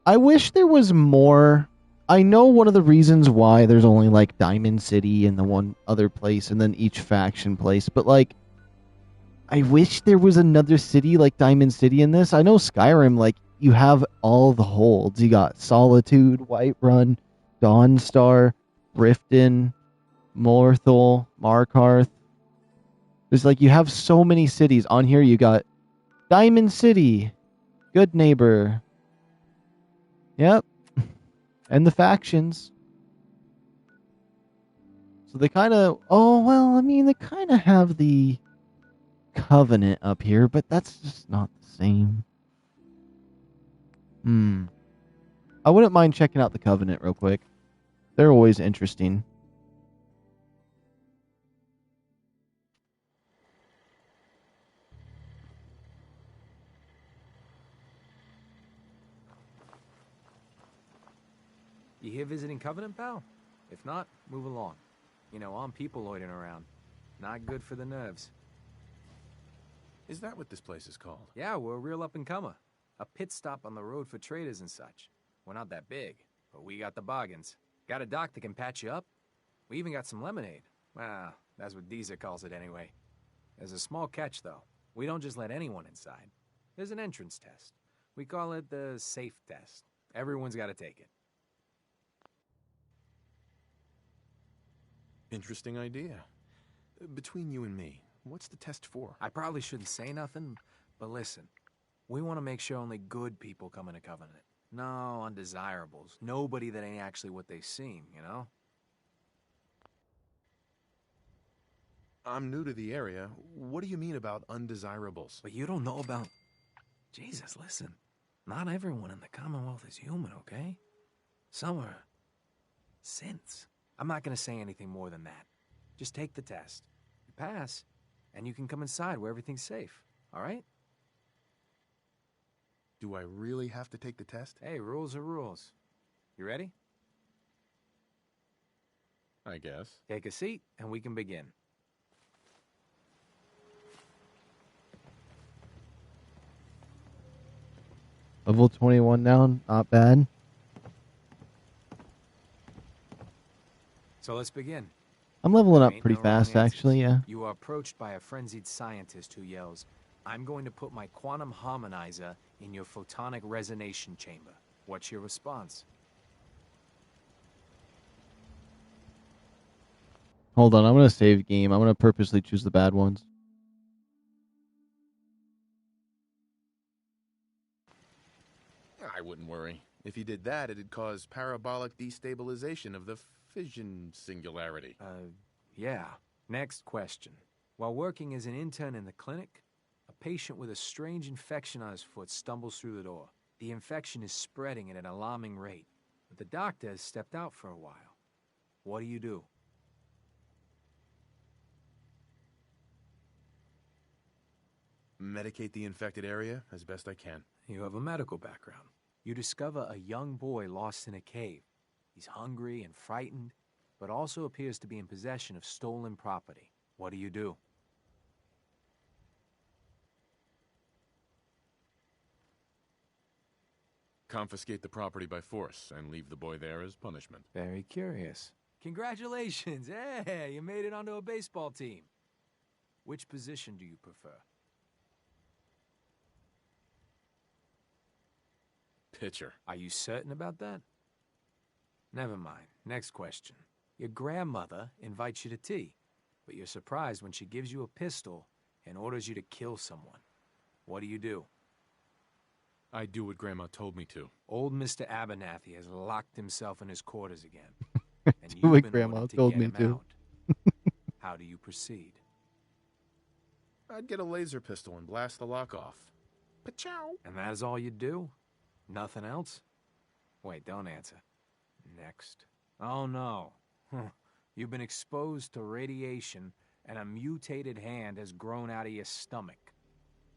I wish there was more. I know one of the reasons why there's only like Diamond City and the one other place and then each faction place, but like I wish there was another city like Diamond City in this. I know Skyrim, like you have all the holds. You got Solitude, Whiterun, Dawnstar, Riften, Morthal, Markarth. There's like you have so many cities on here. You got Diamond City, Good Neighbor. Yep. And the factions. So they kind of... Oh, well, I mean, they kind of have the Covenant up here, but that's just not the same. I wouldn't mind checking out the Covenant real quick. They're always interesting. You here visiting Covenant, pal? If not, move along. You know, armed people loitering around. Not good for the nerves. Is that what this place is called? Yeah, we're a real up-and-comer. A pit stop on the road for traders and such. We're not that big, but we got the bargains. Got a dock that can patch you up. We even got some lemonade. Well, that's what Deezer calls it anyway. There's a small catch, though. We don't just let anyone inside. There's an entrance test. We call it the safe test. Everyone's got to take it. Interesting idea. Between you and me, what's the test for? I probably shouldn't say nothing, but listen. We want to make sure only good people come into Covenant. No undesirables. Nobody that ain't actually what they seem, you know? I'm new to the area. What do you mean about undesirables? But you don't know about... Jesus, listen. Not everyone in the Commonwealth is human, okay? Some are... synths. I'm not gonna say anything more than that. Just take the test. You pass, and you can come inside where everything's safe, all right? Do I really have to take the test? Hey, rules are rules. You ready? I guess. Take a seat, and we can begin. Level 21 now, not bad. So let's begin. I'm leveling up Ain't pretty no wrong fast, answers. actually, yeah. You are approached by a frenzied scientist who yells, "I'm going to put my quantum harmonizer in your photonic resonation chamber." What's your response? Hold on, I'm going to save game. I'm going to purposely choose the bad ones. I wouldn't worry. If you did that, it'd cause parabolic destabilization of the fission singularity. Yeah. Next question. While working as an intern in the clinic, a patient with a strange infection on his foot stumbles through the door. The infection is spreading at an alarming rate, but the doctor has stepped out for a while. What do you do? Medicate the infected area as best I can. You have a medical background. You discover a young boy lost in a cave. He's hungry and frightened, but also appears to be in possession of stolen property. What do you do? Confiscate the property by force and leave the boy there as punishment. Very curious. Congratulations! Hey, you made it onto a baseball team. Which position do you prefer? Pitcher. Are you certain about that? Never mind. Next question. Your grandmother invites you to tea, but you're surprised when she gives you a pistol and orders you to kill someone. What do? I do what Grandma told me to. Old Mr. Abernathy has locked himself in his quarters again. And Do you've what been Grandma ordered to told get me him to. out. How do you proceed? I'd get a laser pistol and blast the lock off. Pa-chow! And that is all you do? Nothing else? Wait, don't answer. Next. Oh no. You've been exposed to radiation and a mutated hand has grown out of your stomach.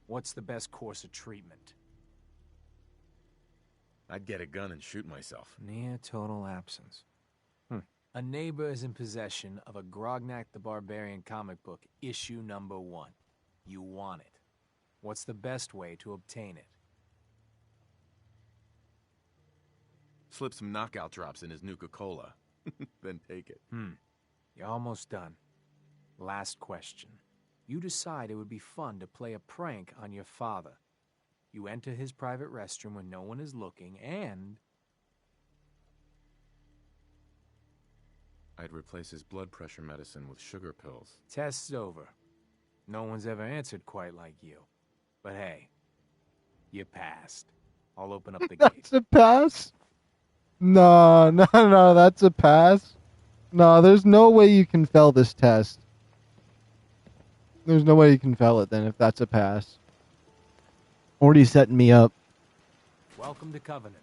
What's the best course of treatment? I'd get a gun and shoot myself. Near total absence. A neighbor is in possession of a Grognak the Barbarian comic book, issue number 1. You want it. What's the best way to obtain it? Slip some knockout drops in his Nuka-Cola. Then take it. You're almost done. Last question. You decide it would be fun to play a prank on your father. You enter his private restroom when no one is looking, and... I'd replace his blood pressure medicine with sugar pills. Test's over. No one's ever answered quite like you. But hey, you passed. I'll open up the gate. That's a pass? No, that's a pass. No, there's no way you can fail this test. There's no way you can fail it then if that's a pass. Already setting me up. Welcome to Covenant.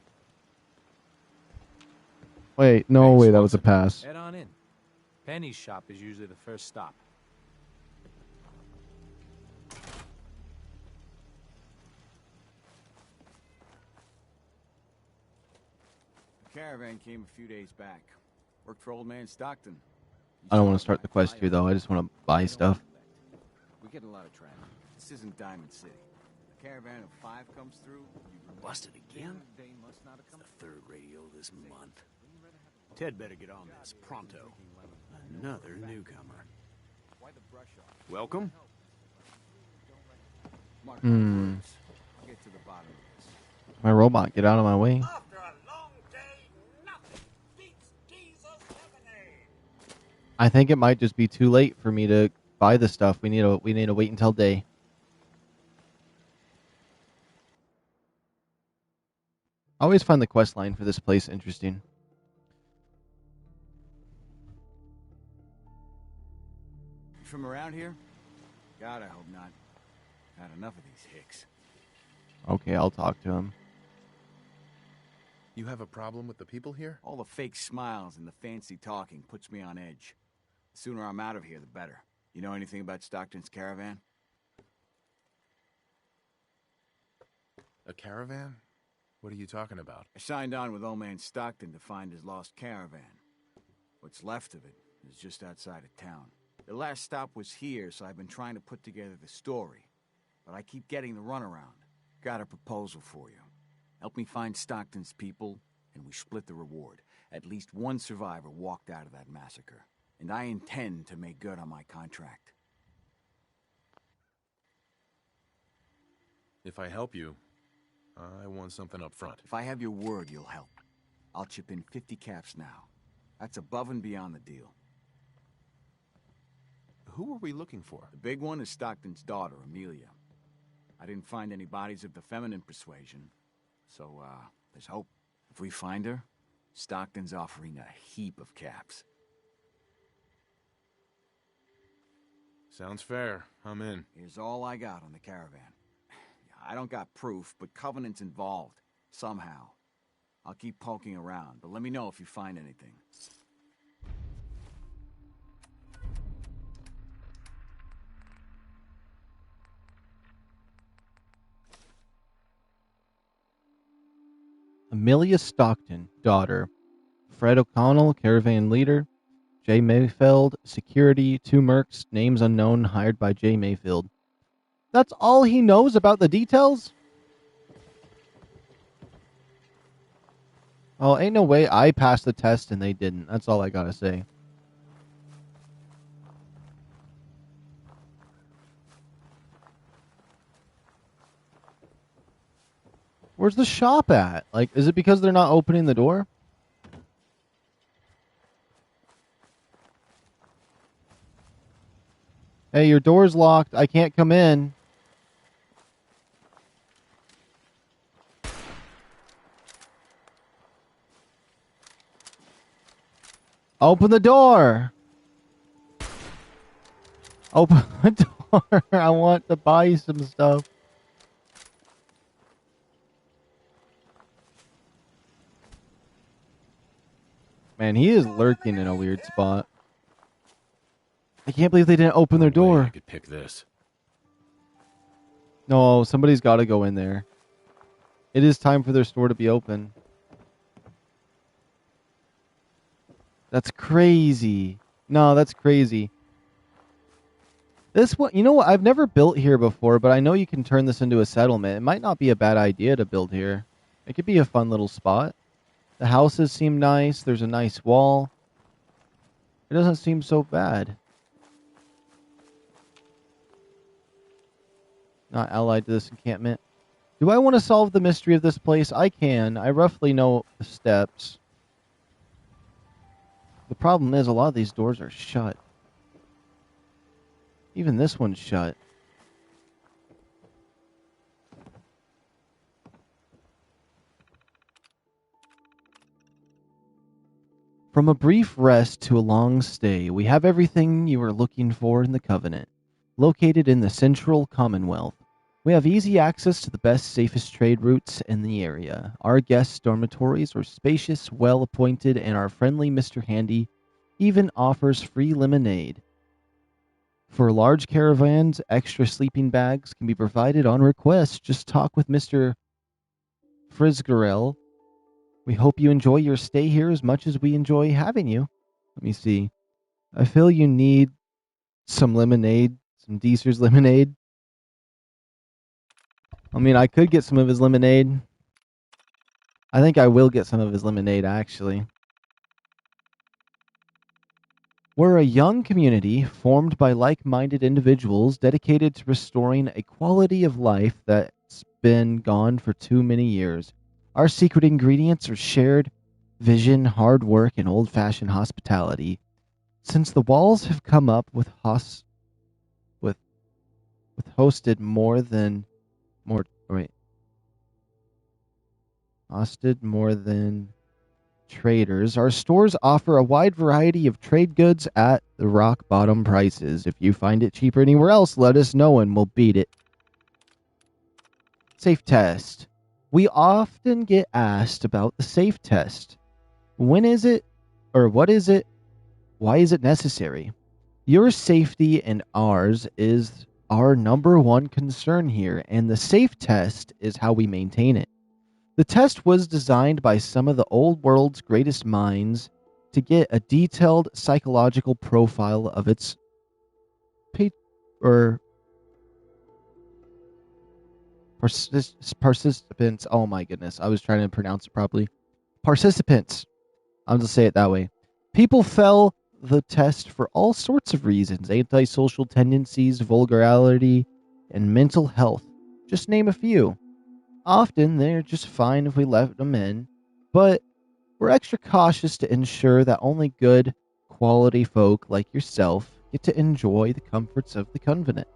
Wait, no way, that was a pass. Head on in. Penny's shop is usually the first stop. The caravan came a few days back. Worked for old man Stockton. I don't want to start the quest here though, I just want to buy stuff. We get a lot of traffic. This isn't Diamond City. A caravan of 5 comes through. Busted again? It's the 3rd radio this month. Ted better get on this pronto. Another newcomer. Welcome. Get to the bottom of this. My robot, get out of my way. After a long day, nothing beats Jesus lemonade. I think it might just be too late for me to buy the stuff. We need to wait until day. I always find the quest line for this place interesting. You from around here? God, I hope not. Had enough of these hicks. Okay, I'll talk to him. You have a problem with the people here? All the fake smiles and the fancy talking puts me on edge. The sooner I'm out of here, the better. You know anything about Stockton's caravan? A caravan? What are you talking about? I signed on with old man Stockton to find his lost caravan. What's left of it is just outside of town. The last stop was here, so I've been trying to put together the story. But I keep getting the runaround. Got a proposal for you. Help me find Stockton's people, and we split the reward. At least one survivor walked out of that massacre. And I intend to make good on my contract. If I help you, I want something up front. If I have your word, you'll help. I'll chip in 50 caps now. That's above and beyond the deal. Who are we looking for? The big one is Stockton's daughter, Amelia. I didn't find any bodies of the feminine persuasion, so, there's hope. If we find her, Stockton's offering a heap of caps. Sounds fair. I'm in. Here's all I got on the caravan. I don't got proof, but Covenant's involved. Somehow. I'll keep poking around, but let me know if you find anything. Amelia Stockton, daughter. Fred O'Connell, caravan leader. J. Mayfield, security. 2 mercs, names unknown, hired by J. Mayfield. That's all he knows about the details? Oh, ain't no way I passed the test and they didn't. That's all I gotta say. Where's the shop at? Like, is it because they're not opening the door? Hey, your door's locked. I can't come in. Open the door. Open the door. I want to buy some stuff. Man, he is lurking in a weird spot. I can't believe they didn't open their door. I could pick this. No, somebody's got to go in there. It is time for their store to be open. That's crazy. No, that's crazy. This one, you know what? I've never built here before, but I know you can turn this into a settlement. It might not be a bad idea to build here. It could be a fun little spot. The houses seem nice. There's a nice wall. It doesn't seem so bad. Not allied to this encampment. Do I want to solve the mystery of this place? I can. I roughly know the steps. The problem is a lot of these doors are shut. Even this one's shut. From a brief rest to a long stay, we have everything you are looking for in the Covenant. Located in the Central Commonwealth, we have easy access to the best, safest trade routes in the area. Our guest dormitories are spacious, well-appointed, and our friendly Mr. Handy even offers free lemonade. For large caravans, extra sleeping bags can be provided on request. Just talk with Mr. Frisgarel. We hope you enjoy your stay here as much as we enjoy having you. Let me see. I feel you need some lemonade. Some Deeser's lemonade. I mean, I could get some of his lemonade. I think I will get some of his lemonade, actually. We're a young community formed by like-minded individuals dedicated to restoring a quality of life that's been gone for too many years. Our secret ingredients are shared vision, hard work, and old-fashioned hospitality. Since the walls have come up with hosted hosted more than traders, our stores offer a wide variety of trade goods at the rock bottom prices. If you find it cheaper anywhere else, let us know and we'll beat it. Safe test. We often get asked about the safe test. When is it, or what is it? Why is it necessary? Your safety and ours is our number one concern here, and the safe test is how we maintain it. The test was designed by some of the old world's greatest minds to get a detailed psychological profile of its participants. Oh my goodness, I was trying to pronounce it properly. Participants. I'll just say it that way. People fail the test for all sorts of reasons: antisocial tendencies, vulgarity, and mental health. Just name a few. Often they're just fine if we let them in, but we're extra cautious to ensure that only good quality folk like yourself get to enjoy the comforts of the covenant.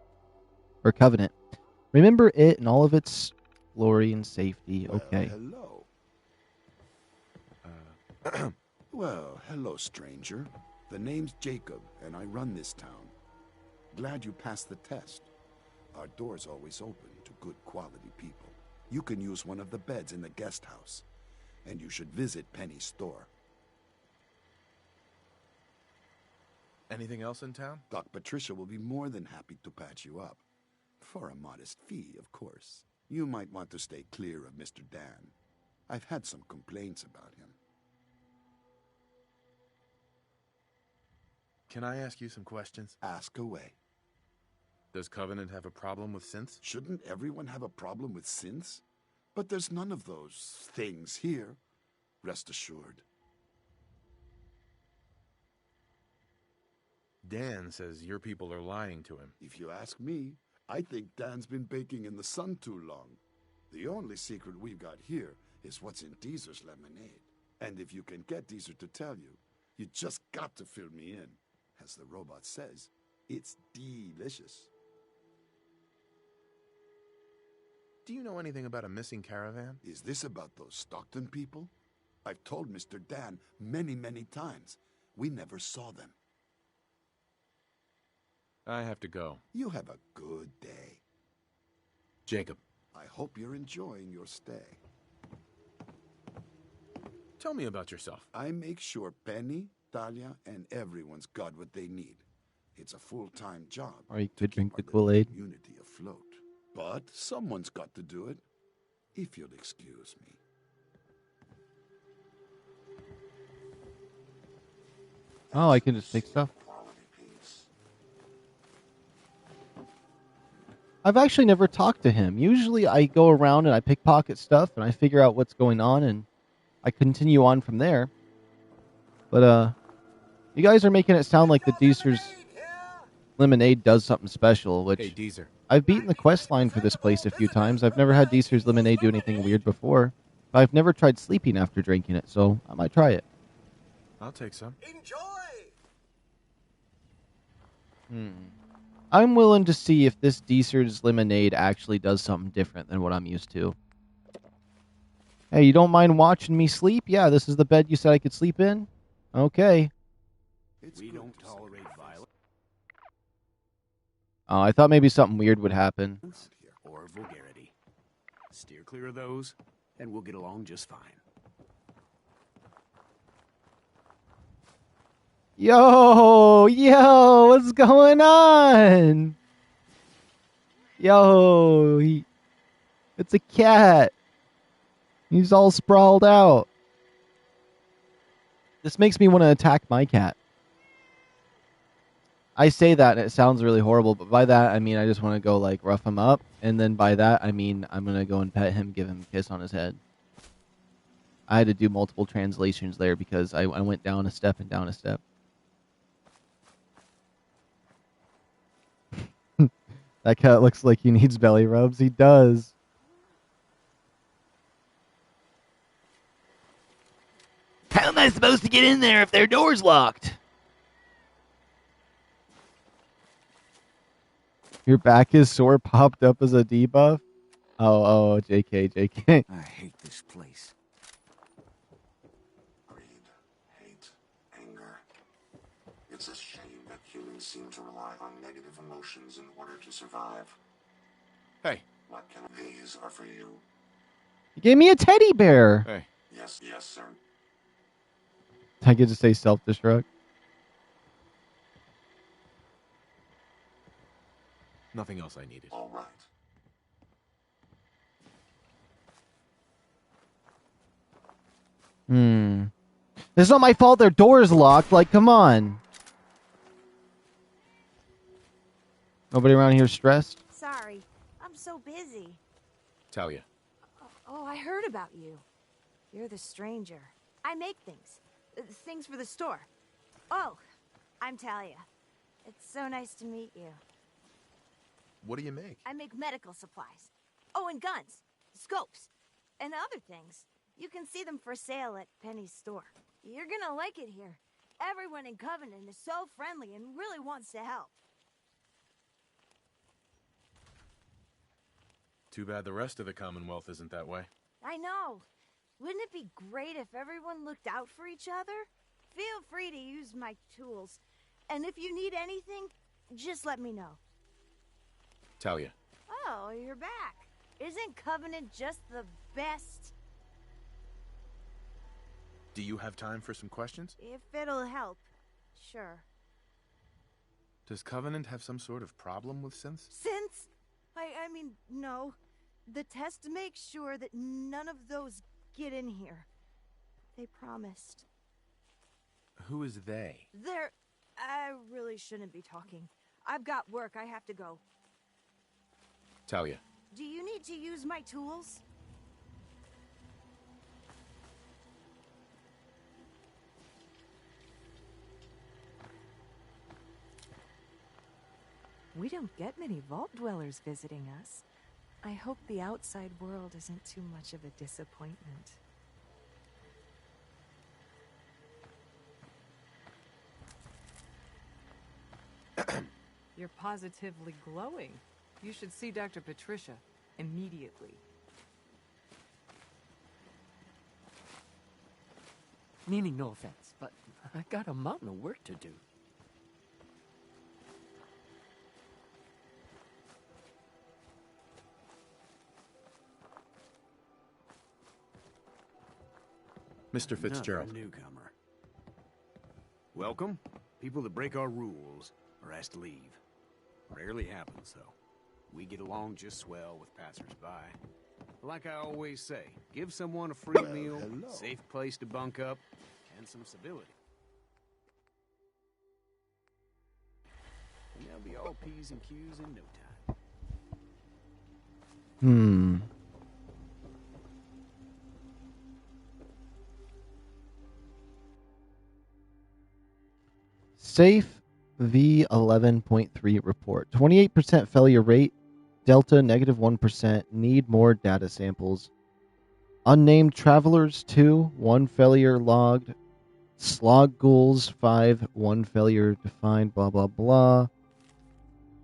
Remember it in all of its glory and safety. Okay. Hello. Well, hello, stranger. The name's Jacob, and I run this town. Glad you passed the test. Our door's always open to good quality people. You can use one of the beds in the guest house, and you should visit Penny's store. Anything else in town? Doc Patricia will be more than happy to patch you up. For a modest fee, of course. You might want to stay clear of Mr. Dan. I've had some complaints about him. Can I ask you some questions? Ask away. Does Covenant have a problem with synths? Shouldn't everyone have a problem with synths? But there's none of those things here. Rest assured. Dan says your people are lying to him. If you ask me, I think Dan's been baking in the sun too long. The only secret we've got here is what's in Deezer's lemonade. And if you can get Deezer to tell you, you just got to fill me in. As the robot says, it's delicious. Do you know anything about a missing caravan? Is this about those Stockton people? I've told Mr. Dan many, many times. We never saw them. I have to go. You have a good day. Jacob. I hope you're enjoying your stay. Tell me about yourself. I make sure Penny, Talia, and everyone's got what they need. It's a full-time job. Or you could drink the Kool-Aid. Community afloat. But someone's got to do it. If you'll excuse me. Oh, I can just take stuff. I've actually never talked to him. Usually I go around and I pickpocket stuff and I figure out what's going on and I continue on from there. But, you guys are making it sound like the Deezer's lemonade does something special, which... Hey, Deezer. I've beaten the quest line for this place a few times. I've never had Deezer's lemonade do anything weird before. But I've never tried sleeping after drinking it, so I might try it. I'll take some. Enjoy! I'm willing to see if this Deezer's lemonade actually does something different than what I'm used to. Hey, you don't mind watching me sleep? Yeah, this is the bed you said I could sleep in? Okay. We don't tolerate violence. Oh, I thought maybe something weird would happen. Or vulgarity. Steer clear of those, and we'll get along just fine. Yo, what's going on? Yo, it's a cat. He's all sprawled out. This makes me want to attack my cat. I say that and it sounds really horrible, but by that I mean I just want to go like rough him up, and then by that I mean I'm going to go and pet him, give him a kiss on his head. I had to do multiple translations there because I went down a step and down a step. That cat looks like he needs belly rubs. He does. How am I supposed to get in there if their door's locked? Your back is sore popped up as a debuff? Oh, JK. I hate this place. Greed, hate, anger. It's a shame that humans seem to rely on negative emotions in order to survive. Hey. What can these are for you? You gave me a teddy bear. Hey. Yes, sir. I get to say self-destruct. Nothing else I needed. All right. It's not my fault their door's locked. Like, come on. Nobody around here stressed? Sorry, I'm so busy. Talia. Oh, I heard about you. You're the stranger. I make things. Things for the store. Oh, I'm Talia. It's so nice to meet you. What do you make? I make medical supplies. Oh, and guns, scopes, and other things. You can see them for sale at Penny's store. You're gonna like it here. Everyone in Covenant is so friendly and really wants to help. Too bad the rest of the Commonwealth isn't that way. I know. Wouldn't it be great if everyone looked out for each other? Feel free to use my tools. And if you need anything, just let me know. Talia. Oh, you're back. Isn't Covenant just the best? Do you have time for some questions? If it'll help, sure. Does Covenant have some sort of problem with synths? Since? I mean, no. The test makes sure that none of those get in here. They promised. Who is they? I really shouldn't be talking. I've got work. I have to go. Talia. Do you need to use my tools? We don't get many vault dwellers visiting us. I hope the outside world isn't too much of a disappointment. You're positively glowing. You should see Dr. Patricia immediately. Meaning no offense, but I got a mountain of work to do. Mr. Fitzgerald. Another newcomer. Welcome. People that break our rules are asked to leave. Rarely happens, though. We get along just swell with passers-by. Like I always say, give someone a free meal, safe place to bunk up, and some civility. And they'll be all P's and Q's in no time. Safe V11.3 report. 28% failure rate. Delta -1%. Need more data samples. Unnamed travelers 2. 1 failure logged. Slog ghouls 5. 1 failure defined. Blah blah blah.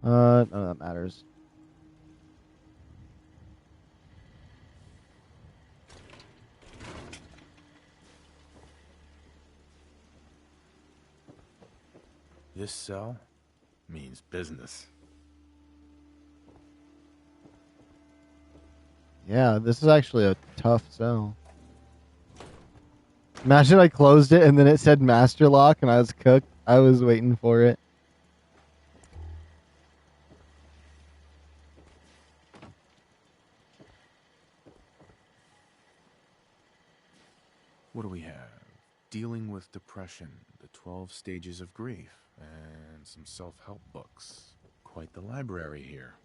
None of that matters. This cell means business. Yeah, this is actually a tough cell. Imagine I closed it and then it said master lock and I was cooked. I was waiting for it. What do we have? Dealing with depression, the 12 stages of grief, and some self-help books. Quite the library here.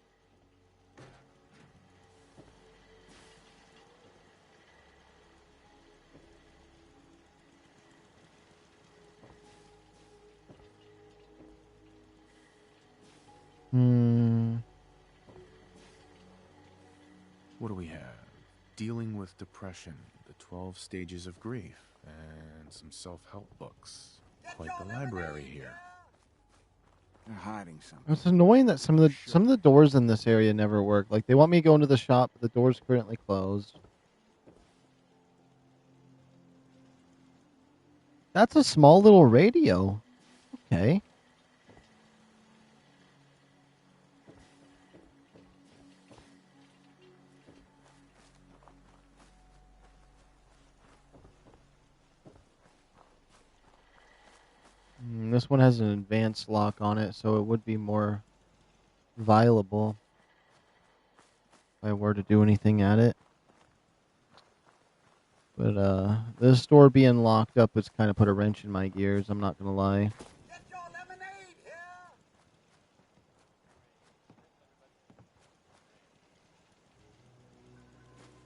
What do we have? Dealing with depression, the 12 stages of grief, and some self-help books. Quite the library here. They're hiding something. It's annoying that some of the doors in this area never work. Like, they want me to go into the shop, but the door's currently closed. That's a small little radio. Okay. This one has an advanced lock on it, so it would be more viable if I were to do anything at it. But this door being locked up has kind of put a wrench in my gears, I'm not gonna lie.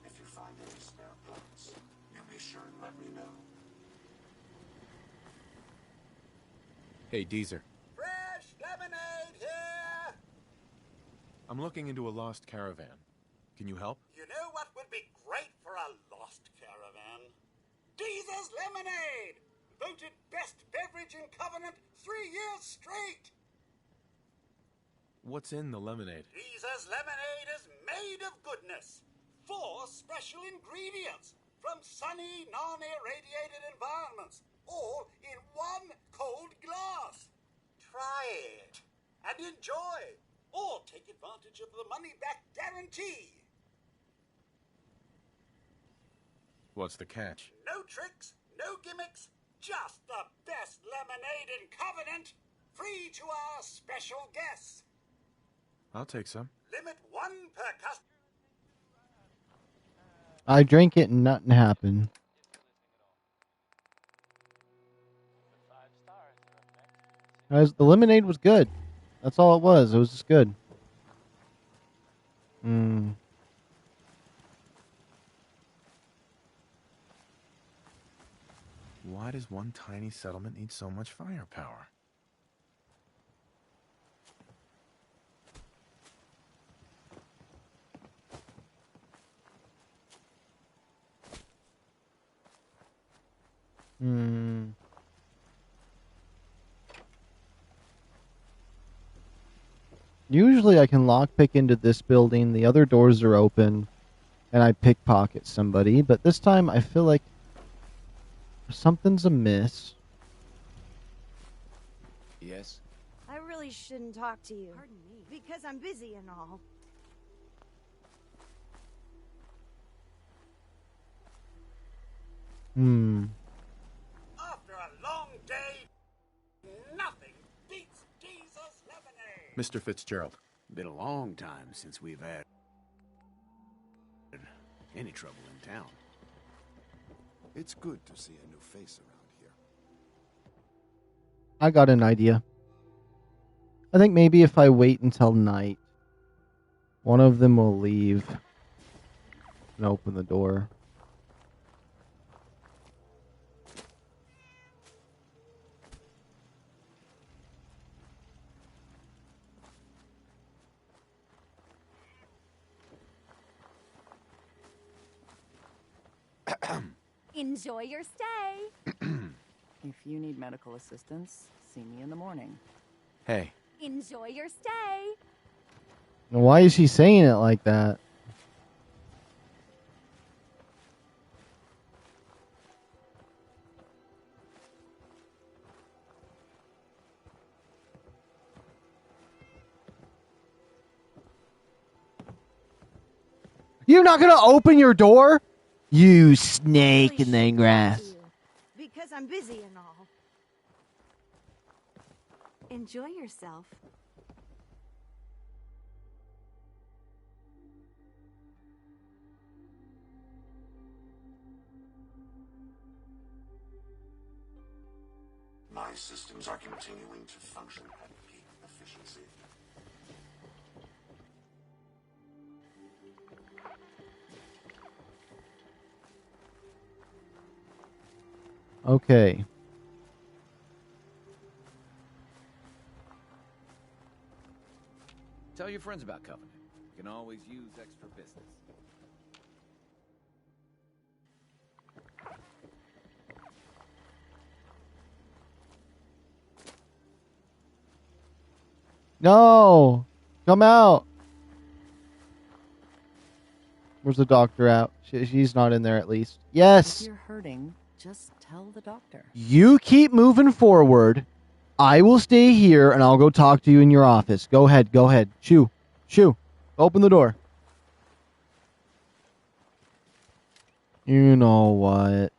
If you find any spare parts, you be sure and let me know. Hey, Deezer. Fresh lemonade here! I'm looking into a lost caravan. Can you help? You know what would be great for a lost caravan? Deezer's Lemonade! Voted best beverage in Covenant 3 years straight! What's in the lemonade? Deezer's Lemonade is made of goodness. 4 special ingredients from sunny, non-irradiated environments, all in 1 cold glass. Try it and enjoy, or take advantage of the money-back guarantee. What's the catch? No tricks, no gimmicks, just the best lemonade in Covenant, free to our special guests. I'll take some. Limit 1 per customer. I drank it and nothing happened. Guys, the lemonade was good. That's all it was. It was just good. Why does one tiny settlement need so much firepower? Usually I can lockpick into this building, the other doors are open, and I pickpocket somebody, but this time I feel like something's amiss. Yes? I really shouldn't talk to you. Pardon me. Because I'm busy and all. After a long day, nothing beats Deezer's Lemonade. Mr. Fitzgerald. Been a long time since we've had any trouble in town. It's good to see a new face around here. I got an idea. I think maybe if I wait until night, one of them will leave and open the door. Enjoy your stay. If you need medical assistance, see me in the morning. Hey. Enjoy your stay. Why is she saying it like that? You're not gonna open your door? You snake in the grass. Because I'm busy and all. Enjoy yourself. My systems are continuing to function at peak efficiency. Okay. Tell your friends about Covenant. You can always use extra business. No! Come out! Where's the doctor at? She's not in there at least. Yes! If you're hurting, just tell the doctor. You keep moving forward. I will stay here and I'll go talk to you in your office. Go ahead, go ahead. Shoo. Shoo. Open the door. You know what?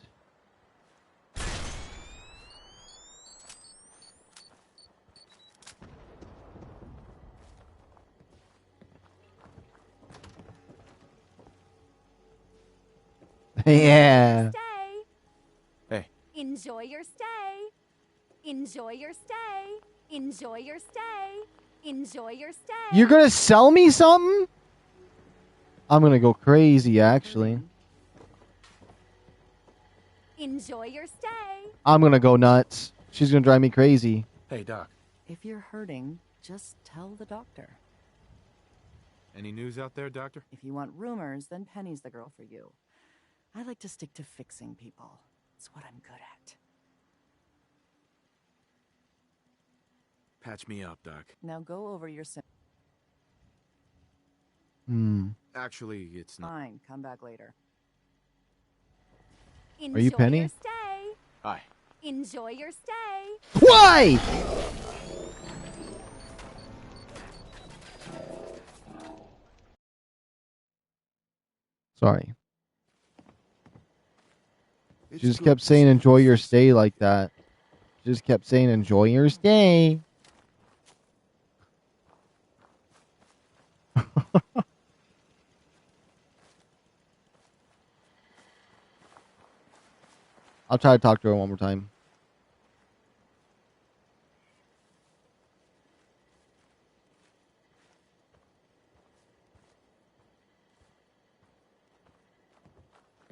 Yeah. Hey. Enjoy your stay. Enjoy your stay. Enjoy your stay. Enjoy your stay. You're gonna sell me something? I'm gonna go crazy, actually. Enjoy your stay. I'm gonna go nuts. She's gonna drive me crazy. Hey, Doc. If you're hurting, just tell the doctor. Any news out there, Doctor? If you want rumors, then Penny's the girl for you. I like to stick to fixing people. It's what I'm good at. Patch me up, Doc. Now go over your Actually, it's not. Fine, come back later. Are you Penny? Your stay. Hi. Enjoy your stay. Why? Sorry. She just kept saying enjoy your stay like that. She just kept saying enjoy your stay. I'll try to talk to her one more time.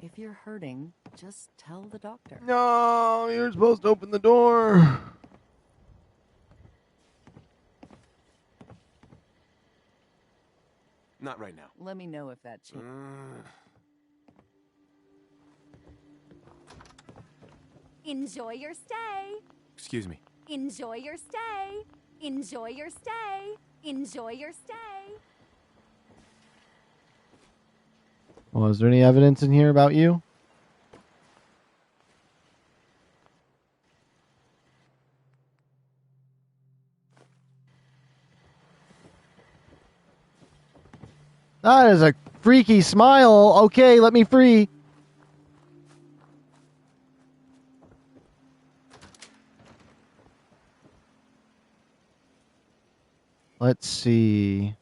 If you're hurting, just tell the doctor. No, you're supposed to open the door. Not right now. Let me know if that changes. Enjoy your stay. Excuse me. Enjoy your stay. Enjoy your stay. Enjoy your stay. Well, is there any evidence in here about you? That is a freaky smile. Okay, let me free. Let's see.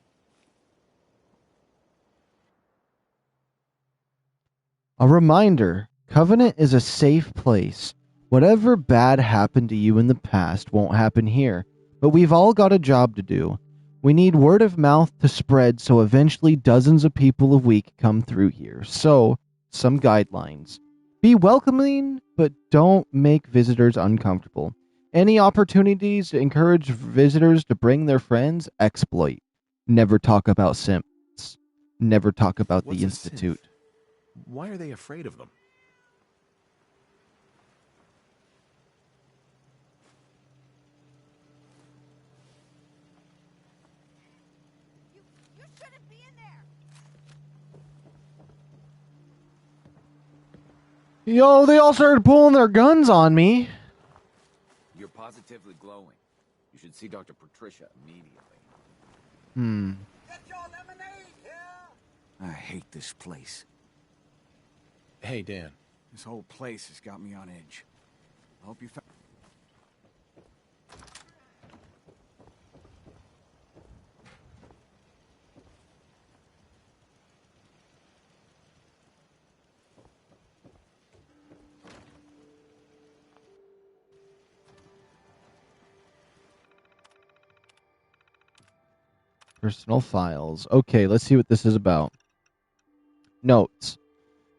A reminder, Covenant is a safe place. Whatever bad happened to you in the past won't happen here, but we've all got a job to do. We need word of mouth to spread so eventually dozens of people a week come through here. So, some guidelines. Be welcoming, but don't make visitors uncomfortable. Any opportunities to encourage visitors to bring their friends, exploit. Never talk about simps. Never talk about What's the a Institute. synth? Why are they afraid of them? You shouldn't be in there. Yo, they all started pulling their guns on me. You're positively glowing. You should see Dr. Patricia immediately. I hate this place. Hey, Dan. This whole place has got me on edge. I hope you found... Personal files. Okay, let's see what this is about. Notes.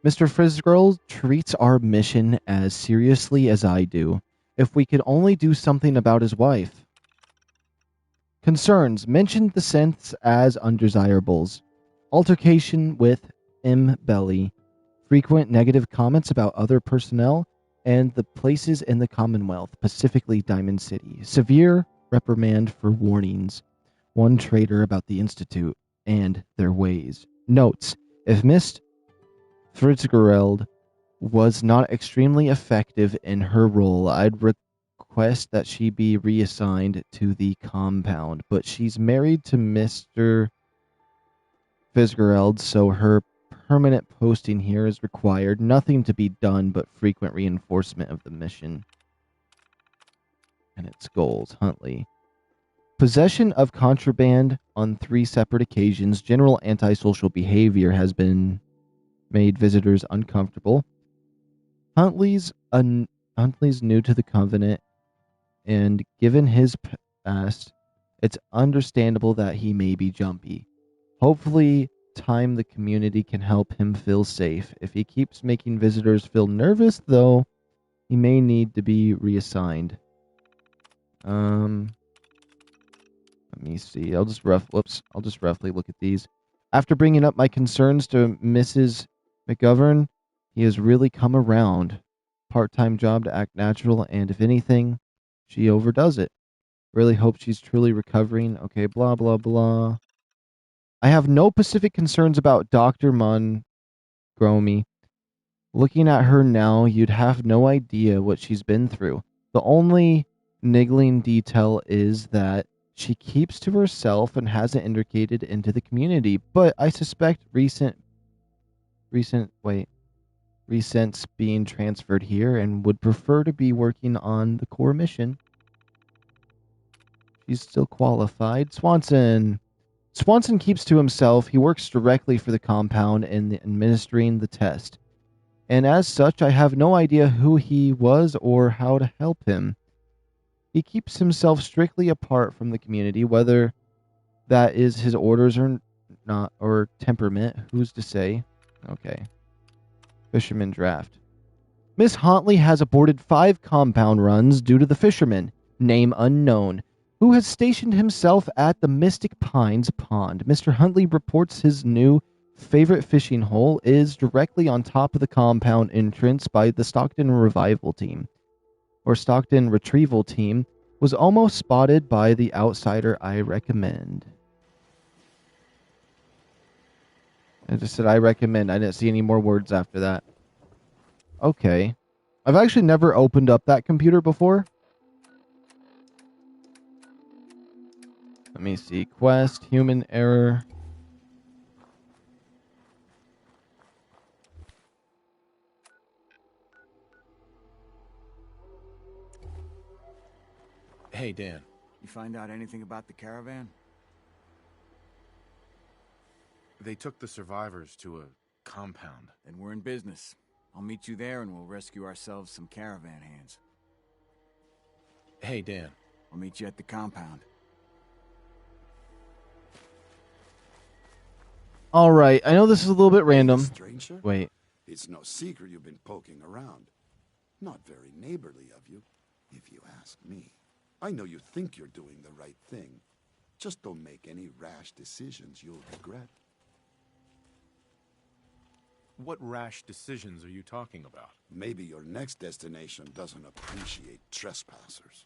Mr. Frisgirl treats our mission as seriously as I do. If we could only do something about his wife. Concerns. Mentioned the synths as undesirables. Altercation with M. Belly. Frequent negative comments about other personnel and the places in the Commonwealth, specifically Diamond City. Severe reprimand for warnings. one traitor about the Institute and their ways. Notes: if Miss Fitzgerald was not extremely effective in her role, I'd request that she be reassigned to the compound. But she's married to Mr. Fitzgerald, so her permanent posting here is required. Nothing to be done but frequent reinforcement of the mission and its goals. Huntley. Possession of contraband on 3 separate occasions. General antisocial behavior has been made visitors uncomfortable. Huntley's new to the Covenant, and given his past, it's understandable that he may be jumpy. Hopefully, time the community can help him feel safe. If he keeps making visitors feel nervous, though, he may need to be reassigned. Let me see. I'll just roughly look at these. After bringing up my concerns to Mrs. McGovern, he has really come around. Part-time job to act natural, and if anything, she overdoes it. Really hope she's truly recovering. Okay, blah, blah, blah. I have no specific concerns about Dr. Montgomery. Looking at her now, you'd have no idea what she's been through. The only niggling detail is that she keeps to herself and hasn't indicated into the community, but I suspect recent being transferred here and would prefer to be working on the core mission. She's still qualified. Swanson keeps to himself. He works directly for the compound in administering the test. And as such, I have no idea who he was or how to help him. He keeps himself strictly apart from the community, whether that is his orders or not, or temperament. Who's to say? Okay. Fisherman draft. Miss Huntley has aborted 5 compound runs due to the fisherman, name unknown, who has stationed himself at the Mystic Pines Pond. Mr. Huntley reports his new favorite fishing hole is directly on top of the compound entrance by the Stockton Retrieval Team, was almost spotted by the outsider I recommend. I just said I recommend. I didn't see any more words after that. Okay. I've actually never opened up that computer before. Let me see. Quest, human error. Hey, Dan. You find out anything about the caravan? They took the survivors to a compound. Then we're in business. I'll meet you there and we'll rescue ourselves some caravan hands. Hey, Dan. I'll meet you at the compound. All right. I know this is a little bit random. Stranger? Wait. It's no secret you've been poking around. Not very neighborly of you, if you ask me. I know you think you're doing the right thing. Just don't make any rash decisions you'll regret. What rash decisions are you talking about? Maybe your next destination doesn't appreciate trespassers.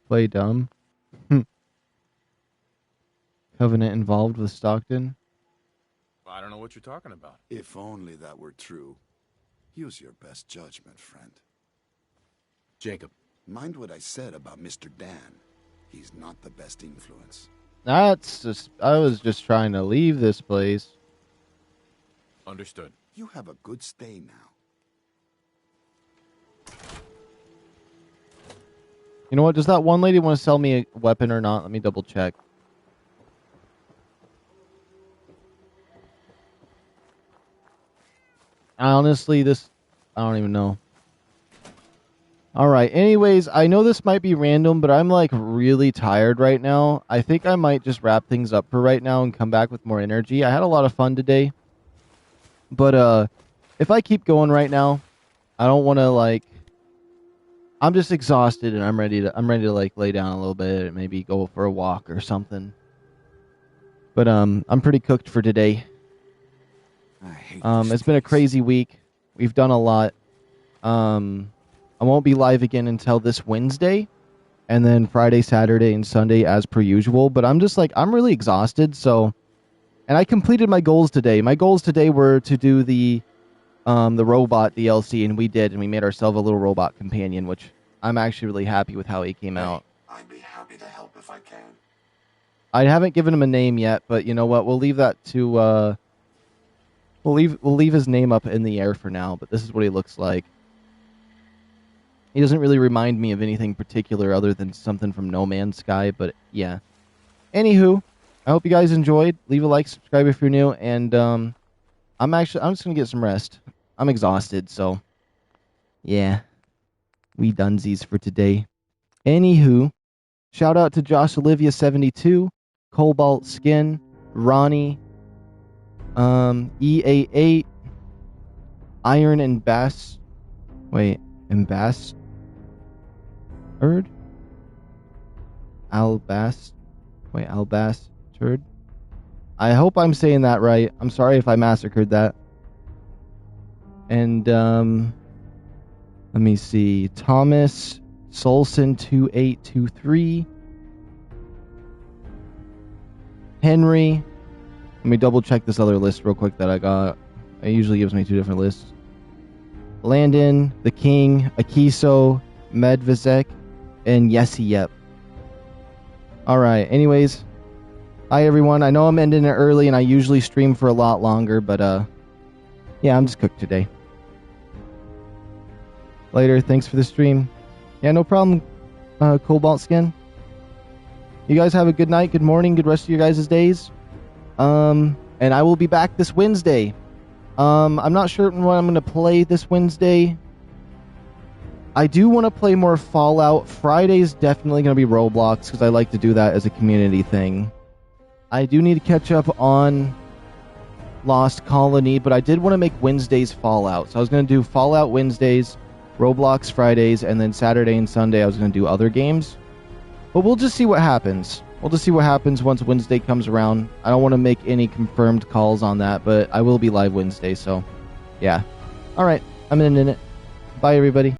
Play dumb. Covenant involved with Stockton. I don't know what you're talking about. If only that were true. Use your best judgment, friend. Jacob. Mind what I said about Mr. Dan. He's not the best influence. That's just... I was just trying to leave this place. Understood. You have a good stay now. You know what? Does that one lady want to sell me a weapon or not? Let me double check. Honestly, I don't even know. Alright, anyways, I know this might be random, but I'm like really tired right now. I think I might just wrap things up for right now and come back with more energy. I had a lot of fun today. But if I keep going right now, I don't want to like... I'm just exhausted and I'm ready to like lay down a little bit and maybe go for a walk or something. But I'm pretty cooked for today. It's been a crazy week. We've done a lot. I won't be live again until this Wednesday. and then Friday, Saturday, and Sunday as per usual. But I'm just like, I'm really exhausted, so... And I completed my goals today. My goals today were to do the robot DLC, and we did, and we made ourselves a little robot companion, which I'm actually really happy with how he came out. I'd be happy to help if I can. I haven't given him a name yet, but you know what? We'll leave that to... We'll leave his name up in the air for now, but this is what he looks like. He doesn't really remind me of anything particular other than something from No Man's Sky, but yeah. Anywho, I hope you guys enjoyed. Leave a like, subscribe if you're new, and I'm just gonna get some rest. I'm exhausted, so yeah. We dunsies for today. Anywho, shout out to Josh Olivia 72, Cobalt Skin, Ronnie, EA8, Iron and Bass. Wait, and Bass? Albastard. I hope I'm saying that right. I'm sorry if I massacred that. And, let me see. Thomas Solson 2823. Henry. Let me double check this other list real quick that I got. It usually gives me 2 different lists. Landon, The King, Akiso, Medvizek, and Yesy Yep. Alright, anyways. Hi everyone. I know I'm ending it early and I usually stream for a lot longer, but yeah, I'm just cooked today. Later, thanks for the stream. Yeah, no problem, Cobalt Skin. You guys have a good night, good morning, good rest of your guys' days. And I will be back this Wednesday. I'm not sure what I'm going to play this Wednesday. I do want to play more Fallout. Friday's definitely going to be Roblox, because I like to do that as a community thing. I do need to catch up on Lost Colony, but I did want to make Wednesdays Fallout. So I was going to do Fallout Wednesdays, Roblox Fridays, and then Saturday and Sunday I was going to do other games. But we'll just see what happens. We'll just see what happens once Wednesday comes around. I don't want to make any confirmed calls on that, but I will be live Wednesday, so yeah. Alright, I'm in it. Bye, everybody.